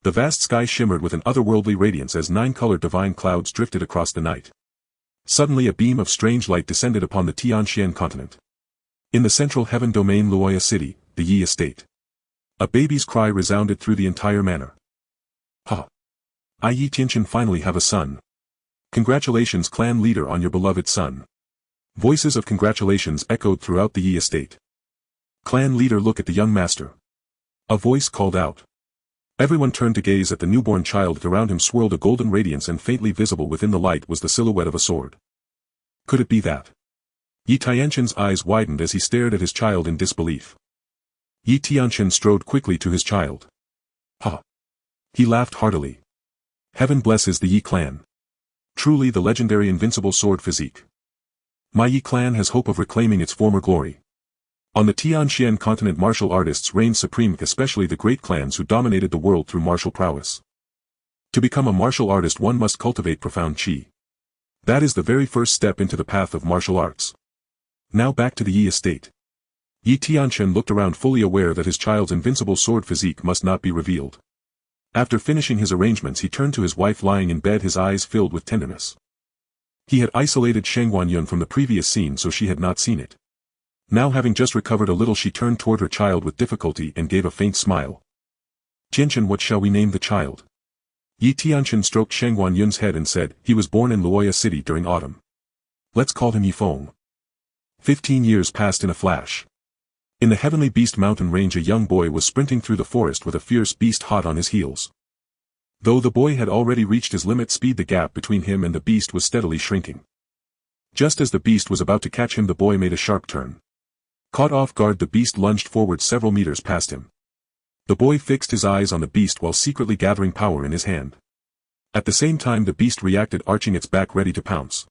The vast sky shimmered with an otherworldly radiance as 9-colored divine clouds drifted across the night. Suddenly a beam of strange light descended upon the Tianxian continent. In the central heaven domain Luoya City, the Yi estate. A baby's cry resounded through the entire manor. Ha! I Yi Tianqian finally have a son. Congratulations clan leader on your beloved son. Voices of congratulations echoed throughout the Yi estate. Clan leader look at the young master. A voice called out. Everyone turned to gaze at the newborn child. Around him swirled a golden radiance and faintly visible within the light was the silhouette of a sword. Could it be that? Yi Tianqian's eyes widened as he stared at his child in disbelief. Yi Tianqian strode quickly to his child. Ha! He laughed heartily. Heaven blesses the Yi clan. Truly the legendary invincible sword physique. My Yi clan has hope of reclaiming its former glory. On the Tianxian continent martial artists reigned supreme, especially the great clans who dominated the world through martial prowess. To become a martial artist one must cultivate profound qi. That is the very first step into the path of martial arts. Now back to the Yi estate. Yi Tianqian looked around fully aware that his child's invincible sword physique must not be revealed. After finishing his arrangements he turned to his wife lying in bed, his eyes filled with tenderness. He had isolated Sheng Guanyun from the previous scene so she had not seen it. Now having just recovered a little she turned toward her child with difficulty and gave a faint smile. Tianqian, what shall we name the child? Yi Tianqian stroked Sheng Guanyun's head and said, he was born in Luoya City during autumn. Let's call him Yifeng. 15 years passed in a flash. In the heavenly beast mountain range a young boy was sprinting through the forest with a fierce beast hot on his heels. Though the boy had already reached his limit speed, the gap between him and the beast was steadily shrinking. Just as the beast was about to catch him the boy made a sharp turn. Caught off guard the beast lunged forward several meters past him. The boy fixed his eyes on the beast while secretly gathering power in his hand. At the same time the beast reacted, arching its back ready to pounce.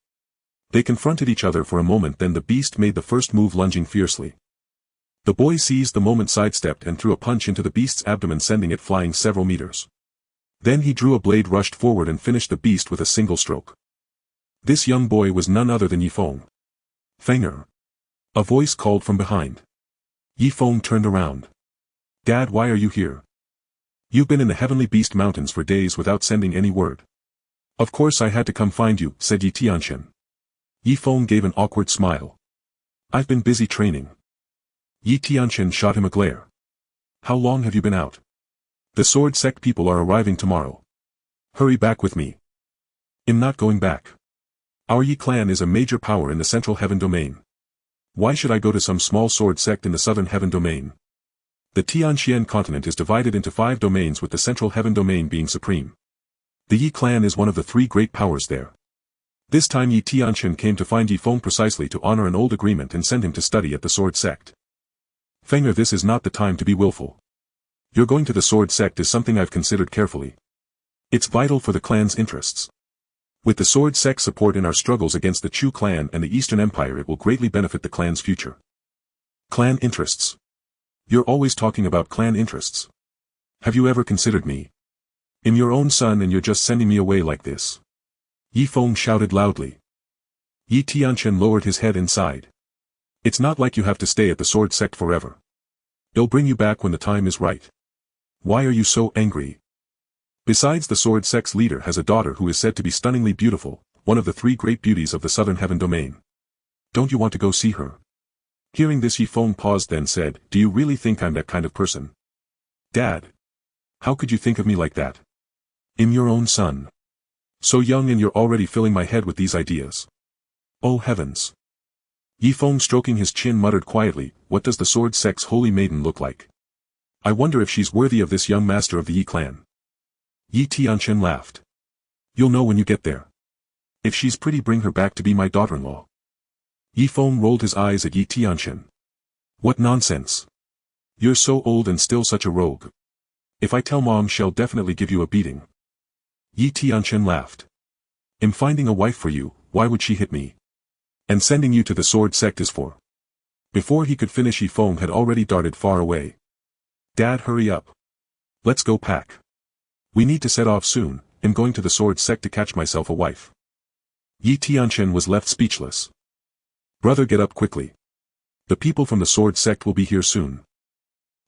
They confronted each other for a moment, then the beast made the first move, lunging fiercely. The boy seized the moment, sidestepped and threw a punch into the beast's abdomen, sending it flying several meters. Then he drew a blade, rushed forward and finished the beast with a single stroke. This young boy was none other than Yifeng. Fenger. A voice called from behind. Yifeng turned around. Dad, why are you here? You've been in the heavenly beast mountains for days without sending any word. Of course I had to come find you, said Yi Tianqian. Yifeng gave an awkward smile. I've been busy training. Yi Tianqian shot him a glare. How long have you been out? The sword sect people are arriving tomorrow. Hurry back with me. I'm not going back. Our Yi clan is a major power in the central heaven domain. Why should I go to some small sword sect in the southern heaven domain? The Tianxian continent is divided into 5 domains, with the central heaven domain being supreme. The Yi clan is one of the 3 great powers there. This time Yi Tianqian came to find Yifeng precisely to honor an old agreement and send him to study at the sword sect. Fenger, this is not the time to be willful. Your going to the sword sect is something I've considered carefully. It's vital for the clan's interests. With the sword sect's support in our struggles against the Chu clan and the Eastern Empire, it will greatly benefit the clan's future. Clan interests. You're always talking about clan interests. Have you ever considered me? I'm your own son and you're just sending me away like this. Yifeng shouted loudly. Yi Tianqian lowered his head and sighed. It's not like you have to stay at the sword sect forever. They'll bring you back when the time is right. Why are you so angry? Besides, the sword sect's leader has a daughter who is said to be stunningly beautiful, one of the 3 great beauties of the southern heaven domain. Don't you want to go see her? Hearing this, Yifeng paused, then said, do you really think I'm that kind of person? Dad. How could you think of me like that? I'm your own son. So young and you're already filling my head with these ideas. Oh heavens. Yifeng, stroking his chin, muttered quietly, what does the sword sect's holy maiden look like? I wonder if she's worthy of this young master of the Yi clan. Yi Tianqian laughed. You'll know when you get there. If she's pretty, bring her back to be my daughter-in-law. Yifeng rolled his eyes at Yi Tianqian. What nonsense. You're so old and still such a rogue. If I tell Mom, she'll definitely give you a beating. Yi Tianqian laughed. I'm finding a wife for you, why would she hit me? And sending you to the sword sect is for. Before he could finish, Yifeng had already darted far away. Dad, hurry up. Let's go pack. We need to set off soon, I'm going to the sword sect to catch myself a wife. Yi Tianqian was left speechless. Brother, get up quickly. The people from the sword sect will be here soon.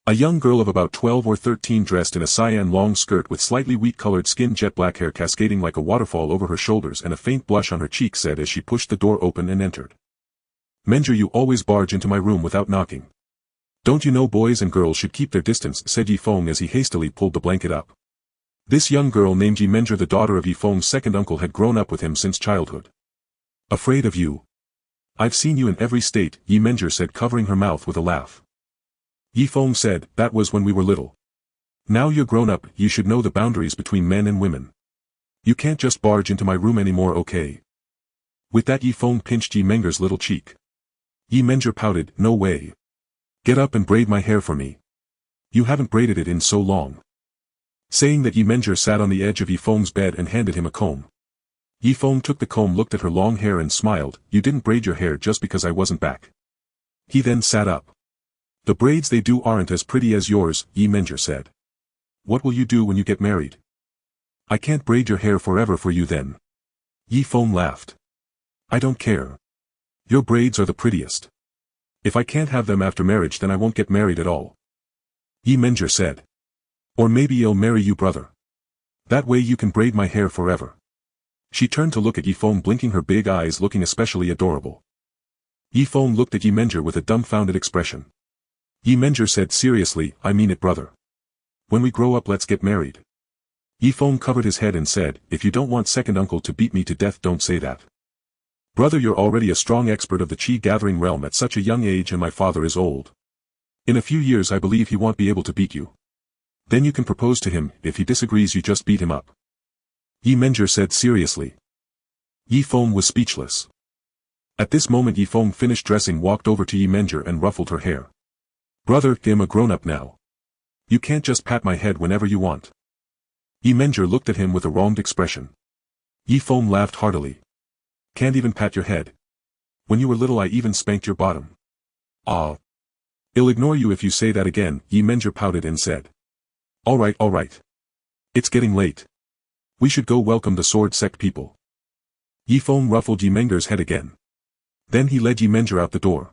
A young girl of about 12 or 13 dressed in a cyan long skirt with slightly wheat-colored skin, jet black hair cascading like a waterfall over her shoulders and a faint blush on her cheek, said as she pushed the door open and entered. "Menger, you always barge into my room without knocking. Don't you know boys and girls should keep their distance?" said Yi Feng as he hastily pulled the blanket up. This young girl named Yi Menger, the daughter of Yi Feng's second uncle, had grown up with him since childhood. "Afraid of you? I've seen you in every state," Yi Menger said, covering her mouth with a laugh. Yi Feng said, "That was when we were little. Now you're grown up, you should know the boundaries between men and women. You can't just barge into my room anymore, okay?" With that, Yi Feng pinched Yi Menger's little cheek. Yi Menger pouted, "No way. Get up and braid my hair for me. You haven't braided it in so long." Saying that, Yi Menger sat on the edge of Yi Feng's bed and handed him a comb. Yi Feng took the comb, looked at her long hair and smiled. "You didn't braid your hair just because I wasn't back." He then sat up. "The braids they do aren't as pretty as yours," Yi Menger said. "What will you do when you get married?" "I can't braid your hair forever for you then." Yi Feng laughed. "I don't care. Your braids are the prettiest. If I can't have them after marriage, then I won't get married at all." Yi Menger said. "Or maybe I'll marry you, brother. That way you can braid my hair forever." She turned to look at Yi Feng, blinking her big eyes, looking especially adorable. Yi Feng looked at Yi Menger with a dumbfounded expression. Yi Menger said seriously, "I mean it, brother. When we grow up, let's get married." Yi Feng covered his head and said, "If you don't want second uncle to beat me to death, don't say that. Brother, you're already a strong expert of the chi-gathering realm at such a young age, and my father is old. In a few years I believe he won't be able to beat you. Then you can propose to him. If he disagrees, you just beat him up." Yi Menger said seriously. Yi Feng was speechless. At this moment Yi Feng finished dressing, walked over to Yi Menger and ruffled her hair. "Brother, I'm a grown-up now. You can't just pat my head whenever you want." Yi Menger looked at him with a wronged expression. Yi Feng laughed heartily. "Can't even pat your head? When you were little I even spanked your bottom." "Ah. I'll ignore you if you say that again," Yi Menger pouted and said. All right. It's getting late. We should go welcome the sword sect people." Yi Feng ruffled Yi Menger's head again. Then he led Yi Menger out the door.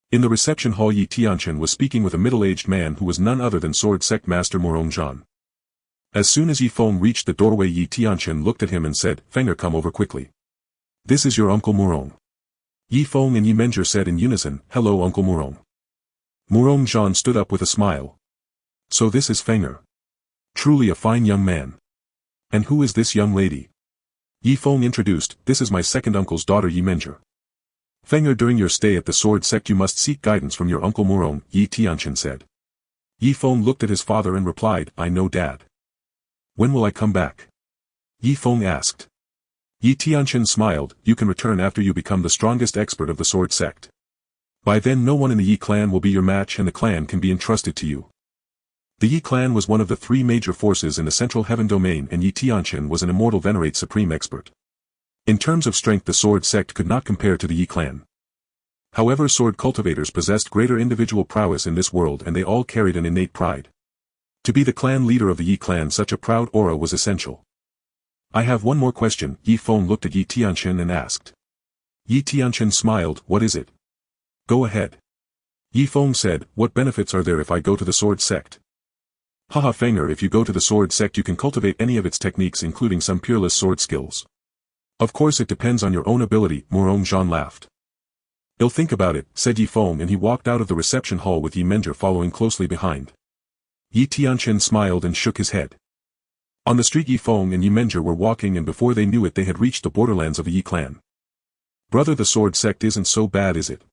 In the reception hall, Yi Tianchen was speaking with a middle-aged man who was none other than sword sect master Murong Zhan. As soon as Yi Feng reached the doorway, Yi Tianchen looked at him and said, "Fenger, come over quickly. This is your Uncle Murong." Yi Feng and Yi Menger said in unison, "Hello, Uncle Murong." Murong Zhan stood up with a smile. "So this is Fenger. Truly a fine young man. And who is this young lady?" Yi Feng introduced, "This is my second uncle's daughter, Yi Menger." "Fenger, during your stay at the sword sect you must seek guidance from your Uncle Murong," Yi Tianchen said. Yi Feng looked at his father and replied, "I know, Dad." "When will I come back?" Yi Feng asked. Yi Tianchen smiled, "You can return after you become the strongest expert of the sword sect. By then no one in the Yi clan will be your match and the clan can be entrusted to you." The Yi clan was one of the three major forces in the central heaven domain, and Yi Tianchen was an immortal venerate supreme expert. In terms of strength the sword sect could not compare to the Yi clan. However, sword cultivators possessed greater individual prowess in this world, and they all carried an innate pride. To be the clan leader of the Yi clan, such a proud aura was essential. "I have one more question," Yi Feng looked at Yi Tianchen and asked. Yi Tianchen smiled, "What is it?" "Go ahead." Yi Feng said, "What benefits are there if I go to the sword sect?" "Haha, Fenger, if you go to the sword sect you can cultivate any of its techniques, including some peerless sword skills. Of course it depends on your own ability," Murong Zhan laughed. "I'll think about it," said Yi Feng, and he walked out of the reception hall with Yi Menger following closely behind. Yi Tianchen smiled and shook his head. On the street Yi Feng and Yi Menger were walking, and before they knew it they had reached the borderlands of the Yi clan. "Brother, the sword sect isn't so bad, is it?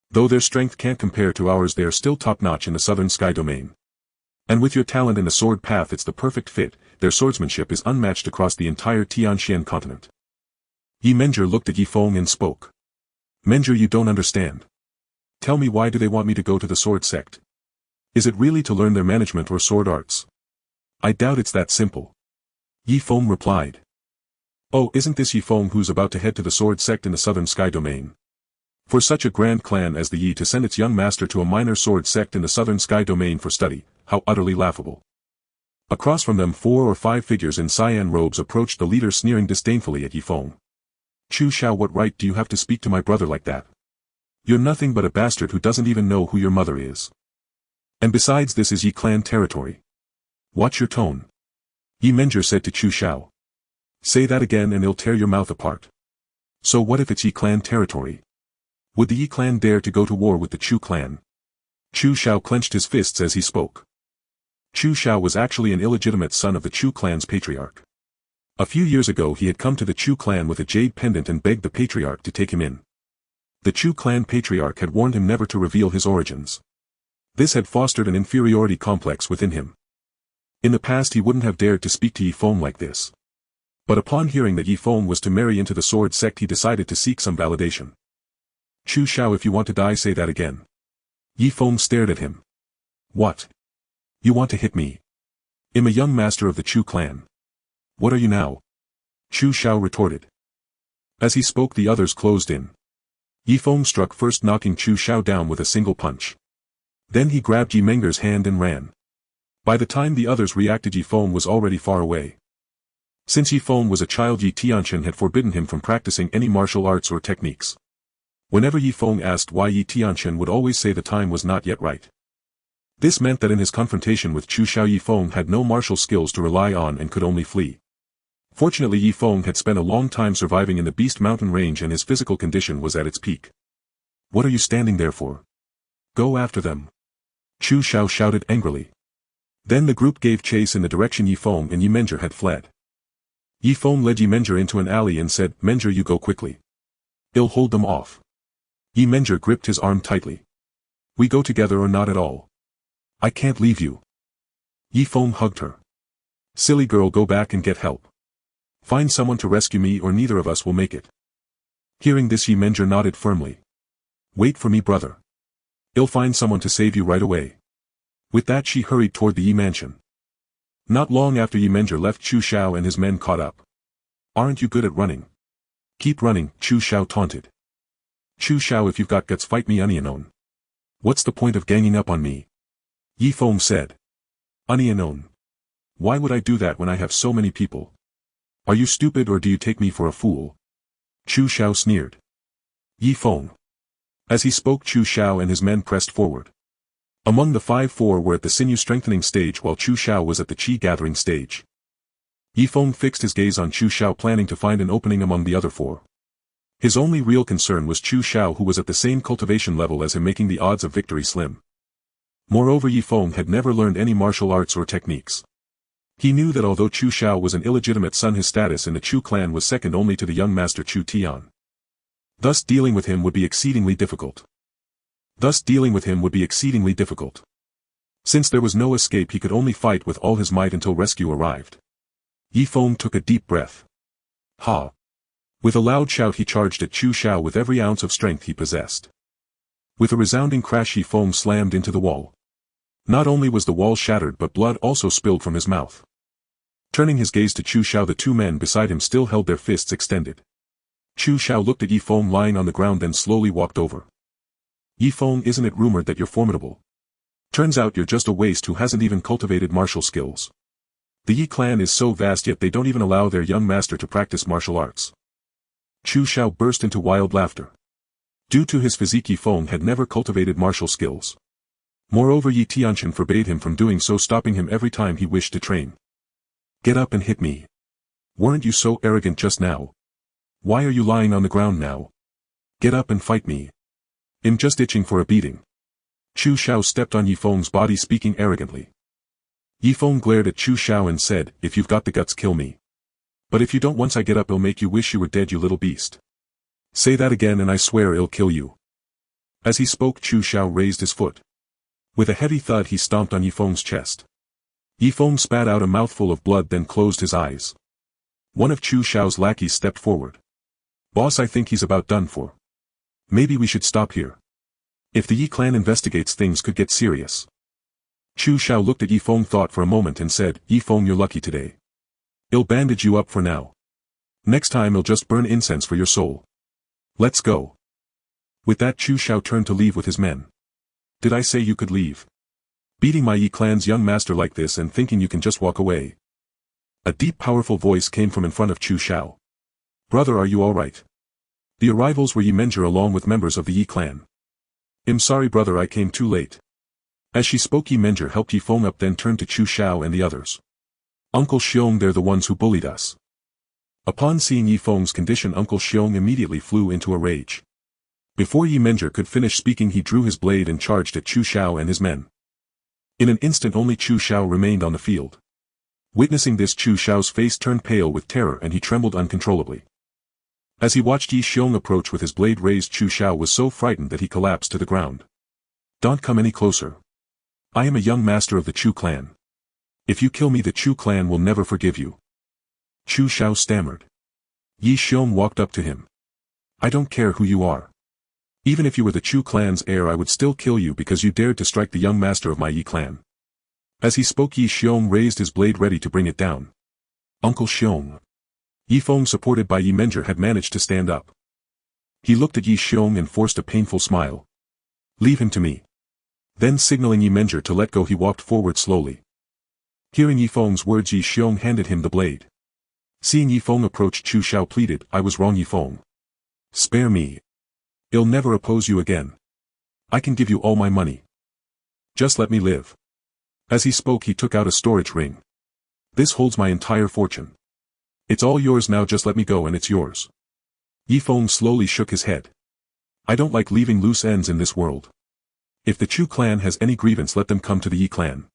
Though their strength can't compare to ours, they are still top-notch in the southern sky domain. And with your talent in the sword path it's the perfect fit, their swordsmanship is unmatched across the entire Tianxian continent." Yi Menger looked at Yi Feng and spoke. "Menger, you don't understand. Tell me, why do they want me to go to the sword sect? Is it really to learn their management or sword arts?" "I doubt it's that simple," Yi Feng replied. "Oh, isn't this Yi Feng who's about to head to the sword sect in the southern sky domain? For such a grand clan as the Yi to send its young master to a minor sword sect in the southern sky domain for study, how utterly laughable." Across from them 4 or 5 figures in cyan robes approached the leader, sneering disdainfully at Yi Feng. "Chu Shao, what right do you have to speak to my brother like that? You're nothing but a bastard who doesn't even know who your mother is." And besides, this is Yi clan territory. Watch your tone. Yi Menger said to Chu Shao. Say that again and it'll tear your mouth apart. So what if it's Yi clan territory? Would the Yi clan dare to go to war with the Chu clan? Chu Shao clenched his fists as he spoke. Chu Shao was actually an illegitimate son of the Chu clan's patriarch. A few years ago he had come to the Chu clan with a jade pendant and begged the patriarch to take him in. The Chu clan patriarch had warned him never to reveal his origins. This had fostered an inferiority complex within him. In the past he wouldn't have dared to speak to Yi Feng like this. But upon hearing that Yi Feng was to marry into the sword sect, he decided to seek some validation. Chu Shao, if you want to die, say that again. Yi Feng stared at him. What? You want to hit me? I'm a young master of the Chu clan. What are you now? Chu Shao retorted. As he spoke, the others closed in. Yi Feng struck first, knocking Chu Shao down with a single punch. Then he grabbed Yi Menger's hand and ran. By the time the others reacted, Yi Feng was already far away. Since Yi Feng was a child, Yi Tianqian had forbidden him from practicing any martial arts or techniques. Whenever Yi Feng asked why, Yi Tianqian would always say the time was not yet right. This meant that in his confrontation with Chu Shao, Yi Feng had no martial skills to rely on and could only flee. Fortunately, Yi Feng had spent a long time surviving in the Beast Mountain range and his physical condition was at its peak. What are you standing there for? Go after them. Chu Shao shouted angrily. Then the group gave chase in the direction Yi Feng and Yi Menger had fled. Yi Feng led Yi Menger into an alley and said, Menger, you go quickly. I'll hold them off. Yi Menger gripped his arm tightly. We go together or not at all. I can't leave you. Yi Feng hugged her. Silly girl, go back and get help. Find someone to rescue me or neither of us will make it. Hearing this, Yi Menger nodded firmly. Wait for me, brother. I'll find someone to save you right away. With that, she hurried toward the Yi mansion. Not long after Yi Menger left, Chu Shao and his men caught up. Aren't you good at running? Keep running, Chu Shao taunted. Chu Shao, if you've got guts, fight me unknown. What's the point of ganging up on me? Yi Feng said. Unknown. Why would I do that when I have so many people? Are you stupid or do you take me for a fool? Chu Shao sneered. Yi Feng. As he spoke, Chu Shao and his men pressed forward. Among the 5-4 were at the sinew-strengthening stage while Chu Shao was at the chi-gathering stage. Yi Feng fixed his gaze on Chu Shao, planning to find an opening among the other 4. His only real concern was Chu Shao, who was at the same cultivation level as him, making the odds of victory slim. Moreover, Yi Feng had never learned any martial arts or techniques. He knew that although Chu Shao was an illegitimate son, his status in the Chu clan was second only to the young master Chu Tian. Thus dealing with him would be exceedingly difficult. Since there was no escape, he could only fight with all his might until rescue arrived. Yi Feng took a deep breath. Ha! With a loud shout, he charged at Chu Shao with every ounce of strength he possessed. With a resounding crash, Yi Feng slammed into the wall. Not only was the wall shattered, but blood also spilled from his mouth. Turning his gaze to Chu Shao, the 2 men beside him still held their fists extended. Chu Shao looked at Yi Feng lying on the ground, then slowly walked over. Yi Feng, isn't it rumored that you're formidable? Turns out you're just a waste who hasn't even cultivated martial skills. The Yi clan is so vast, yet they don't even allow their young master to practice martial arts. Chu Shao burst into wild laughter. Due to his physique, Yi Feng had never cultivated martial skills. Moreover, Yi Tianqian forbade him from doing so, stopping him every time he wished to train. Get up and hit me. Weren't you so arrogant just now? Why are you lying on the ground now? Get up and fight me. I'm just itching for a beating. Chu Shao stepped on Yi Feng's body, speaking arrogantly. Yi Feng glared at Chu Shao and said, if you've got the guts, kill me. But if you don't, once I get up, I'll make you wish you were dead, you little beast. Say that again and I swear I'll kill you. As he spoke, Chu Shao raised his foot. With a heavy thud, he stomped on Yi Feng's chest. Yi Feng spat out a mouthful of blood, then closed his eyes. One of Chu Shao's lackeys stepped forward. Boss, I think he's about done for. Maybe we should stop here. If the Yi clan investigates, things could get serious. Chu Shao looked at Yi Feng, thought for a moment and said, Yi Feng, you're lucky today. I'll bandage you up for now. Next time I'll just burn incense for your soul. Let's go. With that, Chu Shao turned to leave with his men. Did I say you could leave? Beating my Yi clan's young master like this and thinking you can just walk away? A deep, powerful voice came from in front of Chu Shao. Brother, are you alright? The arrivals were Yi Menger along with members of the Yi clan. I'm sorry brother, I came too late. As she spoke, Yi Menger helped Yi Feng up, then turned to Chu Xiao and the others. Uncle Xiong, they're the ones who bullied us. Upon seeing Yi Feng's condition, Uncle Xiong immediately flew into a rage. Before Yi Menger could finish speaking, he drew his blade and charged at Chu Xiao and his men. In an instant only Chu Xiao remained on the field. Witnessing this, Chu Xiao's face turned pale with terror and he trembled uncontrollably. As he watched Yi Xiong approach with his blade raised, Chu Xiao was so frightened that he collapsed to the ground. Don't come any closer. I am a young master of the Chu clan. If you kill me, the Chu clan will never forgive you. Chu Xiao stammered. Yi Xiong walked up to him. I don't care who you are. Even if you were the Chu clan's heir, I would still kill you because you dared to strike the young master of my Yi clan. As he spoke, Yi Xiong raised his blade ready to bring it down. Uncle Xiong. Yi Feng, supported by Yi Menger, had managed to stand up. He looked at Yi Xiong and forced a painful smile. Leave him to me. Then signaling Yi Menger to let go, he walked forward slowly. Hearing Yi Feng's words, Yi Xiong handed him the blade. Seeing Yi Feng approach, Chu Xiao pleaded, I was wrong, Yi Feng. Spare me. I'll never oppose you again. I can give you all my money. Just let me live. As he spoke, he took out a storage ring. This holds my entire fortune. It's all yours now, just let me go and it's yours. Yi Feng slowly shook his head. I don't like leaving loose ends in this world. If the Chu clan has any grievance, let them come to the Yi clan.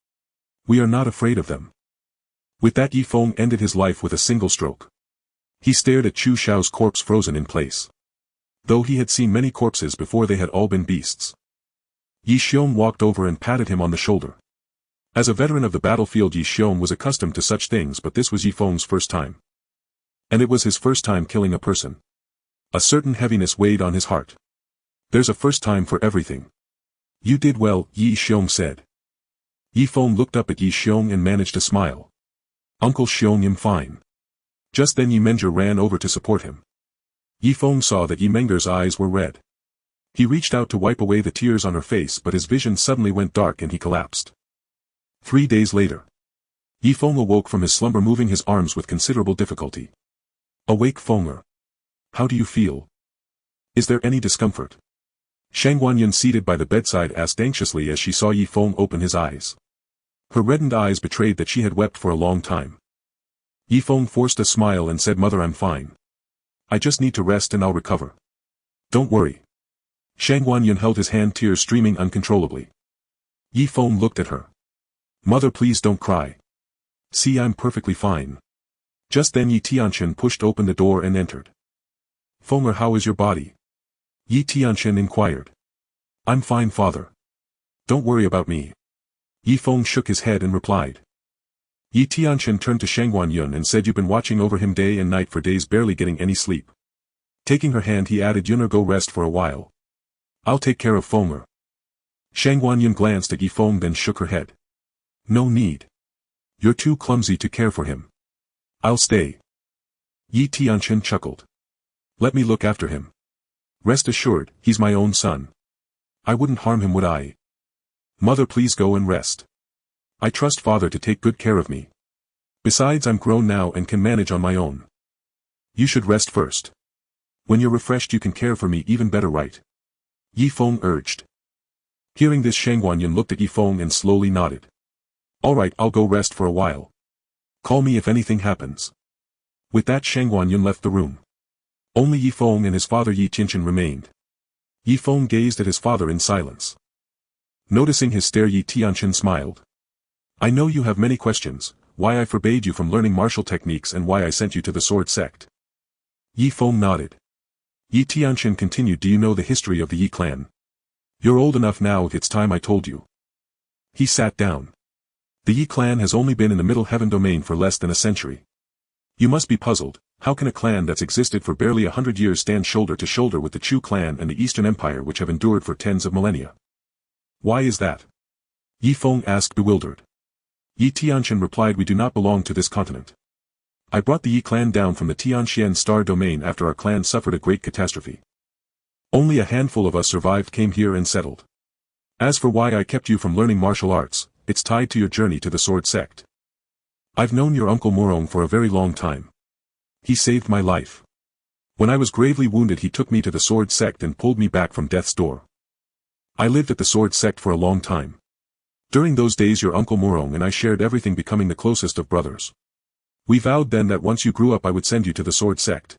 We are not afraid of them. With that, Yi Feng ended his life with a single stroke. He stared at Chu Xiao's corpse frozen in place. Though he had seen many corpses before, they had all been beasts. Yi Xiong walked over and patted him on the shoulder. As a veteran of the battlefield, Yi Xiong was accustomed to such things, but this was Yi Feng's first time. And it was his first time killing a person. A certain heaviness weighed on his heart. There's a first time for everything. You did well, Yi Xiong said. Yi Feng looked up at Yi Xiong and managed a smile. Uncle Xiong, I'm fine. Just then Yi Menger ran over to support him. Yi Feng saw that Yi Menger's eyes were red. He reached out to wipe away the tears on her face, but his vision suddenly went dark and he collapsed. 3 days later. Yi Feng awoke from his slumber, moving his arms with considerable difficulty. Awake, Fenger. How do you feel? Is there any discomfort? Shang Guanyin, seated by the bedside, asked anxiously as she saw Yi Feng open his eyes. Her reddened eyes betrayed that she had wept for a long time. Yi Feng forced a smile and said, Mother, I'm fine. I just need to rest and I'll recover. Don't worry. Shang Guanyin held his hand, tears streaming uncontrollably. Yi Feng looked at her. Mother, please don't cry. See, I'm perfectly fine. Just then Yi Tianqian pushed open the door and entered. Fenger, how is your body? Yi Tianqian inquired. I'm fine, father. Don't worry about me. Yi Feng shook his head and replied. Yi Tianqian turned to Shang Guanyin and said, You've been watching over him day and night for days, barely getting any sleep. Taking her hand, he added, Yunner, go rest for a while. I'll take care of Fenger. Shang Guanyin glanced at Yi Feng, then shook her head. No need. You're too clumsy to care for him. I'll stay. Yi Tianqian chuckled. Let me look after him. Rest assured, he's my own son. I wouldn't harm him, would I? Mother, please go and rest. I trust father to take good care of me. Besides, I'm grown now and can manage on my own. You should rest first. When you're refreshed, you can care for me even better, right? Yi Feng urged. Hearing this, Shang Guanyin looked at Yi Feng and slowly nodded. All right, I'll go rest for a while. Call me if anything happens. With that, Shang Guanyin left the room. Only Yi Feng and his father Yi Tianqian remained. Yi Feng gazed at his father in silence. Noticing his stare, Yi Tianqian smiled. I know you have many questions, why I forbade you from learning martial techniques and why I sent you to the sword sect. Yi Feng nodded. Yi Tianqian continued, Do you know the history of the Yi clan? You're old enough now, it's time I told you. He sat down. The Yi clan has only been in the Middle Heaven domain for less than a century. You must be puzzled, how can a clan that's existed for barely 100 years stand shoulder to shoulder with the Chu clan and the Eastern Empire, which have endured for tens of millennia? Why is that? Yi Feng asked, bewildered. Yi Tianqian replied, We do not belong to this continent. I brought the Yi clan down from the Tianxian star domain after our clan suffered a great catastrophe. Only a handful of us survived, came here and settled. As for why I kept you from learning martial arts, it's tied to your journey to the sword sect. I've known your uncle Morong for a very long time. He saved my life. When I was gravely wounded, he took me to the sword sect and pulled me back from death's door. I lived at the sword sect for a long time. During those days your uncle Murong and I shared everything, becoming the closest of brothers. We vowed then that once you grew up I would send you to the sword sect.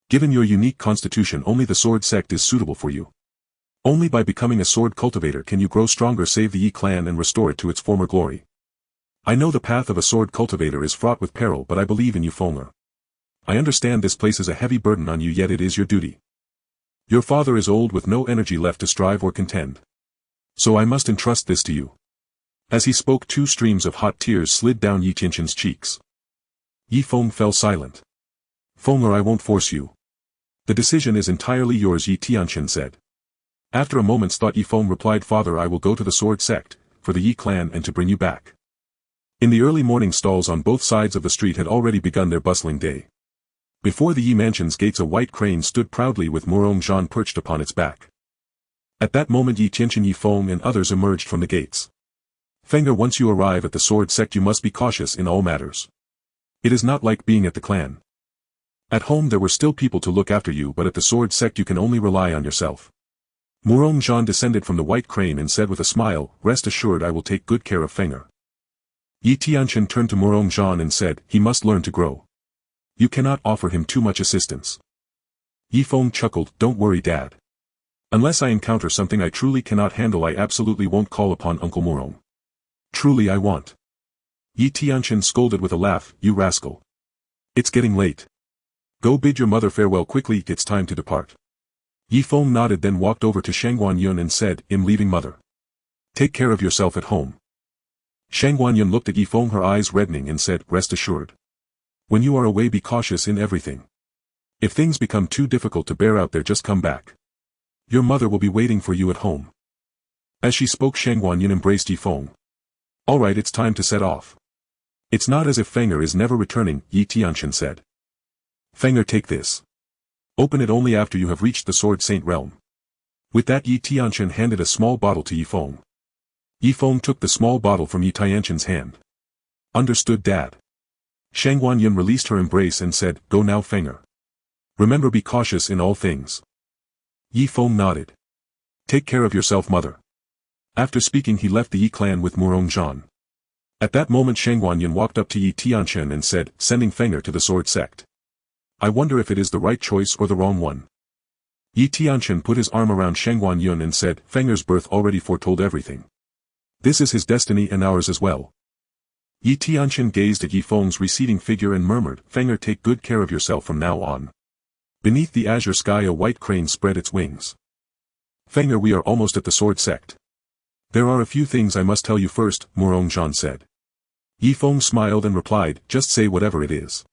Given your unique constitution, only the sword sect is suitable for you. Only by becoming a sword cultivator can you grow stronger, save the Yi clan and restore it to its former glory. I know the path of a sword cultivator is fraught with peril, but I believe in you, Feng'er. I understand this places a heavy burden on you, yet it is your duty. Your father is old with no energy left to strive or contend. So I must entrust this to you. As he spoke, 2 streams of hot tears slid down Yi Tianqian's cheeks. Yi Feng fell silent. Feng'er, I won't force you. The decision is entirely yours, Yi Tianqian said. After a moment's thought, Yi Feng replied, Father, I will go to the sword sect, for the Yi clan and to bring you back. In the early morning, stalls on both sides of the street had already begun their bustling day. Before the Yi mansion's gates a white crane stood proudly with Murong Zhan perched upon its back. At that moment Yi Tianqian, Yi Feng and others emerged from the gates. Feng'er, once you arrive at the sword sect you must be cautious in all matters. It is not like being at the clan. At home there were still people to look after you, but at the sword sect you can only rely on yourself. Murong Zhan descended from the white crane and said with a smile, Rest assured I will take good care of Feng'er. Yi Tianqian turned to Murong Zhan and said, He must learn to grow. You cannot offer him too much assistance. Yi Feng chuckled, Don't worry, Dad. Unless I encounter something I truly cannot handle, I absolutely won't call upon Uncle Murong. Truly I won't. Yi Tianqian scolded with a laugh, You rascal. It's getting late. Go bid your mother farewell quickly, it's time to depart. Yi Feng nodded, then walked over to Shangguan Yun and said, I'm leaving, mother. Take care of yourself at home. Shangguan Yun looked at Yi Feng, her eyes reddening, and said, Rest assured. When you are away be cautious in everything. If things become too difficult to bear out there, just come back. Your mother will be waiting for you at home. As she spoke, Shangguan Yun embraced Yi Feng. Alright, it's time to set off. It's not as if Feng'er is never returning, Yi Tianqian said. Feng'er, take this. Open it only after you have reached the Sword Saint realm. With that, Yi Tianqian handed a small bottle to Yi Feng. Yi Feng took the small bottle from Yi Tianqian's hand. Understood, Dad. Shangguan Yun released her embrace and said, Go now, Feng'er. Remember, be cautious in all things. Yi Feng nodded. Take care of yourself, mother. After speaking, he left the Yi clan with Murong Zhan. At that moment Shangguan Yun walked up to Yi Tianqian and said, Sending Feng'er to the sword sect. I wonder if it is the right choice or the wrong one. Yi Tianqian put his arm around Shangguan Yun and said, Feng'er's birth already foretold everything. This is his destiny and ours as well. Yi Tianqian gazed at Yi Feng's receding figure and murmured, Feng'er, take good care of yourself from now on. Beneath the azure sky a white crane spread its wings. Feng'er, we are almost at the sword sect. There are a few things I must tell you first, Murong Zhan said. Yi Feng smiled and replied, Just say whatever it is.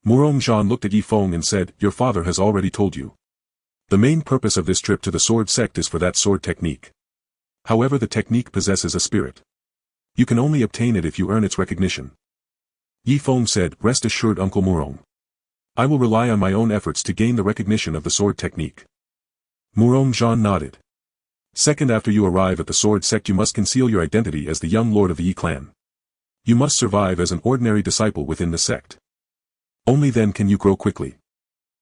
Murong Zhan looked at Yi Feng and said, Your father has already told you. The main purpose of this trip to the sword sect is for that sword technique. However, the technique possesses a spirit. You can only obtain it if you earn its recognition. Yi Feng said, Rest assured, Uncle Murong. I will rely on my own efforts to gain the recognition of the sword technique. Murong Zhan nodded. Second, after you arrive at the sword sect you must conceal your identity as the young lord of the Yi clan. You must survive as an ordinary disciple within the sect. Only then can you grow quickly.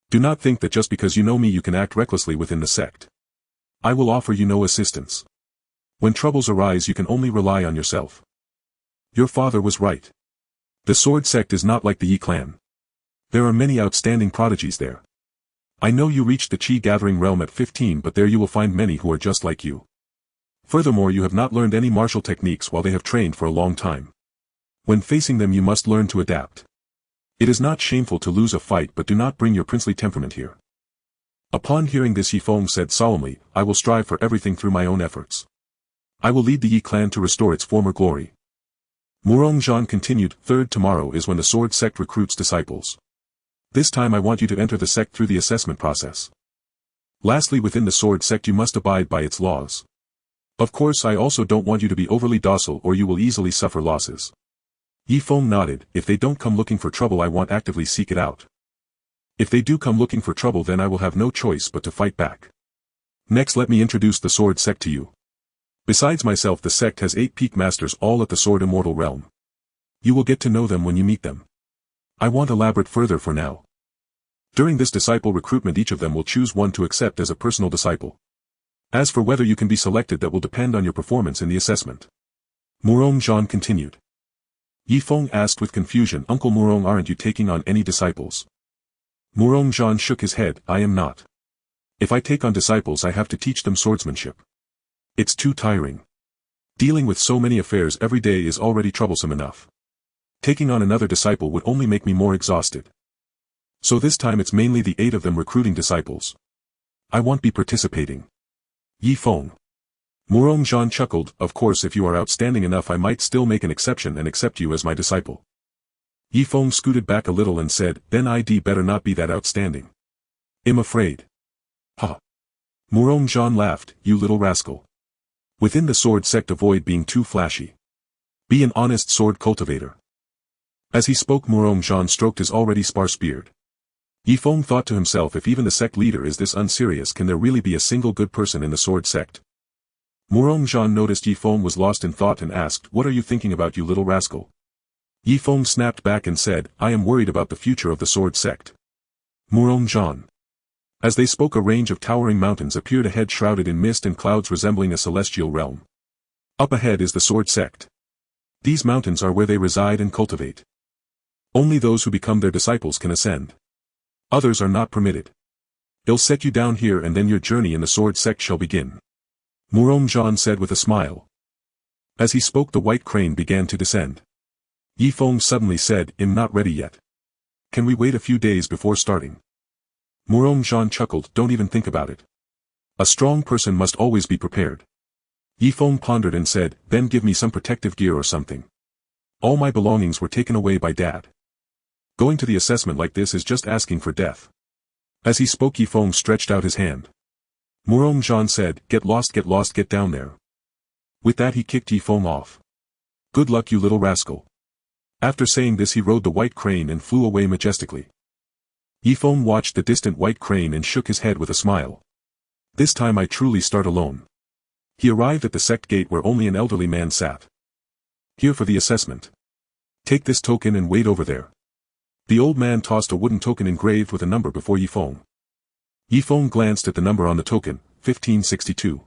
Do not think that just because you know me you can act recklessly within the sect. I will offer you no assistance. When troubles arise you can only rely on yourself. Your father was right. The sword sect is not like the Yi clan. There are many outstanding prodigies there. I know you reached the Qi gathering realm at 15, but there you will find many who are just like you. Furthermore, you have not learned any martial techniques while they have trained for a long time. When facing them you must learn to adapt. It is not shameful to lose a fight, but do not bring your princely temperament here. Upon hearing this Yi Feng said solemnly, I will strive for everything through my own efforts. I will lead the Yi clan to restore its former glory. Murong Zhan continued, Third, tomorrow is when the sword sect recruits disciples. This time I want you to enter the sect through the assessment process. Lastly, within the sword sect you must abide by its laws. Of course, I also don't want you to be overly docile or you will easily suffer losses. Yi Feng nodded, If they don't come looking for trouble I want actively seek it out. If they do come looking for trouble then I will have no choice but to fight back. Next, let me introduce the sword sect to you. Besides myself, the sect has 8 peak masters, all at the sword immortal realm. You will get to know them when you meet them. I won't elaborate further for now. During this disciple recruitment each of them will choose one to accept as a personal disciple. As for whether you can be selected, that will depend on your performance in the assessment. Murong Zhan continued. Yifeng asked with confusion, Uncle Murong, aren't you taking on any disciples? Murong Zhan shook his head, I am not. If I take on disciples I have to teach them swordsmanship. It's too tiring. Dealing with so many affairs every day is already troublesome enough. Taking on another disciple would only make me more exhausted. So this time it's mainly the 8 of them recruiting disciples. I won't be participating. Yifeng. Murong Zhan chuckled, of course if you are outstanding enough I might still make an exception and accept you as my disciple. Yifeng scooted back a little and said, then I'd better not be that outstanding. I'm afraid. Ha. Murong Zhan laughed, you little rascal. Within the sword sect avoid being too flashy. Be an honest sword cultivator. As he spoke Murong Zhan stroked his already sparse beard. Yifeng thought to himself, if even the sect leader is this unserious, can there really be a single good person in the sword sect? Murong Zhan noticed Yifeng was lost in thought and asked, what are you thinking about, you little rascal? Yifeng snapped back and said, I am worried about the future of the sword sect. Murong Zhan. As they spoke a range of towering mountains appeared ahead shrouded in mist and clouds resembling a celestial realm. Up ahead is the sword sect. These mountains are where they reside and cultivate. Only those who become their disciples can ascend. Others are not permitted. They'll set you down here and then your journey in the sword sect shall begin. Murong Zhan said with a smile. As he spoke the white crane began to descend. Yifeng suddenly said, I'm not ready yet. Can we wait a few days before starting? Murong Zhan chuckled, don't even think about it. A strong person must always be prepared. Yifeng pondered and said, then give me some protective gear or something. All my belongings were taken away by Dad. Going to the assessment like this is just asking for death. As he spoke Yifeng stretched out his hand. Murong Zhan said, get lost, get down there. With that he kicked Yifeng off. Good luck you little rascal. After saying this he rode the white crane and flew away majestically. Yifeng watched the distant white crane and shook his head with a smile. This time I truly start alone. He arrived at the sect gate where only an elderly man sat. Here for the assessment. Take this token and wait over there. The old man tossed a wooden token engraved with a number before Yifeng. Yifeng glanced at the number on the token, 1562.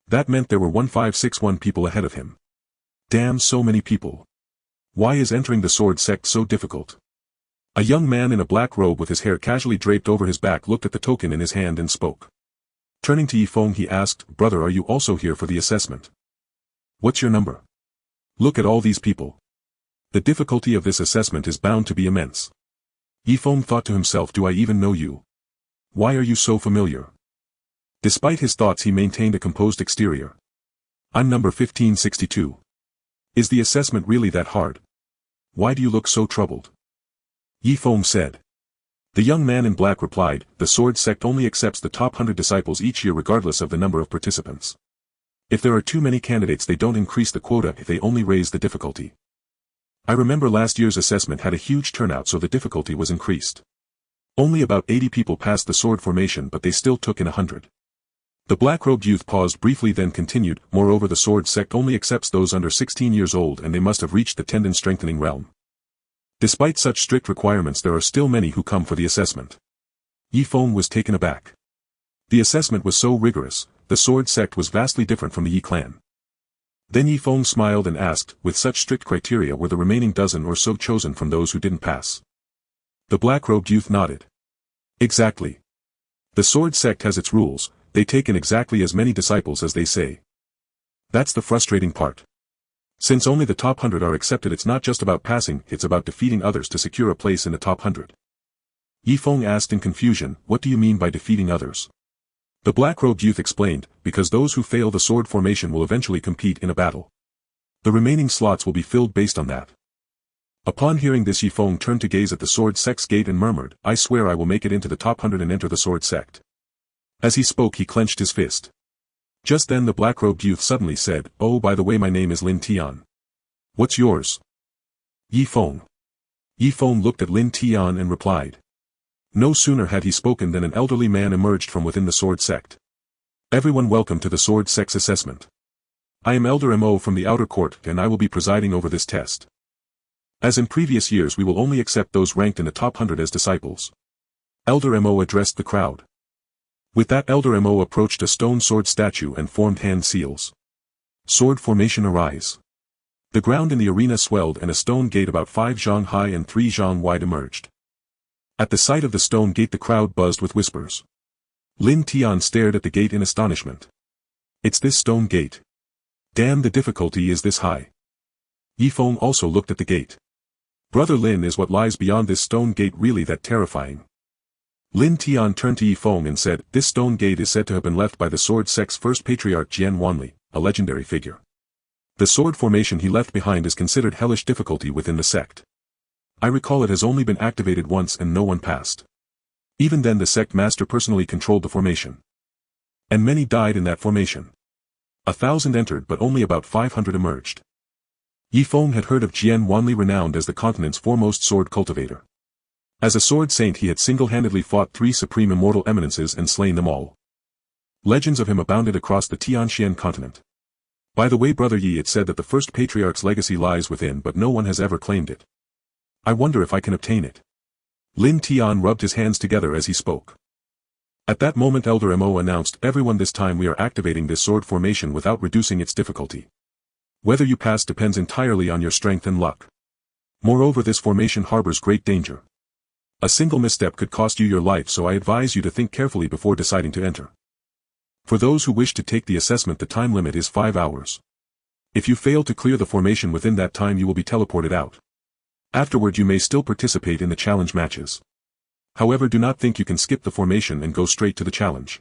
That meant there were 1561 people ahead of him. Damn, so many people. Why is entering the sword sect so difficult? A young man in a black robe with his hair casually draped over his back looked at the token in his hand and spoke. Turning to Yifeng he asked, brother, are you also here for the assessment? What's your number? Look at all these people. The difficulty of this assessment is bound to be immense. Yifeng thought to himself, do I even know you? Why are you so familiar? Despite his thoughts he maintained a composed exterior. I'm number 1562. Is the assessment really that hard? Why do you look so troubled? Yifeng said. The young man in black replied, the sword sect only accepts the top 100 disciples each year regardless of the number of participants. If there are too many candidates they don't increase the quota, they only raise the difficulty. I remember last year's assessment had a huge turnout so the difficulty was increased. Only about 80 people passed the sword formation but they still took in 100. The black-robed youth paused briefly then continued, moreover the sword sect only accepts those under 16 years old and they must have reached the tendon-strengthening realm. Despite such strict requirements there are still many who come for the assessment. Yifeng was taken aback. The assessment was so rigorous, the sword sect was vastly different from the Yi clan. Then Yifeng smiled and asked, with such strict criteria were the remaining dozen or so chosen from those who didn't pass? The black-robed youth nodded. Exactly. The sword sect has its rules, they take in exactly as many disciples as they say. That's the frustrating part. Since only the top 100 are accepted it's not just about passing, it's about defeating others to secure a place in the top 100. Yifeng asked in confusion, what do you mean by defeating others? The black-robed youth explained, because those who fail the sword formation will eventually compete in a battle. The remaining slots will be filled based on that. Upon hearing this Yifeng turned to gaze at the sword sect's gate and murmured, I swear I will make it into the top 100 and enter the sword sect. As he spoke he clenched his fist. Just then the black-robed youth suddenly said, oh by the way my name is Lin Tian. What's yours? Yifeng. Yifeng looked at Lin Tian and replied. No sooner had he spoken than an elderly man emerged from within the sword sect. Everyone welcome to the sword sect's assessment. I am Elder Mo from the outer court and I will be presiding over this test. As in previous years we will only accept those ranked in the top 100 as disciples. Elder Mo addressed the crowd. With that Elder Mo approached a stone sword statue and formed hand seals. Sword formation arise. The ground in the arena swelled and a stone gate about 5 zhang high and 3 zhang wide emerged. At the sight of the stone gate the crowd buzzed with whispers. Lin Tian stared at the gate in astonishment. It's this stone gate. Damn, the difficulty is this high. Yifeng also looked at the gate. Brother Lin, is what lies beyond this stone gate really that terrifying? Lin Tian turned to Yifeng and said, this stone gate is said to have been left by the sword sect's first patriarch Jian Wanli, a legendary figure. The sword formation he left behind is considered hellish difficulty within the sect. I recall it has only been activated once and no one passed. Even then the sect master personally controlled the formation. And many died in that formation. 1,000 entered but only about 500 emerged. Yifeng had heard of Jian Wanli, renowned as the continent's foremost sword cultivator. As a sword saint he had single-handedly fought 3 supreme immortal eminences and slain them all. Legends of him abounded across the Tianxian continent. By the way, Brother Yi, it said that the first patriarch's legacy lies within, but no one has ever claimed it. I wonder if I can obtain it. Lin Tian rubbed his hands together as he spoke. At that moment Elder Mo announced, everyone, this time we are activating this sword formation without reducing its difficulty. Whether you pass depends entirely on your strength and luck. Moreover, this formation harbors great danger. A single misstep could cost you your life, so I advise you to think carefully before deciding to enter. For those who wish to take the assessment, the time limit is 5 hours. If you fail to clear the formation within that time, you will be teleported out. Afterward you may still participate in the challenge matches. However, do not think you can skip the formation and go straight to the challenge.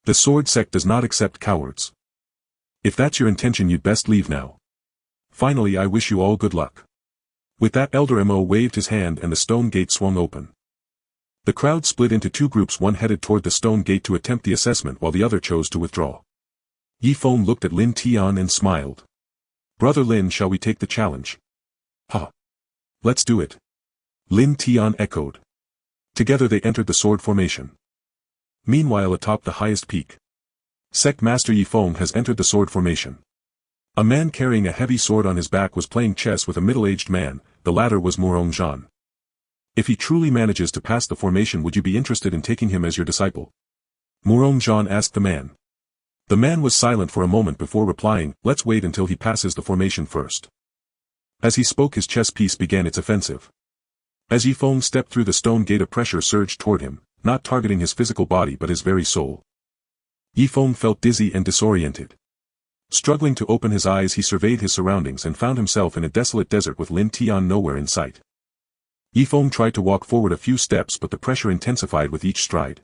The sword sect does not accept cowards. If that's your intention, you'd best leave now. Finally, I wish you all good luck. With that, Elder Mo waved his hand and the stone gate swung open. The crowd split into 2 groups, one headed toward the stone gate to attempt the assessment while the other chose to withdraw. Yifeng looked at Lin Tian and smiled. Brother Lin, shall we take the challenge? Ha! Let's do it. Lin Tian echoed. Together they entered the sword formation. Meanwhile, atop the highest peak, Sect Master Yifeng has entered the sword formation. A man carrying a heavy sword on his back was playing chess with a middle-aged man. The latter was Murong Zhan. If he truly manages to pass the formation, would you be interested in taking him as your disciple? Murong Zhan asked the man. The man was silent for a moment before replying, let's wait until he passes the formation first. As he spoke, his chess piece began its offensive. As Yifeng stepped through the stone gate, a pressure surged toward him, not targeting his physical body but his very soul. Yifeng felt dizzy and disoriented. Struggling to open his eyes, he surveyed his surroundings and found himself in a desolate desert with Lin Tian nowhere in sight. Yifeng tried to walk forward a few steps, but the pressure intensified with each stride.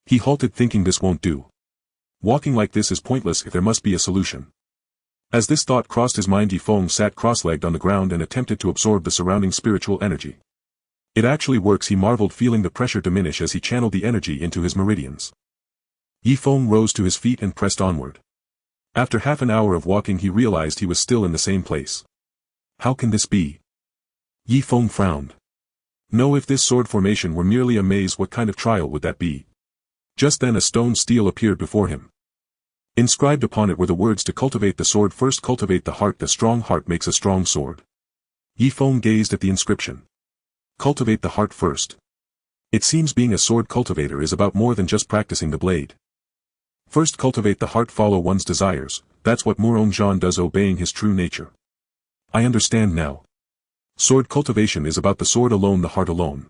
He halted, thinking this won't do. Walking like this is pointless, if there must be a solution. As this thought crossed his mind, Yifeng sat cross-legged on the ground and attempted to absorb the surrounding spiritual energy. It actually works, he marveled, feeling the pressure diminish as he channeled the energy into his meridians. Yifeng rose to his feet and pressed onward. After half an hour of walking, he realized he was still in the same place. How can this be? Yifeng frowned. No, if this sword formation were merely a maze, what kind of trial would that be? Just then a stone stele appeared before him. Inscribed upon it were the words, to cultivate the sword first cultivate the heart, the strong heart makes a strong sword. Yifeng gazed at the inscription. Cultivate the heart first. It seems being a sword cultivator is about more than just practicing the blade. First cultivate the heart, follow one's desires, that's what Murong Zhan does, obeying his true nature. I understand now. Sword cultivation is about the sword alone, the heart alone.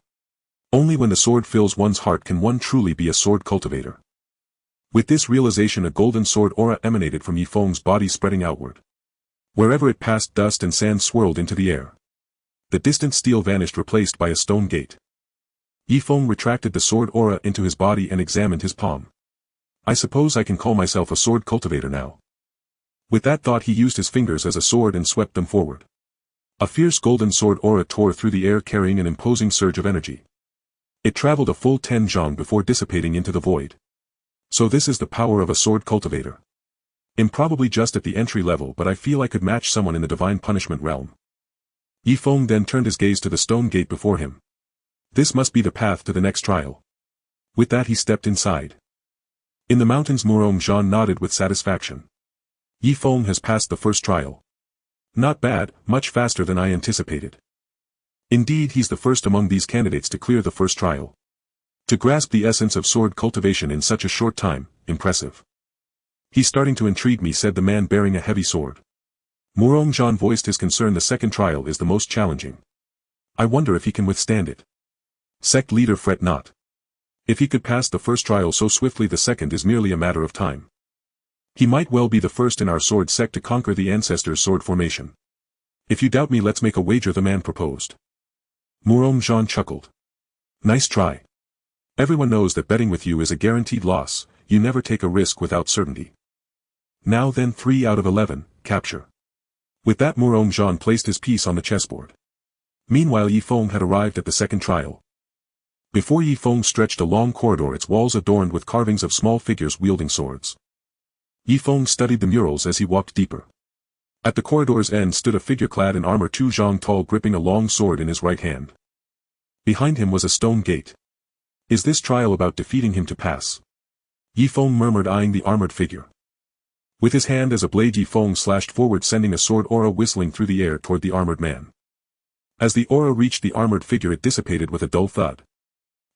Only when the sword fills one's heart can one truly be a sword cultivator. With this realization, a golden sword aura emanated from Yifeng's body, spreading outward. Wherever it passed, dust and sand swirled into the air. The distant stele vanished, replaced by a stone gate. Yifeng retracted the sword aura into his body and examined his palm. I suppose I can call myself a sword cultivator now. With that thought, he used his fingers as a sword and swept them forward. A fierce golden sword aura tore through the air, carrying an imposing surge of energy. It traveled a full 10 zhang before dissipating into the void. So this is the power of a sword cultivator. I'm probably just at the entry level, but I feel I could match someone in the divine punishment realm. Yifeng then turned his gaze to the stone gate before him. This must be the path to the next trial. With that, he stepped inside. In the mountains, Murong Zhan nodded with satisfaction. Yifeng has passed the first trial. Not bad, much faster than I anticipated. Indeed, he's the first among these candidates to clear the first trial. To grasp the essence of sword cultivation in such a short time, impressive. He's starting to intrigue me, said the man bearing a heavy sword. Murong-Jean voiced his concern. The second trial is the most challenging. I wonder if he can withstand it. Sect leader, fret not. If he could pass the first trial so swiftly, the second is merely a matter of time. He might well be the first in our sword sect to conquer the ancestors' sword formation. If you doubt me, let's make a wager, the man proposed. Murong-Jean chuckled. Nice try. Everyone knows that betting with you is a guaranteed loss. You never take a risk without certainty. Now then, 3 out of 11, capture. With that, Murong-Jean placed his piece on the chessboard. Meanwhile, Yifeng had arrived at the second trial. Before Yifeng stretched a long corridor, its walls adorned with carvings of small figures wielding swords. Yifeng studied the murals as he walked deeper. At the corridor's end stood a figure clad in armor 2 zhang tall, gripping a long sword in his right hand. Behind him was a stone gate. Is this trial about defeating him to pass? Yifeng murmured, eyeing the armored figure. With his hand as a blade, Yifeng slashed forward, sending a sword aura whistling through the air toward the armored man. As the aura reached the armored figure, it dissipated with a dull thud.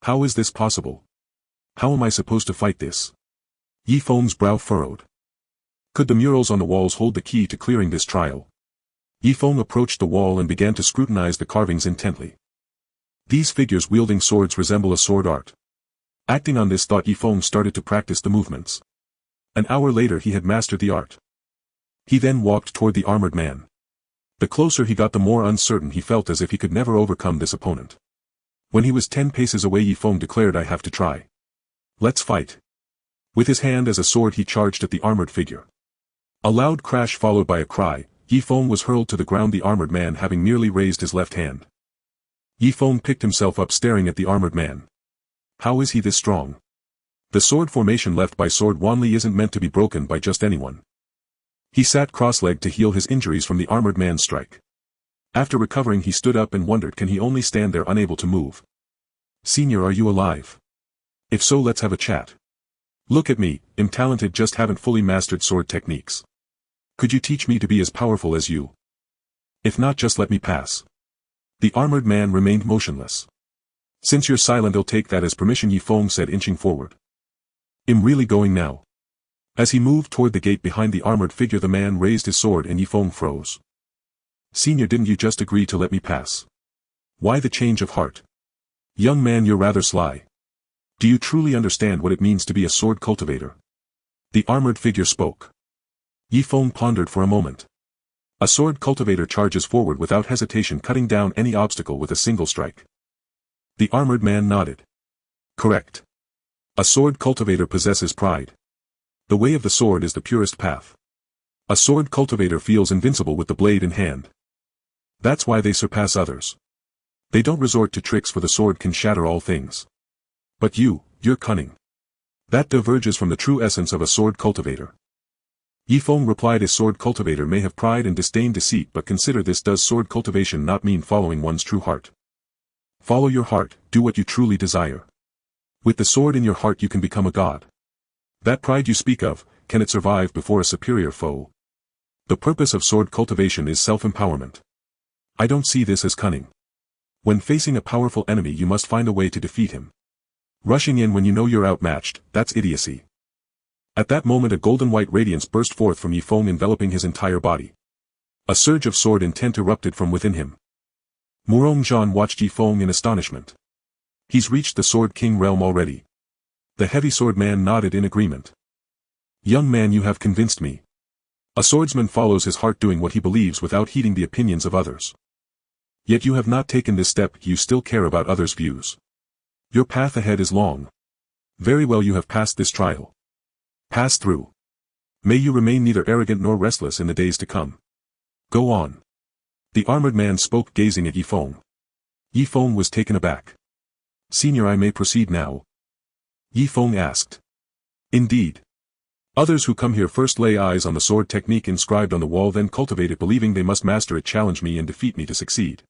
How is this possible? How am I supposed to fight this? Yifeng's brow furrowed. Could the murals on the walls hold the key to clearing this trial? Yifeng approached the wall and began to scrutinize the carvings intently. These figures wielding swords resemble a sword art. Acting on this thought, Yifeng started to practice the movements. An hour later he had mastered the art. He then walked toward the armored man. The closer he got, the more uncertain he felt, as if he could never overcome this opponent. When he was 10 paces away, Yifeng declared, I have to try. Let's fight. With his hand as a sword he charged at the armored figure. A loud crash followed by a cry. Yifeng was hurled to the ground, the armored man having merely raised his left hand. Yifeng picked himself up, staring at the armored man. How is he this strong? The sword formation left by Sword Wanli isn't meant to be broken by just anyone. He sat cross-legged to heal his injuries from the armored man's strike. After recovering, he stood up and wondered, can he only stand there unable to move? Senior, are you alive? If so, let's have a chat. Look at me, I'm talented, just haven't fully mastered sword techniques. Could you teach me to be as powerful as you? If not, just let me pass. The armored man remained motionless. Since you're silent, I'll take that as permission, Yifeng said, inching forward. I'm really going now. As he moved toward the gate behind the armored figure, the man raised his sword and Yifeng froze. Senior, didn't you just agree to let me pass? Why the change of heart? Young man, you're rather sly. Do you truly understand what it means to be a sword cultivator? The armored figure spoke. Yifeng pondered for a moment. A sword cultivator charges forward without hesitation, cutting down any obstacle with a single strike. The armored man nodded. Correct. A sword cultivator possesses pride. The way of the sword is the purest path. A sword cultivator feels invincible with the blade in hand. That's why they surpass others. They don't resort to tricks, for the sword can shatter all things. But you're cunning. That diverges from the true essence of a sword cultivator. Yifeng replied, a sword cultivator may have pride and disdain deceit, but consider this, does sword cultivation not mean following one's true heart? Follow your heart, do what you truly desire. With the sword in your heart you can become a god. That pride you speak of, can it survive before a superior foe? The purpose of sword cultivation is self-empowerment. I don't see this as cunning. When facing a powerful enemy, you must find a way to defeat him. Rushing in when you know you're outmatched, that's idiocy. At that moment a golden-white radiance burst forth from Yifeng, enveloping his entire body. A surge of sword intent erupted from within him. Murong-Jean watched Yifeng in astonishment. He's reached the Sword King realm already. The heavy sword man nodded in agreement. Young man, you have convinced me. A swordsman follows his heart, doing what he believes without heeding the opinions of others. Yet you have not taken this step, you still care about others' views. Your path ahead is long. Very well, you have passed this trial. Pass through. May you remain neither arrogant nor restless in the days to come. Go on. The armored man spoke, gazing at Yifeng. Yifeng was taken aback. Senior, I may proceed now? Yifeng asked. Indeed. Others who come here first lay eyes on the sword technique inscribed on the wall, then cultivate it, believing they must master it, challenge me and defeat me to succeed.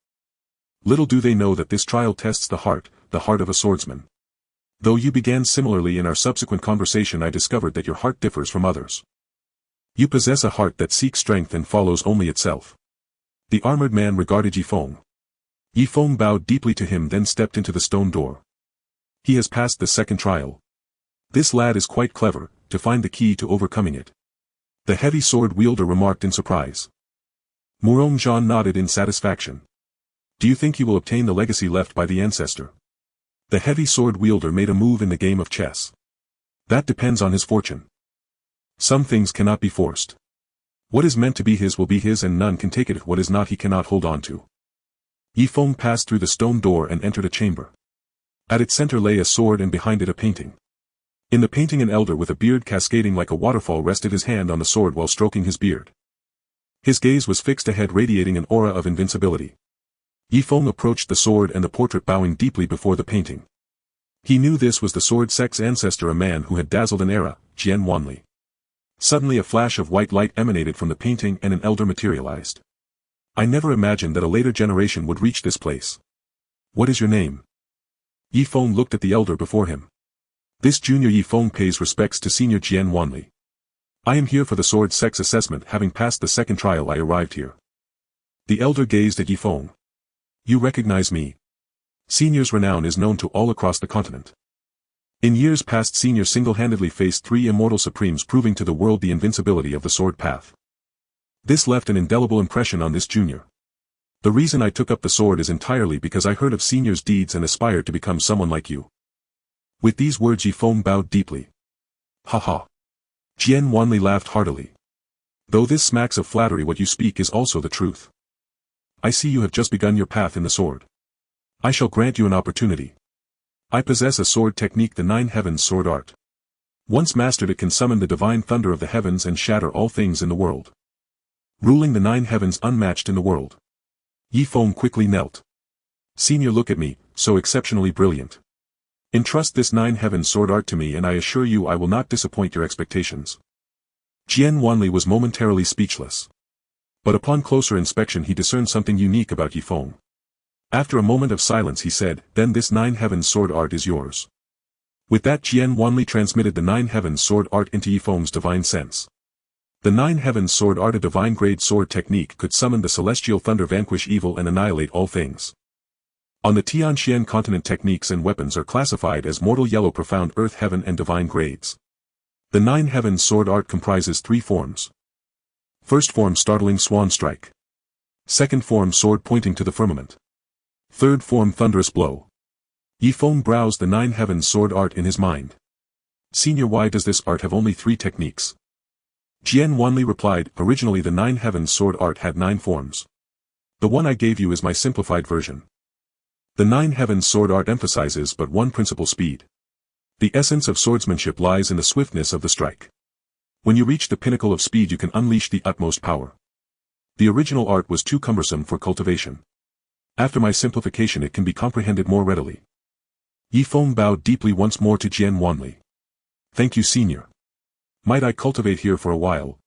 Little do they know that this trial tests the heart of a swordsman. Though you began similarly, in our subsequent conversation I discovered that your heart differs from others. You possess a heart that seeks strength and follows only itself. The armored man regarded Yifeng. Yifeng bowed deeply to him, then stepped into the stone door. He has passed the second trial. This lad is quite clever, to find the key to overcoming it. The heavy sword wielder remarked in surprise. Murong Zhan nodded in satisfaction. Do you think you will obtain the legacy left by the ancestor? The heavy sword wielder made a move in the game of chess. That depends on his fortune. Some things cannot be forced. What is meant to be his will be his, and none can take it. What is not he cannot hold on to. Yifeng passed through the stone door and entered a chamber. At its center lay a sword, and behind it a painting. In the painting an elder with a beard cascading like a waterfall rested his hand on the sword while stroking his beard. His gaze was fixed ahead, radiating an aura of invincibility. Yifeng approached the sword and the portrait, bowing deeply before the painting. He knew this was the sword sect's ancestor, a man who had dazzled an era, Jian Wanli. Suddenly a flash of white light emanated from the painting and an elder materialized. I never imagined that a later generation would reach this place. What is your name? Yifeng looked at the elder before him. This junior Yifeng pays respects to senior Jian Wanli. I am here for the sword sect's assessment. Having passed the second trial I arrived here. The elder gazed at Yifeng. You recognize me? Senior's renown is known to all across the continent. In years past Senior single-handedly faced 3 immortal supremes, proving to the world the invincibility of the sword path. This left an indelible impression on this junior. The reason I took up the sword is entirely because I heard of Senior's deeds and aspired to become someone like you. With these words Yifeng bowed deeply. Ha ha. Jian Wanli laughed heartily. Though this smacks of flattery, what you speak is also the truth. I see you have just begun your path in the sword. I shall grant you an opportunity. I possess a sword technique, the 9 Heavens sword art. Once mastered, it can summon the divine thunder of the heavens and shatter all things in the world. Ruling the 9 heavens, unmatched in the world. Yifeng quickly knelt. Senior, look at me, so exceptionally brilliant. Entrust this 9 Heavens sword art to me and I assure you I will not disappoint your expectations. Jian Wanli was momentarily speechless. But upon closer inspection he discerned something unique about Yifeng. After a moment of silence he said, then this 9 Heavens sword art is yours. With that Jian Wanli transmitted the 9 Heavens sword art into Yifeng's divine sense. The 9 Heavens sword art, a divine grade sword technique, could summon the celestial thunder, vanquish evil and annihilate all things. On the Tianxian continent, techniques and weapons are classified as mortal, yellow, profound, earth, heaven and divine grades. The 9 Heavens sword art comprises 3 forms. First form, startling swan strike. Second form, sword pointing to the firmament. Third form, thunderous blow. Yifeng browsed the 9 Heavens sword art in his mind. Senior, why does this art have only 3 techniques? Jian Wanli replied, originally the 9 Heavens sword art had 9 forms. The one I gave you is my simplified version. The 9 Heavens sword art emphasizes but one principle: speed. The essence of swordsmanship lies in the swiftness of the strike. When you reach the pinnacle of speed you can unleash the utmost power. The original art was too cumbersome for cultivation. After my simplification it can be comprehended more readily. Yifeng bowed deeply once more to Jian Wanli. Thank you, Senior. Might I cultivate here for a while?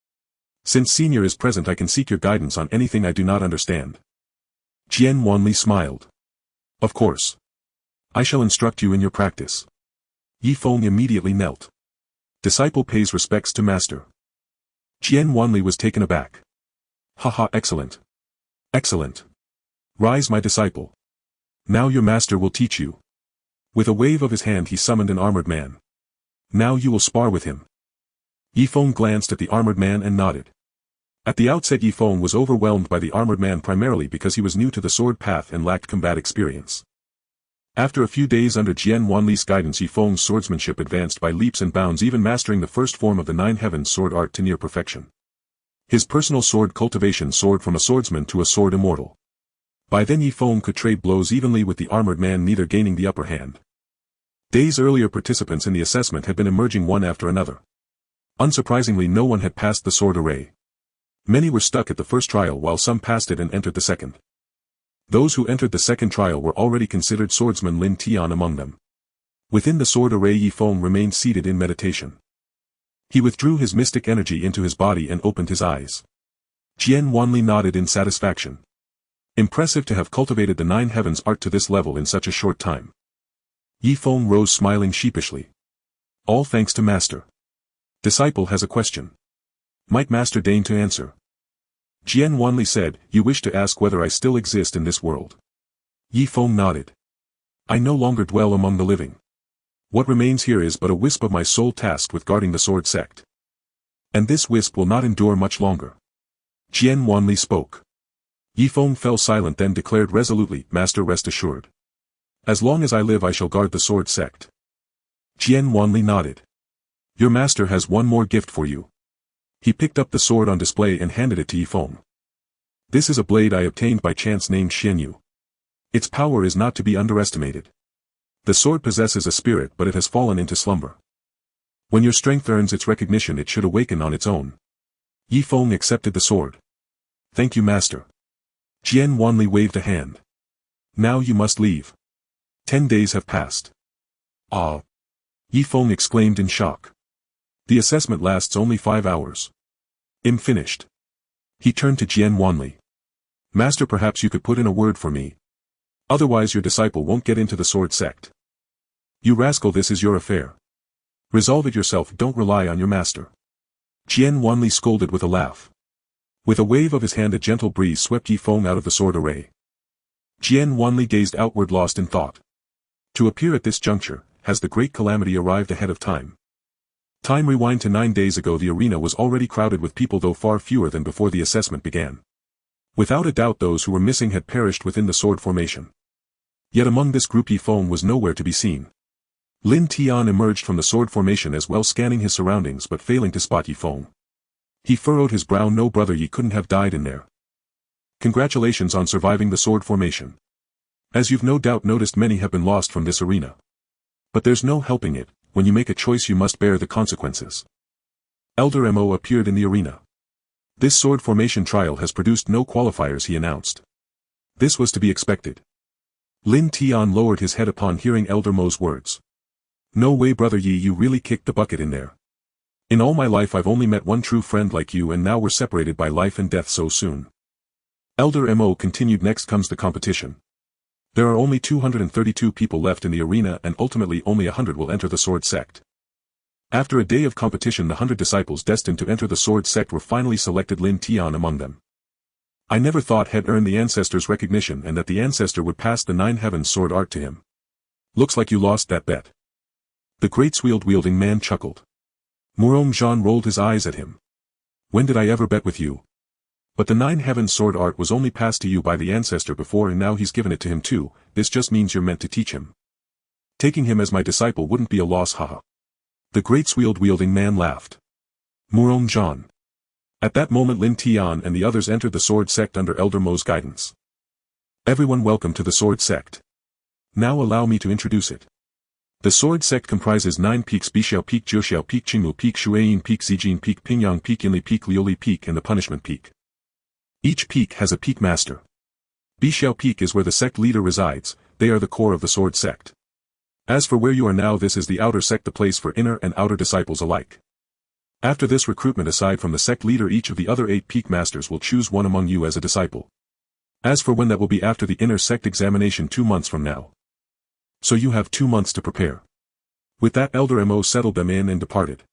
Since Senior is present I can seek your guidance on anything I do not understand. Jian Wanli smiled. Of course. I shall instruct you in your practice. Yifeng immediately knelt. Disciple pays respects to master. Jian Wanli was taken aback. Haha, excellent. Excellent. Rise, my disciple. Now your master will teach you. With a wave of his hand he summoned an armored man. Now you will spar with him. Yifeng glanced at the armored man and nodded. At the outset Yifeng was overwhelmed by the armored man primarily because he was new to the sword path and lacked combat experience. After a few days under Jian Wanli's guidance Yifeng's swordsmanship advanced by leaps and bounds, even mastering the first form of the 9 Heavens sword art to near perfection. His personal sword cultivation soared from a swordsman to a sword immortal. By then Yifeng could trade blows evenly with the armored man, neither gaining the upper hand. Days earlier participants in the assessment had been emerging one after another. Unsurprisingly no one had passed the sword array. Many were stuck at the first trial while some passed it and entered the second. Those who entered the second trial were already considered swordsmen, Lin Tian among them. Within the sword array Yifeng remained seated in meditation. He withdrew his mystic energy into his body and opened his eyes. Jian Wanli nodded in satisfaction. Impressive to have cultivated the 9 Heavens art to this level in such a short time. Yifeng rose smiling sheepishly. All thanks to Master. Disciple has a question. Might Master deign to answer? Jian Wanli said, you wish to ask whether I still exist in this world. Yifeng nodded. I no longer dwell among the living. What remains here is but a wisp of my soul tasked with guarding the sword sect. And this wisp will not endure much longer. Jian Wanli spoke. Yi Feng fell silent, then declared resolutely, "Master, rest assured. As long as I live I shall guard the sword sect." Jian Wanli nodded. "Your master has one more gift for you." He picked up the sword on display and handed it to Yi Feng. "This is a blade I obtained by chance named Xianyu. Its power is not to be underestimated. The sword possesses a spirit, but it has fallen into slumber. When your strength earns its recognition it should awaken on its own." Yi Feng accepted the sword. "Thank you, master." Jian Wanli waved a hand. "Now you must leave. 10 days have passed." "Ah!" Yi Feng exclaimed in shock. "The assessment lasts only 5 hours. I'm finished." He turned to Jian Wanli. "Master, perhaps you could put in a word for me. Otherwise your disciple won't get into the sword sect." "You rascal, this is your affair. Resolve it yourself, don't rely on your master." Jian Wanli scolded with a laugh. With a wave of his hand a gentle breeze swept Yi Feng out of the sword array. Jian Wanli gazed outward, lost in thought. To appear at this juncture, has the great calamity arrived ahead of time? Time rewind to 9 days ago. The arena was already crowded with people, though far fewer than before the assessment began. Without a doubt those who were missing had perished within the sword formation. Yet among this group Yi Feng was nowhere to be seen. Lin Tian emerged from the sword formation as well, scanning his surroundings but failing to spot Yi Feng. He furrowed his brow. "No, brother, Yi couldn't have died in there. Congratulations on surviving the sword formation. As you've no doubt noticed, many have been lost from this arena. But there's no helping it, when you make a choice you must bear the consequences." Elder Mo appeared in the arena. "This sword formation trial has produced no qualifiers," he announced. This was to be expected. Lin Tian lowered his head upon hearing Elder Mo's words. "No way, brother Yi, you really kicked the bucket in there. In all my life I've only met one true friend like you, and now we're separated by life and death so soon." Elder Mo continued. "Next comes the competition. There are only 232 people left in the arena, and ultimately only 100 will enter the sword sect. After a day of competition, the 100 disciples destined to enter the sword sect were finally selected, Lin Tian among them. I never thought had earned the ancestor's recognition and that the ancestor would pass the 9 heavens sword art to him. Looks like you lost that bet." The great sword-wielding man chuckled. Murong Zhan rolled his eyes at him. "When did I ever bet with you? But the 9 heavens sword art was only passed to you by the ancestor before, and now he's given it to him too. This just means you're meant to teach him. Taking him as my disciple wouldn't be a loss, haha." The great sword-wielding man laughed. Murong Zhan. At that moment Lin Tian and the others entered the sword sect under Elder Mo's guidance. "Everyone, welcome to the sword sect. Now allow me to introduce it. The sword sect comprises 9 peaks: Bixiao Peak, Jiuxiao Peak, Qingmu Peak, Shuayin Peak, Zijin Peak, Pingyang Peak, Yinli Peak, Liuli Peak, and the Punishment Peak. Each peak has a peak master. Bixiao Peak is where the sect leader resides. They are the core of the sword sect. As for where you are now, this is the outer sect, the place for inner and outer disciples alike. After this recruitment, aside from the sect leader, each of the other 8 peak masters will choose one among you as a disciple. As for when that will be, after the inner sect examination 2 months from now. So you have 2 months to prepare." With that, Elder Mo settled them in and departed.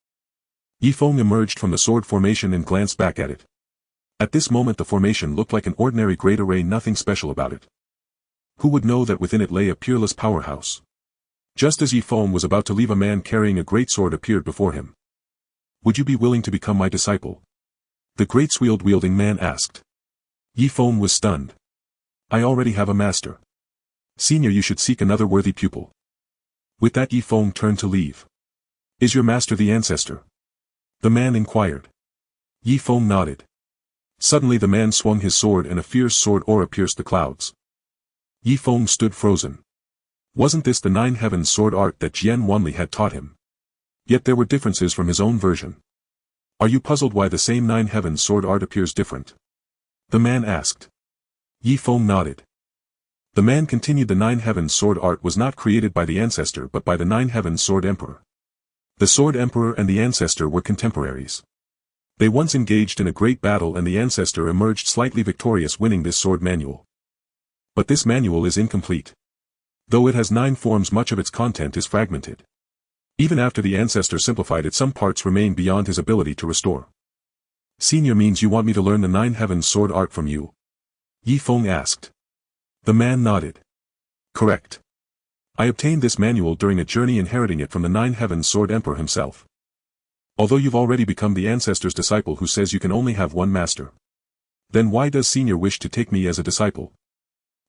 Yi Feng emerged from the sword formation and glanced back at it. At this moment the formation looked like an ordinary great array, nothing special about it. Who would know that within it lay a peerless powerhouse? Just as Yi Feng was about to leave, a man carrying a great sword appeared before him. "Would you be willing to become my disciple?" the great sword-wielding man asked. Yi Feng was stunned. "I already have a master. Senior, you should seek another worthy pupil." With that, Yi Feng turned to leave. "Is your master the ancestor?" the man inquired. Yi Feng nodded. Suddenly the man swung his sword and a fierce sword aura pierced the clouds. Yi Feng stood frozen. Wasn't this the 9 heavens sword art that Jian Wanli had taught him? Yet there were differences from his own version. "Are you puzzled why the same 9 heavens sword art appears different?" the man asked. Yi Feng nodded. The man continued. The 9 heavens sword art was not created by the ancestor but by the 9 heavens sword emperor. The sword emperor and the ancestor were contemporaries. They once engaged in a great battle and the ancestor emerged slightly victorious, winning this sword manual. But this manual is incomplete. Though it has 9 forms, much of its content is fragmented. Even after the ancestor simplified it, some parts remain beyond his ability to restore. "Senior, means you want me to learn the 9 heavens sword art from you?" Yi Feng asked. The man nodded. "Correct. I obtained this manual during a journey, inheriting it from the 9 heavens sword emperor himself. Although you've already become the ancestor's disciple who says you can only have one master. Then why does Senior wish to take me as a disciple?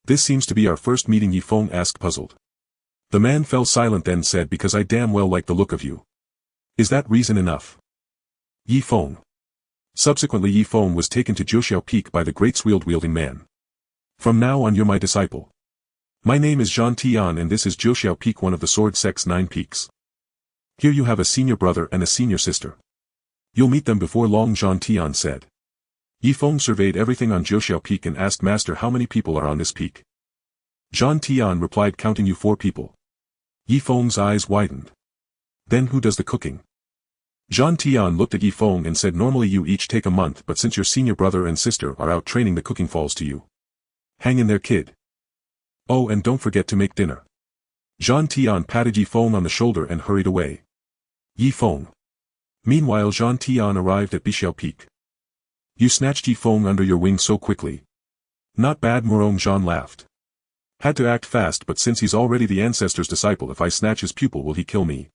This seems to be our first meeting, Yi Feng asked puzzled. The man fell silent, then said, because I damn well like the look of you. Is that reason enough? Yi Feng. Subsequently Yi Feng was taken to Jiuxiao Peak by the great sword-wielding man. From now on you're my disciple. My name is Zhan Tian and this is Jiuxiao Peak, one of the sword sect's 9 peaks. Here you have a senior brother and a senior sister. You'll meet them before long, Zhan Tian said. Yi Feng surveyed everything on Jiuxiao Peak and asked, Master, how many people are on this peak? Zhan Tian replied, counting you 4 people. Yi Feng's eyes widened. Then who does the cooking? Zhan Tian looked at Yi Feng and said, normally you each take a month, but since your senior brother and sister are out training, the cooking falls to you. Hang in there, kid. Oh, and don't forget to make dinner. Zhan Tian patted Yi Feng on the shoulder and hurried away. Yi Feng. Meanwhile Zhan Tian arrived at Bixiao Peak. You snatched Yi Feng under your wing so quickly. Not bad, Murong Zhan laughed. Had to act fast, but since he's already the ancestor's disciple, if I snatch his pupil will he kill me?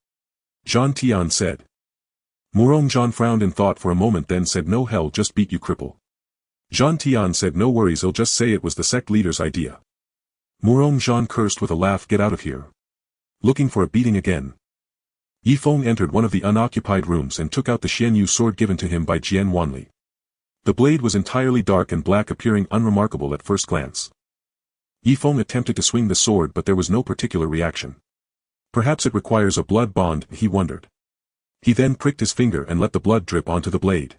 Zhan Tian said. Murong Zhan frowned in thought for a moment, then said, no, hell, just beat you, cripple. Zhan Tian said, no worries, he'll just say it was the sect leader's idea. Murong Zhan cursed with a laugh, get out of here. Looking for a beating again. Yi Feng entered one of the unoccupied rooms and took out the Xianyu sword given to him by Jian Wanli. The blade was entirely dark and black, appearing unremarkable at first glance. Yi Feng attempted to swing the sword, but there was no particular reaction. Perhaps it requires a blood bond, he wondered. He then pricked his finger and let the blood drip onto the blade.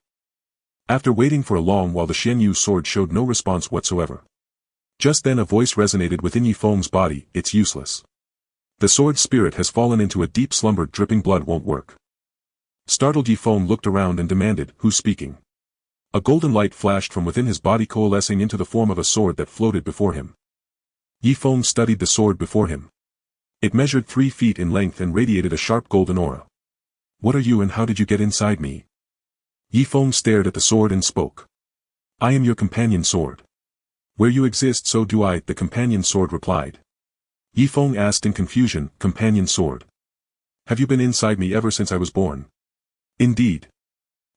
After waiting for a long while, the Xianyu sword showed no response whatsoever. Just then a voice resonated within Yi Feng's body, it's useless. The sword spirit has fallen into a deep slumber, dripping blood won't work. Startled, Yi Feng looked around and demanded, who's speaking? A golden light flashed from within his body, coalescing into the form of a sword that floated before him. Yi Feng studied the sword before him. It measured 3 feet in length and radiated a sharp golden aura. What are you and how did you get inside me? Yi Feng stared at the sword and spoke. I am your companion sword. Where you exist, so do I, the companion sword replied. Yi Feng asked in confusion, companion sword. Have you been inside me ever since I was born? Indeed.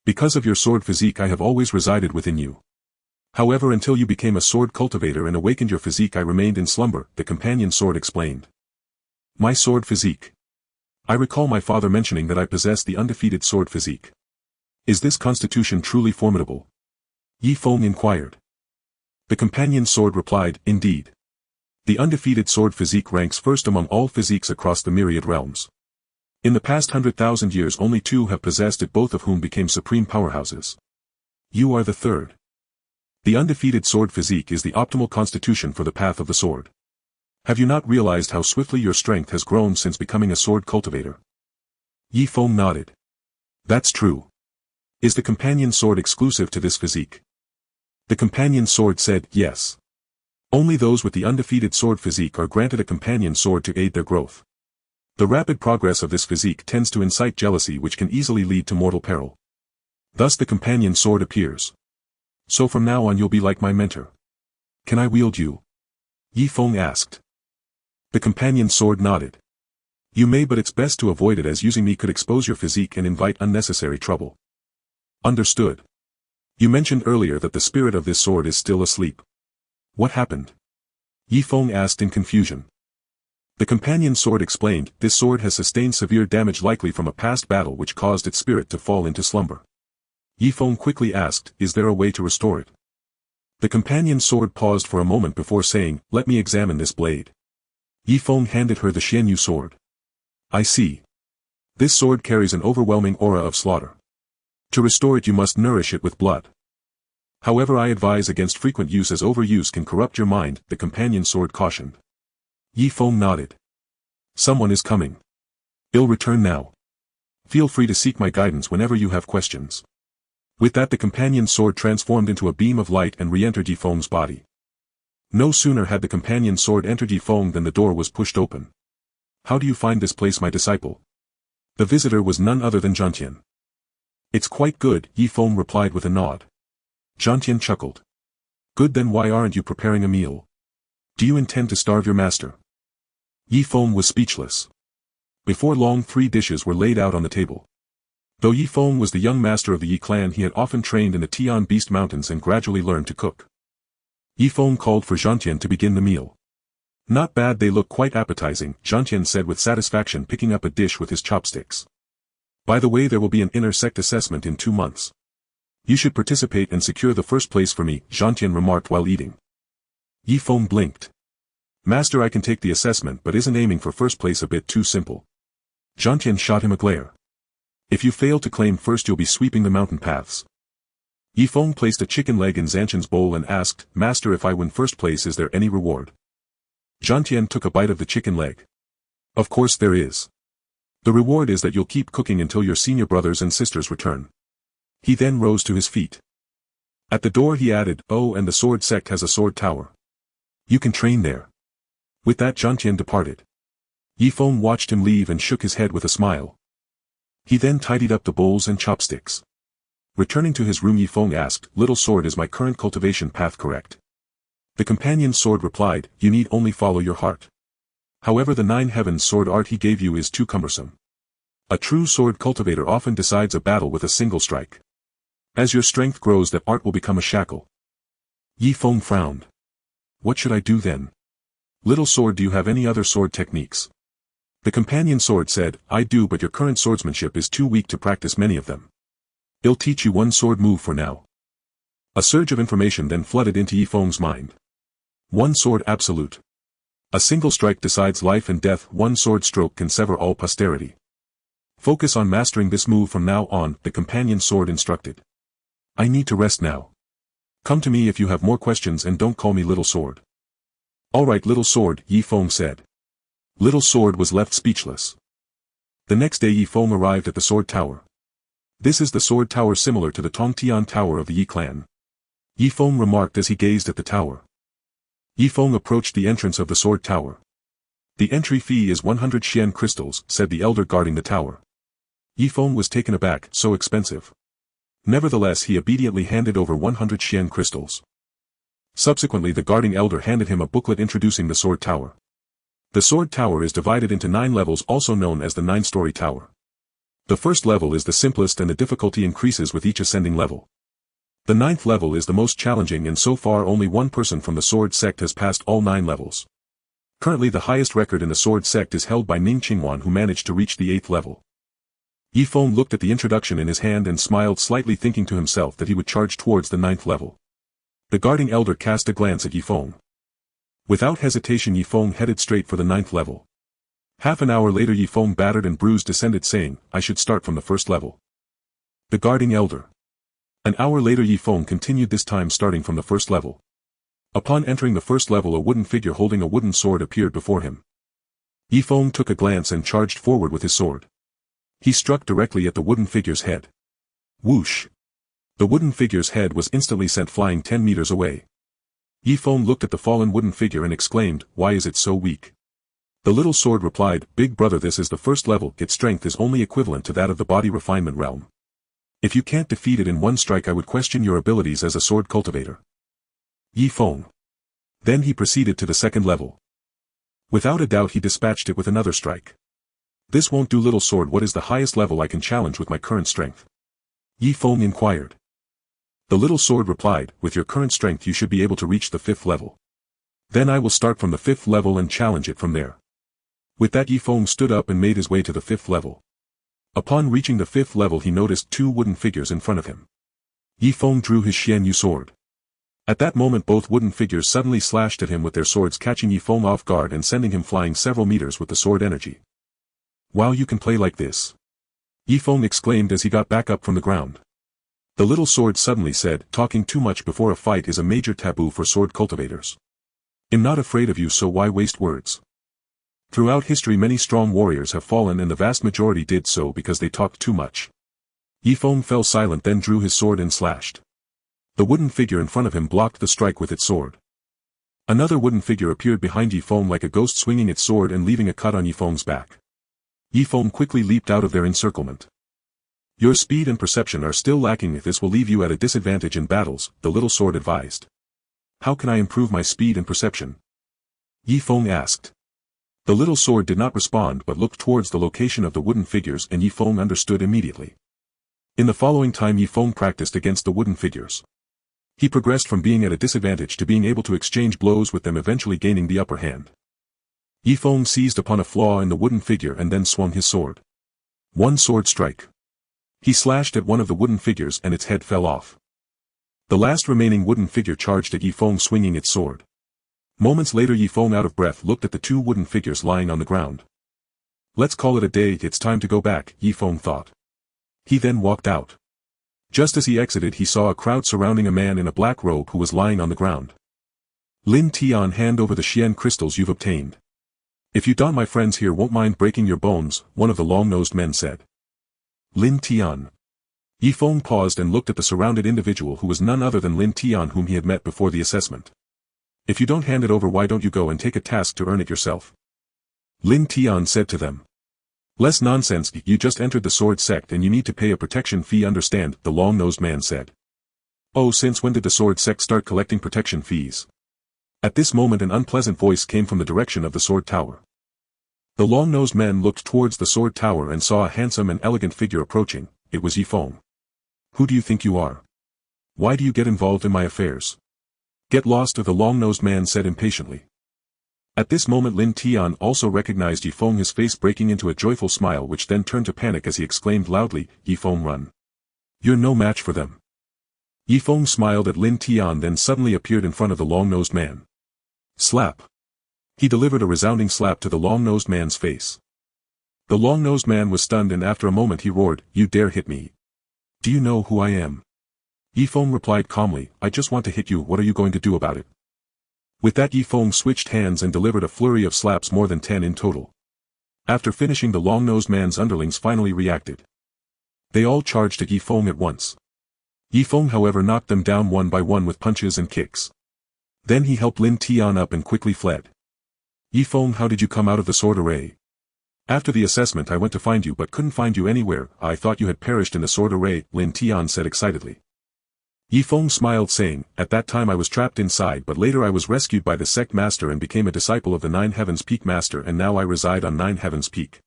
Because of your sword physique I have always resided within you. However, until you became a sword cultivator and awakened your physique I remained in slumber, the companion sword explained. My sword physique. I recall my father mentioning that I possess the undefeated sword physique. Is this constitution truly formidable? Yi Feng inquired. The companion sword replied, indeed. The undefeated sword physique ranks first among all physiques across the myriad realms. In the past 100,000 years only 2 have possessed it, both of whom became supreme powerhouses. You are the third. The undefeated sword physique is the optimal constitution for the path of the sword. Have you not realized how swiftly your strength has grown since becoming a sword cultivator? Yi Feng nodded. That's true. Is the companion sword exclusive to this physique? The companion sword said, yes. Only those with the undefeated sword physique are granted a companion sword to aid their growth. The rapid progress of this physique tends to incite jealousy, which can easily lead to mortal peril. Thus the companion sword appears. So from now on you'll be like my mentor. Can I wield you? Yi Feng asked. The companion sword nodded. You may, but it's best to avoid it, as using me could expose your physique and invite unnecessary trouble. Understood. You mentioned earlier that the spirit of this sword is still asleep. What happened? Yi Feng asked in confusion. The companion sword explained, this sword has sustained severe damage, likely from a past battle, which caused its spirit to fall into slumber. Yi Feng quickly asked, is there a way to restore it? The companion sword paused for a moment before saying, let me examine this blade. Yi Feng handed her the Xianyu sword. I see. This sword carries an overwhelming aura of slaughter. To restore it you must nourish it with blood. However, I advise against frequent use, as overuse can corrupt your mind, the companion sword cautioned. Yi Feng nodded. Someone is coming. I'll return now. Feel free to seek my guidance whenever you have questions. With that the companion sword transformed into a beam of light and re-entered Yi Feng's body. No sooner had the companion sword entered Yi Feng than the door was pushed open. How do you find this place, my disciple? The visitor was none other than Zhantian. It's quite good, Yi Feng replied with a nod. Zhantian chuckled. Good, then why aren't you preparing a meal? Do you intend to starve your master? Yi Feng was speechless. Before long 3 dishes were laid out on the table. Though Yi Feng was the young master of the Yi clan, he had often trained in the Tian Beast Mountains and gradually learned to cook. Yi Feng called for Zhantian to begin the meal. "Not bad, they look quite appetizing," Zhantian said with satisfaction, picking up a dish with his chopsticks. "By the way, there will be an inner sect assessment in 2 months. You should participate and secure the first place for me," Zhantian remarked while eating. Yi Feng blinked. "Master, I can take the assessment, but isn't aiming for first place a bit too simple?" Zhantian shot him a glare. "If you fail to claim first, you'll be sweeping the mountain paths." Yi Feng placed a chicken leg in Zhantian's bowl and asked, "Master, if I win first place, is there any reward?" Zhantian took a bite of the chicken leg. "Of course there is. The reward is that you'll keep cooking until your senior brothers and sisters return." He then rose to his feet. At the door he added, "Oh, and the sword sect has a sword tower. You can train there." With that, Zhantian departed. Yi Feng watched him leave and shook his head with a smile. He then tidied up the bowls and chopsticks. Returning to his room, Yi Feng asked, "Little sword, is my current cultivation path correct?" The companion's sword replied, "You need only follow your heart. However, the 9 heavens sword art he gave you is too cumbersome. A true sword cultivator often decides a battle with a single strike. As your strength grows, that art will become a shackle." Yi Feng frowned. "What should I do then? Little sword, do you have any other sword techniques?" The companion sword said, "I do, but your current swordsmanship is too weak to practice many of them. I'll teach you one sword move for now." A surge of information then flooded into Yi Feng's mind. One sword absolute. A single strike decides life and death. One sword stroke can sever all posterity. Focus on mastering this move from now on, the companion sword instructed. "I need to rest now. Come to me if you have more questions and don't call me Little Sword." "All right, Little Sword," Yi Feng said. Little Sword was left speechless. The next day Yi Feng arrived at the sword tower. This is the sword tower similar to the Tongtian Tower of the Yi clan. Yi Feng remarked as he gazed at the tower. Yi Feng approached the entrance of the sword tower. "The entry fee is 100 Xian crystals," said the elder guarding the tower. Yi Feng was taken aback, so expensive. Nevertheless, he obediently handed over 100 Xian crystals. Subsequently, the guarding elder handed him a booklet introducing the sword tower. The sword tower is divided into 9 levels, also known as the 9-story tower. The first level is the simplest and the difficulty increases with each ascending level. The 9th level is the most challenging, and so far only one person from the sword sect has passed all 9 levels. Currently the highest record in the sword sect is held by Ning Qingwan, who managed to reach the 8th level. Yi Feng looked at the introduction in his hand and smiled slightly, thinking to himself that he would charge towards the 9th level. The guarding elder cast a glance at Yi Feng. Without hesitation, Yi Feng headed straight for the 9th level. Half an hour later, Yi Feng, battered and bruised, descended, saying, "I should start from the first level." The guarding elder. An hour later Yi Feng continued, this time starting from the first level. Upon entering the first level, a wooden figure holding a wooden sword appeared before him. Yi Feng took a glance and charged forward with his sword. He struck directly at the wooden figure's head. Whoosh! The wooden figure's head was instantly sent flying 10 meters away. Yi Feng looked at the fallen wooden figure and exclaimed, "Why is it so weak?" The little sword replied, "Big brother, this is the first level. Its strength is only equivalent to that of the body refinement realm. If you can't defeat it in one strike, I would question your abilities as a sword cultivator." Yi Feng. Then he proceeded to the second level. Without a doubt he dispatched it with another strike. "This won't do, Little Sword. What is the highest level I can challenge with my current strength?" Yi Feng inquired. The little sword replied, "With your current strength you should be able to reach the 5th level. Then I will start from the 5th level and challenge it from there." With that, Yi Feng stood up and made his way to the 5th level. Upon reaching the 5th level, he noticed 2 wooden figures in front of him. Yi Feng drew his Xian Yu sword. At that moment both wooden figures suddenly slashed at him with their swords, catching Yi Feng off guard and sending him flying several meters with the sword energy. "Wow, you can play like this!" Yi Feng exclaimed as he got back up from the ground. The little sword suddenly said, "Talking too much before a fight is a major taboo for sword cultivators. I'm not afraid of you, so why waste words?" Throughout history many strong warriors have fallen, and the vast majority did so because they talked too much. Yi Feng fell silent, then drew his sword and slashed. The wooden figure in front of him blocked the strike with its sword. Another wooden figure appeared behind Yi Feng like a ghost, swinging its sword and leaving a cut on Yi Feng's back. Yi Feng quickly leaped out of their encirclement. "Your speed and perception are still lacking. This will leave you at a disadvantage in battles," the little sword advised. "How can I improve my speed and perception?" Yi Feng asked. The little sword did not respond but looked towards the location of the wooden figures, and Yi Feng understood immediately. In the following time Yi Feng practiced against the wooden figures. He progressed from being at a disadvantage to being able to exchange blows with them, eventually gaining the upper hand. Yi Feng seized upon a flaw in the wooden figure and then swung his sword. One sword strike. He slashed at one of the wooden figures and its head fell off. The last remaining wooden figure charged at Yi Feng, swinging its sword. Moments later Yi Feng, out of breath, looked at the two wooden figures lying on the ground. Let's call it a day, it's time to go back, Yi Feng thought. He then walked out. Just as he exited he saw a crowd surrounding a man in a black robe who was lying on the ground. Lin Tian, hand over the Xian crystals you've obtained. If you don't, my friends here won't mind breaking your bones, one of the long-nosed men said. Lin Tian. Yi Feng paused and looked at the surrounded individual, who was none other than Lin Tian, whom he had met before the assessment. If you don't hand it over, why don't you go and take a task to earn it yourself? Lin Tian said to them. Less nonsense, you just entered the sword sect and you need to pay a protection fee, understand, the long-nosed man said. Oh, since when did the sword sect start collecting protection fees? At this moment an unpleasant voice came from the direction of the sword tower. The long-nosed man looked towards the sword tower and saw a handsome and elegant figure approaching. It was Yi Feng. Who do you think you are? Why do you get involved in my affairs? Get lost, the long-nosed man said impatiently. At this moment Lin Tian also recognized Yi Feng, his face breaking into a joyful smile which then turned to panic as he exclaimed loudly, Yi Feng, run. You're no match for them. Yi Feng smiled at Lin Tian, then suddenly appeared in front of the long-nosed man. Slap. He delivered a resounding slap to the long-nosed man's face. The long-nosed man was stunned and after a moment he roared, You dare hit me? Do you know who I am? Yi Feng replied calmly, I just want to hit you, what are you going to do about it? With that Yi Feng switched hands and delivered a flurry of slaps, more than 10 in total. After finishing, the long-nosed man's underlings finally reacted. They all charged at Yi Feng at once. Yi Feng however knocked them down one by one with punches and kicks. Then he helped Lin Tian up and quickly fled. Yi Feng, how did you come out of the sword array? After the assessment I went to find you but couldn't find you anywhere, I thought you had perished in the sword array, Lin Tian said excitedly. Yi Feng smiled saying, At that time I was trapped inside, but later I was rescued by the sect master and became a disciple of the Nine Heavens Peak master, and now I reside on Nine Heavens Peak.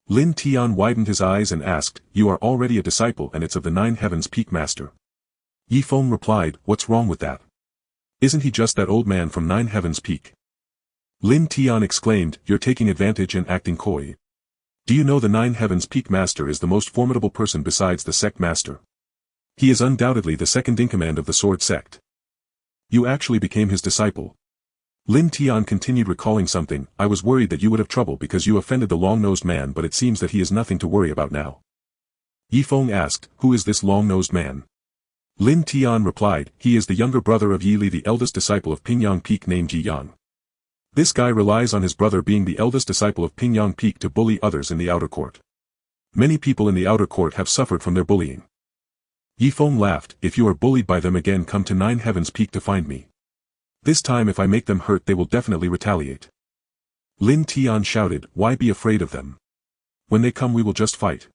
Lin Tian widened his eyes and asked, You are already a disciple and it's of the Nine Heavens Peak master? Yi Feng replied, What's wrong with that? Isn't he just that old man from Nine Heavens Peak? Lin Tian exclaimed, You're taking advantage and acting coy. Do you know the Nine Heavens Peak master is the most formidable person besides the sect master? He is undoubtedly the second-in-command of the sword sect. You actually became his disciple. Lin Tian continued, recalling something, I was worried that you would have trouble because you offended the long-nosed man, but it seems that he is nothing to worry about now. Yi Feng asked, Who is this long-nosed man? Lin Tian replied, He is the younger brother of Yi Li, the eldest disciple of Pingyang Peak, named Ji Yang. This guy relies on his brother being the eldest disciple of Pingyang Peak to bully others in the outer court. Many people in the outer court have suffered from their bullying. Yi Feng laughed, If you are bullied by them again, come to Nine Heavens Peak to find me. This time if I make them hurt they will definitely retaliate. Lin Tian shouted, Why be afraid of them? When they come we will just fight.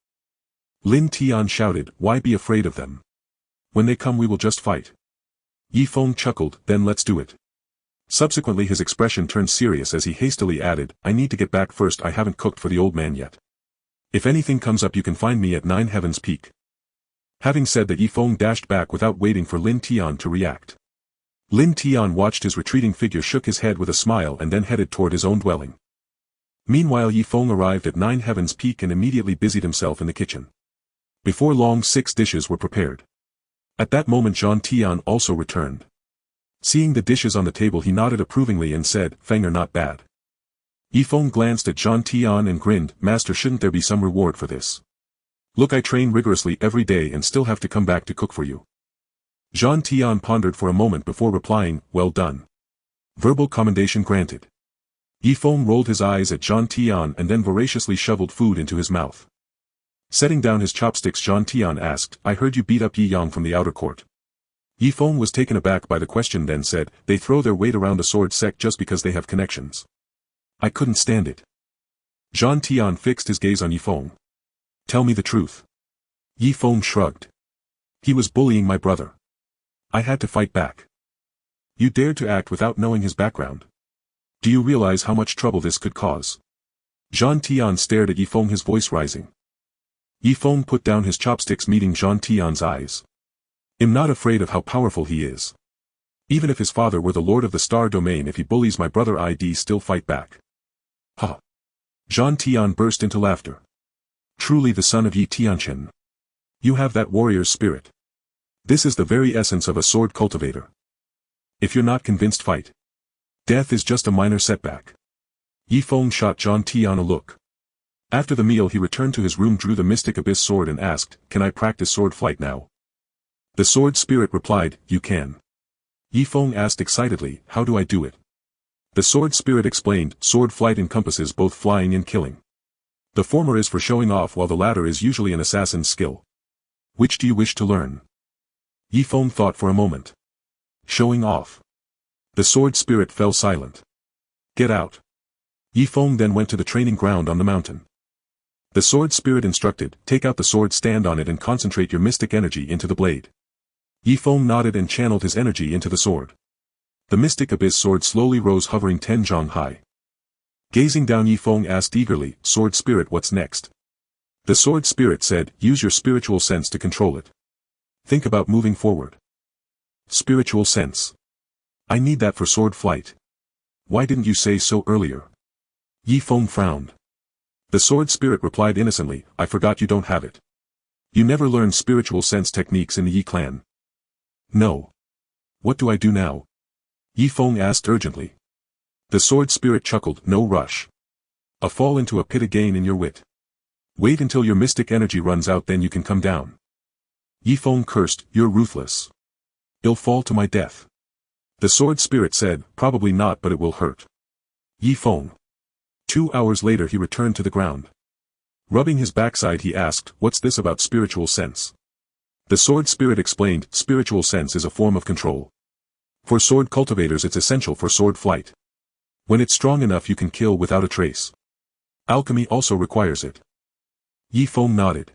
Lin Tian shouted, Why be afraid of them? When they come we will just fight. Yi Feng chuckled, Then let's do it. Subsequently his expression turned serious as he hastily added, I need to get back first, I haven't cooked for the old man yet. If anything comes up you can find me at Nine Heavens Peak. Having said that Yi Feng dashed back without waiting for Lin Tian to react. Lin Tian watched his retreating figure, shook his head with a smile and then headed toward his own dwelling. Meanwhile Yi Feng arrived at Nine Heavens Peak and immediately busied himself in the kitchen. Before long 6 dishes were prepared. At that moment Zhang Tian also returned. Seeing the dishes on the table he nodded approvingly and said, Feng are not bad. Yi Feng glanced at Zhang Tian and grinned, Master, shouldn't there be some reward for this? Look, I train rigorously every day and still have to come back to cook for you. Zhang Tian pondered for a moment before replying, Well done. Verbal commendation granted. Yi Feng rolled his eyes at Zhang Tian and then voraciously shoveled food into his mouth. Setting down his chopsticks, Zhang Tian asked, I heard you beat up Yi Yang from the outer court. Yi Feng was taken aback by the question, then said, They throw their weight around the sword sect just because they have connections. I couldn't stand it. Zhang Tian fixed his gaze on Yi Feng. Tell me the truth. Yi Feng shrugged. He was bullying my brother. I had to fight back. You dared to act without knowing his background. Do you realize how much trouble this could cause? Zhang Tian stared at Yi Feng, his voice rising. Yi Feng put down his chopsticks, meeting Zhang Tian's eyes. I'm not afraid of how powerful he is. Even if his father were the lord of the star domain, if he bullies my brother, I'd still fight back. Ha! Zhang Tian burst into laughter. Truly the son of Yi Tianqian. You have that warrior's spirit. This is the very essence of a sword cultivator. If you're not convinced, fight. Death is just a minor setback. Yi Feng shot Zhang Tian a look. After the meal he returned to his room, drew the mystic abyss sword and asked, "Can I practice sword flight now?" The sword spirit replied, "You can." Yi Feng asked excitedly, "How do I do it?" The sword spirit explained, "Sword flight encompasses both flying and killing. The former is for showing off, while the latter is usually an assassin's skill. Which do you wish to learn?" Yi Feng thought for a moment. Showing off. The sword spirit fell silent. Get out. Yi Feng then went to the training ground on the mountain. The sword spirit instructed, "Take out the sword, stand on it and concentrate your mystic energy into the blade." Yi Feng nodded and channeled his energy into the sword. The mystic abyss sword slowly rose, hovering 10 zhang high. Gazing down, Yi Feng asked eagerly, "Sword spirit, what's next?" The sword spirit said, "Use your spiritual sense to control it. Think about moving forward." Spiritual sense. I need that for sword flight. Why didn't you say so earlier? Yi Feng frowned. The sword spirit replied innocently, "I forgot you don't have it. You never learned spiritual sense techniques in the Yi clan." No. What do I do now? Yi Feng asked urgently. The sword spirit chuckled, "No rush. A fall into a pit, a gain in your wit. Wait until your mystic energy runs out, then you can come down." Yi Feng cursed, "You're ruthless. I'll fall to my death." The sword spirit said, "Probably not, but it will hurt." Yi Feng. 2 hours later he returned to the ground. Rubbing his backside he asked, "What's this about spiritual sense?" The sword spirit explained, "Spiritual sense is a form of control. For sword cultivators it's essential for sword flight. When it's strong enough you can kill without a trace. Alchemy also requires it." Yi Feng nodded.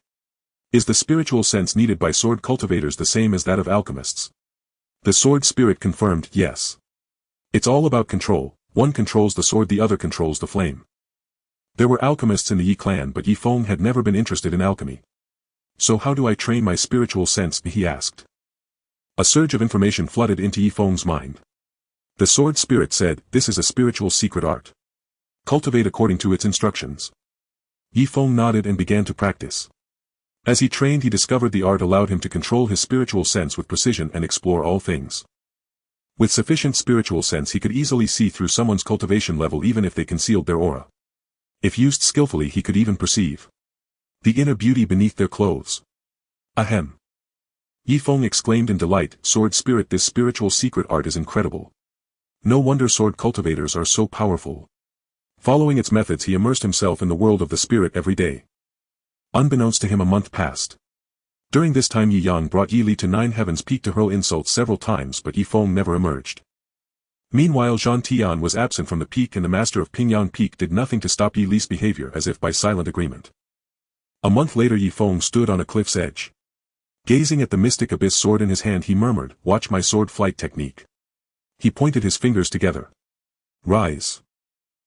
Is the spiritual sense needed by sword cultivators the same as that of alchemists? The sword spirit confirmed, yes. It's all about control, one controls the sword, the other controls the flame. There were alchemists in the Yi clan, but Yi Feng had never been interested in alchemy. So how do I train my spiritual sense, he asked. A surge of information flooded into Yi Feng's mind. The sword spirit said, "This is a spiritual secret art. Cultivate according to its instructions." Yi Feng nodded and began to practice. As he trained he discovered the art allowed him to control his spiritual sense with precision and explore all things. With sufficient spiritual sense he could easily see through someone's cultivation level even if they concealed their aura. If used skillfully he could even perceive the inner beauty beneath their clothes. Ahem. Yi Feng exclaimed in delight, "Sword spirit, this spiritual secret art is incredible. No wonder sword cultivators are so powerful." Following its methods he immersed himself in the world of the spirit every day. Unbeknownst to him a month passed. During this time Yi Yang brought Yi Li to 9 Heavens Peak to hurl insults several times, but Yi Feng never emerged. Meanwhile Zhang Tian was absent from the peak and the master of Pingyang Peak did nothing to stop Yi Li's behavior, as if by silent agreement. A month later Yi Feng stood on a cliff's edge. Gazing at the mystic abyss sword in his hand he murmured, "Watch my sword flight technique." He pointed his fingers together. Rise.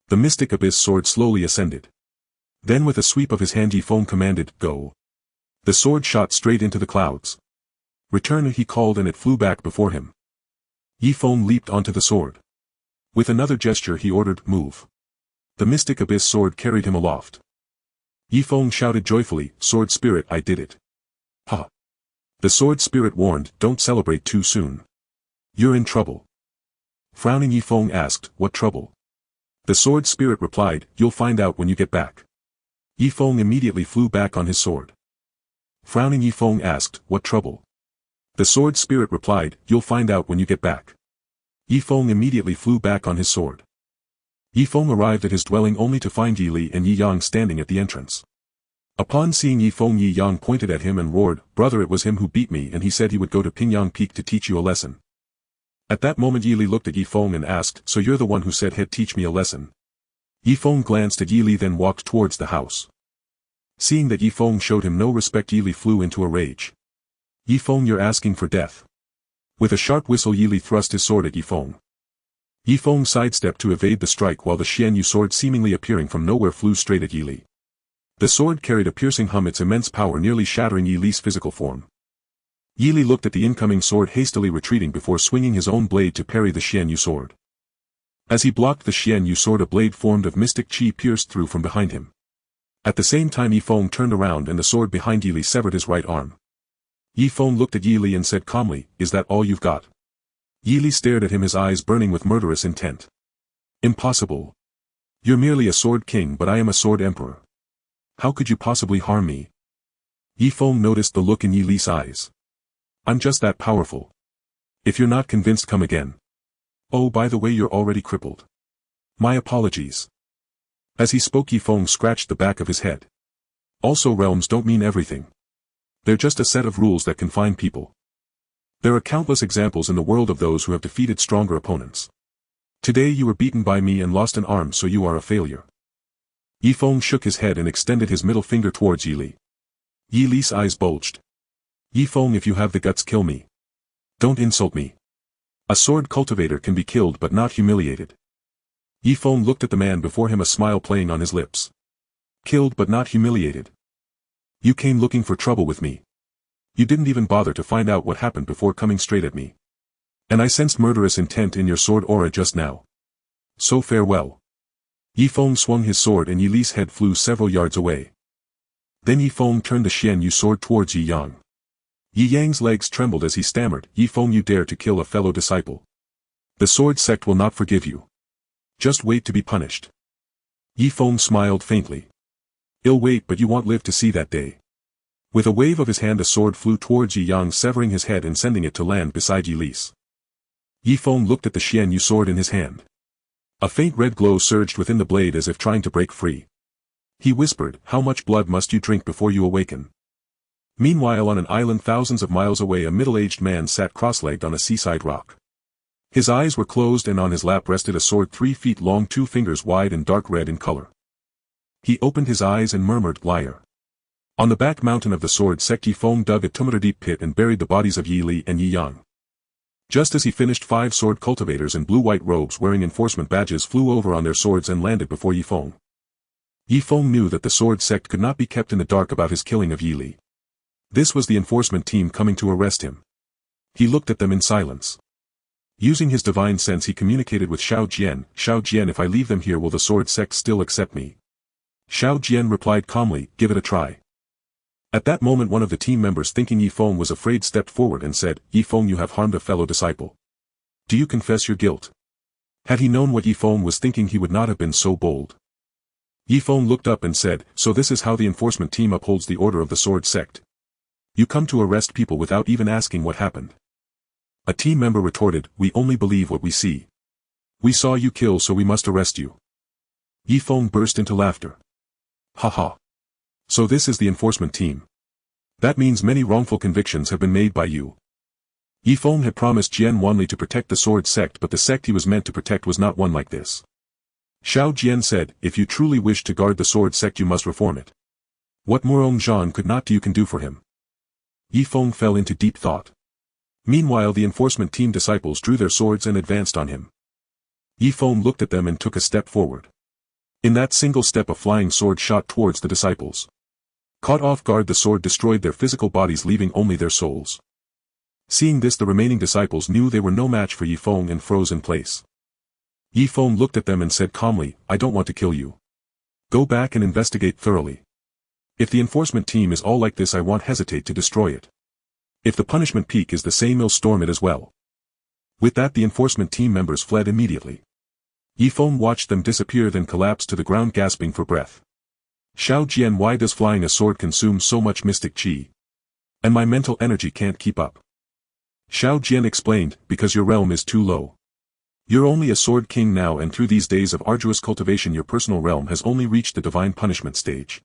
The mystic abyss sword slowly ascended. Then with a sweep of his hand Yi Feng commanded, "Go." The sword shot straight into the clouds. "Return," he called, and it flew back before him. Yi Feng leaped onto the sword. With another gesture he ordered, "Move." The mystic abyss sword carried him aloft. Yi Feng shouted joyfully, "Sword spirit, I did it." Ha! The sword spirit warned, "Don't celebrate too soon. You're in trouble." Frowning Yi Feng asked, "What trouble?" The sword spirit replied, "You'll find out when you get back." Yi Feng immediately flew back on his sword. Frowning Yi Feng asked, "What trouble?" The sword spirit replied, "You'll find out when you get back." Yi Feng immediately flew back on his sword. Yi Feng arrived at his dwelling only to find Yi Li and Yi Yang standing at the entrance. Upon seeing Yi Feng, Yi Yang pointed at him and roared, "Brother, it was him who beat me, and he said he would go to Pingyang Peak to teach you a lesson." At that moment Yi Li looked at Yi Feng and asked, "So you're the one who said he'd teach me a lesson?" Yi Feng glanced at Yi Li then walked towards the house. Seeing that Yi Feng showed him no respect Yi Li flew into a rage. "Yi Feng, you're asking for death." With a sharp whistle Yi Li thrust his sword at Yi Feng. Yi Feng sidestepped to evade the strike while the Xian Yu sword seemingly appearing from nowhere flew straight at Yi Li. The sword carried a piercing hum, its immense power nearly shattering Yi Li's physical form. Yi Li looked at the incoming sword, hastily retreating before swinging his own blade to parry the Xian Yu sword. As he blocked the Xian Yu sword, a blade formed of mystic qi pierced through from behind him. At the same time, Yi Feng turned around and the sword behind Yi Li severed his right arm. Yi Feng looked at Yi Li and said calmly, "Is that all you've got?" Yi Li stared at him, his eyes burning with murderous intent. "Impossible. You're merely a sword king, but I am a sword emperor. How could you possibly harm me?" Yi Feng noticed the look in Yi Li's eyes. "I'm just that powerful. If you're not convinced, come again. Oh, by the way, you're already crippled. My apologies." As he spoke, Yi Feng scratched the back of his head. "Also, realms don't mean everything. They're just a set of rules that confine people. There are countless examples in the world of those who have defeated stronger opponents. Today you were beaten by me and lost an arm, so you are a failure." Yi Feng shook his head and extended his middle finger towards Yi Li. Yi Li's eyes bulged. "Yi Feng, if you have the guts, kill me. Don't insult me. A sword cultivator can be killed but not humiliated." Yi Feng looked at the man before him, a smile playing on his lips. "Killed but not humiliated. You came looking for trouble with me. You didn't even bother to find out what happened before coming straight at me. And I sensed murderous intent in your sword aura just now. So farewell." Yi Feng swung his sword and Yi Li's head flew several yards away. Then Yi Feng turned the Xian Yu sword towards Yi Yang. Yi Yang's legs trembled as he stammered, "Yi Feng, you dare to kill a fellow disciple. The sword sect will not forgive you. Just wait to be punished." Yi Feng smiled faintly. "I'll wait, but you won't live to see that day." With a wave of his hand, a sword flew towards Yi Yang, severing his head and sending it to land beside Yi Li's. Yi Feng looked at the Xian Yu sword in his hand. A faint red glow surged within the blade as if trying to break free. He whispered, "How much blood must you drink before you awaken?" Meanwhile, on an island thousands of miles away, a middle-aged man sat cross-legged on a seaside rock. His eyes were closed and on his lap rested a sword 3 feet long, 2 fingers wide and dark red in color. He opened his eyes and murmured, "Liar." On the back mountain of the sword sect, Yi Feng dug a 2-meter deep pit and buried the bodies of Yi Li and Yi Yang. Just as he finished, 5 sword cultivators in blue-white robes wearing enforcement badges flew over on their swords and landed before Yi Feng. Yi Feng knew that the sword sect could not be kept in the dark about his killing of Yi Li. This was the enforcement team coming to arrest him. He looked at them in silence. Using his divine sense, he communicated with Xiao Jian. "Xiao Jian, if I leave them here, will the sword sect still accept me?" Xiao Jian replied calmly, "Give it a try." At that moment, one of the team members, thinking Yi Feng was afraid, stepped forward and said, "Yi Feng, you have harmed a fellow disciple. Do you confess your guilt?" Had he known what Yi Feng was thinking, he would not have been so bold. Yi Feng looked up and said, "So this is how the enforcement team upholds the order of the sword sect. You come to arrest people without even asking what happened." A team member retorted, "We only believe what we see. We saw you kill, so we must arrest you." Yi Feng burst into laughter. "Ha ha. So this is the enforcement team. That means many wrongful convictions have been made by you." Yi Feng had promised Jian Wanli to protect the sword sect, but the sect he was meant to protect was not one like this. Xiao Jian said, "If you truly wish to guard the sword sect, you must reform it. What Murong Zhan could not do, you can do for him." Yi Feng fell into deep thought. Meanwhile, the enforcement team disciples drew their swords and advanced on him. Yi Feng looked at them and took a step forward. In that single step, a flying sword shot towards the disciples. Caught off guard, the sword destroyed their physical bodies, leaving only their souls. Seeing this, the remaining disciples knew they were no match for Yi Feng and froze in place. Yi Feng looked at them and said calmly, "I don't want to kill you. Go back and investigate thoroughly. If the enforcement team is all like this, I won't hesitate to destroy it. If the punishment peak is the same, I'll storm it as well." With that, the enforcement team members fled immediately. Yi Feng watched them disappear, then collapsed to the ground, gasping for breath. "Xiao Jian, why does flying a sword consume so much mystic qi? And my mental energy can't keep up." Xiao Jian explained, "Because your realm is too low. You're only a sword king now, and through these days of arduous cultivation your personal realm has only reached the divine punishment stage.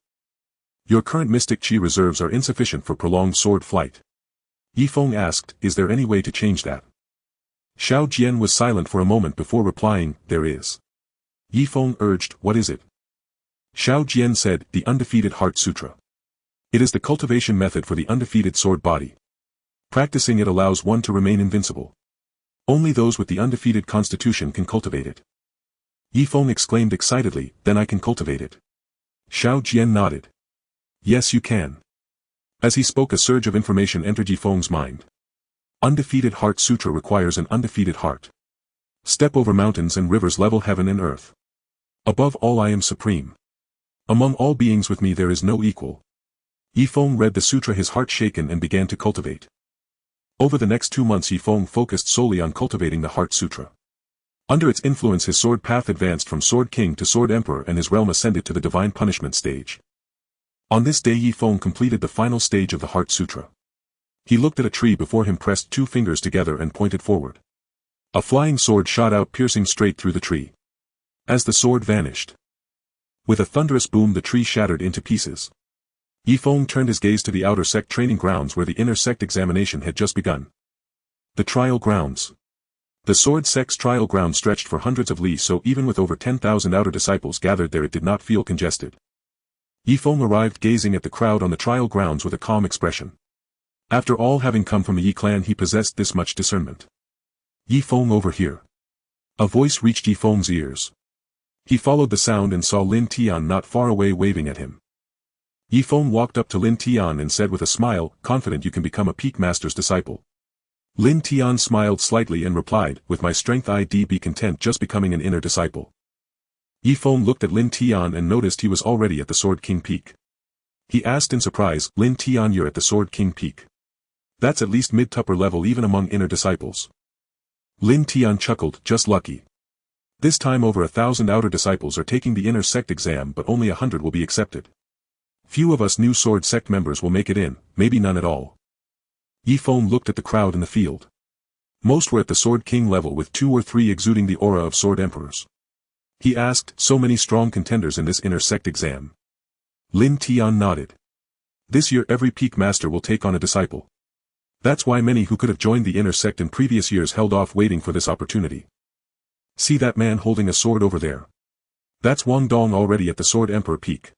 Your current mystic qi reserves are insufficient for prolonged sword flight." Yi Feng asked, "Is there any way to change that?" Xiao Jian was silent for a moment before replying, "There is." Yi Feng urged, "What is it?" Xiao Jian said, "The Undefeated Heart Sutra. It is the cultivation method for the undefeated sword body. Practicing it allows one to remain invincible. Only those with the undefeated constitution can cultivate it." Yi Feng exclaimed excitedly, "Then I can cultivate it." Xiao Jian nodded. Yes you can. As he spoke a surge of information entered Yifeng's mind. Undefeated Heart Sutra requires an undefeated heart. Step over mountains and rivers, level heaven and earth. Above all I am supreme. Among all beings with me there is no equal. Yifeng read the sutra, his heart shaken, and began to cultivate. Over the next 2 months Yifeng focused solely on cultivating the Heart Sutra. Under its influence his sword path advanced from Sword King to Sword Emperor, and his realm ascended to the Divine Punishment stage. On this day Yifeng completed the final stage of the Heart Sutra. He looked at a tree before him, pressed 2 fingers together and pointed forward. A flying sword shot out, piercing straight through the tree. As the sword vanished, with a thunderous boom the tree shattered into pieces. Yifeng turned his gaze to the outer sect training grounds where the inner sect examination had just begun. The trial grounds. The sword sect's trial ground stretched for hundreds of li, so even with over 10,000 outer disciples gathered there it did not feel congested. Yifeng arrived gazing at the crowd on the trial grounds with a calm expression. After all, having come from the Yi clan, he possessed this much discernment. Yifeng, over here. A voice reached Yifeng's ears. He followed the sound and saw Lin Tian not far away waving at him. Yifeng walked up to Lin Tian and said with a smile, confident you can become a peak master's disciple. Lin Tian smiled slightly and replied, with my strength I'd be content just becoming an inner disciple. Yifeng looked at Lin Tian and noticed he was already at the Sword King peak. He asked in surprise, Lin Tian, you're at the Sword King peak? That's at least mid-upper level even among inner disciples. Lin Tian chuckled, just lucky. This time over 1,000 outer disciples are taking the inner sect exam, but only 100 will be accepted. Few of us new sword sect members will make it in, maybe none at all. Yifeng looked at the crowd in the field. Most were at the Sword King level, with 2 or 3 exuding the aura of Sword Emperors. He asked, so many strong contenders in this inner sect exam? Lin Tian nodded. This year every peak master will take on a disciple. That's why many who could have joined the inner sect in previous years held off waiting for this opportunity. See that man holding a sword over there? That's Wang Dong, already at the Sword Emperor peak.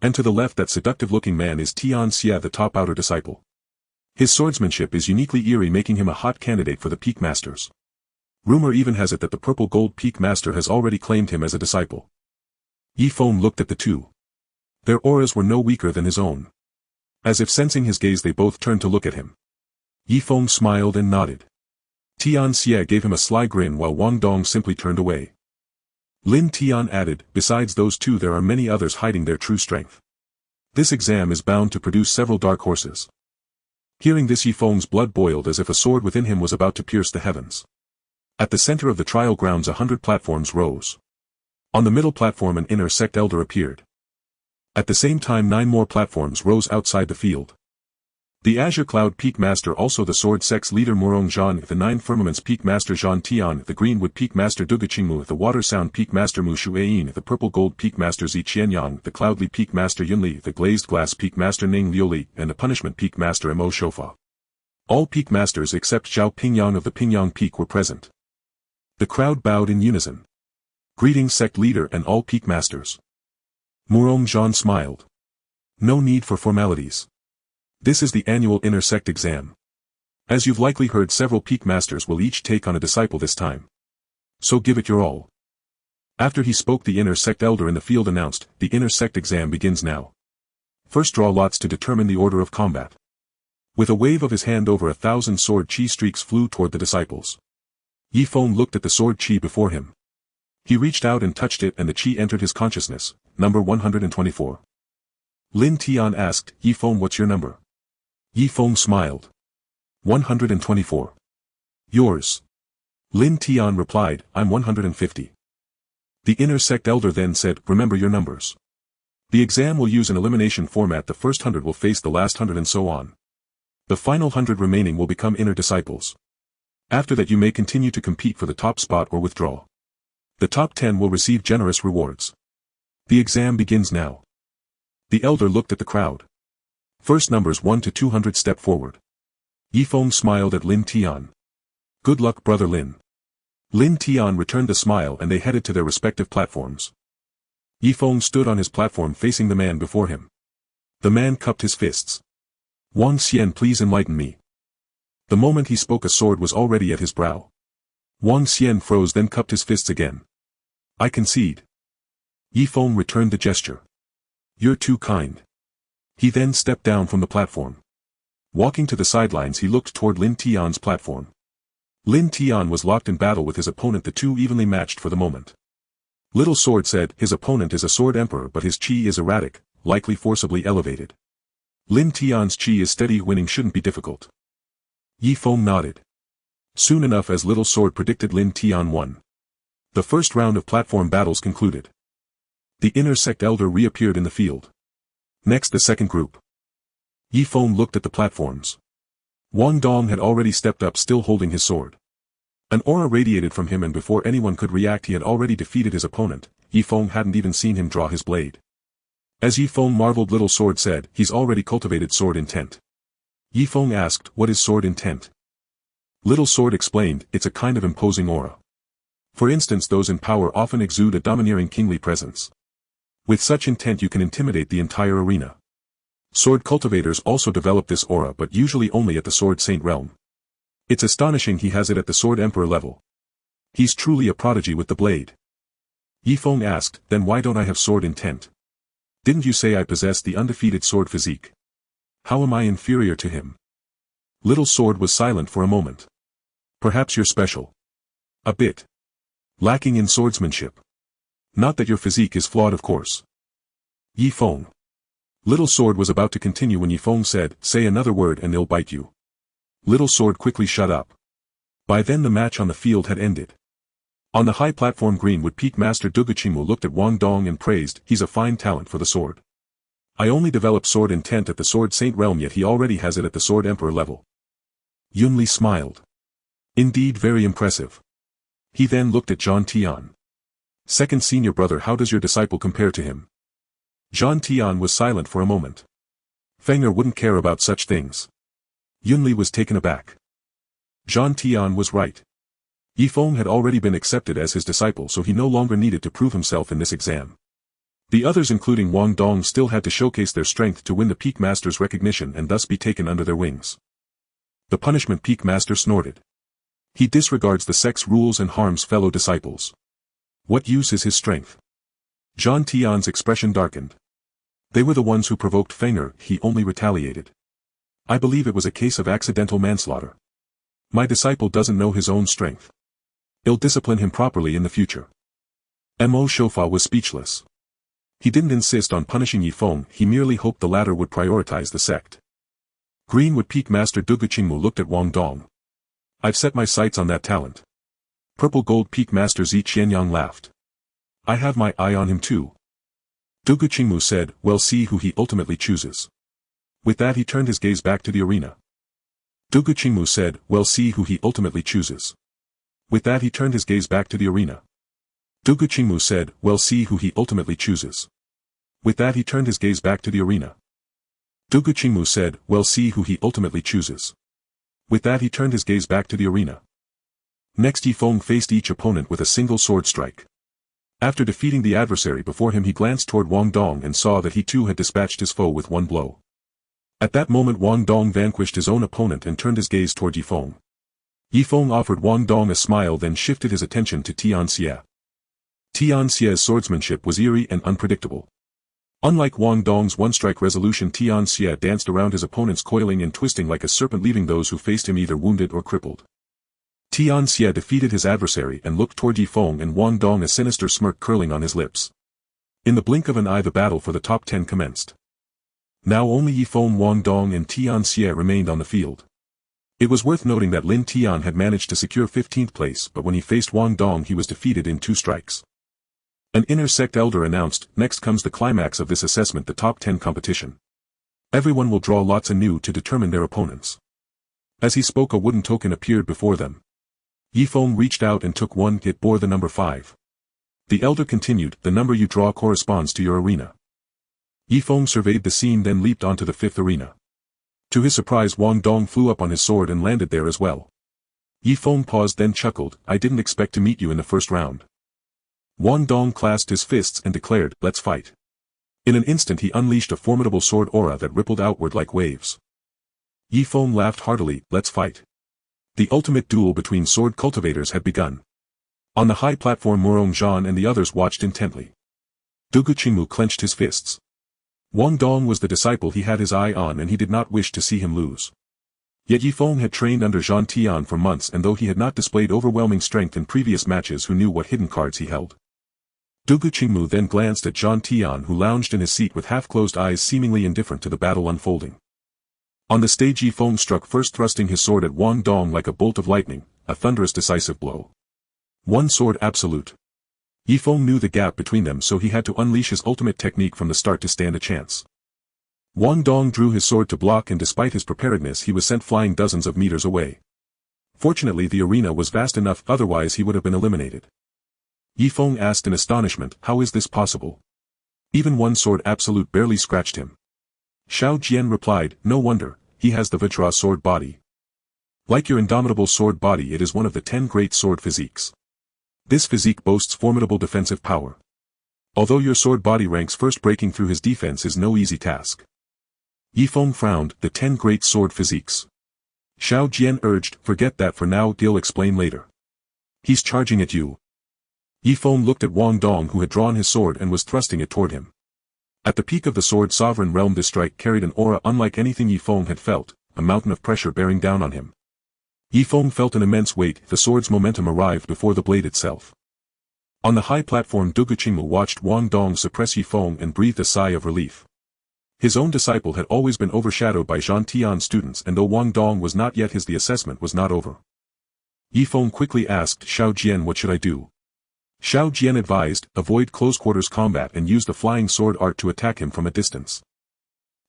And to the left that seductive-looking man is Tian Xia, the top outer disciple. His swordsmanship is uniquely eerie, making him a hot candidate for the peak masters. Rumor even has it that the purple gold peak master has already claimed him as a disciple. Yifeng looked at the two. Their auras were no weaker than his own. As if sensing his gaze, they both turned to look at him. Yifeng smiled and nodded. Tian Xia gave him a sly grin while Wang Dong simply turned away. Lin Tian added, besides those two there are many others hiding their true strength. This exam is bound to produce several dark horses. Hearing this, Yifeng's blood boiled as if a sword within him was about to pierce the heavens. At the center of the trial grounds 100 platforms rose. On the middle platform an inner sect elder appeared. At the same time 9 more platforms rose outside the field. The Azure Cloud Peak Master, also the Sword Sect's leader Murong Zhan, the 9 Firmaments Peak Master Zhan Tian, the Greenwood Peak Master Du Qingmu, the Water Sound Peak Master Mu Shuayin, the Purple Gold Peak Master Zi Qianyang, the Cloudly Peak Master Yunli, the Glazed Glass Peak Master Ning Liuli, and the Punishment Peak Master Mo Shofa. All Peak Masters except Zhao Pingyang of the Pingyang Peak were present. The crowd bowed in unison. Greetings Sect Leader and all Peak Masters. Murong Zhan smiled. No need for formalities. This is the annual inner sect exam. As you've likely heard, several peak masters will each take on a disciple this time. So give it your all. After he spoke, the inner sect elder in the field announced, the inner sect exam begins now. First draw lots to determine the order of combat. With a wave of his hand over 1,000 sword chi streaks flew toward the disciples. Yifeng looked at the sword chi before him. He reached out and touched it and the chi entered his consciousness, number 124. Lin Tian asked, Yifeng, what's your number? Yifeng smiled. 124. Yours. Lin Tian replied, I'm 150. The inner sect elder then said, remember your numbers. The exam will use an elimination format. The first 100 will face the last 100 and so on. The final 100 remaining will become inner disciples. After that you may continue to compete for the top spot or withdraw. The top 10 will receive generous rewards. The exam begins now. The elder looked at the crowd. First numbers 1 to 200 step forward. Yifeng smiled at Lin Tian. Good luck, brother Lin. Lin Tian returned the smile and they headed to their respective platforms. Yifeng stood on his platform facing the man before him. The man cupped his fists. Wang Xian, please enlighten me. The moment he spoke a sword was already at his brow. Wang Xian froze, then cupped his fists again. I concede. Yifeng returned the gesture. You're too kind. He then stepped down from the platform. Walking to the sidelines, he looked toward Lin Tian's platform. Lin Tian was locked in battle with his opponent, the two evenly matched for the moment. Little Sword said, his opponent is a sword emperor but his chi is erratic, likely forcibly elevated. Lin Tian's chi is steady, winning shouldn't be difficult. Yi Feng nodded. Soon enough, as Little Sword predicted, Lin Tian won. The first round of platform battles concluded. The inner sect elder reappeared in the field. Next, the second group. Yi Feng looked at the platforms. Wang Dong had already stepped up, still holding his sword. An aura radiated from him, and before anyone could react he had already defeated his opponent. Yi Feng hadn't even seen him draw his blade. As Yi Feng marveled, Little Sword said, he's already cultivated sword intent. Yi Feng asked, what is sword intent? Little Sword explained, it's a kind of imposing aura. For instance, those in power often exude a domineering kingly presence. With such intent you can intimidate the entire arena. Sword cultivators also develop this aura, but usually only at the Sword Saint realm. It's astonishing he has it at the Sword Emperor level. He's truly a prodigy with the blade. Yi Feng asked, then why don't I have sword intent? Didn't you say I possess the undefeated sword physique? How am I inferior to him? Little Sword was silent for a moment. Perhaps you're special. A bit. Lacking in swordsmanship. Not that your physique is flawed, of course. Yi Feng. Little Sword was about to continue when Yi Feng said, say another word and they'll bite you. Little Sword quickly shut up. By then the match on the field had ended. On the high platform, Greenwood Peak Master Duguqimu looked at Wang Dong and praised, he's a fine talent for the sword. I only developed sword intent at the Sword Saint realm, yet he already has it at the Sword Emperor level. Yunli smiled. Indeed, very impressive. He then looked at Zhang Tian. Second senior brother, how does your disciple compare to him? Zhang Tian was silent for a moment. Feng'er wouldn't care about such things. Yunli was taken aback. Zhang Tian was right. Yi Feng had already been accepted as his disciple, so he no longer needed to prove himself in this exam. The others, including Wang Dong, still had to showcase their strength to win the Peak Master's recognition and thus be taken under their wings. The punishment Peak Master snorted. He disregards the sect's rules and harms fellow disciples. What use is his strength? Zhang Tian's expression darkened. They were the ones who provoked Feng'er, he only retaliated. I believe it was a case of accidental manslaughter. My disciple doesn't know his own strength. I'll discipline him properly in the future. Mo Shofa was speechless. He didn't insist on punishing Yi Feng, he merely hoped the latter would prioritize the sect. Greenwood Peak Master Duguqimu looked at Wang Dong. I've set my sights on that talent. Purple Gold Peak Master Zi Qianyang laughed. I have my eye on him too. Duguqimu said, well, see who he ultimately chooses. With that he turned his gaze back to the arena. Duguqimu said, well, see who he ultimately chooses. With that he turned his gaze back to the arena. Duguqimu said, well, see who he ultimately chooses. With that he turned his gaze back to the arena. Duguqimu said, well, see who he ultimately chooses. With that he turned his gaze back to the arena. Next Yi Feng faced each opponent with a single sword strike. After defeating the adversary before him, he glanced toward Wang Dong and saw that he too had dispatched his foe with one blow. At that moment Wang Dong vanquished his own opponent and turned his gaze toward Yi Feng. Yi Feng offered Wang Dong a smile, then shifted his attention to Tian Xie. Tian Xie's swordsmanship was eerie and unpredictable. Unlike Wang Dong's one-strike resolution, Tian Xie danced around his opponents, coiling and twisting like a serpent, leaving those who faced him either wounded or crippled. Tian Xie defeated his adversary and looked toward Yi Feng and Wang Dong, a sinister smirk curling on his lips. In the blink of an eye the battle for the top 10 commenced. Now only Yi Feng, Wang Dong and Tian Xie remained on the field. It was worth noting that Lin Tian had managed to secure 15th place, but when he faced Wang Dong he was defeated in 2 strikes. An inner sect elder announced, next comes the climax of this assessment, the top 10 competition. Everyone will draw lots anew to determine their opponents. As he spoke, a wooden token appeared before them. Yi Feng reached out and took one, it bore the number 5. The elder continued, the number you draw corresponds to your arena. Yi Feng surveyed the scene, then leaped onto the 5th arena. To his surprise, Wang Dong flew up on his sword and landed there as well. Yi Feng paused, then chuckled, I didn't expect to meet you in the first round. Wang Dong clasped his fists and declared, let's fight. In an instant he unleashed a formidable sword aura that rippled outward like waves. Yi Feng laughed heartily, let's fight. The ultimate duel between sword cultivators had begun. On the high platform Murong Zhan and the others watched intently. Duguqimu clenched his fists. Wang Dong was the disciple he had his eye on and he did not wish to see him lose. Yet Yifeng had trained under Zhang Tian for months and though he had not displayed overwhelming strength in previous matches who knew what hidden cards he held. Dugu Qingmu then glanced at Zhang Tian who lounged in his seat with half-closed eyes seemingly indifferent to the battle unfolding. On the stage Yifeng struck first thrusting his sword at Wang Dong like a bolt of lightning, a thunderous decisive blow. One sword absolute. Yifeng knew the gap between them so he had to unleash his ultimate technique from the start to stand a chance. Wang Dong drew his sword to block and despite his preparedness he was sent flying dozens of meters away. Fortunately the arena was vast enough otherwise he would have been eliminated. Yifeng asked in astonishment, how is this possible? Even one sword absolute barely scratched him. Xiao Jian replied, no wonder, he has the Vajra sword body. Like your indomitable sword body it is one of the 10 great sword physiques. This physique boasts formidable defensive power. Although your sword body ranks first breaking through his defense is no easy task. Yifeng frowned, the 10 great sword physiques. Xiao Jian urged, forget that for now, he'll explain later. He's charging at you. Yifeng looked at Wang Dong who had drawn his sword and was thrusting it toward him. At the peak of the sword sovereign realm this strike carried an aura unlike anything Yifeng had felt, a mountain of pressure bearing down on him. Yifeng felt an immense weight, the sword's momentum arrived before the blade itself. On the high platform Dugu Qingmu watched Wang Dong suppress Yifeng and breathed a sigh of relief. His own disciple had always been overshadowed by Zhang Tian's students and though Wang Dong was not yet his the assessment was not over. Yifeng quickly asked Xiao Jian what should I do? Xiao Jian advised, avoid close-quarters combat and use the flying sword art to attack him from a distance.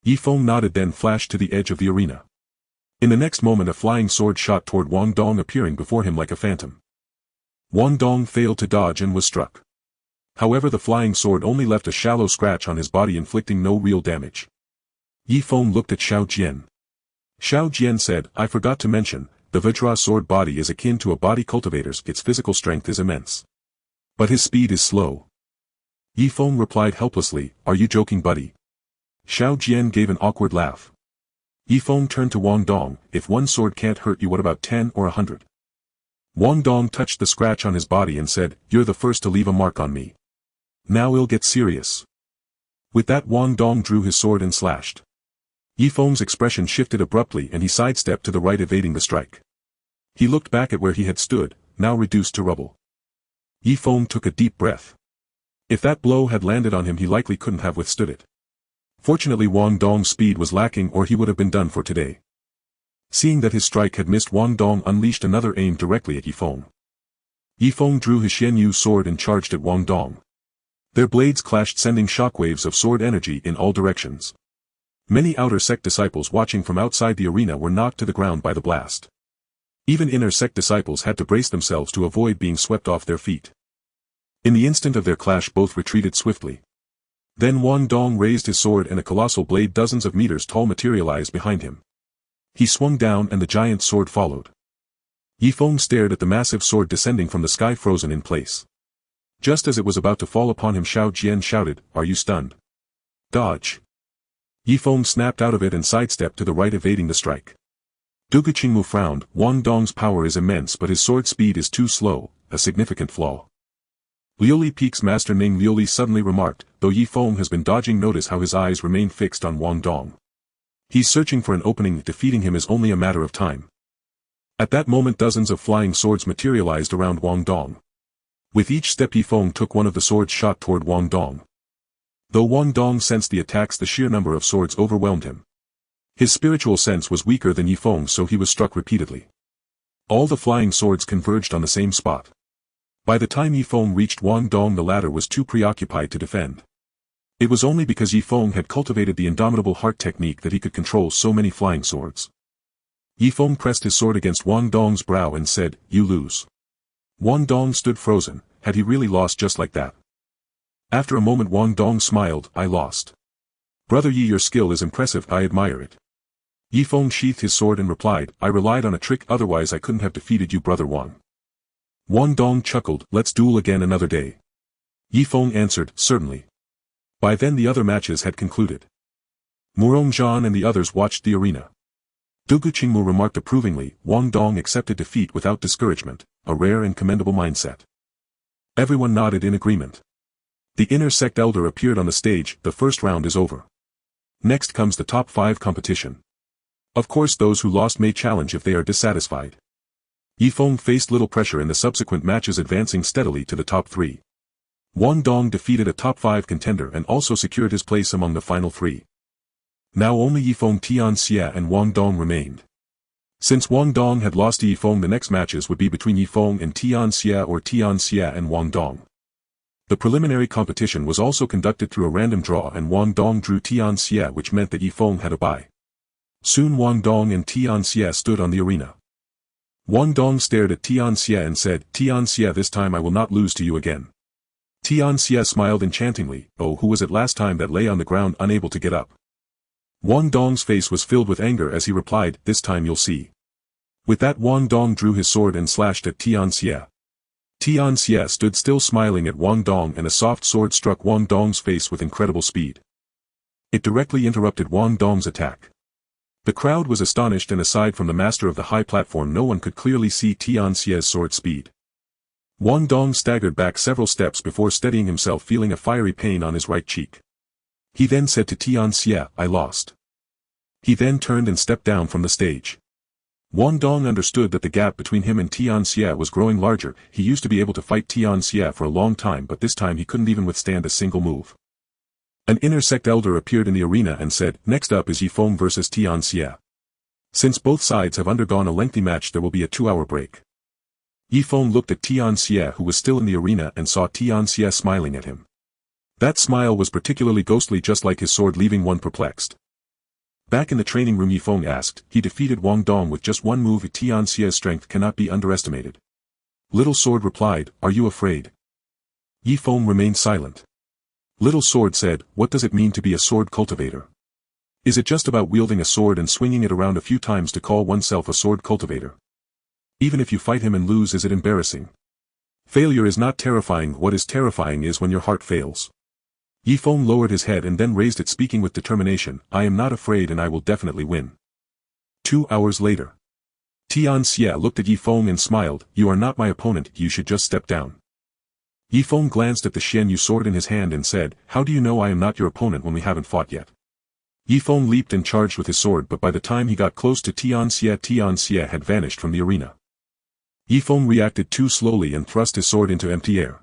Yifeng nodded then flashed to the edge of the arena. In the next moment a flying sword shot toward Wang Dong appearing before him like a phantom. Wang Dong failed to dodge and was struck. However the flying sword only left a shallow scratch on his body inflicting no real damage. Yifeng looked at Xiao Jian. Xiao Jian said, I forgot to mention, the Vajra sword body is akin to a body cultivator's, its physical strength is immense. But his speed is slow. Yifeng replied helplessly, are you joking buddy? Xiao Jian gave an awkward laugh. Yifeng turned to Wang Dong, if one sword can't hurt you what about 10 or 100? Wang Dong touched the scratch on his body and said, you're the first to leave a mark on me. Now it'll get serious. With that Wang Dong drew his sword and slashed. Yifeng's expression shifted abruptly and he sidestepped to the right evading the strike. He looked back at where he had stood, now reduced to rubble. Yifeng took a deep breath. If that blow had landed on him he likely couldn't have withstood it. Fortunately Wang Dong's speed was lacking or he would have been done for today. Seeing that his strike had missed Wang Dong unleashed another aim directly at Yifeng. Yifeng drew his Xianyu sword and charged at Wang Dong. Their blades clashed sending shockwaves of sword energy in all directions. Many outer sect disciples watching from outside the arena were knocked to the ground by the blast. Even inner sect disciples had to brace themselves to avoid being swept off their feet. In the instant of their clash both retreated swiftly. Then Wang Dong raised his sword and a colossal blade dozens of meters tall materialized behind him. He swung down and the giant sword followed. Yifeng stared at the massive sword descending from the sky frozen in place. Just as it was about to fall upon him Xiao Jian shouted, are you stunned? Dodge. Yifeng snapped out of it and sidestepped to the right evading the strike. Dugu Qingmu frowned, Wang Dong's power is immense but his sword speed is too slow, a significant flaw. Liuli Peak's master Ning Liuli suddenly remarked, though Yifeng has been dodging notice how his eyes remain fixed on Wang Dong. He's searching for an opening, defeating him is only a matter of time. At that moment dozens of flying swords materialized around Wang Dong. With each step Yifeng took one of the swords shot toward Wang Dong. Though Wang Dong sensed the attacks the sheer number of swords overwhelmed him. His spiritual sense was weaker than Yifeng so he was struck repeatedly. All the flying swords converged on the same spot. By the time Yifeng reached Wang Dong the latter was too preoccupied to defend. It was only because Yifeng had cultivated the indomitable heart technique that he could control so many flying swords. Yifeng pressed his sword against Wang Dong's brow and said, you lose. Wang Dong stood frozen, had he really lost just like that? After a moment Wang Dong smiled, I lost. Brother Yi your skill is impressive, I admire it. Yifeng sheathed his sword and replied, I relied on a trick otherwise I couldn't have defeated you brother Wang. Wang Dong chuckled, let's duel again another day. Yifeng answered, certainly. By then the other matches had concluded. Murong Zhan and the others watched the arena. Dugu Qingmu remarked approvingly, Wang Dong accepted defeat without discouragement, a rare and commendable mindset. Everyone nodded in agreement. The inner sect elder appeared on the stage, the first round is over. Next comes the top 5 competition. Of course those who lost may challenge if they are dissatisfied. Yifeng faced little pressure in the subsequent matches, advancing steadily to the top 3. Wang Dong defeated a top 5 contender and also secured his place among the final 3. Now only Yifeng, Tian Xie and Wang Dong remained. Since Wang Dong had lost to Yifeng, the next matches would be between Yifeng and Tian Xie or Tian Xie and Wang Dong. The preliminary competition was also conducted through a random draw, and Wang Dong drew Tian Xie, which meant that Yifeng had a bye. Soon Wang Dong and Tian Xie stood on the arena. Wang Dong stared at Tian Xie and said, "Tian Xie, this time I will not lose to you again." Tian Xie smiled enchantingly. "Oh, who was it last time that lay on the ground unable to get up?" Wang Dong's face was filled with anger as he replied, "This time you'll see." With that, Wang Dong drew his sword and slashed at Tian Xie. Tian Xie stood still, smiling at Wang Dong, and a soft sword struck Wang Dong's face with incredible speed. It directly interrupted Wang Dong's attack. The crowd was astonished, and aside from the master of the high platform, no one could clearly see Tian Xie's sword speed. Wang Dong staggered back several steps before steadying himself, feeling a fiery pain on his right cheek. He then said to Tian Xie, "I lost." He then turned and stepped down from the stage. Wang Dong understood that the gap between him and Tian Xie was growing larger. He used to be able to fight Tian Xie for a long time, but this time he couldn't even withstand a single move. An inner sect elder appeared in the arena and said, "Next up is Yifeng versus Tian Xie. Since both sides have undergone a lengthy match, there will be a 2-hour break." Yifeng looked at Tian Xie, who was still in the arena, and saw Tian Xie smiling at him. That smile was particularly ghostly, just like his sword, leaving one perplexed. Back in the training room, Yifeng asked, "He defeated Wang Dong with just one move. Tian Xie's strength cannot be underestimated." Little Sword replied, "Are you afraid?" Yifeng remained silent. Little Sword said, "What does it mean to be a sword cultivator? Is it just about wielding a sword and swinging it around a few times to call oneself a sword cultivator? Even if you fight him and lose, is it embarrassing? Failure is not terrifying. What is terrifying is when your heart fails." Yifeng lowered his head and then raised it, speaking with determination, "I am not afraid, and I will definitely win." 2 hours later. Tian Xie looked at Yifeng and smiled, "You are not my opponent, you should just step down." Yifeng glanced at the Xian Yu sword in his hand and said, "How do you know I am not your opponent when we haven't fought yet?" Yifeng leaped and charged with his sword, but by the time he got close to Tian Xie had vanished from the arena. Yifeng reacted too slowly and thrust his sword into empty air.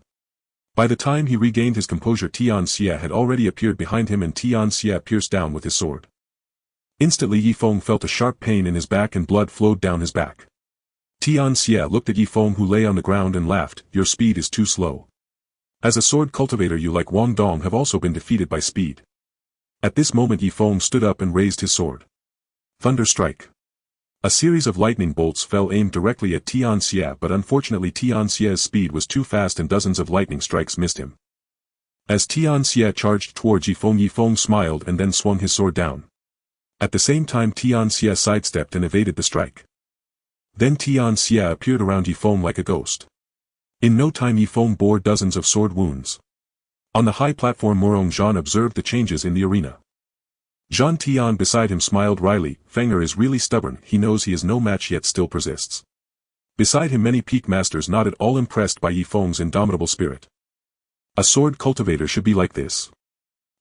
By the time he regained his composure, Tian Xie had already appeared behind him, and Tian Xie pierced down with his sword. Instantly Yifeng felt a sharp pain in his back and blood flowed down his back. Tian Xie looked at Yifeng, who lay on the ground, and laughed, "Your speed is too slow. As a sword cultivator, you, like Wang Dong, have also been defeated by speed." At this moment Yifeng stood up and raised his sword. Thunder strike. A series of lightning bolts fell, aimed directly at Tian Xie, but unfortunately Tian Xie's speed was too fast and dozens of lightning strikes missed him. As Tian Xie charged towards Yifeng, Yifeng smiled and then swung his sword down. At the same time Tian Xie sidestepped and evaded the strike. Then Tian Xie appeared around Yifeng like a ghost. In no time Yifeng bore dozens of sword wounds. On the high platform, Morong Zhan observed the changes in the arena. Zhan Tian beside him smiled wryly, "Fenger is really stubborn, he knows he is no match yet still persists." Beside him many peak masters nodded, all impressed by Yifeng's indomitable spirit. "A sword cultivator should be like this."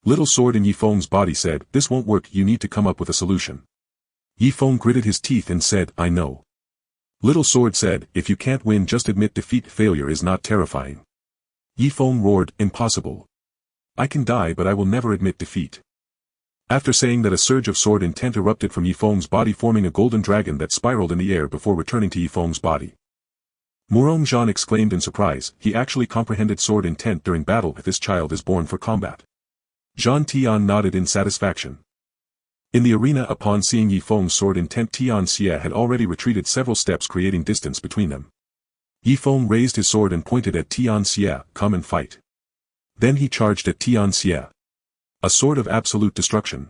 Little Sword in Yifeng's body said, "This won't work, you need to come up with a solution." Yifeng gritted his teeth and said, "I know." Little Sword said, "If you can't win, just admit defeat. Failure is not terrifying." Yifeng roared, "Impossible. I can die, but I will never admit defeat." After saying that, a surge of sword intent erupted from Yifeng's body, forming a golden dragon that spiraled in the air before returning to Yifeng's body. Morong Zhan exclaimed in surprise, "He actually comprehended sword intent during battle. This child is born for combat." Zhan Tian nodded in satisfaction. In the arena, upon seeing Yifeng's sword intent, Tian Xie had already retreated several steps, creating distance between them. Yifeng raised his sword and pointed at Tian Xie, "Come and fight." Then he charged at Tian Xie. A sword of absolute destruction.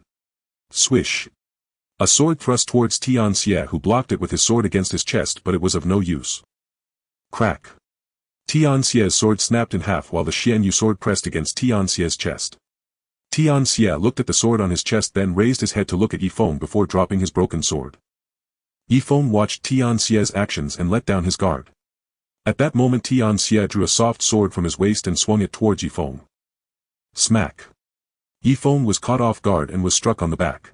Swish. A sword thrust towards Tian Xie, who blocked it with his sword against his chest, but it was of no use. Crack. Tian Xie's sword snapped in half while the Xian Yu sword pressed against Tian Xie's chest. Tian Xie looked at the sword on his chest, then raised his head to look at Yifeng before dropping his broken sword. Yifeng watched Tian Xie's actions and let down his guard. At that moment Tian Xie drew a soft sword from his waist and swung it towards Yifeng. Smack. Yi Feng was caught off guard and was struck on the back.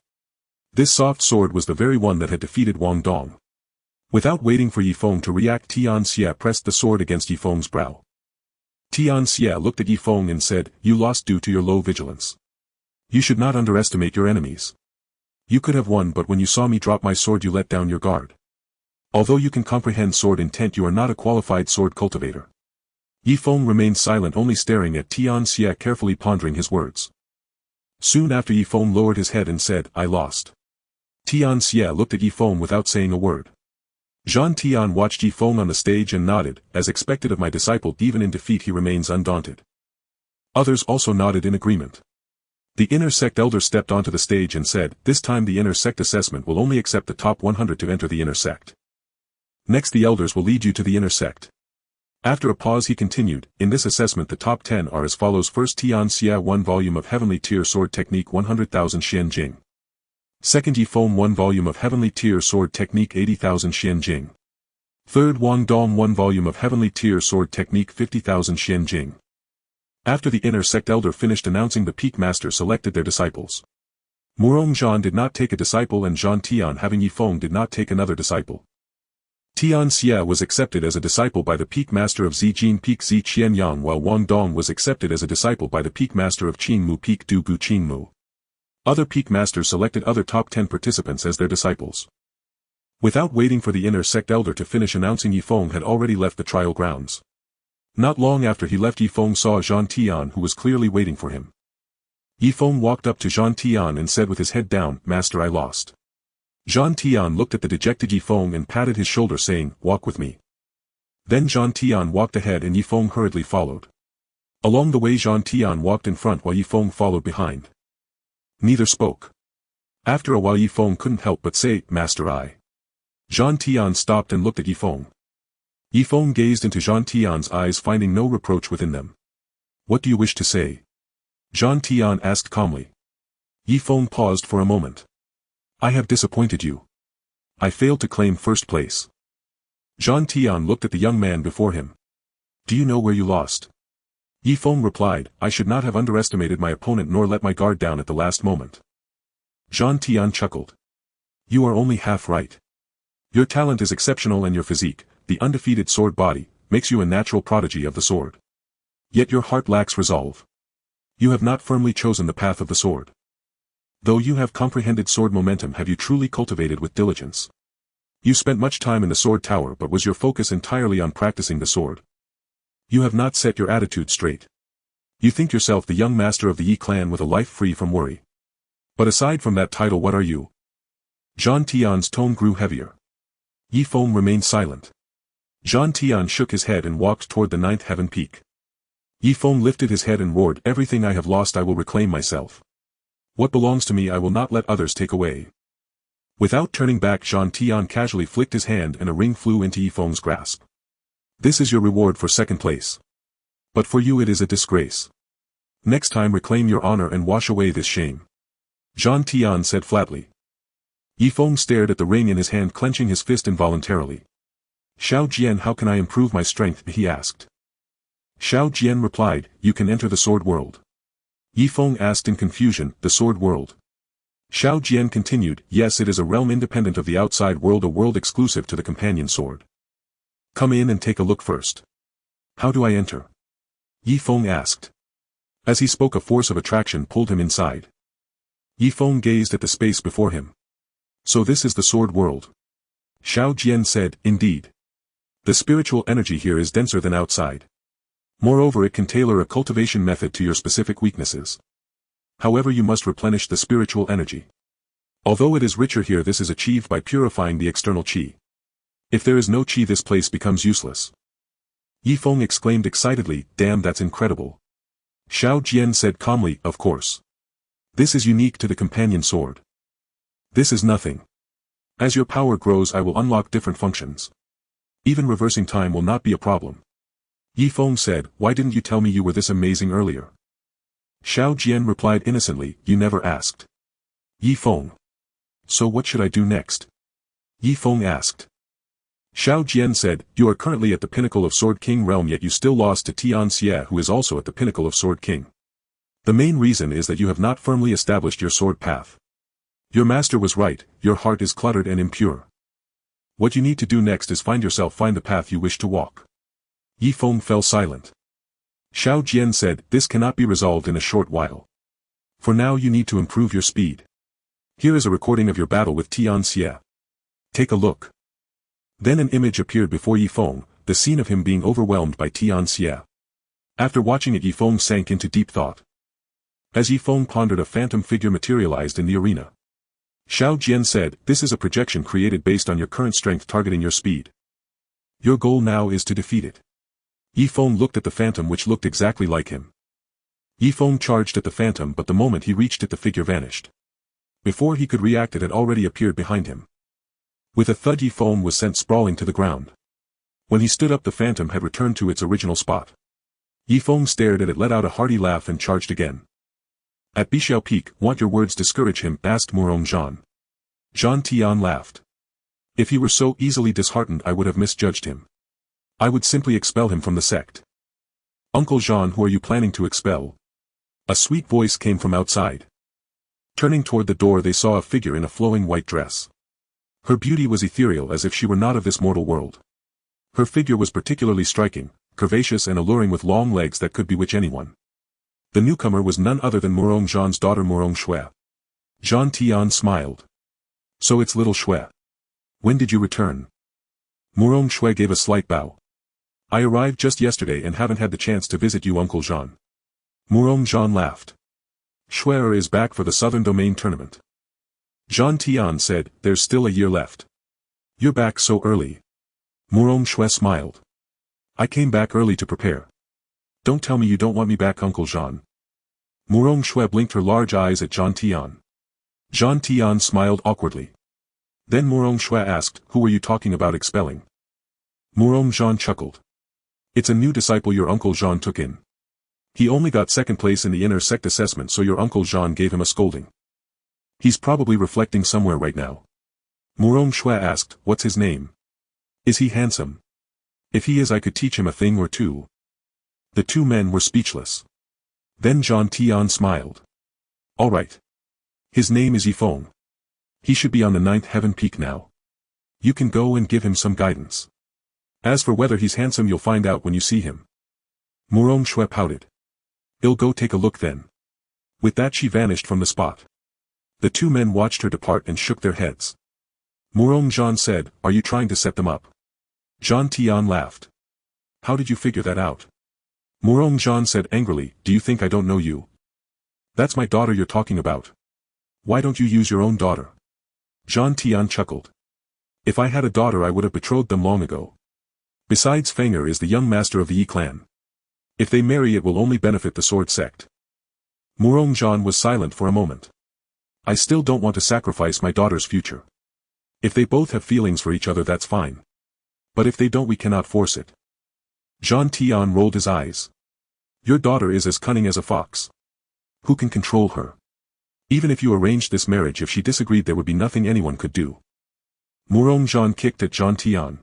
This soft sword was the very one that had defeated Wang Dong. Without waiting for Yi Feng to react, Tian Xie pressed the sword against Yi Feng's brow. Tian Xie looked at Yi Feng and said, "You lost due to your low vigilance. You should not underestimate your enemies. You could have won, but when you saw me drop my sword you let down your guard. Although you can comprehend sword intent, you are not a qualified sword cultivator." Yi Feng remained silent, only staring at Tian Xie, carefully pondering his words. Soon after, Yi Feng lowered his head and said, "I lost." Tian Xie looked at Yi Feng without saying a word. Zhang Tian watched Yi Feng on the stage and nodded. "As expected of my disciple, even in defeat he remains undaunted." Others also nodded in agreement. The inner sect elder stepped onto the stage and said, "This time the inner sect assessment will only accept the top 100 to enter the inner sect. Next the elders will lead you to the inner sect." After a pause he continued, "In this assessment the top 10 are as follows: First, Tian Xie 1 volume of Heavenly Tier Sword Technique 100,000 Xian Jing. Second, Yi Feng 1 volume of Heavenly Tier Sword Technique 80,000 Xian Jing. Third, Wang Dong 1 volume of Heavenly Tier Sword Technique 50,000 Xian Jing." After the inner sect elder finished announcing, the peak master selected their disciples. Murong Zhan did not take a disciple, and Zhan Tian, having Yi Feng, did not take another disciple. Tian Xie was accepted as a disciple by the peak master of Zijin Peak Zi Qianyang, while Wang Dong was accepted as a disciple by the peak master of Qingmu Peak Du Gu Qingmu. Other peak masters selected other top 10 participants as their disciples. Without waiting for the inner sect elder to finish announcing, Yi Feng had already left the trial grounds. Not long after he left, Yi Feng saw Zhan Tian, who was clearly waiting for him. Yi Feng walked up to Zhan Tian and said with his head down, "Master, I lost." Zhan Tian looked at the dejected Yi Feng and patted his shoulder, saying, "Walk with me." Then Zhan Tian walked ahead and Yi Feng hurriedly followed. Along the way Zhan Tian walked in front while Yi Feng followed behind. Neither spoke. After a while Yi Feng couldn't help but say, "Master, I." Zhan Tian stopped and looked at Yi Feng. Yi Feng gazed into Zhan Tian's eyes, finding no reproach within them. "What do you wish to say?" Zhan Tian asked calmly. Yi Feng paused for a moment. "I have disappointed you. I failed to claim first place." Zhan Tian looked at the young man before him. "Do you know where you lost?" Yi Feng replied, "I should not have underestimated my opponent nor let my guard down at the last moment." Zhan Tian chuckled. "You are only half right. Your talent is exceptional, and your physique, the undefeated sword body, makes you a natural prodigy of the sword. Yet your heart lacks resolve. You have not firmly chosen the path of the sword. Though you have comprehended sword momentum, have you truly cultivated with diligence? You spent much time in the sword tower, but was your focus entirely on practicing the sword? You have not set your attitude straight. You think yourself the young master of the Yi clan with a life free from worry. But aside from that title, what are you?" Zhan Tian's tone grew heavier. Yi Feng remained silent. Zhan Tian shook his head and walked toward the 9th heaven peak. Yi Feng lifted his head and roared, "Everything I have lost I will reclaim myself. What belongs to me I will not let others take away." Without turning back, Zhan Tian casually flicked his hand and a ring flew into Yi Feng's grasp. "This is your reward for second place. But for you it is a disgrace. Next time reclaim your honor and wash away this shame," Zhan Tian said flatly. Yi Feng stared at the ring in his hand, clenching his fist involuntarily. "Xiao Jian, how can I improve my strength?" he asked. Xiao Jian replied, "You can enter the sword world." Yi Feng asked in confusion, "The sword world?" Xiao Jian continued, "Yes, it is a realm independent of the outside world, a world exclusive to the companion sword. Come in and take a look first." "How do I enter?" Yi Feng asked. As he spoke, a force of attraction pulled him inside. Yi Feng gazed at the space before him. "So this is the sword world?" Xiao Jian said, "Indeed. The spiritual energy here is denser than outside. Moreover, it can tailor a cultivation method to your specific weaknesses. However, you must replenish the spiritual energy. Although it is richer here, this is achieved by purifying the external qi. If there is no qi, this place becomes useless." Yi Feng exclaimed excitedly, "Damn, that's incredible." Xiao Jian said calmly, "Of course. This is unique to the companion sword. This is nothing. As your power grows, I will unlock different functions. Even reversing time will not be a problem." Yi Feng said, "Why didn't you tell me you were this amazing earlier?" Xiao Jian replied innocently, "You never asked." Yi Feng. "So what should I do next?" Yi Feng asked. Xiao Jian said, "You are currently at the pinnacle of Sword King realm, yet you still lost to Tian Xie, who is also at the pinnacle of Sword King. The main reason is that you have not firmly established your sword path. Your master was right, your heart is cluttered and impure. What you need to do next is find the path you wish to walk. Yi Feng fell silent. Xiao Jian said, this cannot be resolved in a short while. For now you need to improve your speed. Here is a recording of your battle with Tian Xie. Take a look. Then an image appeared before Yi Feng, the scene of him being overwhelmed by Tian Xie. After watching it, Yi Feng sank into deep thought. As Yi Feng pondered, a phantom figure materialized in the arena. Xiao Jian said, this is a projection created based on your current strength targeting your speed. Your goal now is to defeat it. Yi Feng looked at the phantom, which looked exactly like him. Yi Feng charged at the phantom, but the moment he reached it, the figure vanished. Before he could react, it had already appeared behind him. With a thud, Yi Feng was sent sprawling to the ground. When he stood up, the phantom had returned to its original spot. Yi Feng stared at it, let out a hearty laugh and charged again. At Bixiao Peak, want your words discourage him? Asked Murong Zhan. Zhan Tian laughed. If he were so easily disheartened, I would have misjudged him. I would simply expel him from the sect. Uncle Zhan, who are you planning to expel? A sweet voice came from outside. Turning toward the door, they saw a figure in a flowing white dress. Her beauty was ethereal, as if she were not of this mortal world. Her figure was particularly striking, curvaceous and alluring, with long legs that could bewitch anyone. The newcomer was none other than Murong Zhan's daughter, Murong Shui. Zhan Tian smiled. So it's little Shui. When did you return? Murong Shui gave a slight bow. I arrived just yesterday and haven't had the chance to visit you, Uncle Zhan. Murong Zhan laughed. Shui is back for the Southern Domain tournament. Zhan Tian said, there's still a year left. You're back so early. Murong Shui smiled. I came back early to prepare. Don't tell me you don't want me back, Uncle Zhan. Murong Shui blinked her large eyes at Zhan Tian. Zhan Tian smiled awkwardly. Then Murong Shui asked, who were you talking about expelling? Murong Zhan chuckled. It's a new disciple your Uncle Zhan took in. He only got second place in the inner sect assessment, so your Uncle Zhan gave him a scolding. He's probably reflecting somewhere right now. Murong Shui asked, what's his name? Is he handsome? If he is, I could teach him a thing or two. The two men were speechless. Then Zhan Tian smiled. All right. His name is Yi Feng. He should be on the 9th heaven peak now. You can go and give him some guidance. As for whether he's handsome, you'll find out when you see him. Murong Shui pouted. I'll go take a look then. With that, she vanished from the spot. The two men watched her depart and shook their heads. Murong Zhan said, are you trying to set them up? Zhan Tian laughed. How did you figure that out? Murong Zhan said angrily, do you think I don't know you? That's my daughter you're talking about. Why don't you use your own daughter? Zhan Tian chuckled. If I had a daughter, I would have betrothed them long ago. Besides, Fenger is the young master of the Yi clan. If they marry, it will only benefit the sword sect. Murong Zhan was silent for a moment. I still don't want to sacrifice my daughter's future. If they both have feelings for each other, that's fine. But if they don't, we cannot force it. Zhan Tian rolled his eyes. Your daughter is as cunning as a fox. Who can control her? Even if you arranged this marriage, if she disagreed, there would be nothing anyone could do. Murong Zhan kicked at Zhan Tian.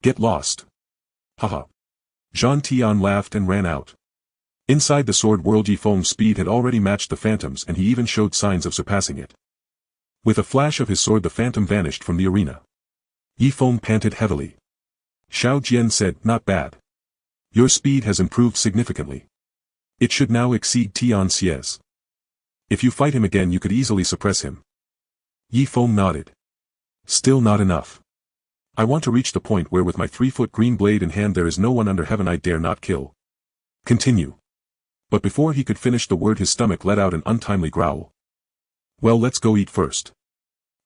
Get lost. Haha. Zhan Tian laughed and ran out. Inside the sword world, Yi Feng's speed had already matched the phantom's, and he even showed signs of surpassing it. With a flash of his sword, the phantom vanished from the arena. Yi Feng panted heavily. Xiao Jian said, not bad. Your speed has improved significantly. It should now exceed Tian Xie's. If you fight him again, you could easily suppress him. Yi Feng nodded. Still not enough. I want to reach the point where with my 3-foot green blade in hand there is no one under heaven I dare not kill. Continue. But before he could finish the word, his stomach let out an untimely growl. Well, let's go eat first.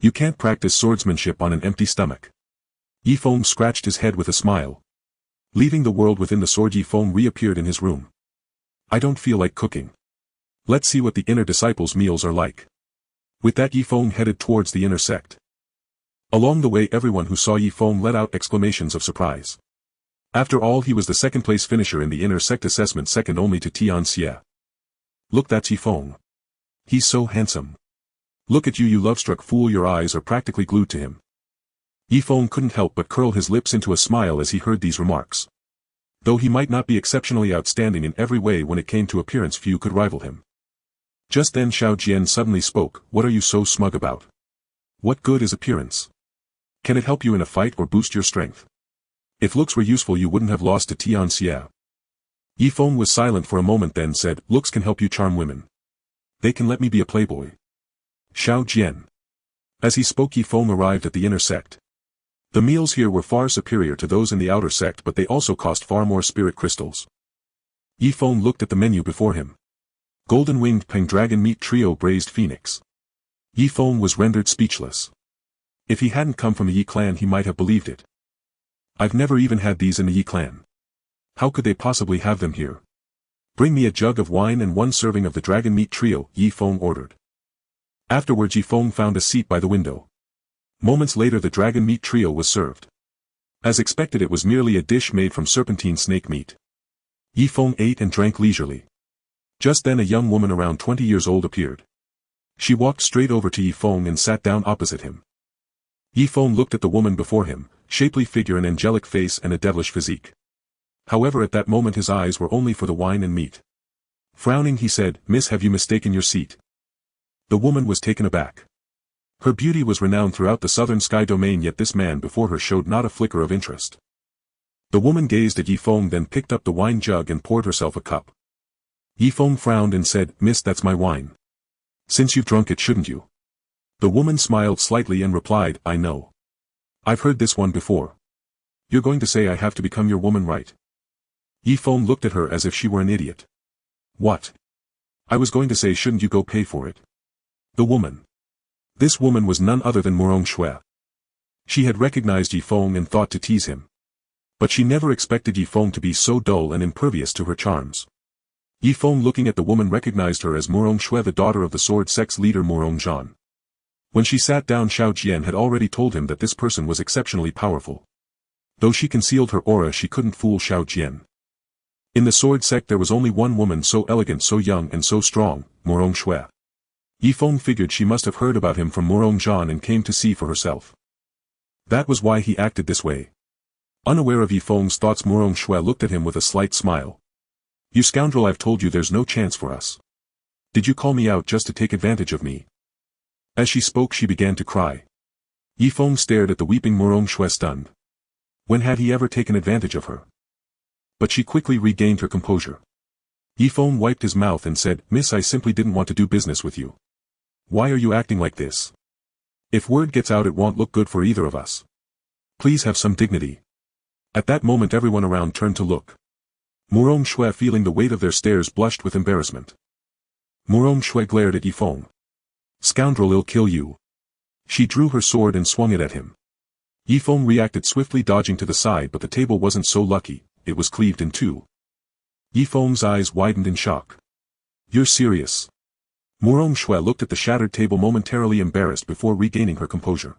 You can't practice swordsmanship on an empty stomach. Yi Feng scratched his head with a smile. Leaving the world within the sword, Yi Feng reappeared in his room. I don't feel like cooking. Let's see what the inner disciples' meals are like. With that, Yi Feng headed towards the inner sect. Along the way, everyone who saw Yi Feng let out exclamations of surprise. After all, he was the second-place finisher in the inner sect assessment, second only to Tian Xie. Look, that's Yi Feng. He's so handsome. Look at you, you love-struck fool, your eyes are practically glued to him. Yi Feng couldn't help but curl his lips into a smile as he heard these remarks. Though he might not be exceptionally outstanding in every way, when it came to appearance, few could rival him. Just then Xiao Jian suddenly spoke, "What are you so smug about? What good is appearance? Can it help you in a fight or boost your strength? If looks were useful you wouldn't have lost to Tian Xie." Yifeng was silent for a moment then said, "Looks can help you charm women. They can let me be a playboy." Xiao Jian. As he spoke Yifeng arrived at the inner sect. The meals here were far superior to those in the outer sect but they also cost far more spirit crystals. Yifeng looked at the menu before him. Golden-winged Pendragon meat trio braised phoenix. Yifeng was rendered speechless. If he hadn't come from the Yi clan he might have believed it. "I've never even had these in the Yi clan. How could they possibly have them here?" "Bring me a jug of wine and 1 serving of the dragon meat trio," Yifeng ordered. Afterwards Yifeng found a seat by the window. Moments later the dragon meat trio was served. As expected it was merely a dish made from serpentine snake meat. Yifeng ate and drank leisurely. Just then a young woman around 20 years old appeared. She walked straight over to Yifeng and sat down opposite him. Yifeng looked at the woman before him, shapely figure, an angelic face and a devilish physique. However at that moment his eyes were only for the wine and meat. Frowning he said, "Miss, have you mistaken your seat?" The woman was taken aback. Her beauty was renowned throughout the southern sky domain yet this man before her showed not a flicker of interest. The woman gazed at Yifeng then picked up the wine jug and poured herself a cup. Yifeng frowned and said, "Miss, that's my wine. Since you've drunk it shouldn't you?" The woman smiled slightly and replied, "I know. I've heard this one before. You're going to say I have to become your woman, right?" Yifeng looked at her as if she were an idiot. "What? I was going to say shouldn't you go pay for it?" The woman. This woman was none other than Murong Shui. She had recognized Yifeng and thought to tease him. But she never expected Yifeng to be so dull and impervious to her charms. Yifeng looking at the woman recognized her as Murong Shui, the daughter of the sword sect's leader Murong Zhan. When she sat down Xiao Jian had already told him that this person was exceptionally powerful. Though she concealed her aura she couldn't fool Xiao Jian. In the sword sect there was only one woman so elegant, so young and so strong, Murong Shui. Yifeng figured she must have heard about him from Murong Zhan and came to see for herself. That was why he acted this way. Unaware of Yifeng's thoughts Murong Shui looked at him with a slight smile. "You scoundrel, I've told you there's no chance for us. Did you call me out just to take advantage of me?" As she spoke she began to cry. Yifeng stared at the weeping Murong Shui stunned. When had he ever taken advantage of her? But she quickly regained her composure. Yifeng wiped his mouth and said, "Miss, I simply didn't want to do business with you. Why are you acting like this? If word gets out it won't look good for either of us. Please have some dignity." At that moment everyone around turned to look. Murong Shui, feeling the weight of their stares, blushed with embarrassment. Murong Shui glared at Yifeng. "Scoundrel, I'll kill you." She drew her sword and swung it at him. Yifeng reacted swiftly, dodging to the side, but the table wasn't so lucky, it was cleaved in two. Yifeng's eyes widened in shock. "You're serious?" Murong Shui looked at the shattered table, momentarily embarrassed before regaining her composure.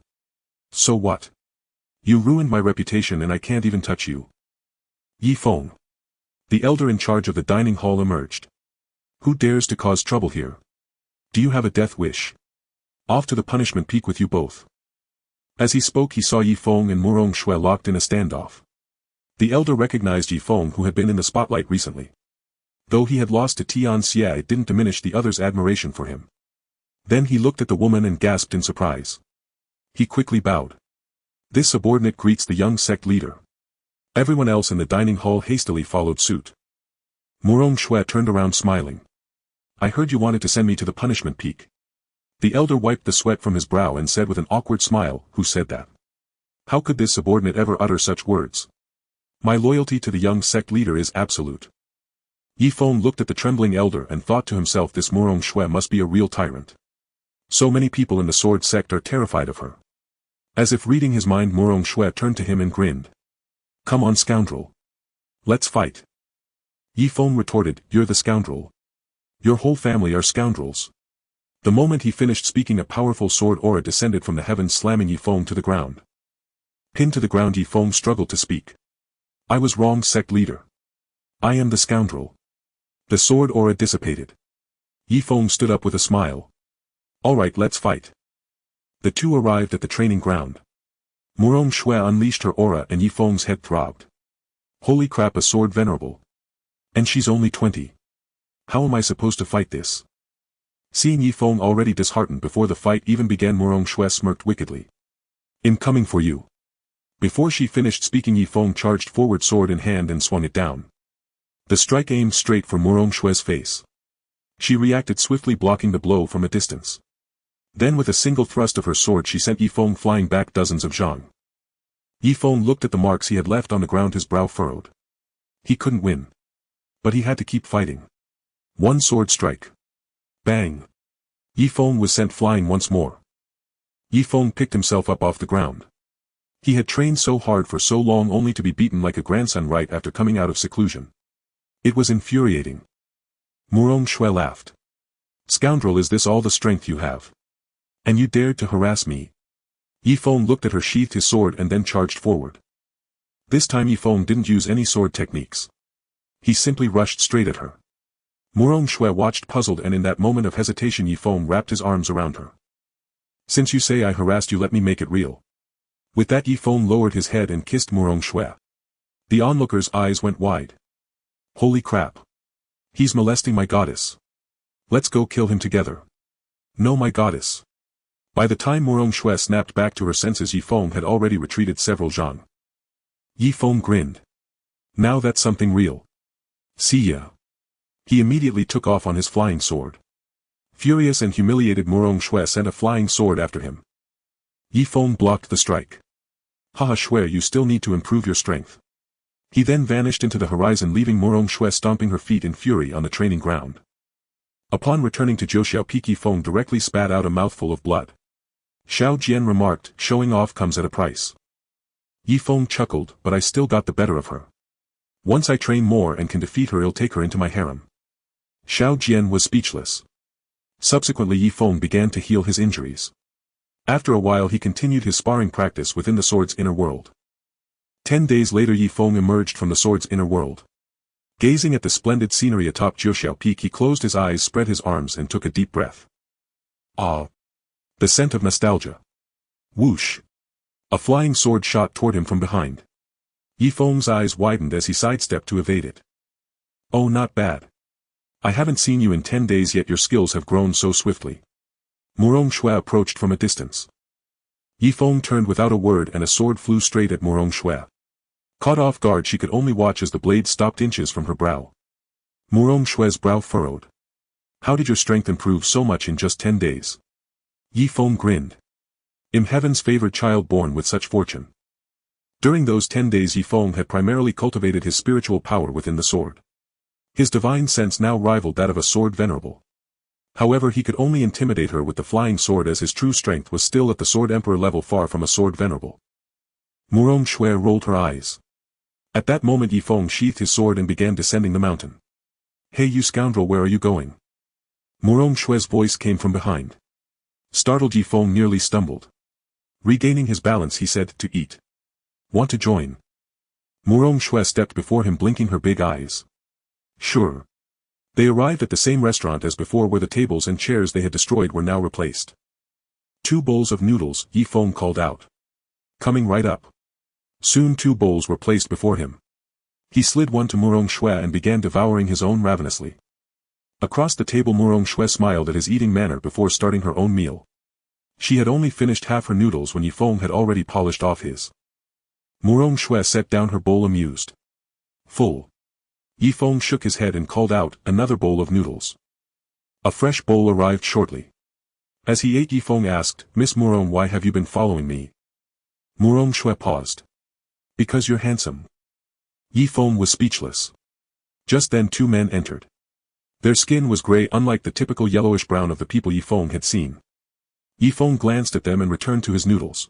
"So what? You ruined my reputation and I can't even touch you." Yifeng. The elder in charge of the dining hall emerged. "Who dares to cause trouble here? Do you have a death wish? Off to the punishment peak with you both." As he spoke he saw Yifeng and Murong Shui locked in a standoff. The elder recognized Yifeng, who had been in the spotlight recently. Though he had lost to Tian Xie it didn't diminish the other's admiration for him. Then he looked at the woman and gasped in surprise. He quickly bowed. This subordinate greets the young sect leader. Everyone else in the dining hall hastily followed suit. Murong Shui turned around smiling. "I heard you wanted to send me to the punishment peak." The elder wiped the sweat from his brow and said with an awkward smile, "Who said that? How could this subordinate ever utter such words? My loyalty to the young sect leader is absolute." Yifeng looked at the trembling elder and thought to himself, this Murong Shui must be a real tyrant. So many people in the sword sect are terrified of her. As if reading his mind Murong Shui turned to him and grinned. "Come on, scoundrel. Let's fight." Yifeng retorted, "You're the scoundrel. Your whole family are scoundrels." The moment he finished speaking a powerful sword aura descended from the heavens, slamming Yifeng to the ground. Pinned to the ground Yifeng struggled to speak. "I was wrong, sect leader. I am the scoundrel." The sword aura dissipated. Yifeng stood up with a smile. "All right, let's fight." The two arrived at the training ground. Murong Shui unleashed her aura and Yifeng's head throbbed. Holy crap, a sword venerable. And she's only 20. How am I supposed to fight this? Seeing Yi Feng already disheartened before the fight even began, Murong Shui smirked wickedly. "I'm coming for you." Before she finished speaking, Yi Feng charged forward, sword in hand, and swung it down. The strike aimed straight for Murong Shui's face. She reacted swiftly, blocking the blow from a distance. Then with a single thrust of her sword she sent Yi Feng flying back dozens of zhang. Yi Feng looked at the marks he had left on the ground, his brow furrowed. He couldn't win. But he had to keep fighting. One sword strike. Bang! Yi Feng was sent flying once more. Yi Feng picked himself up off the ground. He had trained so hard for so long only to be beaten like a grandson right after coming out of seclusion. It was infuriating. Murong Shui laughed. "Scoundrel, is this all the strength you have? And you dared to harass me?" Yi Feng looked at her, sheathed his sword, and then charged forward. This time Yi Feng didn't use any sword techniques. He simply rushed straight at her. Murong Shui watched puzzled, and in that moment of hesitation Yi Feng wrapped his arms around her. "Since you say I harassed you, let me make it real." With that Yi Feng lowered his head and kissed Murong Shui. The onlookers' eyes went wide. Holy crap! He's molesting my goddess. Let's go kill him together. No, my goddess. By the time Murong Shui snapped back to her senses, Yi Feng had already retreated several zhang. Yi Feng grinned. Now that's something real. See ya. He immediately took off on his flying sword. Furious and humiliated, Murong Shui sent a flying sword after him. Yi Feng blocked the strike. Haha, Shui, you still need to improve your strength. He then vanished into the horizon, leaving Murong Shui stomping her feet in fury on the training ground. Upon returning to Zhou Peak, Yi Feng directly spat out a mouthful of blood. Xiao Jian remarked, "Showing off comes at a price." Yi Feng chuckled, "But I still got the better of her. Once I train more and can defeat her, I'll take her into my harem." Xiao Jian was speechless. Subsequently Yi Feng began to heal his injuries. After a while he continued his sparring practice within the sword's inner world. 10 days later Yi Feng emerged from the sword's inner world. Gazing at the splendid scenery atop Zhou Peak, he closed his eyes, spread his arms, and took a deep breath. Ah! The scent of nostalgia. Whoosh! A flying sword shot toward him from behind. Yi Feng's eyes widened as he sidestepped to evade it. "Oh, not bad. I haven't seen you in 10 days yet, your skills have grown so swiftly." Murong Shui approached from a distance. Yi Feng turned without a word and a sword flew straight at Murong Shui. Caught off guard, she could only watch as the blade stopped inches from her brow. Murong Shui's brow furrowed. "How did your strength improve so much in just 10 days? Yi Feng grinned. "I'm heaven's favored child, born with such fortune." During those 10 days Yi Feng had primarily cultivated his spiritual power within the sword. His divine sense now rivaled that of a sword venerable. However, he could only intimidate her with the flying sword, as his true strength was still at the sword emperor level, far from a sword venerable. Murong Shui rolled her eyes. At that moment Yi Feng sheathed his sword and began descending the mountain. "Hey, you scoundrel, where are you going?" Murong Shui's voice came from behind. Startled, Yi Feng nearly stumbled. Regaining his balance, he said, "To eat. Want to join?" Murong Shui stepped before him, blinking her big eyes. "Sure." They arrived at the same restaurant as before, where the tables and chairs they had destroyed were now replaced. "2 bowls of noodles," Yi Feng called out. "Coming right up." Soon 2 bowls were placed before him. He slid one to Murong Shui and began devouring his own ravenously. Across the table Murong Shui smiled at his eating manner before starting her own meal. She had only finished half her noodles when Yi Feng had already polished off his. Murong Shui set down her bowl amused. "Full." Yi Feng shook his head and called out, "Another bowl of noodles." A fresh bowl arrived shortly. As he ate, Yi Feng asked, "Miss Murong, why have you been following me?" Murong Shui paused. "Because you're handsome." Yi Feng was speechless. Just then 2 men entered. Their skin was gray, unlike the typical yellowish-brown of the people Yi Feng had seen. Yi Feng glanced at them and returned to his noodles.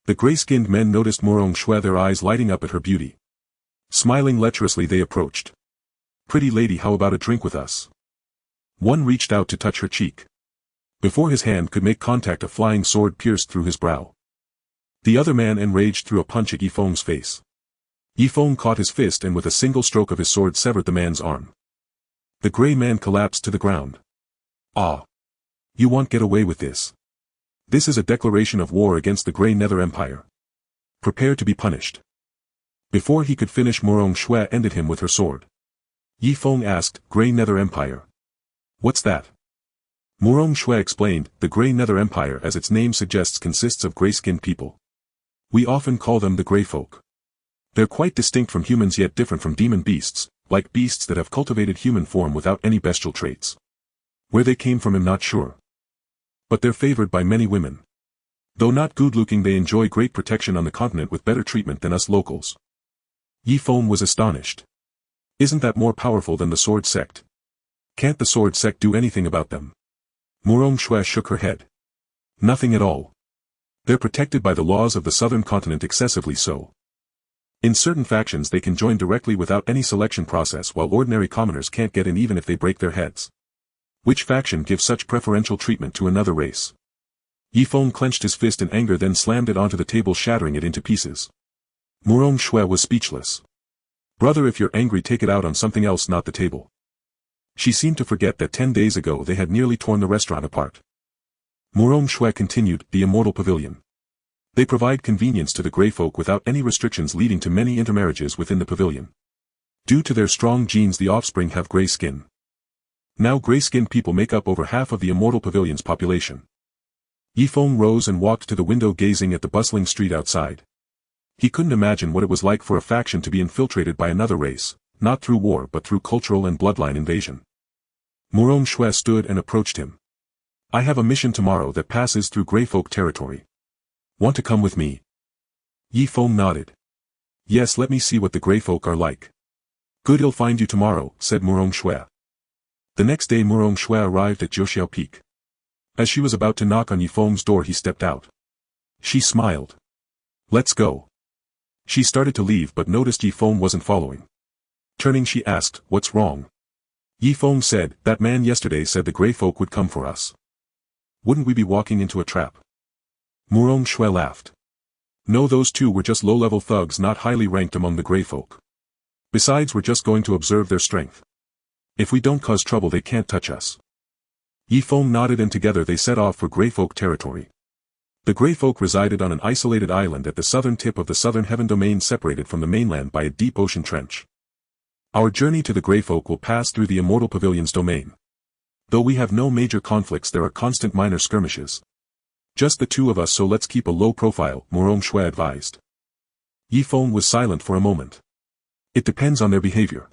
The gray-skinned men noticed Murong Shui, their eyes lighting up at her beauty. Smiling lecherously they approached. "Pretty lady, how about a drink with us?" One reached out to touch her cheek. Before his hand could make contact, a flying sword pierced through his brow. The other man, enraged, threw a punch at Yi Feng's face. Yi Feng caught his fist and with a single stroke of his sword severed the man's arm. The gray man collapsed to the ground. "Ah! You won't get away with this. This is a declaration of war against the Grey Nether Empire. Prepare to be punished." Before he could finish, Murong Shui ended him with her sword. Yi Feng asked, "Grey Nether Empire? What's that?" Murong Shui explained, the Grey Nether Empire as its name suggests consists of grey-skinned people. We often call them the Grey Folk. They're quite distinct from humans yet different from demon beasts, like beasts that have cultivated human form without any bestial traits. Where they came from I'm not sure. But they're favored by many women. Though not good-looking they enjoy great protection on the continent with better treatment than us locals. Yi Feng was astonished. Isn't that more powerful than the sword sect? Can't the sword sect do anything about them? Murong Shui shook her head. Nothing at all. They're protected by the laws of the southern continent excessively so. In certain factions they can join directly without any selection process while ordinary commoners can't get in even if they break their heads. Which faction gives such preferential treatment to another race? Yi Feng clenched his fist in anger then slammed it onto the table shattering it into pieces. Murong Shui was speechless. Brother, if you're angry take it out on something else not the table. She seemed to forget that 10 days ago they had nearly torn the restaurant apart. Murong Shui continued, the Immortal Pavilion. They provide convenience to the Grey Folk without any restrictions leading to many intermarriages within the pavilion. Due to their strong genes the offspring have grey skin. Now grey-skinned people make up over half of the Immortal Pavilion's population. Yi Feng rose and walked to the window gazing at the bustling street outside. He couldn't imagine what it was like for a faction to be infiltrated by another race, not through war but through cultural and bloodline invasion. Murong Shui stood and approached him. I have a mission tomorrow that passes through Grey Folk territory. Want to come with me? Yi Feng nodded. Yes, let me see what the Grey Folk are like. Good, he'll find you tomorrow, said Murong Shui. The next day Murong Shui arrived at Jiuxiao Peak. As she was about to knock on Yi Feng's door he stepped out. She smiled. Let's go. She started to leave but noticed Yi Feng wasn't following. Turning she asked, what's wrong? Yi Feng said, that man yesterday said the Grey Folk would come for us. Wouldn't we be walking into a trap? Murong Shui laughed. No, those two were just low-level thugs not highly ranked among the Grey Folk. Besides we're just going to observe their strength. If we don't cause trouble they can't touch us. Yi Feng nodded and together they set off for Grey Folk territory. The Grey Folk resided on an isolated island at the southern tip of the southern heaven domain separated from the mainland by a deep ocean trench. Our journey to the Grey Folk will pass through the Immortal Pavilion's domain. Though we have no major conflicts there are constant minor skirmishes. Just the two of us so let's keep a low profile, Murong Shui advised. Yi Feng was silent for a moment. It depends on their behavior.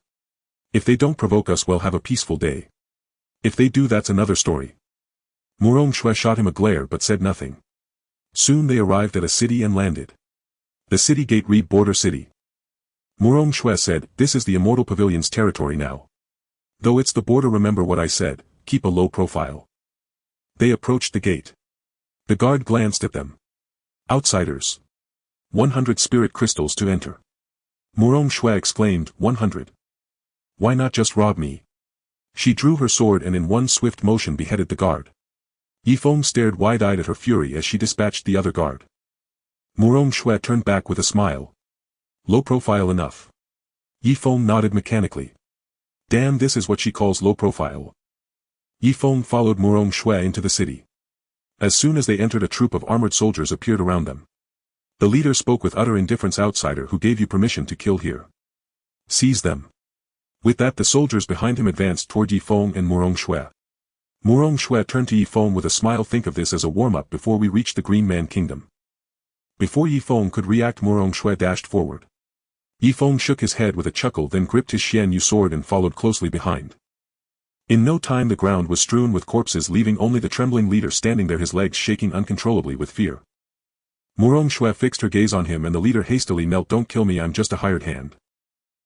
If they don't provoke us we'll have a peaceful day. If they do that's another story. Murong Shui shot him a glare but said nothing. Soon they arrived at a city and landed. The city gate read Border City. Murong Shui said, this is the Immortal Pavilion's territory now. Though it's the border remember what I said, keep a low profile. They approached the gate. The guard glanced at them. Outsiders. 100 spirit crystals to enter. Murong Shui exclaimed, 100. Why not just rob me? She drew her sword and in one swift motion beheaded the guard. Yi Feng stared wide-eyed at her fury as she dispatched the other guard. Murong Shui turned back with a smile. Low profile enough. Yi Feng nodded mechanically. Damn, this is what she calls low profile. Yi Feng followed Murong Shui into the city. As soon as they entered a troop of armored soldiers appeared around them. The leader spoke with utter indifference. Outsider, who gave you permission to kill here? Seize them. With that the soldiers behind him advanced toward Yi Feng and Murong Shui. Murong Shui turned to Yi Feng with a smile. Think of this as a warm-up before we reach the Green Man Kingdom. Before Yi Feng could react Murong Shui dashed forward. Yi Feng shook his head with a chuckle then gripped his Xian Yu sword and followed closely behind. In no time the ground was strewn with corpses leaving only the trembling leader standing there his legs shaking uncontrollably with fear. Murong Shui fixed her gaze on him and the leader hastily knelt. Don't kill me, I'm just a hired hand.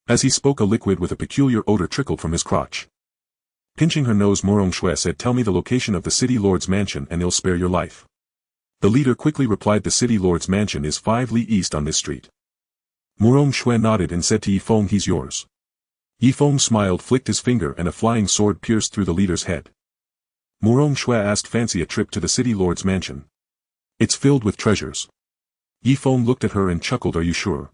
As he spoke a liquid with a peculiar odor trickled from his crotch. Pinching her nose Murong Shui said, tell me the location of the city lord's mansion and he'll spare your life. The leader quickly replied, the city lord's mansion is 5 li east on this street. Murong Shui nodded and said to Yi Feng, he's yours. Yi Feng smiled, flicked his finger and a flying sword pierced through the leader's head. Murong Shui asked, fancy a trip to the city lord's mansion? It's filled with treasures. Yi Feng looked at her and chuckled, are you sure?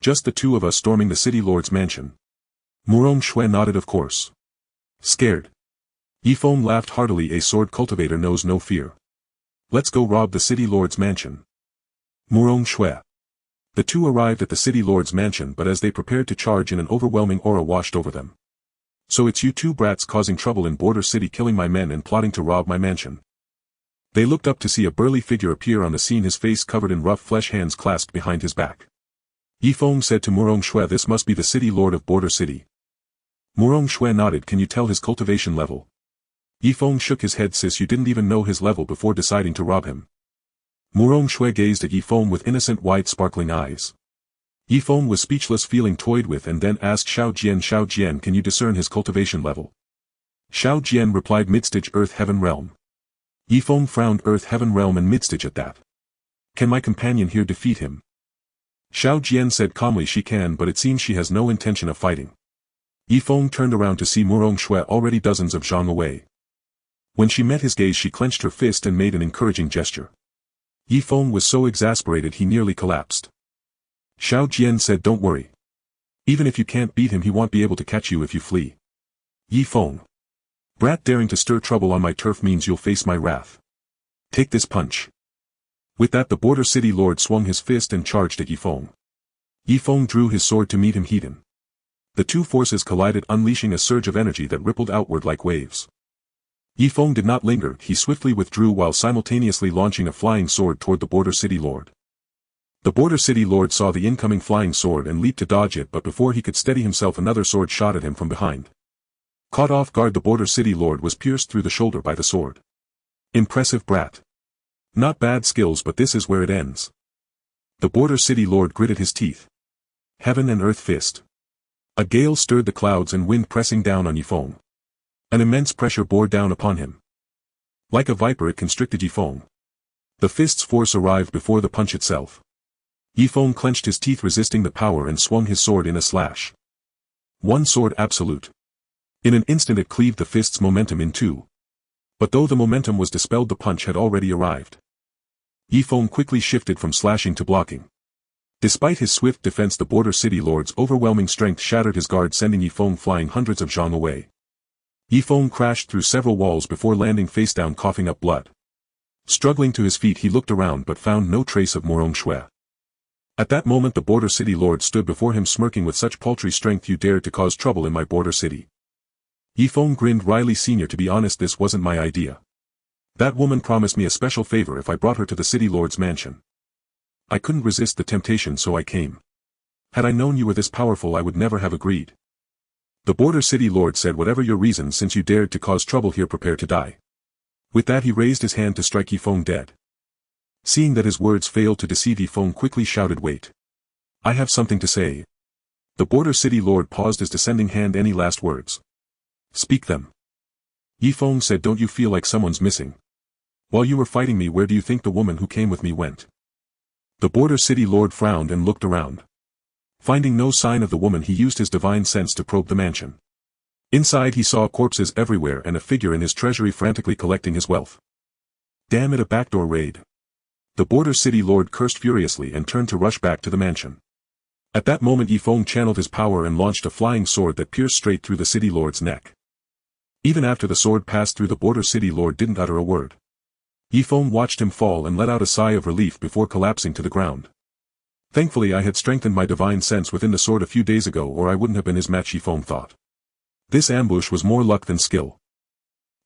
Just the two of us storming the city lord's mansion? Murong Shui nodded, of course. Scared? Yi Feng laughed heartily, a sword cultivator knows no fear. Let's go rob the city lord's mansion. Murong Shui. The two arrived at the city lord's mansion but as they prepared to charge in an overwhelming aura washed over them. So it's you two brats causing trouble in Border City, killing my men and plotting to rob my mansion. They looked up to see a burly figure appear on the scene, his face covered in rough flesh, hands clasped behind his back. Yifeng said to Murong Shui, this must be the city lord of Border City. Murong Shui nodded. Can you tell his cultivation level? Yifeng shook his head. Sis, you didn't even know his level before deciding to rob him. Murong Shui gazed at Yifeng with innocent white sparkling eyes. Yifeng was speechless, feeling toyed with, and then asked Xiao Jian, can you discern his cultivation level? Xiao Jian replied, midstage, earth heaven realm. Yifeng frowned, earth heaven realm and midstage at that. Can my companion here defeat him? Xiao Jian said calmly, she can, but it seems she has no intention of fighting. Yifeng turned around to see Murong Shui already dozens of zhang away. When she met his gaze, she clenched her fist and made an encouraging gesture. Yifeng was so exasperated he nearly collapsed. Xiao Jian said, don't worry. Even if you can't beat him, he won't be able to catch you if you flee. Yifeng. Brat, daring to stir trouble on my turf means you'll face my wrath. Take this punch. With that, the Border City Lord swung his fist and charged at Yifeng. Yifeng drew his sword to meet him head-on. The two forces collided, unleashing a surge of energy that rippled outward like waves. Yifeng did not linger, he swiftly withdrew while simultaneously launching a flying sword toward the Border City Lord. The Border City Lord saw the incoming flying sword and leaped to dodge it, but before he could steady himself, another sword shot at him from behind. Caught off guard, the Border City Lord was pierced through the shoulder by the sword. Impressive, brat. Not bad skills, but this is where it ends. The Border City Lord gritted his teeth. Heaven and earth fist. A gale stirred the clouds and wind pressing down on Yifeng. An immense pressure bore down upon him. Like a viper, it constricted Yifeng. The fist's force arrived before the punch itself. Yifeng clenched his teeth, resisting the power, and swung his sword in a slash. One sword absolute. In an instant it cleaved the fist's momentum in two. But though the momentum was dispelled, the punch had already arrived. Yifeng quickly shifted from slashing to blocking. Despite his swift defense, the Border City Lord's overwhelming strength shattered his guard, sending Yifeng flying hundreds of zhang away. Yifeng crashed through several walls before landing face down, coughing up blood. Struggling to his feet, he looked around but found no trace of Murong Shui. At that moment the Border City Lord stood before him, smirking, with such paltry strength you dared to cause trouble in my Border City. Yifeng grinned wryly. Senior, to be honest, this wasn't my idea. That woman promised me a special favor if I brought her to the City Lord's mansion. I couldn't resist the temptation, so I came. Had I known you were this powerful, I would never have agreed. The Border City Lord said, whatever your reason, since you dared to cause trouble here, prepare to die. With that he raised his hand to strike Yifeng dead. Seeing that his words failed to deceive, Yifeng quickly shouted, wait. I have something to say. The Border City Lord paused, his descending hand. Any last words? Speak them. Yifeng said, don't you feel like someone's missing? While you were fighting me, where do you think the woman who came with me went? The Border City Lord frowned and looked around. Finding no sign of the woman, he used his divine sense to probe the mansion. Inside he saw corpses everywhere and a figure in his treasury frantically collecting his wealth. Damn it, a backdoor raid. The Border City Lord cursed furiously and turned to rush back to the mansion. At that moment Yifeng channeled his power and launched a flying sword that pierced straight through the City Lord's neck. Even after the sword passed through, the Border City Lord didn't utter a word. Yifeng watched him fall and let out a sigh of relief before collapsing to the ground. Thankfully I had strengthened my divine sense within the sword a few days ago, or I wouldn't have been his match, Yifeng thought. This ambush was more luck than skill.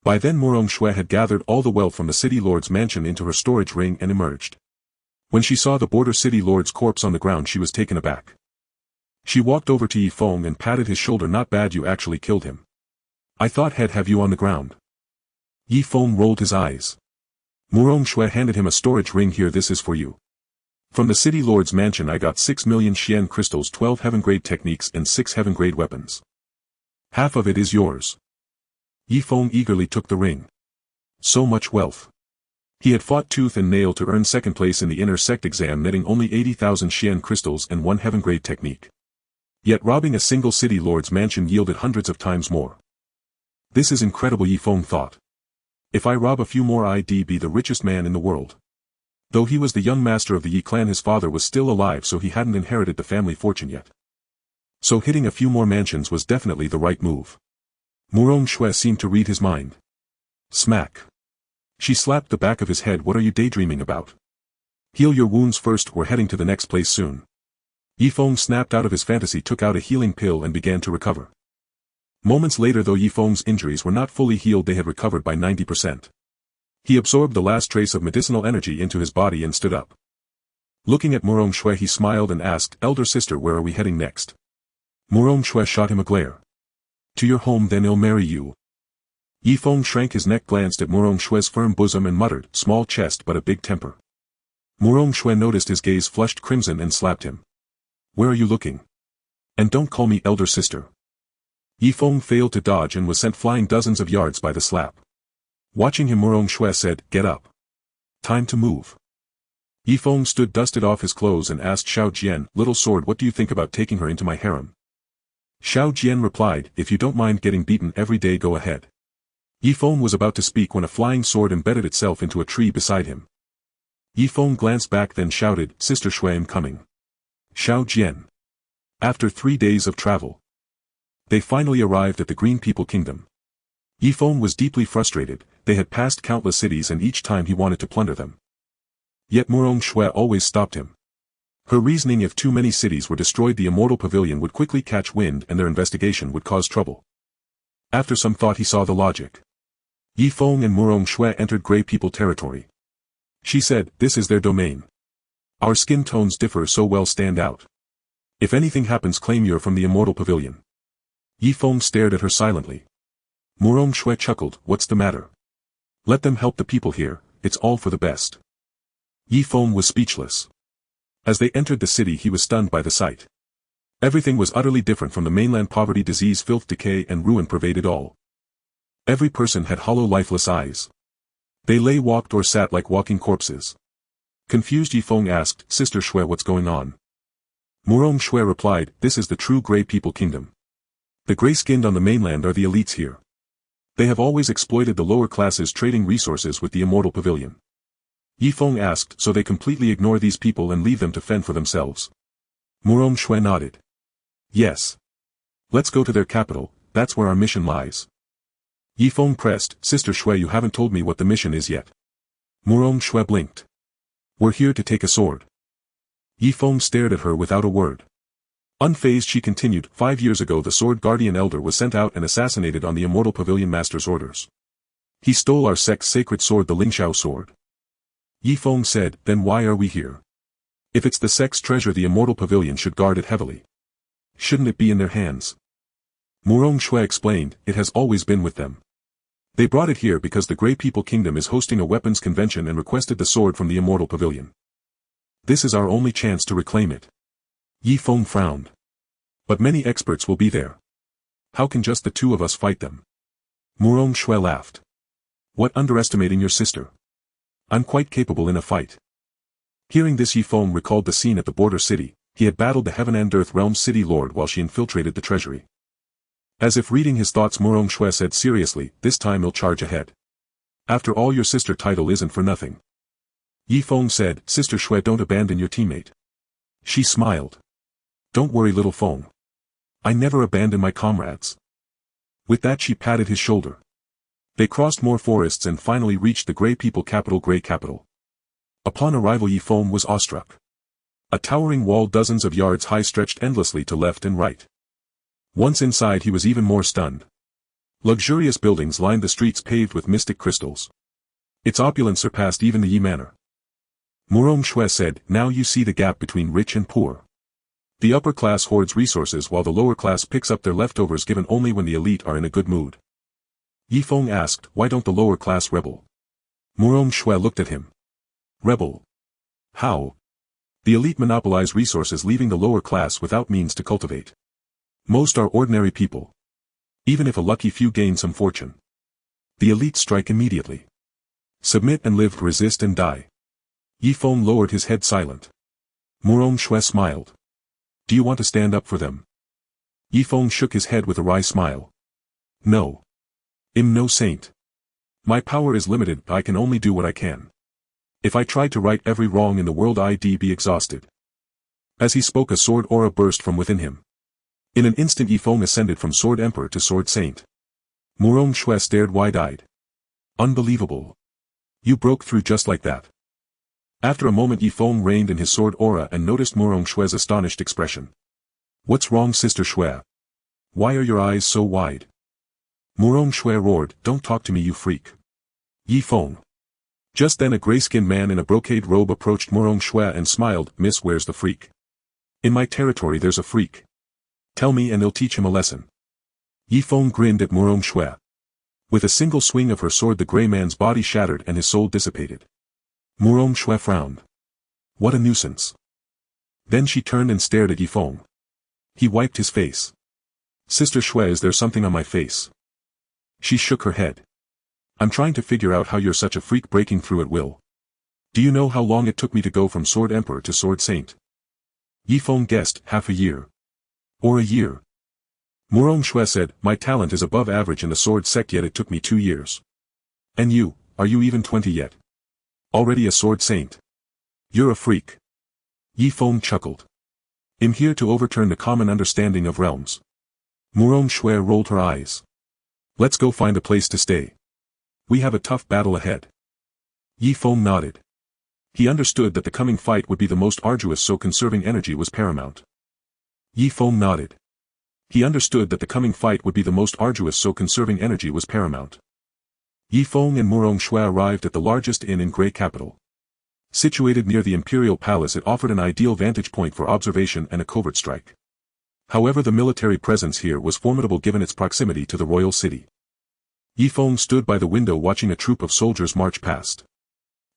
By then Murong Shui had gathered all the wealth from the City Lord's mansion into her storage ring and emerged. When she saw the Border City Lord's corpse on the ground, she was taken aback. She walked over to Yifeng and patted his shoulder. Not bad, you actually killed him. I thought he'd have you on the ground. Yifeng rolled his eyes. Murong Shui handed him a storage ring. Here, this is for you. From the City Lord's mansion I got 6 million Xian crystals, 12 heaven-grade techniques and 6 heaven-grade weapons. Half of it is yours. Yifeng eagerly took the ring. So much wealth. He had fought tooth and nail to earn second place in the inner sect exam, netting only 80,000 Xian crystals and 1 heaven-grade technique. Yet robbing a single City Lord's mansion yielded hundreds of times more. This is incredible, Yifeng thought. If I rob a few more, I'd be the richest man in the world. Though he was the young master of the Yi clan, his father was still alive, so he hadn't inherited the family fortune yet. So hitting a few more mansions was definitely the right move. Murong Shui seemed to read his mind. Smack. She slapped the back of his head. What are you daydreaming about? Heal your wounds first, we're heading to the next place soon. Yifeng snapped out of his fantasy, took out a healing pill and began to recover. Moments later, though Yifeng's injuries were not fully healed, they had recovered by 90%. He absorbed the last trace of medicinal energy into his body and stood up. Looking at Murong Shui, he smiled and asked, "Elder sister, where are we heading next?" Murong Shui shot him a glare. "To your home, then I'll marry you." Yifeng shrank his neck, glanced at Murong Shui's firm bosom and muttered, "Small chest but a big temper." Murong Shui noticed his gaze flushed crimson and slapped him. "Where are you looking? And don't call me elder sister." Yifeng failed to dodge and was sent flying dozens of yards by the slap. Watching him, Murong Shui said, "Get up. Time to move." Yifeng stood, dusted off his clothes and asked Xiao Jian, "Little sword, what do you think about taking her into my harem?" Xiao Jian replied, "If you don't mind getting beaten every day, go ahead." Yifeng was about to speak when a flying sword embedded itself into a tree beside him. Yifeng glanced back, then shouted, "Sister Shui, I'm coming." Xiao Jian. After 3 days of travel, they finally arrived at the Green People Kingdom. Yifeng was deeply frustrated. They had passed countless cities and each time he wanted to plunder them. Yet Murong Shui always stopped him. Her reasoning: if too many cities were destroyed, the Immortal Pavilion would quickly catch wind and their investigation would cause trouble. After some thought, he saw the logic. Yifeng and Murong Shui entered Grey People territory. She said, "This is their domain. Our skin tones differ, so well stand out. If anything happens, claim you're from the Immortal Pavilion." Yifeng stared at her silently. Murong Shui chuckled, "What's the matter? Let them help the people here, it's all for the best." Yifeng was speechless. As they entered the city, he was stunned by the sight. Everything was utterly different from the mainland. Poverty, disease, filth, decay and ruin pervaded all. Every person had hollow, lifeless eyes. They lay, walked or sat like walking corpses. Confused, Yifeng asked, "Sister Shui, what's going on?" Murong Shui replied, "This is the true Grey People Kingdom. The gray-skinned on the mainland are the elites here. They have always exploited the lower classes, trading resources with the Immortal Pavilion." Yifeng asked, "So they completely ignore these people and leave them to fend for themselves?" Murong Shui nodded. "Yes. Let's go to their capital, that's where our mission lies." Yifeng pressed, "Sister Shui, you haven't told me what the mission is yet." Murong Shui blinked. "We're here to take a sword." Yifeng stared at her without a word. Unfazed, she continued, 5 years ago the Sword Guardian Elder was sent out and assassinated on the Immortal Pavilion Master's orders. He stole our sect's sacred sword, the Lingxiao sword." Yifeng said, "Then why are we here? If it's the sect's treasure, the Immortal Pavilion should guard it heavily. Shouldn't it be in their hands?" Murong Shui explained, "It has always been with them. They brought it here because the Grey People Kingdom is hosting a weapons convention and requested the sword from the Immortal Pavilion. This is our only chance to reclaim it." Yifeng frowned. "But many experts will be there. How can just the two of us fight them?" Murong Shui laughed. "What, underestimating your sister? I'm quite capable in a fight." Hearing this, Yifeng recalled the scene at the border city. He had battled the Heaven and Earth Realm City Lord while she infiltrated the treasury. As if reading his thoughts, Murong Shui said seriously, "This time he'll charge ahead. After all, your sister title isn't for nothing." Yifeng said, "Sister Shui, don't abandon your teammate." She smiled. "Don't worry, little Feng. I never abandon my comrades." With that, she patted his shoulder. They crossed more forests and finally reached the Grey People capital, Grey Capital. Upon arrival, Yifeng was awestruck. A towering wall dozens of yards high stretched endlessly to left and right. Once inside, he was even more stunned. Luxurious buildings lined the streets paved with mystic crystals. Its opulence surpassed even the Yi Manor. Murong Shui said, "Now you see the gap between rich and poor. The upper class hoards resources while the lower class picks up their leftovers, given only when the elite are in a good mood." Yifeng asked, "Why don't the lower class rebel?" Murong Shui looked at him. "Rebel? How? The elite monopolize resources, leaving the lower class without means to cultivate. Most are ordinary people. Even if a lucky few gain some fortune, the elite strike immediately. Submit and live, resist and die." Yifeng lowered his head, silent. Murong Shui smiled. "Do you want to stand up for them?" Yifeng shook his head with a wry smile. "No. I'm no saint. My power is limited, I can only do what I can. If I tried to right every wrong in the world, I'd be exhausted." As he spoke, a sword aura burst from within him. In an instant, Yifeng ascended from Sword Emperor to Sword Saint. Murong Shui stared wide-eyed. "Unbelievable. You broke through just like that." After a moment, Yifeng reined in his sword aura and noticed Murong Shui's astonished expression. "What's wrong, Sister Shui? Why are your eyes so wide?" Murong Shui roared, "Don't talk to me, you freak." Yi Feng. Just then a gray-skinned man in a brocade robe approached Murong Shui and smiled, "Miss, where's the freak? In my territory there's a freak. Tell me and I'll teach him a lesson." Yi Feng grinned at Murong Shui. With a single swing of her sword the gray man's body shattered and his soul dissipated. Murong Shui frowned. What a nuisance. Then she turned and stared at Yi Feng. He wiped his face. "Sister Shui, is there something on my face?" She shook her head. "I'm trying to figure out how you're such a freak breaking through at will. Do you know how long it took me to go from Sword Emperor to Sword Saint?" Yi Feng guessed, half a year. Or a year. Murong Shui said, "My talent is above average in the sword sect, yet it took me 2 years. And you, are you even 20 yet? Already a Sword Saint? You're a freak." Yi Feng chuckled. "I'm here to overturn the common understanding of realms." Murong Shui rolled her eyes. "Let's go find a place to stay. We have a tough battle ahead." Yi Feng nodded. He understood that the coming fight would be the most arduous, so conserving energy was paramount. Yi Feng nodded. He understood that the coming fight would be the most arduous, so conserving energy was paramount. Yi Feng and Murong Shui arrived at the largest inn in Grey Capital. Situated near the Imperial Palace, it offered an ideal vantage point for observation and a covert strike. However, the military presence here was formidable given its proximity to the royal city. Yi Feng stood by the window watching a troop of soldiers march past.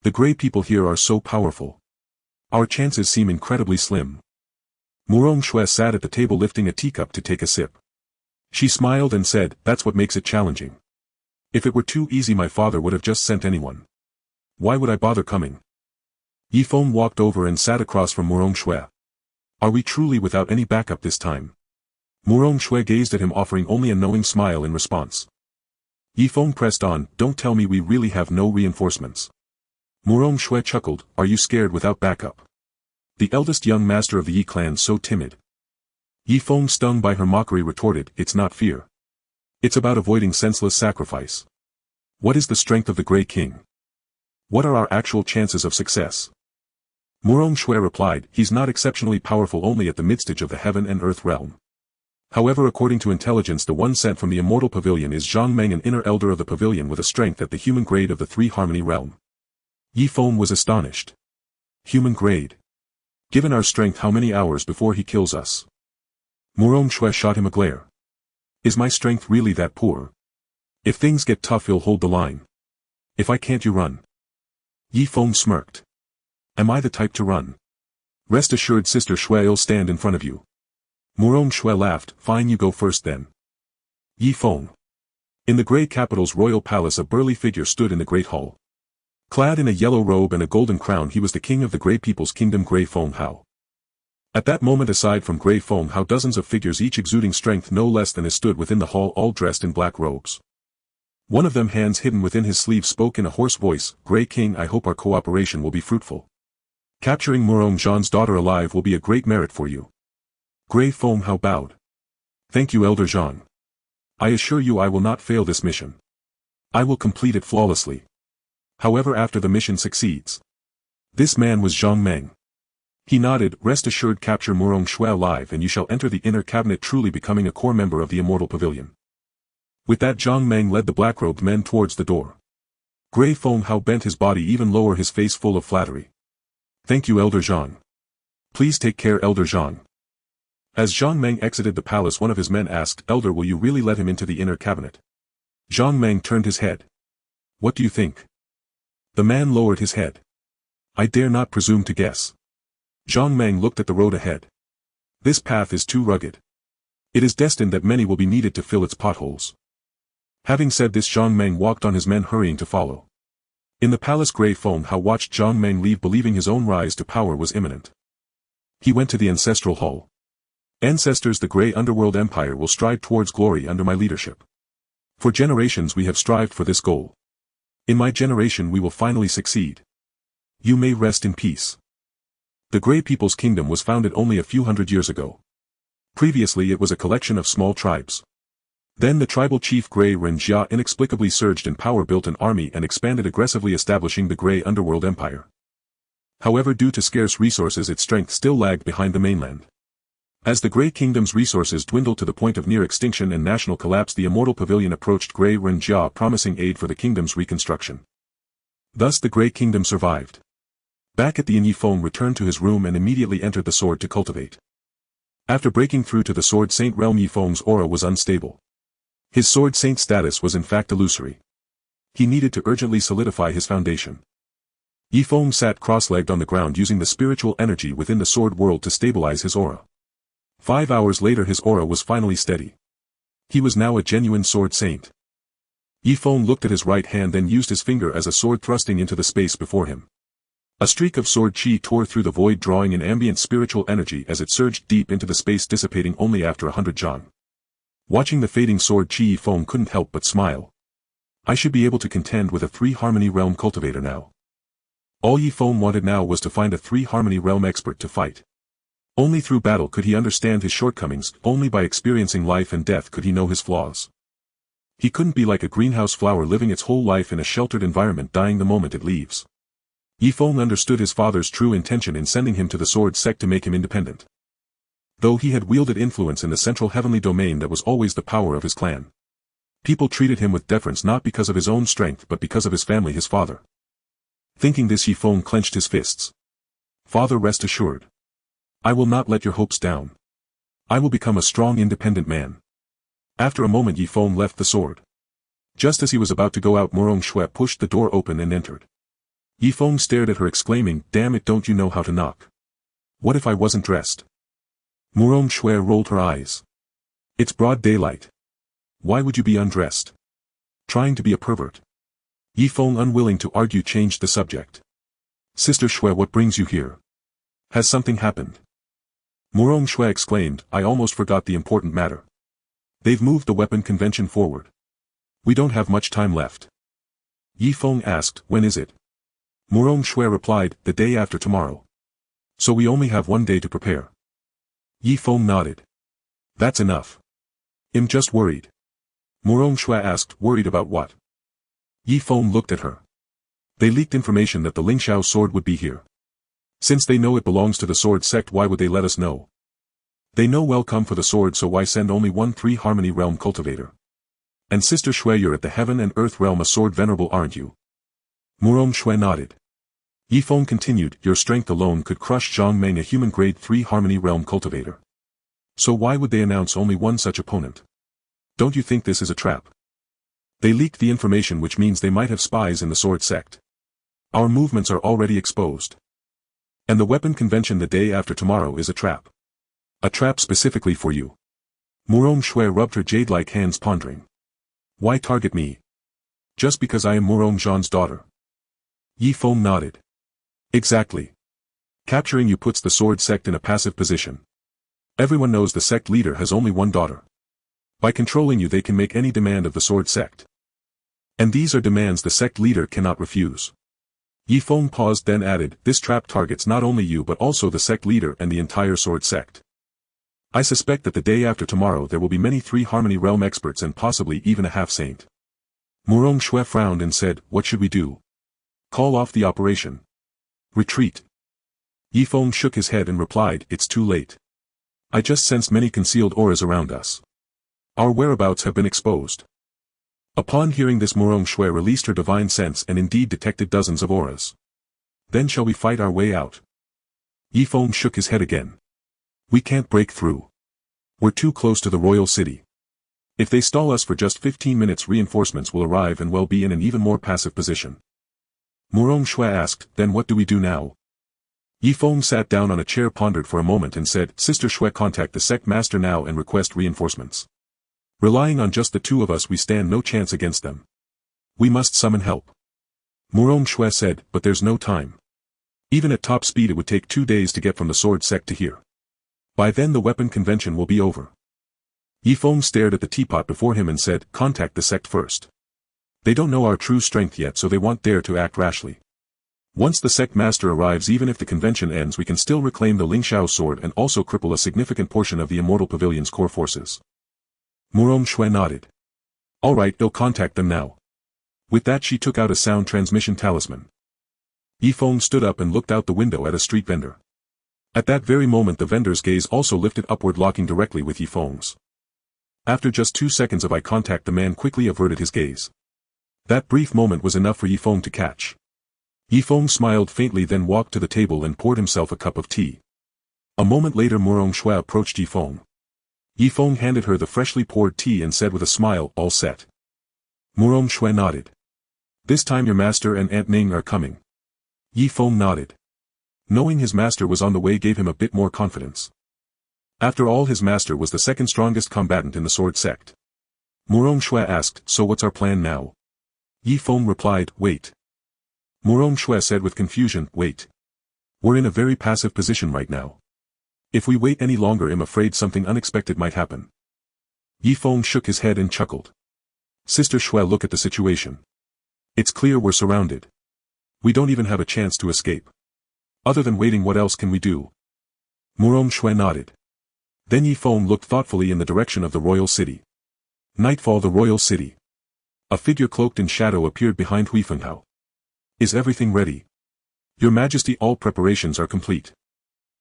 The Grey people here are so powerful. Our chances seem incredibly slim. Murong Shui sat at the table lifting a teacup to take a sip. She smiled and said, "That's what makes it challenging. If it were too easy my father would have just sent anyone. Why would I bother coming?" Yi Feng walked over and sat across from Murong Shui. "Are we truly without any backup this time?" Murong Shui gazed at him, offering only a knowing smile in response. Yi Feng pressed on, "Don't tell me we really have no reinforcements." Murong Shui chuckled, "Are you scared without backup? The eldest young master of the Yi clan so timid." Yi Feng, stung by her mockery, retorted, "It's not fear. It's about avoiding senseless sacrifice. What is the strength of the Grey King? What are our actual chances of success?" Murong Shui replied, "He's not exceptionally powerful, only at the midstage of the heaven and earth realm. However, according to intelligence, the one sent from the Immortal Pavilion is Zhang Meng, an inner elder of the pavilion with a strength at the human grade of the Three Harmony realm." Yi Feng was astonished. "Human grade? Given our strength, how many hours before he kills us?" Murong Shui shot him a glare. "Is my strength really that poor? If things get tough, he'll hold the line. If I can't, you run." Yi Feng smirked. "Am I the type to run? Rest assured, Sister Shui, I'll stand in front of you." Murong Shui laughed, "Fine, you go first then." Yi Feng. In the Grey Capital's royal palace, a burly figure stood in the Great Hall. Clad in a yellow robe and a golden crown, he was the king of the Grey People's Kingdom, Grey Feng Hao. At that moment, aside from Grey Feng Hao, dozens of figures, each exuding strength no less than his, stood within the hall, all dressed in black robes. One of them, hands hidden within his sleeve, spoke in a hoarse voice, "Grey King, I hope our cooperation will be fruitful. Capturing Murong Zhan's daughter alive will be a great merit for you." Grey Feng Hao bowed. "Thank you, Elder Zhang. I assure you I will not fail this mission. I will complete it flawlessly. However, after the mission succeeds." This man was Zhang Meng. He nodded, "Rest assured, capture Murong Shui alive and you shall enter the inner cabinet, truly becoming a core member of the Immortal Pavilion." With that, Zhang Meng led the black-robed men towards the door. Grey Feng Hao bent his body even lower, his face full of flattery. "Thank you, Elder Zhang. Please take care, Elder Zhang." As Zhang Meng exited the palace, one of his men asked, "Elder, will you really let him into the inner cabinet?" Zhang Meng turned his head. "What do you think?" The man lowered his head. "I dare not presume to guess." Zhang Meng looked at the road ahead. "This path is too rugged. It is destined that many will be needed to fill its potholes." Having said this, Zhang Meng walked on, his men hurrying to follow. In the palace, Grey Feng Hao watched Zhang Meng leave, believing his own rise to power was imminent. He went to the ancestral hall. "Ancestors, the Grey Underworld Empire will stride towards glory under my leadership. For generations we have strived for this goal. In my generation we will finally succeed. You may rest in peace." The Grey People's Kingdom was founded only a few hundred years ago. Previously it was a collection of small tribes. Then the tribal chief Grey Renjia inexplicably surged in power, built an army and expanded aggressively, establishing the Grey Underworld Empire. However, due to scarce resources, its strength still lagged behind the mainland. As the Grey Kingdom's resources dwindled to the point of near extinction and national collapse, the immortal pavilion approached Grey Renjia, promising aid for the kingdom's reconstruction. Thus the Grey Kingdom survived. Back at the inn, Yifeng returned to his room and immediately entered the sword to cultivate. After breaking through to the Sword Saint realm, Yifeng's aura was unstable. His Sword Saint status was in fact illusory. He needed to urgently solidify his foundation. Yifeng sat cross-legged on the ground, using the spiritual energy within the sword world to stabilize his aura. 5 hours later his aura was finally steady. He was now a genuine Sword Saint. Yifeng looked at his right hand, then used his finger as a sword, thrusting into the space before him. A streak of sword chi tore through the void, drawing an ambient spiritual energy as it surged deep into the space, dissipating only after 100 zhang. Watching the fading sword chi, Yifeng couldn't help but smile. I should be able to contend with a 3-harmony realm cultivator now. All Yifeng wanted now was to find a 3-harmony realm expert to fight. Only through battle could he understand his shortcomings, only by experiencing life and death could he know his flaws. He couldn't be like a greenhouse flower living its whole life in a sheltered environment, dying the moment it leaves. Yifeng understood his father's true intention in sending him to the sword sect to make him independent. Though he had wielded influence in the central heavenly domain, that was always the power of his clan. People treated him with deference not because of his own strength but because of his family, his father. Thinking this, Yifeng clenched his fists. Father, rest assured. I will not let your hopes down. I will become a strong independent man. After a moment Yifeng left the sword. Just as he was about to go out, Murong Shui pushed the door open and entered. Yifeng stared at her, exclaiming, "Damn it, don't you know how to knock? What if I wasn't dressed?" Murong Shui rolled her eyes. It's broad daylight. Why would you be undressed? Trying to be a pervert? Yifeng, unwilling to argue, changed the subject. Sister Shui, what brings you here? Has something happened? Murong Shui exclaimed, I almost forgot the important matter. They've moved the weapon convention forward. We don't have much time left. Yifeng asked, when is it? Murong Shui replied, the day after tomorrow. So we only have 1 day to prepare. Yifeng nodded. That's enough. I'm just worried. Murong Shui asked, worried about what? Yifeng looked at her. They leaked information that the Lingxiao sword would be here. Since they know it belongs to the sword sect, why would they let us know? They know we'll come for the sword, so why send only one 3-harmony realm cultivator? And Sister Shui, you're at the heaven and earth realm, a sword venerable, aren't you? Murong Shui nodded. Yifeng continued, your strength alone could crush Zhang Meng, a human grade 3-harmony realm cultivator. So why would they announce only one such opponent? Don't you think this is a trap? They leaked the information, which means they might have spies in the sword sect. Our movements are already exposed. And the weapon convention the day after tomorrow is a trap. A trap specifically for you. Murong Shui rubbed her jade-like hands, pondering. Why target me? Just because I am Murong Zhan's daughter. Yifeng nodded. Exactly. Capturing you puts the sword sect in a passive position. Everyone knows the sect leader has only one daughter. By controlling you they can make any demand of the sword sect. And these are demands the sect leader cannot refuse. Yifeng paused, then added, this trap targets not only you but also the sect leader and the entire sword sect. I suspect that the day after tomorrow there will be many 3-harmony realm experts and possibly even a half-saint. Murong Shui frowned and said, what should we do? Call off the operation. Retreat. Yifeng shook his head and replied, it's too late. I just sensed many concealed auras around us. Our whereabouts have been exposed. Upon hearing this, Murong Shui released her divine sense and indeed detected dozens of auras. Then shall we fight our way out? Yifeng shook his head again. We can't break through. We're too close to the royal city. If they stall us for just 15 minutes, reinforcements will arrive and we'll be in an even more passive position. Murong Shui asked, then what do we do now? Yifeng sat down on a chair, pondered for a moment and said, Sister Shui, contact the sect master now and request reinforcements. Relying on just the two of us we stand no chance against them. We must summon help. Murong Shui said, but there's no time. Even at top speed it would take 2 days to get from the sword sect to here. By then the weapon convention will be over. Yifeng stared at the teapot before him and said, contact the sect first. They don't know our true strength yet, so they won't dare to act rashly. Once the sect master arrives, even if the convention ends, we can still reclaim the Lingxiao sword and also cripple a significant portion of the Immortal Pavilion's core forces. Murong Shui nodded. Alright, they'll contact them now. With that she took out a sound transmission talisman. Yifeng stood up and looked out the window at a street vendor. At that very moment the vendor's gaze also lifted upward, locking directly with Yifeng's. After just 2 seconds of eye contact the man quickly averted his gaze. That brief moment was enough for Yifeng to catch. Yifeng smiled faintly, then walked to the table and poured himself a cup of tea. A moment later Murong Shui approached Yifeng. Yifeng handed her the freshly poured tea and said with a smile, "All set." Murong Shui nodded. "This time your master and Aunt Ning are coming." Yifeng nodded. Knowing his master was on the way gave him a bit more confidence. After all, his master was the second strongest combatant in the sword sect. Murong Shui asked, "So what's our plan now?" Yifeng replied, "Wait." Murong Shui said with confusion, "Wait. We're in a very passive position right now. If we wait any longer I'm afraid something unexpected might happen." Yifeng shook his head and chuckled. "Sister Shui, look at the situation. It's clear we're surrounded. We don't even have a chance to escape. Other than waiting, what else can we do?" Murong Shui nodded. Then Yifeng looked thoughtfully in the direction of the royal city. Nightfall, the royal city. A figure cloaked in shadow appeared behind Hui Fenghao. "Is everything ready?" "Your Majesty, all preparations are complete."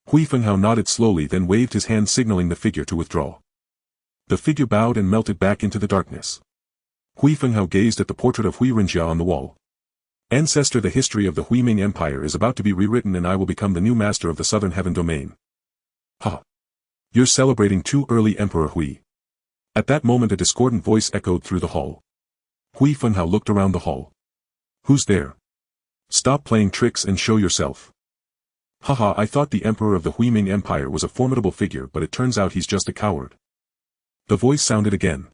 Hui Fenghao nodded slowly, then waved his hand signaling the figure to withdraw. The figure bowed and melted back into the darkness. Hui Fenghao gazed at the portrait of Hui Renjia on the wall. "Ancestor, the history of the Hui Ming Empire is about to be rewritten and I will become the new master of the Southern Heaven Domain." "Ha! You're celebrating too early, Emperor Hui." At that moment a discordant voice echoed through the hall. Hui Fenghao looked around the hall. "Who's there? Stop playing tricks and show yourself." "Haha, I thought the Emperor of the Hui Ming Empire was a formidable figure, but it turns out he's just a coward." The voice sounded again.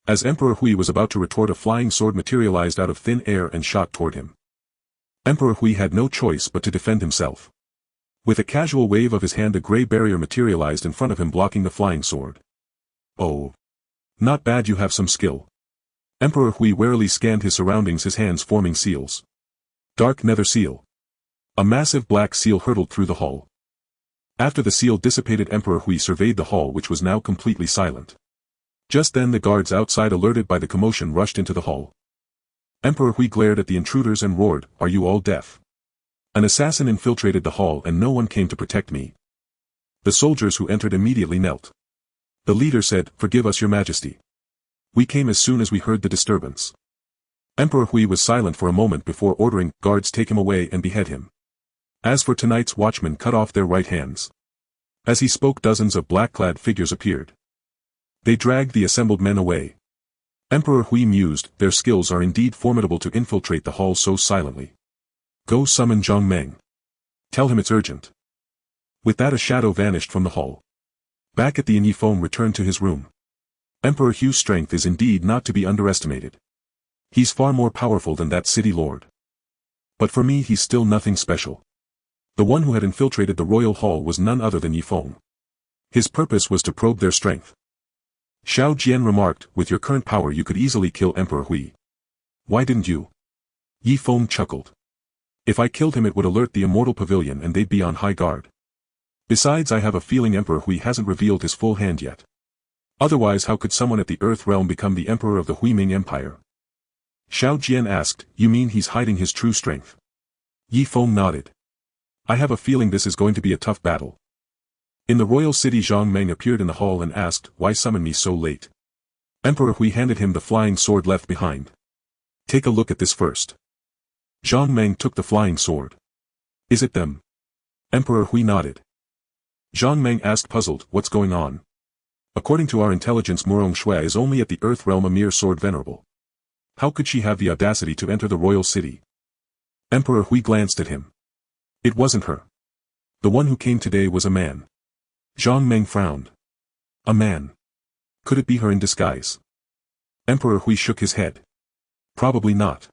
As Emperor Hui was about to retort, a flying sword materialized out of thin air and shot toward him. Emperor Hui had no choice but to defend himself. With a casual wave of his hand a gray barrier materialized in front of him, blocking the flying sword. "Oh. Not bad, you have some skill." Emperor Hui warily scanned his surroundings, his hands forming seals. Dark nether seal. A massive black seal hurtled through the hall. After the seal dissipated, Emperor Hui surveyed the hall, which was now completely silent. Just then the guards outside, alerted by the commotion, rushed into the hall. Emperor Hui glared at the intruders and roared, "Are you all deaf? An assassin infiltrated the hall and no one came to protect me." The soldiers who entered immediately knelt. The leader said, "Forgive us, Your Majesty. We came as soon as we heard the disturbance." Emperor Hui was silent for a moment before ordering, "Guards, take him away and behead him. As for tonight's watchmen, cut off their right hands." As he spoke, dozens of black-clad figures appeared. They dragged the assembled men away. Emperor Hui mused, their skills are indeed formidable to infiltrate the hall so silently. "Go summon Zhang Meng. Tell him it's urgent." With that a shadow vanished from the hall. Back at the inn, Yifeng returned to his room. Emperor Hu's strength is indeed not to be underestimated. He's far more powerful than that city lord. But for me he's still nothing special. The one who had infiltrated the royal hall was none other than Yifeng. His purpose was to probe their strength. Xiao Jian remarked, "With your current power you could easily kill Emperor Hui. Why didn't you?" Yifeng chuckled. "If I killed him it would alert the Immortal Pavilion and they'd be on high guard. Besides, I have a feeling Emperor Hui hasn't revealed his full hand yet. Otherwise how could someone at the Earth Realm become the Emperor of the Hui Ming Empire?" Xiao Jian asked, "You mean he's hiding his true strength?" Yifeng nodded. "I have a feeling this is going to be a tough battle." In the royal city, Zhang Meng appeared in the hall and asked, "Why summon me so late?" Emperor Hui handed him the flying sword left behind. "Take a look at this first." Zhang Meng took the flying sword. "Is it them?" Emperor Hui nodded. Zhang Meng asked, puzzled, "What's going on?" "According to our intelligence, Murong Shui is only at the Earth Realm a mere sword venerable. How could she have the audacity to enter the royal city?" Emperor Hui glanced at him. "It wasn't her. The one who came today was a man." Zhang Meng frowned. "A man? Could it be her in disguise?" Emperor Hui shook his head. "Probably not.